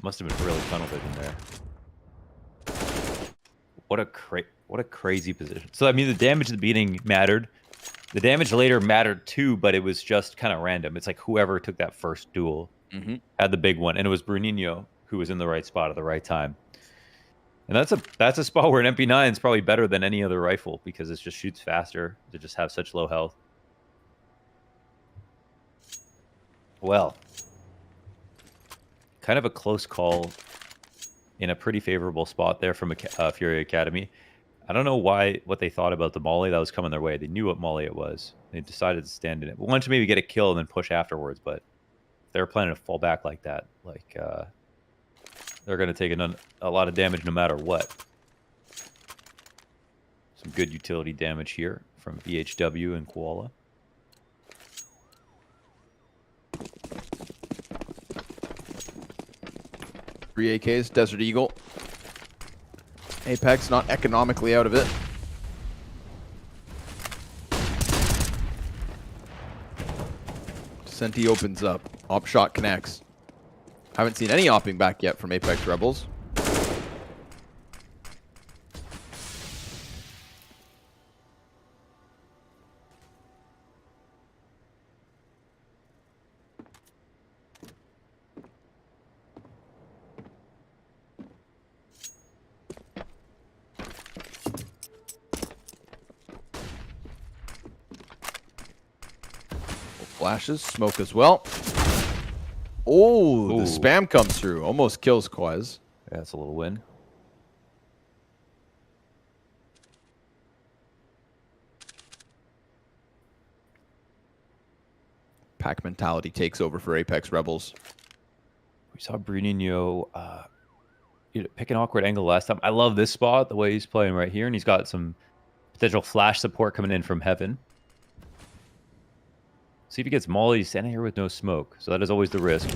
Must have been really tunnel vision there. What a crazy position. So I mean, the damage at the beginning mattered. The damage later mattered too, but it was just kind of random. It's like whoever took that first duel had the big one, and it was Bruninho who was in the right spot at the right time. And that's a spot where an MP9 is probably better than any other rifle because it just shoots faster to just have such low health. Well, kind of a close call in a pretty favorable spot there from Furia Academy. I don't know what they thought about the molly that was coming their way. They knew what molly it was. They decided to stand in it. Wanted to maybe get a kill and then push afterwards, but they were planning to fall back like that. Like, they're going to take a lot of damage no matter what. Some good utility damage here from BHW and Koala. Three AKs, Desert Eagle. Apeks not economically out of it. Senti opens up. Op shot connects. Haven't seen any opping back yet from Apeks Rebels. Flashes, smoke as well. Oh, the spam comes through. Almost kills Quez. Yeah, that's a little win. Pack mentality takes over for Apeks Rebels. We saw Bruninho pick an awkward angle last time. I love this spot, the way he's playing right here, and he's got some potential flash support coming in from heaven. See if he gets molly. He's standing here with no smoke, so that is always the risk.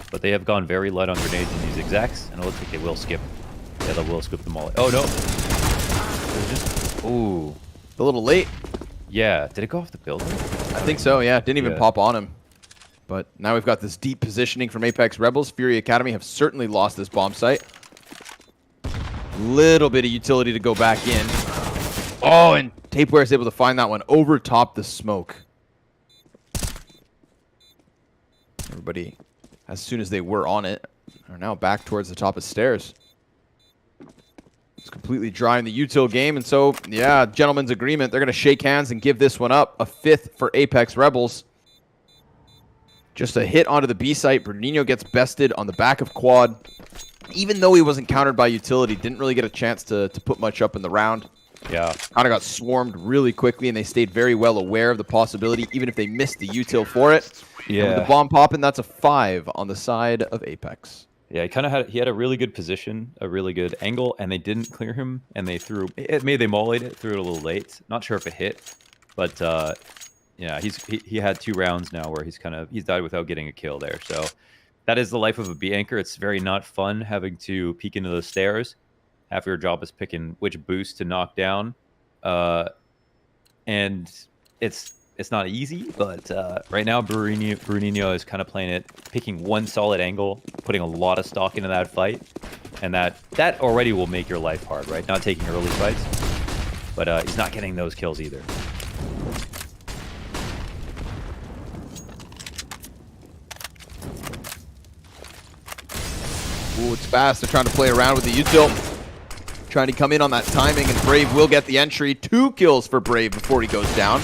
But they have gone very light on grenades in these exacts, and it looks like they will skip. Yeah, they will skip the molly. Oh, no. Just, ooh. A little late. Yeah. Did it go off the building? I think so, yeah. Didn't even pop on him. But now we've got this deep positioning from Apeks Rebels. Furia Academy have certainly lost this bomb site. Little bit of utility to go back in. Oh, and Tapeware is able to find that one over top the smoke. Everybody, as soon as they were on it, are now back towards the top of stairs. It's completely dry in the util game, and so, yeah, gentleman's agreement. They're going to shake hands and give this one up. A 5th for Apeks Rebels. Just a hit onto the B site. Bruninho gets bested on the back of quad. Even though he wasn't countered by utility, didn't really get a chance to put much up in the round. Yeah. Kind of got swarmed really quickly, and they stayed very well aware of the possibility, even if they missed the util for it. Yeah. And with the bomb popping, that's a 5 on the side of Apeks. Yeah, he had a really good position, a really good angle, and they didn't clear him, and they threw it. Maybe they mollied it, threw it a little late. Not sure if it hit, but yeah, he had 2 rounds now where he's died without getting a kill there. So that is the life of a B anchor. It's very not fun having to peek into those stairs. Half your job is picking which boost to knock down, and it's not easy, but right now Bruninho is kind of playing it, picking one solid angle, putting a lot of stock into that fight, and that already will make your life hard, right? Not taking early fights, but he's not getting those kills either. Ooh, it's fast. They're trying to play around with the util. Trying to come in on that timing, and Brave will get the entry. 2 kills for Brave before he goes down.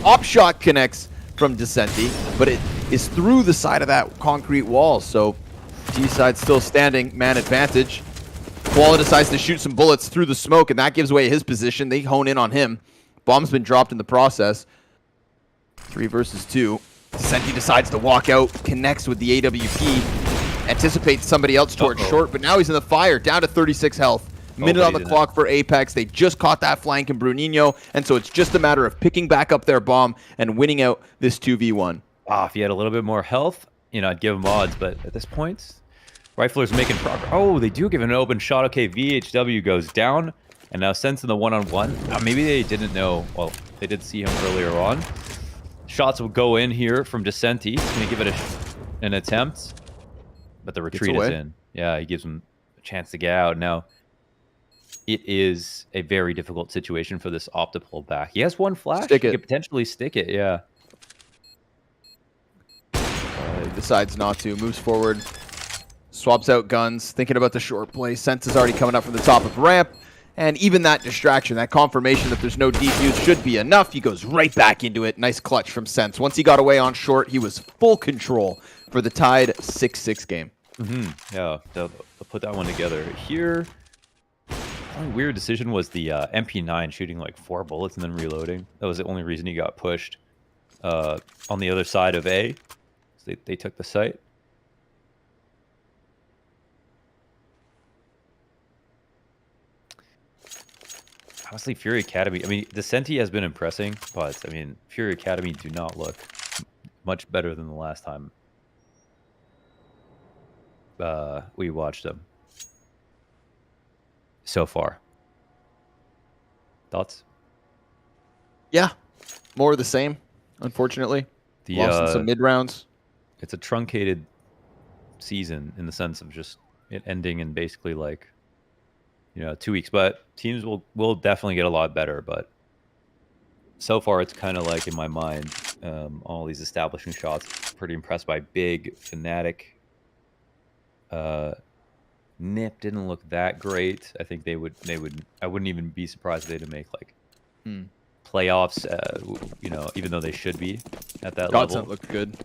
Op shot connects from Descenti, but it is through the side of that concrete wall, so T-side still standing, man advantage. Koala decides to shoot some bullets through the smoke, and that gives away his position. They hone in on him. Bomb's been dropped in the process. 3 versus 2. Descenti decides to walk out, connects with the AWP, anticipates somebody else towards short, but now he's in the fire, down to 36 health. Minute on the clock for Apeks. They just caught that flank in Bruninho, and so it's just a matter of picking back up their bomb and winning out this 2v1. If he had a little bit more health, I'd give him odds, but at this point, Rifler's making progress. Oh, they do give an open shot. Okay, VHW goes down, and now Sense in the one-on-one. Maybe they didn't know. Well, they did see him earlier on. Shots will go in here from Descenti. He's going to give it an attempt, but the retreat is in. Yeah, he gives him a chance to get out. Now, it is a very difficult situation for this Op to pull back. He has 1 flash. Stick it. He could potentially stick it, yeah. He decides not to. Moves forward. Swaps out guns. Thinking about the short play. Sense is already coming up from the top of ramp. And even that distraction, that confirmation that there's no defuse should be enough. He goes right back into it. Nice clutch from Sense. Once he got away on short, he was full control for the tied 6-6 game. Yeah, they'll put that one together. Here, the only weird decision was the MP9 shooting like 4 bullets and then reloading. That was the only reason he got pushed on the other side of A. So they took the site. Honestly, Fury Academy, Descenti has been impressing, but, Fury Academy do not look much better than the last time we watched them. So far. Thoughts? Yeah. More of the same, unfortunately. Lost in some mid-rounds. It's a truncated season in the sense of just it ending in basically 2 weeks. But teams will definitely get a lot better. But so far, it's kind of like in my mind, all these establishing shots. Pretty impressed by Big, fnatic. Nip didn't look that great. I think they would. I wouldn't even be surprised if they didn't make playoffs. Even though they should be at that level. Godsent looked good.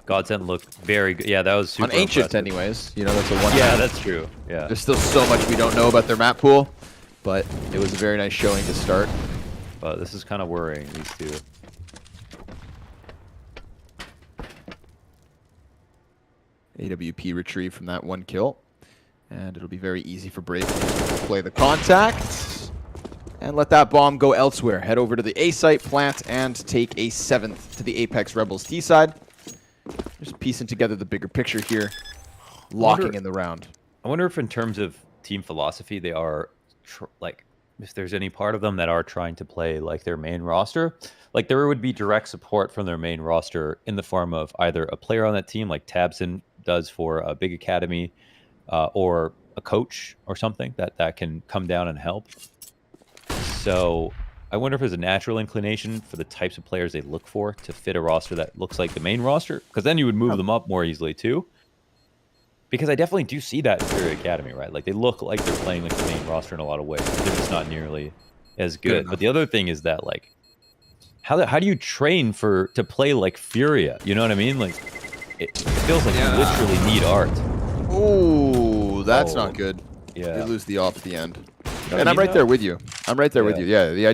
Godsent looked very good. Yeah, that was super on Ancient, impressive. anyways. That's a one. Yeah, that's true. Yeah, there's still so much we don't know about their map pool, but it was a very nice showing to start. But this is kind of worrying. These two. AWP retrieve from that 1 kill. And it'll be very easy for Brave to play the contact. And let that bomb go elsewhere. Head over to the A site, plant, and take a 7th to the Apeks Rebels T side. Just piecing together the bigger picture here. Locking in the round. I wonder if in terms of team philosophy, they are, if there's any part of them that are trying to play like their main roster. Like there would be direct support from their main roster in the form of either a player on that team, like Tabson does for a Big Academy, or a coach or something that can come down and help. So I wonder if there's a natural inclination for the types of players they look for to fit a roster that looks like the main roster, because then you would move them up more easily too. Because I definitely do see that in Furia Academy, right? Like they look like they're playing like the main roster in a lot of ways. They're just not nearly as good. But the other thing is that how do you train to play like Furia? You know what I mean? Like it feels like you literally need art. Ooh, that's not good. Yeah. They lose the off at the end. No, And I'm you right know. there with you. I'm right there with Yeah. you. Yeah,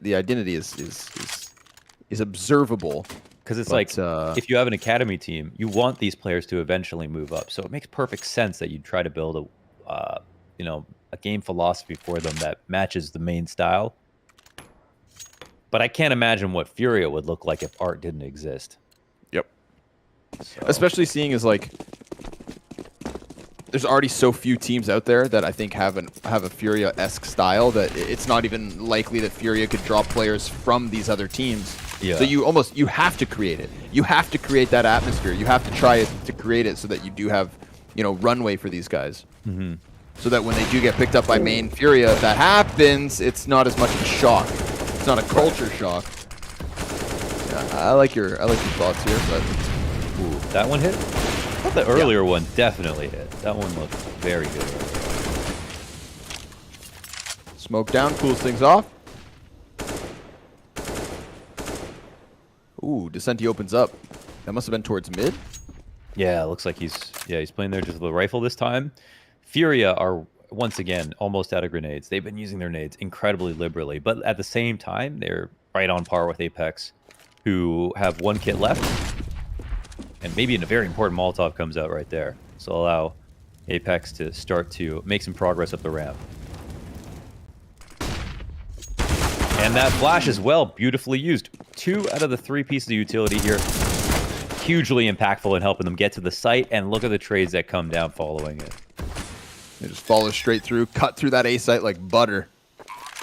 the identity is observable. Because it's But like, if you have an academy team, you want these players to eventually move up. So it makes perfect sense that you try to build you know, a game philosophy for them that matches the main style. But I can't imagine what Furia would look like if art didn't exist. yep. So Especially seeing as like there's already so few teams out there that I think have a Furia-esque style that it's not even likely that Furia could draw players from these other teams. Yeah. So you have to create it. You have to create that atmosphere. You have to try to create it so that you do have, you know, runway for these guys. Mhm. So that when they do get picked up by main Furia, if that happens, it's not as much of a shock. It's not a culture shock. Yeah, I like your thoughts here, but Ooh, that one hit? I thought the earlier one definitely hit. That one looked very good. smoke down, cools things off. Ooh, Descenti opens up. That must have been towards mid. Yeah, it looks like he's playing there just with a rifle this time. Furia are once again almost out of grenades. They've been using their nades incredibly liberally, but at the same time, they're right on par with Apeks, who have one kit left. And maybe a very important Molotov comes out right there. So allow Apeks to start to make some progress up the ramp. And that flash as well, beautifully used. 2 out of the 3 pieces of utility here. Hugely impactful in helping them get to the site. And look at the trades that come down following it. They just follow straight through, cut through that A site like butter.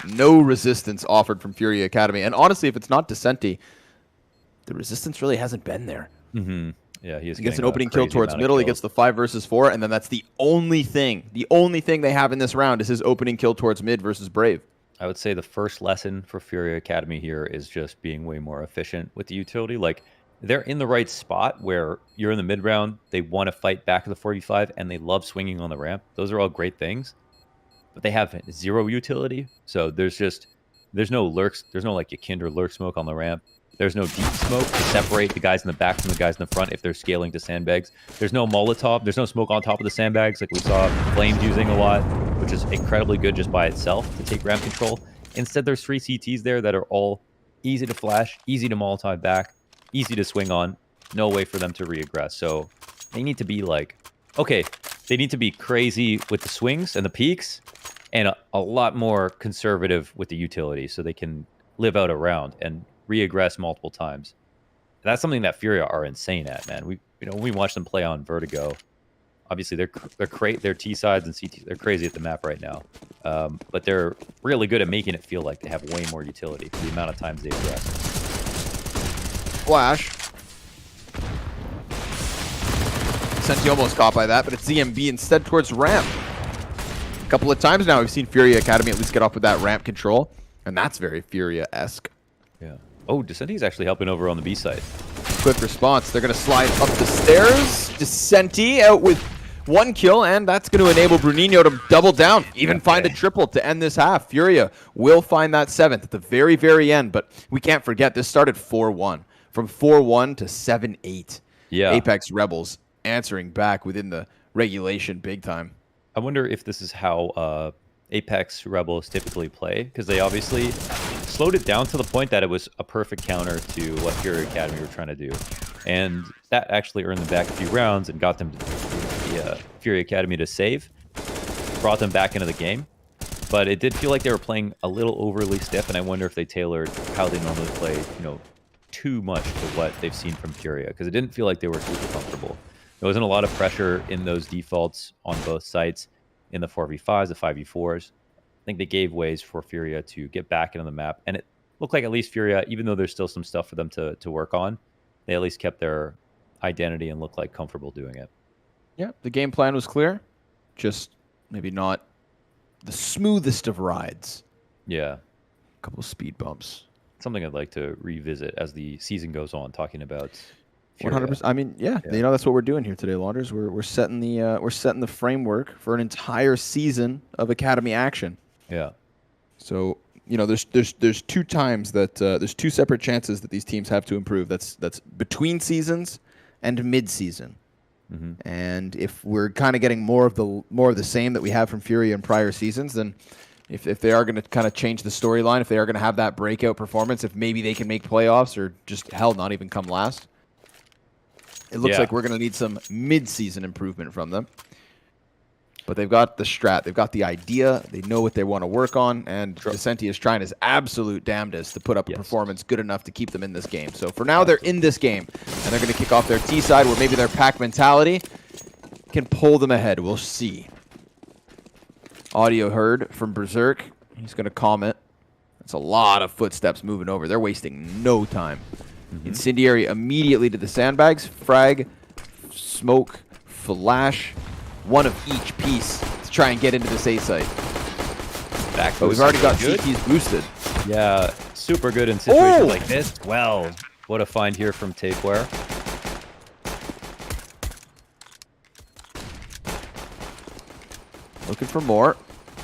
No resistance offered from Furia Academy. And honestly, if it's not Descenti, the resistance really hasn't been there. Mm-hmm. Yeah, he gets an opening kill towards middle. He gets the 5 versus 4, and then that's the only thing they have in this round is his opening kill towards mid versus Brave. I would say the first lesson for Furia Academy here is just being way more efficient with the utility. Like, they're in the right spot where you're in the mid round, they want to fight back to the 45, and they love swinging on the ramp. Those are all great things, but they have 0 utility. So there's no lurks, there's no like Yakinder lurk smoke on the ramp. There's no deep smoke to separate the guys in the back from the guys in the front if they're scaling to sandbags. There's no Molotov. There's no smoke on top of the sandbags like we saw Flames using a lot, which is incredibly good just by itself to take ramp control. Instead, there's 3 CTs there that are all easy to flash, easy to Molotov back, easy to swing on. No way for them to reaggress. So they need to be like, okay, they need to be crazy with the swings and the peaks and a lot more conservative with the utility so they can live out a round and reaggress multiple times. That's something that Furia are insane at, man. We watch them play on Vertigo. Obviously, they're T sides and CT. They're crazy at the map right now, but they're really good at making it feel like they have way more utility for the amount of times they aggress. Flash. Senti almost caught by that, but it's ZMB instead towards ramp. A couple of times now we've seen Furia Academy at least get off with that ramp control, and that's very Furia-esque. Yeah. Oh, Descenti's actually helping over on the B side. Quick response. They're going to slide up the stairs. Descenti out with 1 kill, and that's going to enable Bruninho to double down, even find a triple to end this half. Furia will find that 7th at the very, very end, but we can't forget this started 4-1. From 4-1 to 7-8. Yeah. Apeks Rebels answering back within the regulation big time. I wonder if this is how Apeks Rebels typically play, because they obviously slowed it down to the point that it was a perfect counter to what Furia Academy were trying to do. And that actually earned them back a few rounds and got them to the Furia Academy to save, brought them back into the game. But it did feel like they were playing a little overly stiff, and I wonder if they tailored how they normally play, too much to what they've seen from Furia, because it didn't feel like they were super comfortable. There wasn't a lot of pressure in those defaults on both sites in the 4v5s, the 5v4s. I think they gave ways for Furia to get back into the map, and it looked like at least Furia, even though there's still some stuff for them to work on, they at least kept their identity and looked like comfortable doing it. Yeah, the game plan was clear, just maybe not the smoothest of rides. Yeah. A couple of speed bumps. Something I'd like to revisit as the season goes on, talking about 100%. I mean, yeah, that's what we're doing here today, Launders. We're setting the framework for an entire season of Academy action. Yeah. So there's 2 times that there's 2 separate chances that these teams have to improve. That's between seasons and mid-season. Mm-hmm. And if we're kind of getting more of the same that we have from Furia in prior seasons, then if they are going to kind of change the storyline, if they are going to have that breakout performance, if maybe they can make playoffs or just hell not even come last. It looks like we're going to need some mid-season improvement from them. But they've got the strat. They've got the idea. They know what they want to work on. And Descenti is trying his absolute damnedest to put up a performance good enough to keep them in this game. So for now, they're in this game. And they're going to kick off their T side where maybe their pack mentality can pull them ahead. We'll see. Audio heard from Berserk. He's going to comment. That's a lot of footsteps moving over. They're wasting no time. Incendiary immediately to the sandbags. Frag, smoke, flash. One of each piece to try and get into this A site. But we've already got CTs boosted. Yeah, super good in situations like this. Well, what a find here from Tapeware. Looking for more.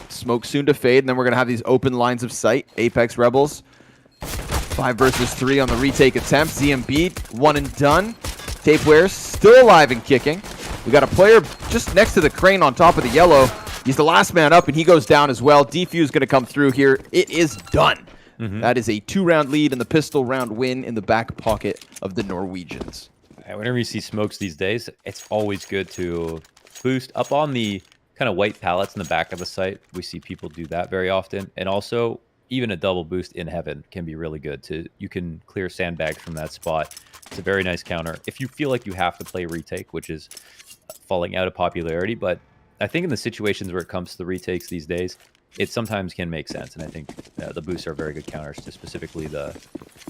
Smoke soon to fade, and then we're going to have these open lines of sight. Apeks Rebels. 5 versus 3 on the retake attempt. ZMB, one and done. Tapeware still alive and kicking. We got a player just next to the crane on top of the yellow. He's the last man up, and he goes down as well. Defuse going to come through here. It is done. That is a 2-round lead and the pistol round win in the back pocket of the Norwegians. Whenever you see smokes these days, it's always good to boost up on the kind of white pallets in the back of the site. We see people do that very often. And also, even a double boost in heaven can be really good. You can clear sandbags from that spot. It's a very nice counter. If you feel like you have to play retake, which is falling out of popularity, but I think in the situations where it comes to the retakes these days, it sometimes can make sense, and I think the boosts are very good counters to specifically the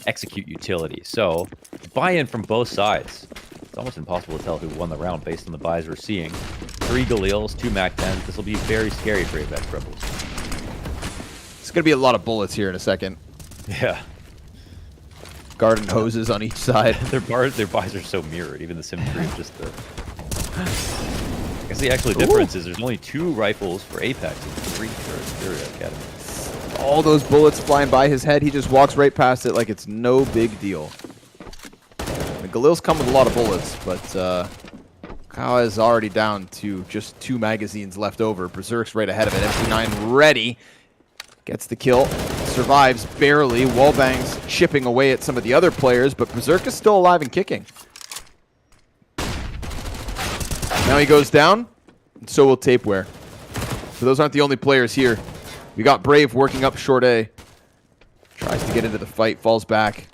execute utility. So buy-in from both sides. It's almost impossible to tell who won the round based on the buys we're seeing. 3 Galils, 2 Mac-10s. This will be very scary for Apeks Rebels. It's going to be a lot of bullets here in a second. Yeah. Garden hoses on each side. Their buys are so mirrored, even the symmetry of just the... I guess the actual difference is there's only 2 rifles for Apeks and 3 for FURIA Academy. All those bullets flying by his head, he just walks right past it like it's no big deal. The Galils come with a lot of bullets, but Kyle is already down to just 2 magazines left over. Berserk's right ahead of it. MC9 ready. Gets the kill. Survives barely. Wallbang's chipping away at some of the other players, but Berserk is still alive and kicking. Now he goes down, and so will Tapeware. So those aren't the only players here. We got Brave working up short A. Tries to get into the fight, falls back.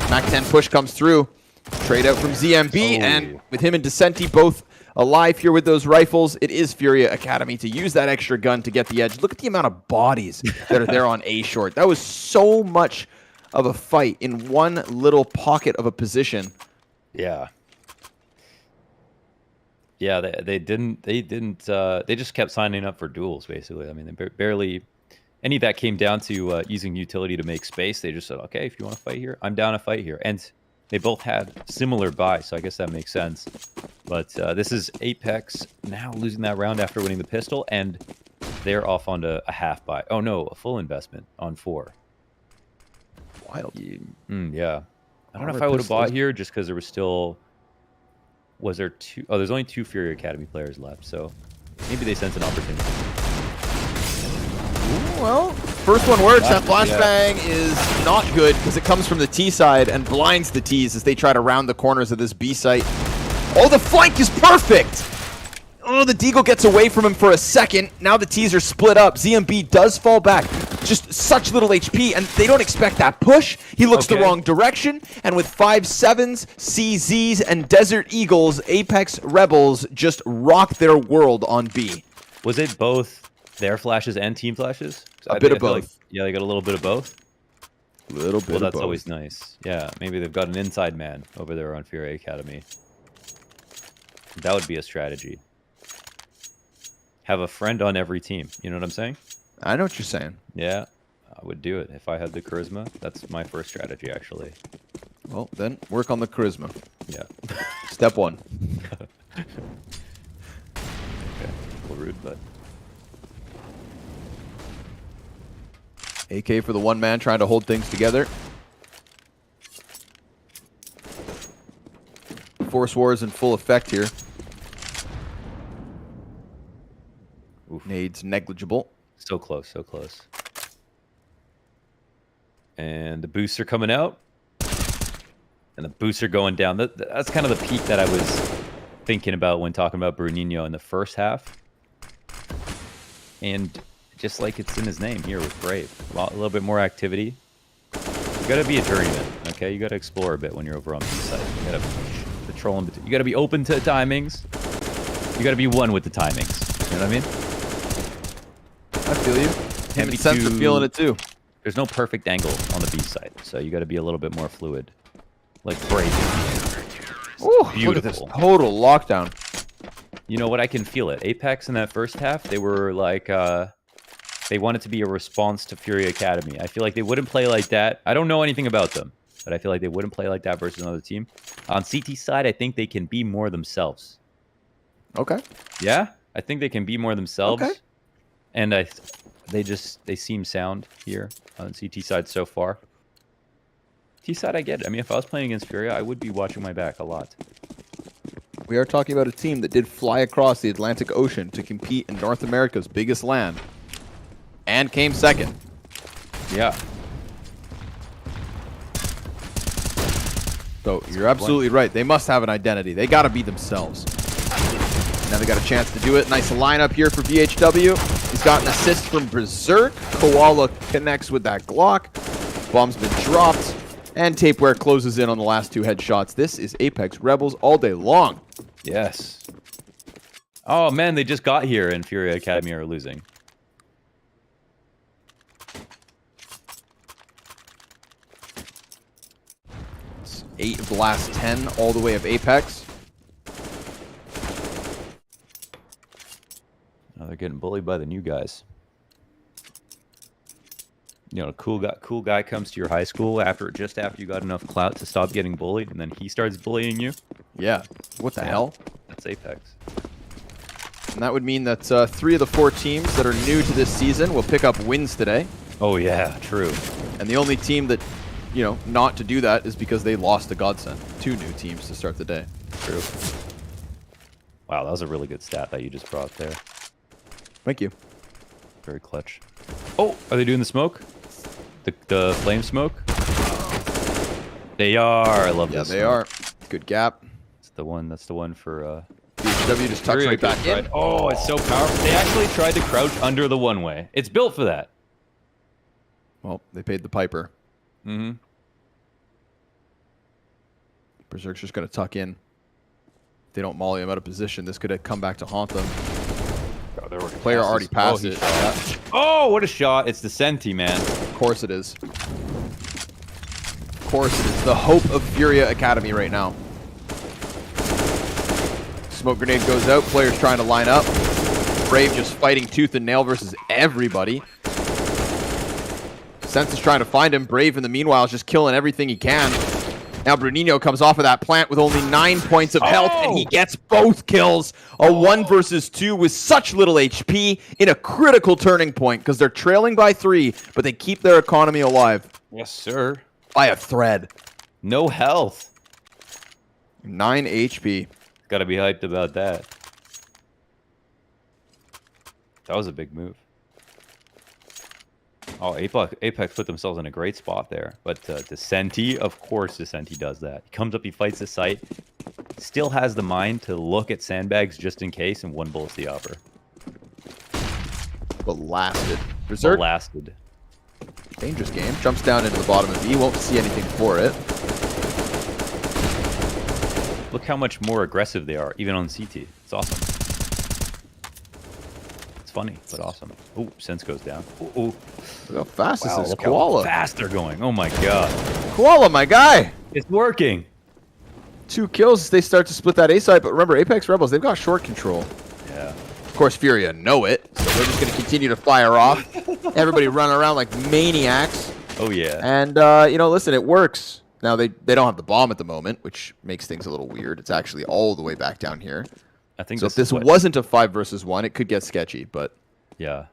Mac-10 push comes through. Trade out from ZMB, and with him and Descenti both alive here with those rifles, it is FURIA Academy to use that extra gun to get the edge. Look at the amount of bodies that are there on A short. That was so much of a fight in one little pocket of a position. Yeah. Yeah, they just kept signing up for duels, basically. I mean, they barely any that came down to using utility to make space. They just said, okay, if you want to fight here, I'm down to fight here. And they both had similar buys, so I guess that makes sense. But this is Apeks now losing that round after winning the pistol, and they're off onto a half buy. Oh no, a full investment on 4. Wild. Yeah. I don't know if I would have bought here just because there was still... Was there 2? Oh, there's only 2 FURIA Academy players left, so maybe they sense an opportunity. Ooh, well, first one works. That flashbang is not good because it comes from the T side and blinds the Ts as they try to round the corners of this B site. Oh, the flank is perfect! Oh, the Deagle gets away from him for a second. Now the Ts are split up. ZMB does fall back. Just such little HP, and they don't expect that push. He looks the wrong direction, and with 5-7s, CZs, and Desert Eagles, Apeks Rebels just rock their world on B. Was it both their flashes and team flashes? A bit of both. Like, yeah, they got a little bit of both. Little bit well, of that's both. Always nice. Yeah, maybe they've got an inside man over there on FURIA Academy. That would be a strategy. Have a friend on every team. You know what I'm saying? I know what you're saying. Yeah, I would do it if I had the charisma. That's my first strategy, actually. Well, then work on the charisma. Yeah. Step 1. Okay, a little rude, but... AK for the one man trying to hold things together. Force War is in full effect here. Nades negligible. So close, so close. And the booster coming out. And the booster going down. That's kind of the peak that I was thinking about when talking about Bruninho in the first half. And just like it's in his name here with Brave. A little bit more activity. You got to be a journeyman, okay? You got to explore a bit when you're over on the side. You got to patrol. You got to be open to timings. You got to be one with the timings. You know what I mean? I feel you. Him and Sense are feeling it too. There's no perfect angle on the B side, so you got to be a little bit more fluid. Like Brave. Ooh, look at this total lockdown. You know what? I can feel it. Apeks in that first half, they were like, they wanted to be a response to Furia Academy. I feel like they wouldn't play like that. I don't know anything about them, but I feel like they wouldn't play like that versus another team. On CT side, I think they can be more themselves. Okay. Yeah, I think they can be more themselves. Okay. And they seem sound here on CT side so far. T side, I get it. I mean, if I was playing against Furia, I would be watching my back a lot. We are talking about a team that did fly across the Atlantic Ocean to compete in North America's biggest land. And came second. Yeah. So you're absolutely right. They must have an identity. They got to be themselves. Now they got a chance to do it. Nice lineup here for BHW. He's got an assist from Berserk. Koala connects with that Glock. Bomb's been dropped. And Tapeware closes in on the last two headshots. This is Apeks Rebels all day long. Yes. Oh, man, they just got here and Furia Academy are losing. It's 8 of the last 10 all the way of Apeks. Oh, they're getting bullied by the new guys. You know, a cool guy comes to your high school just after you got enough clout to stop getting bullied, and then he starts bullying you. Yeah. What the hell? That's Apeks. And that would mean that 3 of the 4 teams that are new to this season will pick up wins today. Oh, yeah, true. And the only team that, you know, not to do that is because they lost to Godsend. 2 new teams to start the day. True. Wow, that was a really good stat that you just brought there. Thank you. Very clutch. Oh, are they doing the smoke? The flame smoke? They are. I love this. Yeah, they are. Good gap. That's the one for BHW just tucks right back in. Oh, it's so powerful. They actually tried to crouch under the one-way. It's built for that. Well, they paid the piper. Mm-hmm. Berserk's just going to tuck in. If they don't molly him out of position, this could have come back to haunt them. Player already passed it. Oh, what a shot. It's the Senti, man. Of course it is. Of course it is. The hope of Furia Academy right now. Smoke grenade goes out. Players trying to line up. Brave just fighting tooth and nail versus everybody. Sense is trying to find him. Brave, in the meanwhile, is just killing everything he can. Now Bruninho comes off of that plant with only 9 points of health, and he gets both kills. A 1 versus 2 with such little HP in a critical turning point because they're trailing by 3, but they keep their economy alive. Yes, sir. By a thread. No health. 9 HP. Gotta be hyped about that. That was a big move. Oh, Apeks put themselves in a great spot there. But Descenti, of course Descenti does that. He comes up, he fights the site. Still has the mind to look at sandbags just in case, and 1 bullet's the offer. Blasted. Berserk. Blasted. Dangerous game. Jumps down into the bottom of B. Won't see anything for it. Look how much more aggressive they are, even on CT. It's awesome. It's funny, but awesome. Oh, Sense goes down. Ooh. Look how fast this is. Look Koala. how fast they're going. Oh my god. Koala, my guy. It's working. 2 kills. They start to split that A side, but remember, Apeks Rebels, they've got short control. Yeah. Of course, Furia know it, so they're just going to continue to fire off. Everybody running around like maniacs. Oh yeah. And, you know, listen, it works. Now, they don't have the bomb at the moment, which makes things a little weird. It's actually all the way back down here. I think so if this wasn't a 5 versus 1, it could get sketchy, but... Yeah.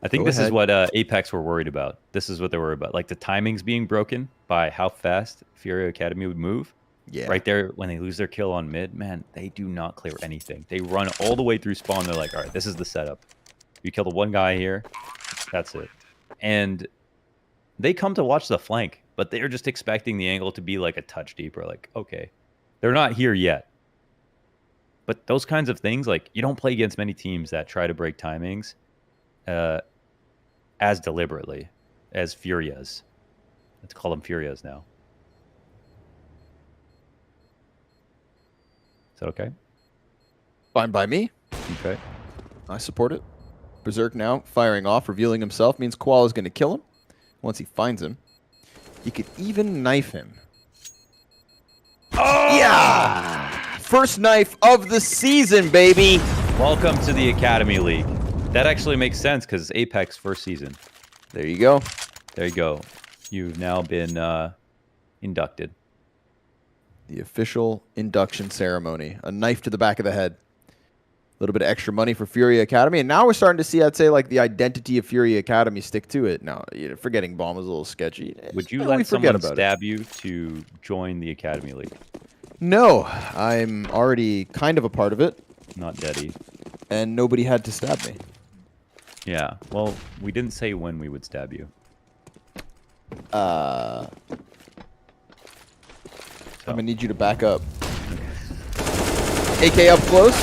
I think this is what Apeks were worried about. This is what they were worried about. Like, the timings being broken by how fast Furia Academy would move. Yeah. Right there, when they lose their kill on mid, man, they do not clear anything. They run all the way through spawn. They're like, all right, this is the setup. You kill the one guy here, that's it. And they come to watch the flank, but they're just expecting the angle to be like a touch deeper. Like, okay, they're not here yet. But those kinds of things, like, you don't play against many teams that try to break timings as deliberately as Furias. Let's call them Furias now. Is that okay? Fine by me. Okay. I support it. Berserk now firing off, revealing himself, means Koala's going to kill him. Once he finds him, he could even knife him. Oh! Yeah! First knife of the season, baby! Welcome to the Academy League. That actually makes sense because Apeks first season. There you go. There you go. You've now been inducted. The official induction ceremony. A knife to the back of the head. A little bit of extra money for FURIA Academy. And now we're starting to see, I'd say, like the identity of FURIA Academy stick to it. Now, forgetting bomb was a little sketchy. Would you let someone stab you to join the Academy League? No. I'm already kind of a part of it. Not Deddy. And nobody had to stab me. Yeah. Well, we didn't say when we would stab you. I'm going to need you to back up. AK up close.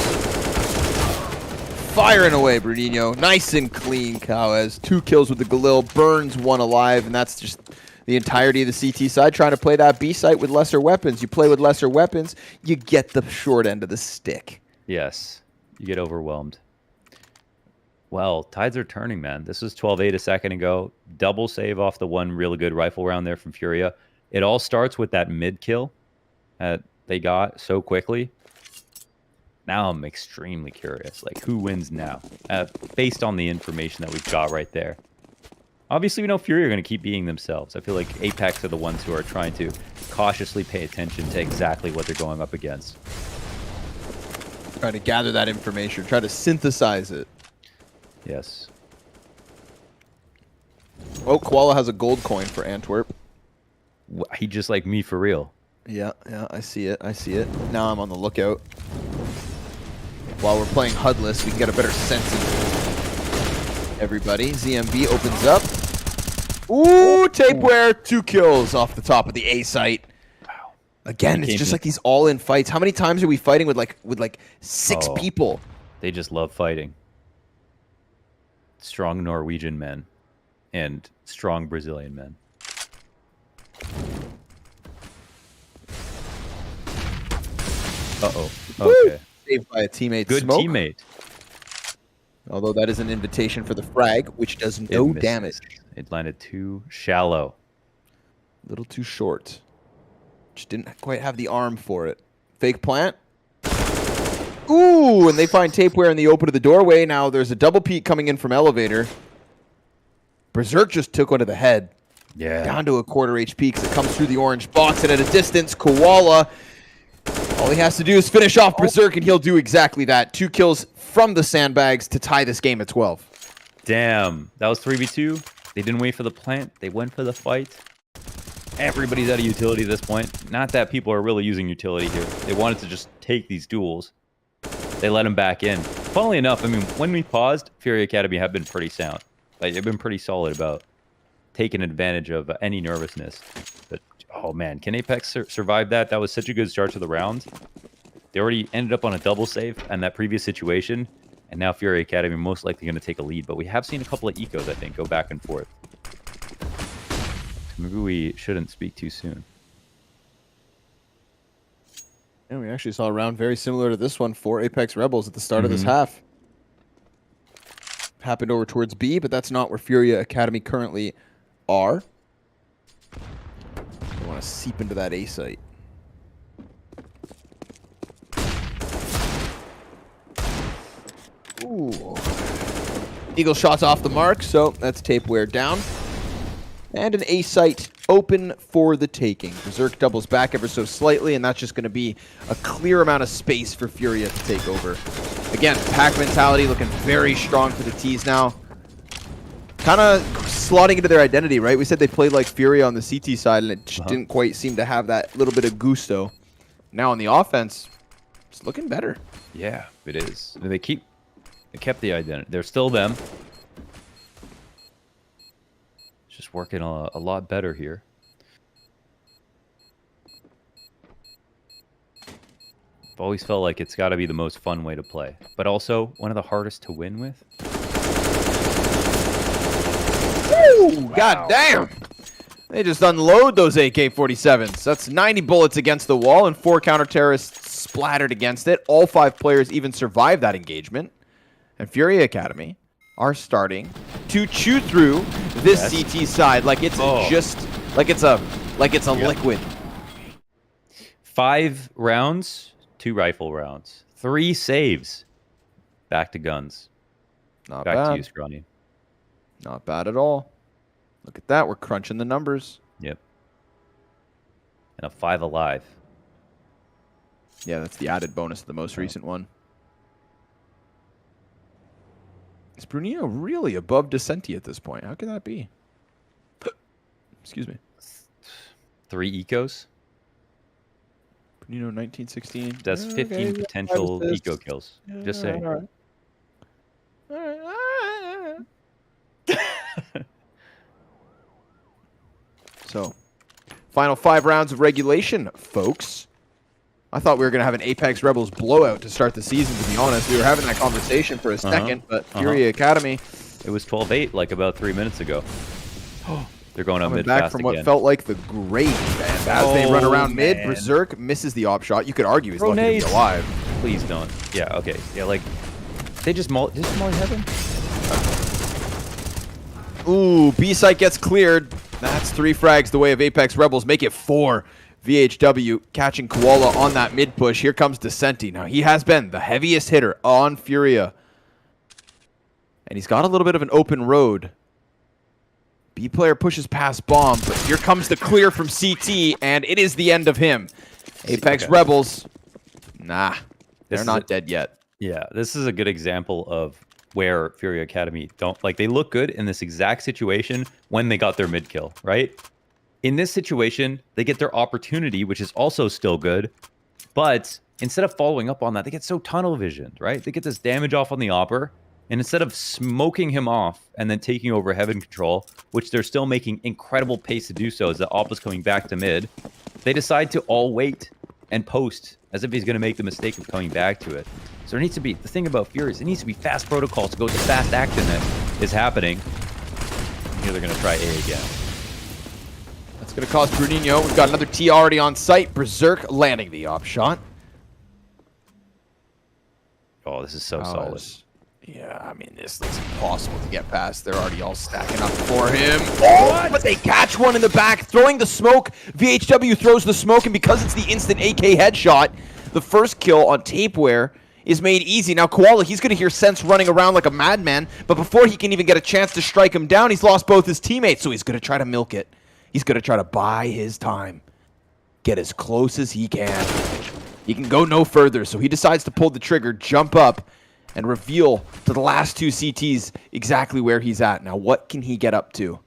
Firing away, Bruninho. Nice and clean, Cowes. 2 kills with the Galil. Burns 1 alive, and that's just the entirety of the CT side trying to play that B site with lesser weapons. You play with lesser weapons, you get the short end of the stick. Yes. You get overwhelmed. Well, tides are turning, man. This was 12-8 a second ago. Double save off the one really good rifle round there from Furia. It all starts with that mid kill that they got so quickly. Now I'm extremely curious. Like, who wins now? Based on the information that we've got right there. Obviously, we know Furia are going to keep being themselves. I feel like Apeks are the ones who are trying to cautiously pay attention to exactly what they're going up against. Try to gather that information. Try to synthesize it. Yes. Oh, Koala has a gold coin for Antwerp. He just like me for real. Yeah, I see it. I see it. Now I'm on the lookout. While we're playing HUDless, we can get a better sense of everybody. ZMB opens up. Ooh, Tapeware, 2 kills off the top of the A site. Wow. Again, it's just like these all-in fights. How many times are we fighting with like 6 people? They just love fighting. Strong Norwegian men and strong Brazilian men. Uh-oh. Okay. Saved by a teammate. Good Smoke. teammate. Although that is an invitation for the frag, which does no damage. It landed too shallow. A little too short. Just didn't quite have the arm for it. Fake plant. Ooh, and they find Tapeware in the open of the doorway. Now there's a double peek coming in from elevator. Berserk just took one to the head. Yeah. Down to a quarter HP because it comes through the orange box, and at a distance, Koala, all he has to do is finish off Berserk, and he'll do exactly that. 2 kills from the sandbags to tie this game at 12. Damn. That was 3v2. They didn't wait for the plant. They went for the fight. Everybody's out of utility at this point. Not that people are really using utility here. They wanted to just take these duels. They let him back in. Funnily enough, I mean, when we paused, FURIA Academy have been pretty sound. Like, they've been pretty solid about taking advantage of any nervousness. But, oh man, can Apeks survive that? That was such a good start to the round. They already ended up on a double save in that previous situation. And now FURIA Academy most likely going to take a lead. But we have seen a couple of ecos, I think, go back and forth. Maybe we shouldn't speak too soon. And we actually saw a round very similar to this one for Apeks Rebels at the start of this half. Happened over towards B, but that's not where FURIA Academy currently are. They want to seep into that A site. Ooh. Eagle shots off the mark, so that's Tapeware down. And an A site open for the taking. Berserk doubles back ever so slightly, and that's just going to be a clear amount of space for FURIA to take over. Again, pack mentality looking very strong for the T's now. Kind of slotting into their identity, right? We said they played like FURIA on the CT side, and it just didn't quite seem to have that little bit of gusto. Now on the offense, it's looking better. Yeah, it is. They kept the identity. They're still them. It's just working a lot better here. I've always felt like it's got to be the most fun way to play, but also one of the hardest to win with. Woo! Wow. God damn! They just unload those AK-47s. That's 90 bullets against the wall and 4 counter-terrorists splattered against it. All 5 players even survived that engagement. And FURIA Academy are starting to chew through this CT side like it's like it's a liquid. 5 rounds. 2 rifle rounds, 3 saves. Back to guns. Not Back bad. to you, Scrawny. Not bad at all. Look at that. We're crunching the numbers. Yep. And a 5 alive. Yeah, that's the added bonus of the most recent one. Is Brunino really above Decenti at this point? How can that be? Excuse me. 3 ecos. Brunino 1916. That's 15 potential eco kills. Just saying. All right. So, final 5 rounds of regulation, folks. I thought we were going to have an Apeks Rebels blowout to start the season, to be honest. We were having that conversation for a second, but FURIA Academy... It was 12-8 like about 3 minutes ago. They're going out mid back fast from again. what felt like the grave, and as they run around mid, Berserk misses the op shot. You could argue he's lucky to be alive. Please don't. Yeah, okay. Yeah, like, they just molly heaven? Ooh, B-site gets cleared. That's 3 frags the way of Apeks Rebels. Make it 4. VHW catching Koala on that mid push. Here comes Decenti. Now, he has been the heaviest hitter on FURIA. And he's got a little bit of an open road. B player pushes past bomb, but here comes the clear from CT, and it is the end of him. Apeks Rebels, nah, they're not dead yet. Yeah, this is a good example of where FURIA Academy they look good in this exact situation when they got their mid kill, right? In this situation, they get their opportunity, which is also still good, but instead of following up on that, they get so tunnel visioned, right? They get this damage off on the Opper, and instead of smoking him off and then taking over heaven control, which they're still making incredible pace to do so as the Op is coming back to mid, they decide to all wait and post as if he's going to make the mistake of coming back to it. So there needs to be, the thing about FURIA is it needs to be fast protocols to go with the fast action that is happening. Here they're going to try A again. That's going to cost Brunino. We've got another T already on site. Berserk landing the op shot. Oh, this is so solid. Yeah, I mean, this looks impossible to get past. They're already all stacking up for him. Oh, but they catch one in the back, throwing the smoke. VHW throws the smoke, and because it's the instant AK headshot, the first kill on Tapeware is made easy. Now, Koala, he's going to hear Sense running around like a madman, but before he can even get a chance to strike him down, he's lost both his teammates, so he's going to try to milk it. He's going to try to buy his time. Get as close as he can. He can go no further, so he decides to pull the trigger, jump up, and reveal to the last 2 CTs exactly where he's at. Now, what can he get up to?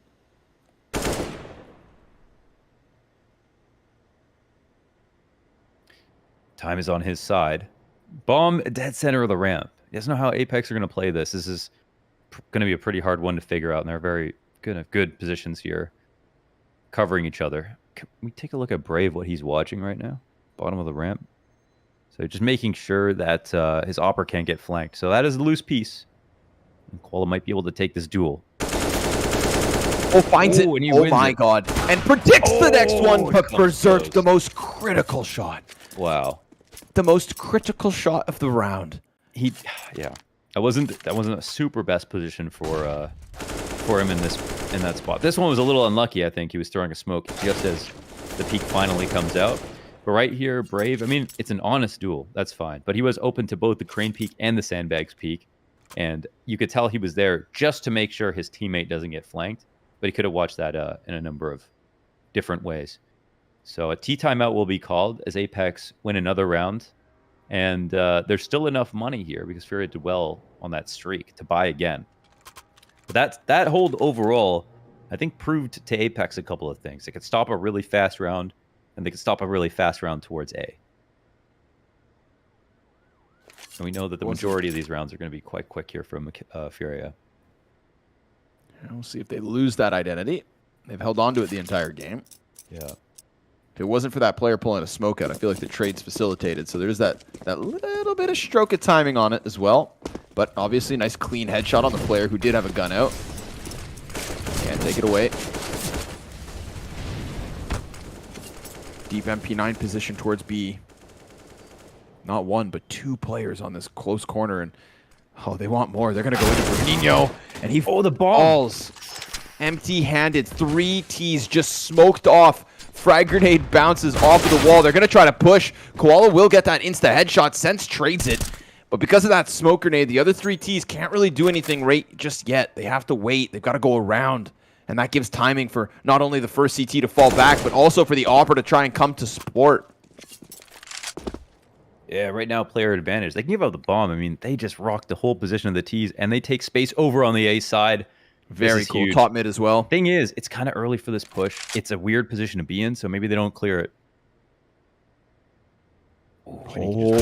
Time is on his side. Bomb dead center of the ramp. He doesn't know how Apeks are going to play this. This is going to be a pretty hard one to figure out, and they're very good positions here, covering each other. Can we take a look at Brave, what he's watching right now? Bottom of the ramp. So just making sure that his Opper can't get flanked. So that is a loose piece. And Koala might be able to take this duel. Oh, finds it. Oh my god. And predicts the next one, but Berserk the most critical shot. Wow. The most critical shot of the round. Yeah. That wasn't a super best position for him in that spot. This one was a little unlucky, I think. He was throwing a smoke just as the peak finally comes out. But right here, Brave, I mean, it's an honest duel. That's fine. But he was open to both the crane peak and the sandbags peak. And you could tell he was there just to make sure his teammate doesn't get flanked. But he could have watched that in a number of different ways. So a T timeout will be called as Apeks win another round. And there's still enough money here because FURIA did well on that streak to buy again. But that hold overall, I think, proved to Apeks a couple of things. They could stop a really fast round, and they could stop a really fast round towards A. And we know that the majority of these rounds are going to be quite quick here from FURIA. We'll see if they lose that identity. They've held on to it the entire game. Yeah. If it wasn't for that player pulling a smoke out, I feel like the trade's facilitated. So there's that little bit of stroke of timing on it as well. But obviously, nice clean headshot on the player who did have a gun out. Can't take it away. Deep MP9 position towards B. Not one, but two players on this close corner. And oh, they want more. They're going to go into Bruninho. And he the falls empty-handed. 3 Ts just smoked off. Frag grenade bounces off of the wall. They're going to try to push. Koala will get that insta headshot. Sense trades it. But because of that smoke grenade, the other 3 Ts can't really do anything right just yet. They have to wait. They've got to go around. And that gives timing for not only the first CT to fall back, but also for the Opera to try and come to support. Yeah, right now, player advantage. They can give up the bomb. I mean, they just rock the whole position of the Ts, and they take space over on the A side. Very cool. Huge. Top mid as well. Thing is, it's kind of early for this push. It's a weird position to be in, so maybe they don't clear it. Oh,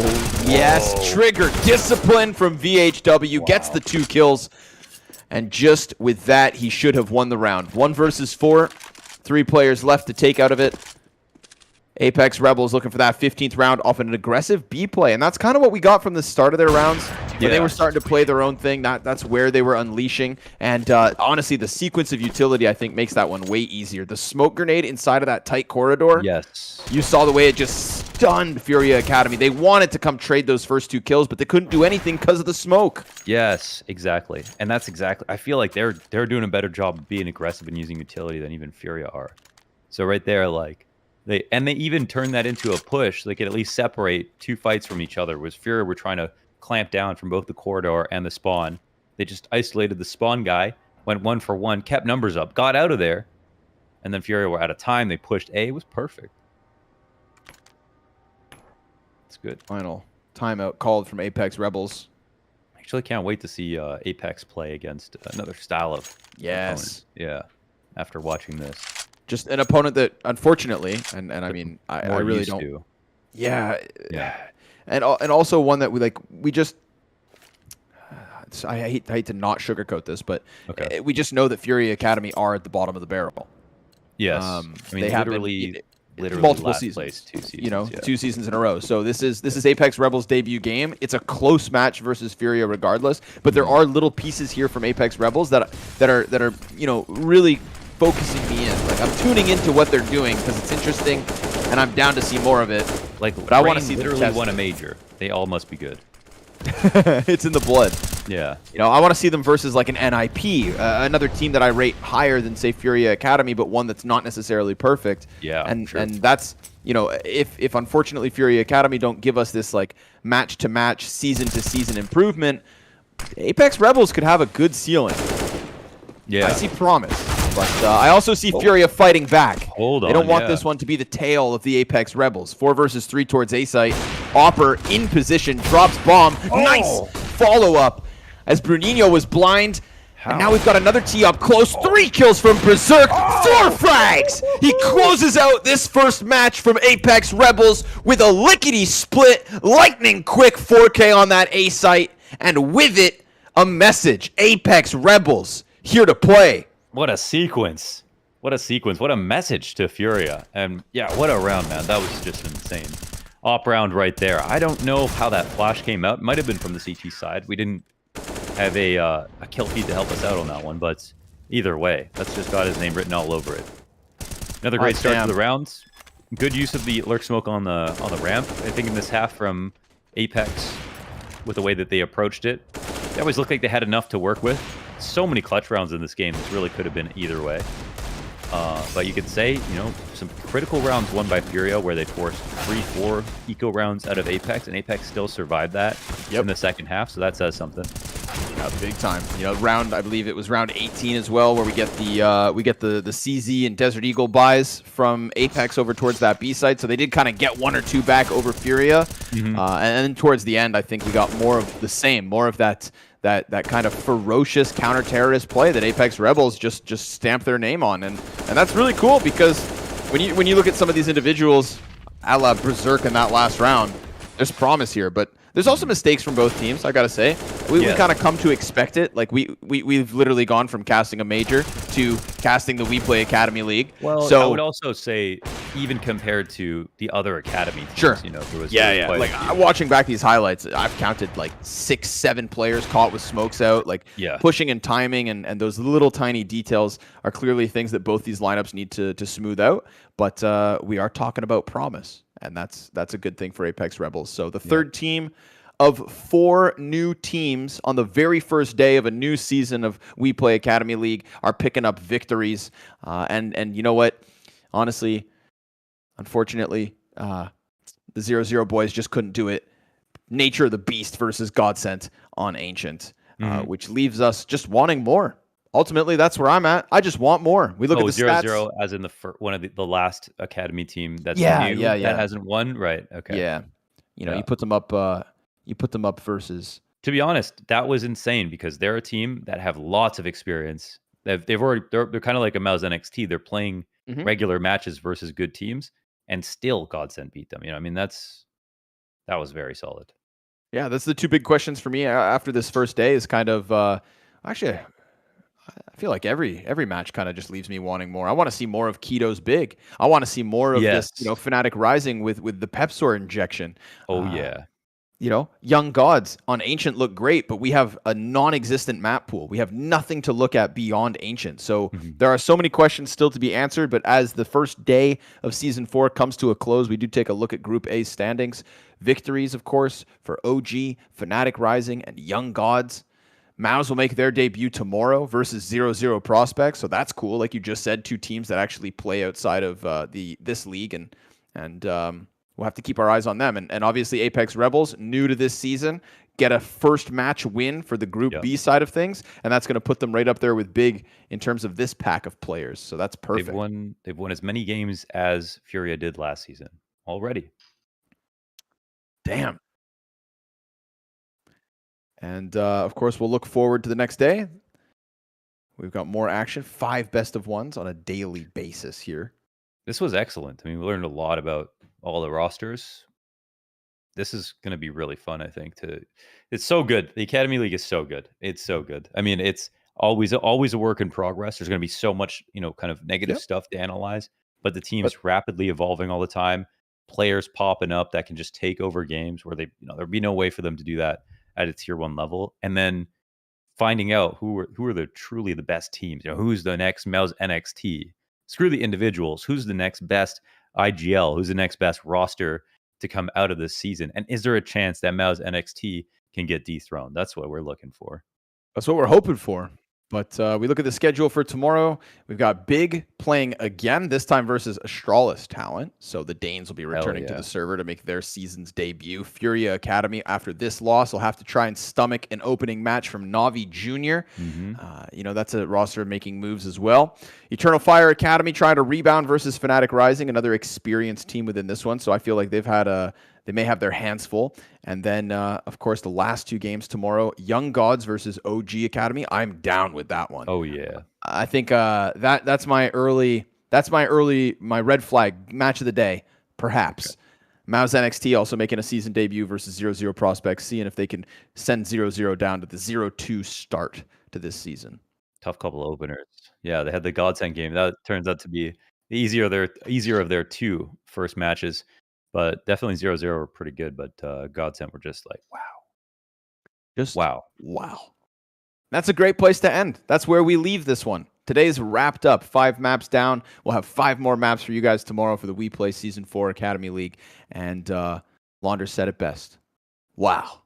yes. Trigger. Discipline from VHW. Wow. Gets the 2 kills. And just with that, he should have won the round. 1 versus 4. 3 players left to take out of it. Apeks Rebels looking for that 15th round off an aggressive B play. And that's kind of what we got from the start of their rounds. When they were starting to play their own thing, that's where they were unleashing. And honestly, the sequence of utility, I think, makes that one way easier. The smoke grenade inside of that tight corridor. Yes. You saw the way it just stunned FURIA Academy. They wanted to come trade those first 2 kills, but they couldn't do anything because of the smoke. Yes, exactly. And that's exactly... I feel like they're doing a better job of being aggressive and using utility than even FURIA are. So right there, like... They even turned that into a push. They could at least separate 2 fights from each other. Whereas FURIA were trying to clamp down from both the corridor and the spawn. They just isolated the spawn guy, went 1 for 1, kept numbers up, got out of there, and then FURIA were out of time. They pushed A. It was perfect. It's good. Final timeout called from Apeks Rebels. Actually, can't wait to see Apeks play against another style of opponent. Yeah, after watching this. Just an opponent that, unfortunately, and I mean, I really don't. Yeah. And also one that we just. I hate to not sugarcoat this, but we just know that FURIA Academy are at the bottom of the barrel. Yes, I mean they literally multiple seasons, place, 2 seasons, 2 seasons in a row. So this is Apeks Rebels' debut game. It's a close match versus FURIA regardless, but there are little pieces here from Apeks Rebels that are really focusing me in. Like, I'm tuning into what they're doing because it's interesting, and I'm down to see more of it. Like, but I want to see them literally won a major. They all must be good. It's in the blood. Yeah. I want to see them versus like an NIP, another team that I rate higher than, say, FURIA Academy, but one that's not necessarily perfect. Yeah. And that's, if unfortunately FURIA Academy don't give us this like match to match, season to season improvement, Apeks Rebels could have a good ceiling. Yeah. I see promise. But I also see FURIA fighting back. Hold on. They don't want this one to be the tail of the Apeks Rebels. 4 versus 3 towards A site. Opper in position, drops bomb. Nice follow-up as Bruninho was blind. And now we've got another tee up close. 3 kills from Berserk. 4 frags. He closes out this first match from Apeks Rebels with a lickety-split, lightning-quick 4K on that A site. And with it, a message. Apeks Rebels here to play. What a sequence. What a sequence. What a message to FURIA. And yeah, what a round, man. That was just insane. Op round right there. I don't know how that flash came out. It might have been from the CT side. We didn't have a kill feed to help us out on that one, but either way, that's just got his name written all over it. Another great start to the rounds. Good use of the lurk smoke on the ramp. I think in this half from Apeks, with the way that they approached it, they always looked like they had enough to work with. So many clutch rounds in this game. This really could have been either way. But you could say, some critical rounds won by FURIA where they forced 3-4 eco rounds out of Apeks, and Apeks still survived that in the second half, so that says something. Yeah, big time. I believe it was round 18 as well, where we get the CZ and Desert Eagle buys from Apeks over towards that B side, so they did kind of get 1 or 2 back over FURIA. And then towards the end, I think we got more of the same, more of that kind of ferocious counter-terrorist play that Apeks Rebels just stamped their name on, and that's really cool because when you look at some of these individuals, a la Berserk in that last round, there's promise here, but There's also mistakes from both teams, I gotta say. We kind of come to expect it. Like, we've literally gone from casting a major to casting the WePlay Academy League. Well, so I would also say, even compared to the other Academy teams, sure. you know, there was Like, watching back these highlights, I've counted like 6, 7 players caught with smokes out. Like, pushing and timing and those little tiny details are clearly things that both these lineups need to smooth out. But we are talking about promise. And that's a good thing for Apeks Rebels. So the third team of 4 new teams on the very first day of a new season of WePlay Academy League are picking up victories. And you know what? Honestly, unfortunately, the 0-0 boys just couldn't do it. Nature of the Beast versus Godsent on Ancient, which leaves us just wanting more. Ultimately, that's where I'm at. I just want more. We look at the stats. 0-0 as in one of the last Academy team that's new that hasn't won, right? Okay. Yeah. You know, you put them up. You put them up versus. To be honest, that was insane because they're a team that have lots of experience. They're kind of like a MOUZ NXT. They're playing regular matches versus good teams, and still Godsent beat them. You know, I mean, that was very solid. Yeah, that's the 2 big questions for me after this first day. Is kind of actually. I feel like every match kind of just leaves me wanting more. I want to see more of Keto's Big. I want to see more of this, you know, Fnatic Rising with the Pepsor injection. Oh yeah. You know, Young Gods on Ancient look great, but we have a non-existent map pool. We have nothing to look at beyond Ancient. So there are so many questions still to be answered. But as the first day of Season 4 comes to a close, we do take a look at Group A standings. Victories, of course, for OG, Fnatic Rising, and Young Gods. MOUZ will make their debut tomorrow versus 0-0 Prospects, so that's cool. Like you just said, 2 teams that actually play outside of this league, and we'll have to keep our eyes on them. And obviously, Apeks Rebels, new to this season, get a first match win for the Group B side of things, and that's going to put them right up there with Big in terms of this pack of players. So that's perfect. They've won as many games as FURIA did last season already. Damn. And, of course, we'll look forward to the next day. We've got more action, 5 best of ones on a daily basis here. This was excellent. I mean, we learned a lot about all the rosters. This is going to be really fun, I think. It's so good. The Academy League is so good. It's so good. I mean, it's always a work in progress. There's going to be so much, you know, kind of negative stuff to analyze, but the team's rapidly evolving all the time. Players popping up that can just take over games where there'd be no way for them to do that at a tier 1 level, and then finding out who are the truly the best teams. You know, who's the next MOUZ NXT? Screw the individuals. Who's the next best IGL? Who's the next best roster to come out of this season? And is there a chance that MOUZ NXT can get dethroned? That's what we're looking for. That's what we're hoping for. But we look at the schedule for tomorrow. We've got Big playing again, this time versus Astralis Talent. So the Danes will be returning to the server to make their season's debut. FURIA Academy, after this loss, will have to try and stomach an opening match from Navi Jr. You know, that's a roster making moves as well. Eternal Fire Academy trying to rebound versus Fnatic Rising, another experienced team within this one. So I feel like they may have their hands full. And then, of course, the last 2 games tomorrow, Young Gods versus OG Academy. I'm down with that one. Oh, yeah. I think that's my red flag match of the day, perhaps. Okay. MOUZ NXT also making a season debut versus 0-0 Prospects, seeing if they can send 0-0 down to the 0-2 start to this season. Tough couple of openers. Yeah, they had the Godsent game. That turns out to be easier of their 2 first matches. But definitely 0-0 were pretty good. But Godsent were just like, wow. Just wow. That's a great place to end. That's where we leave this one. Today's wrapped up. 5 maps down. We'll have 5 more maps for you guys tomorrow for the WePlay Season 4 Academy League. And Launder said it best. Wow.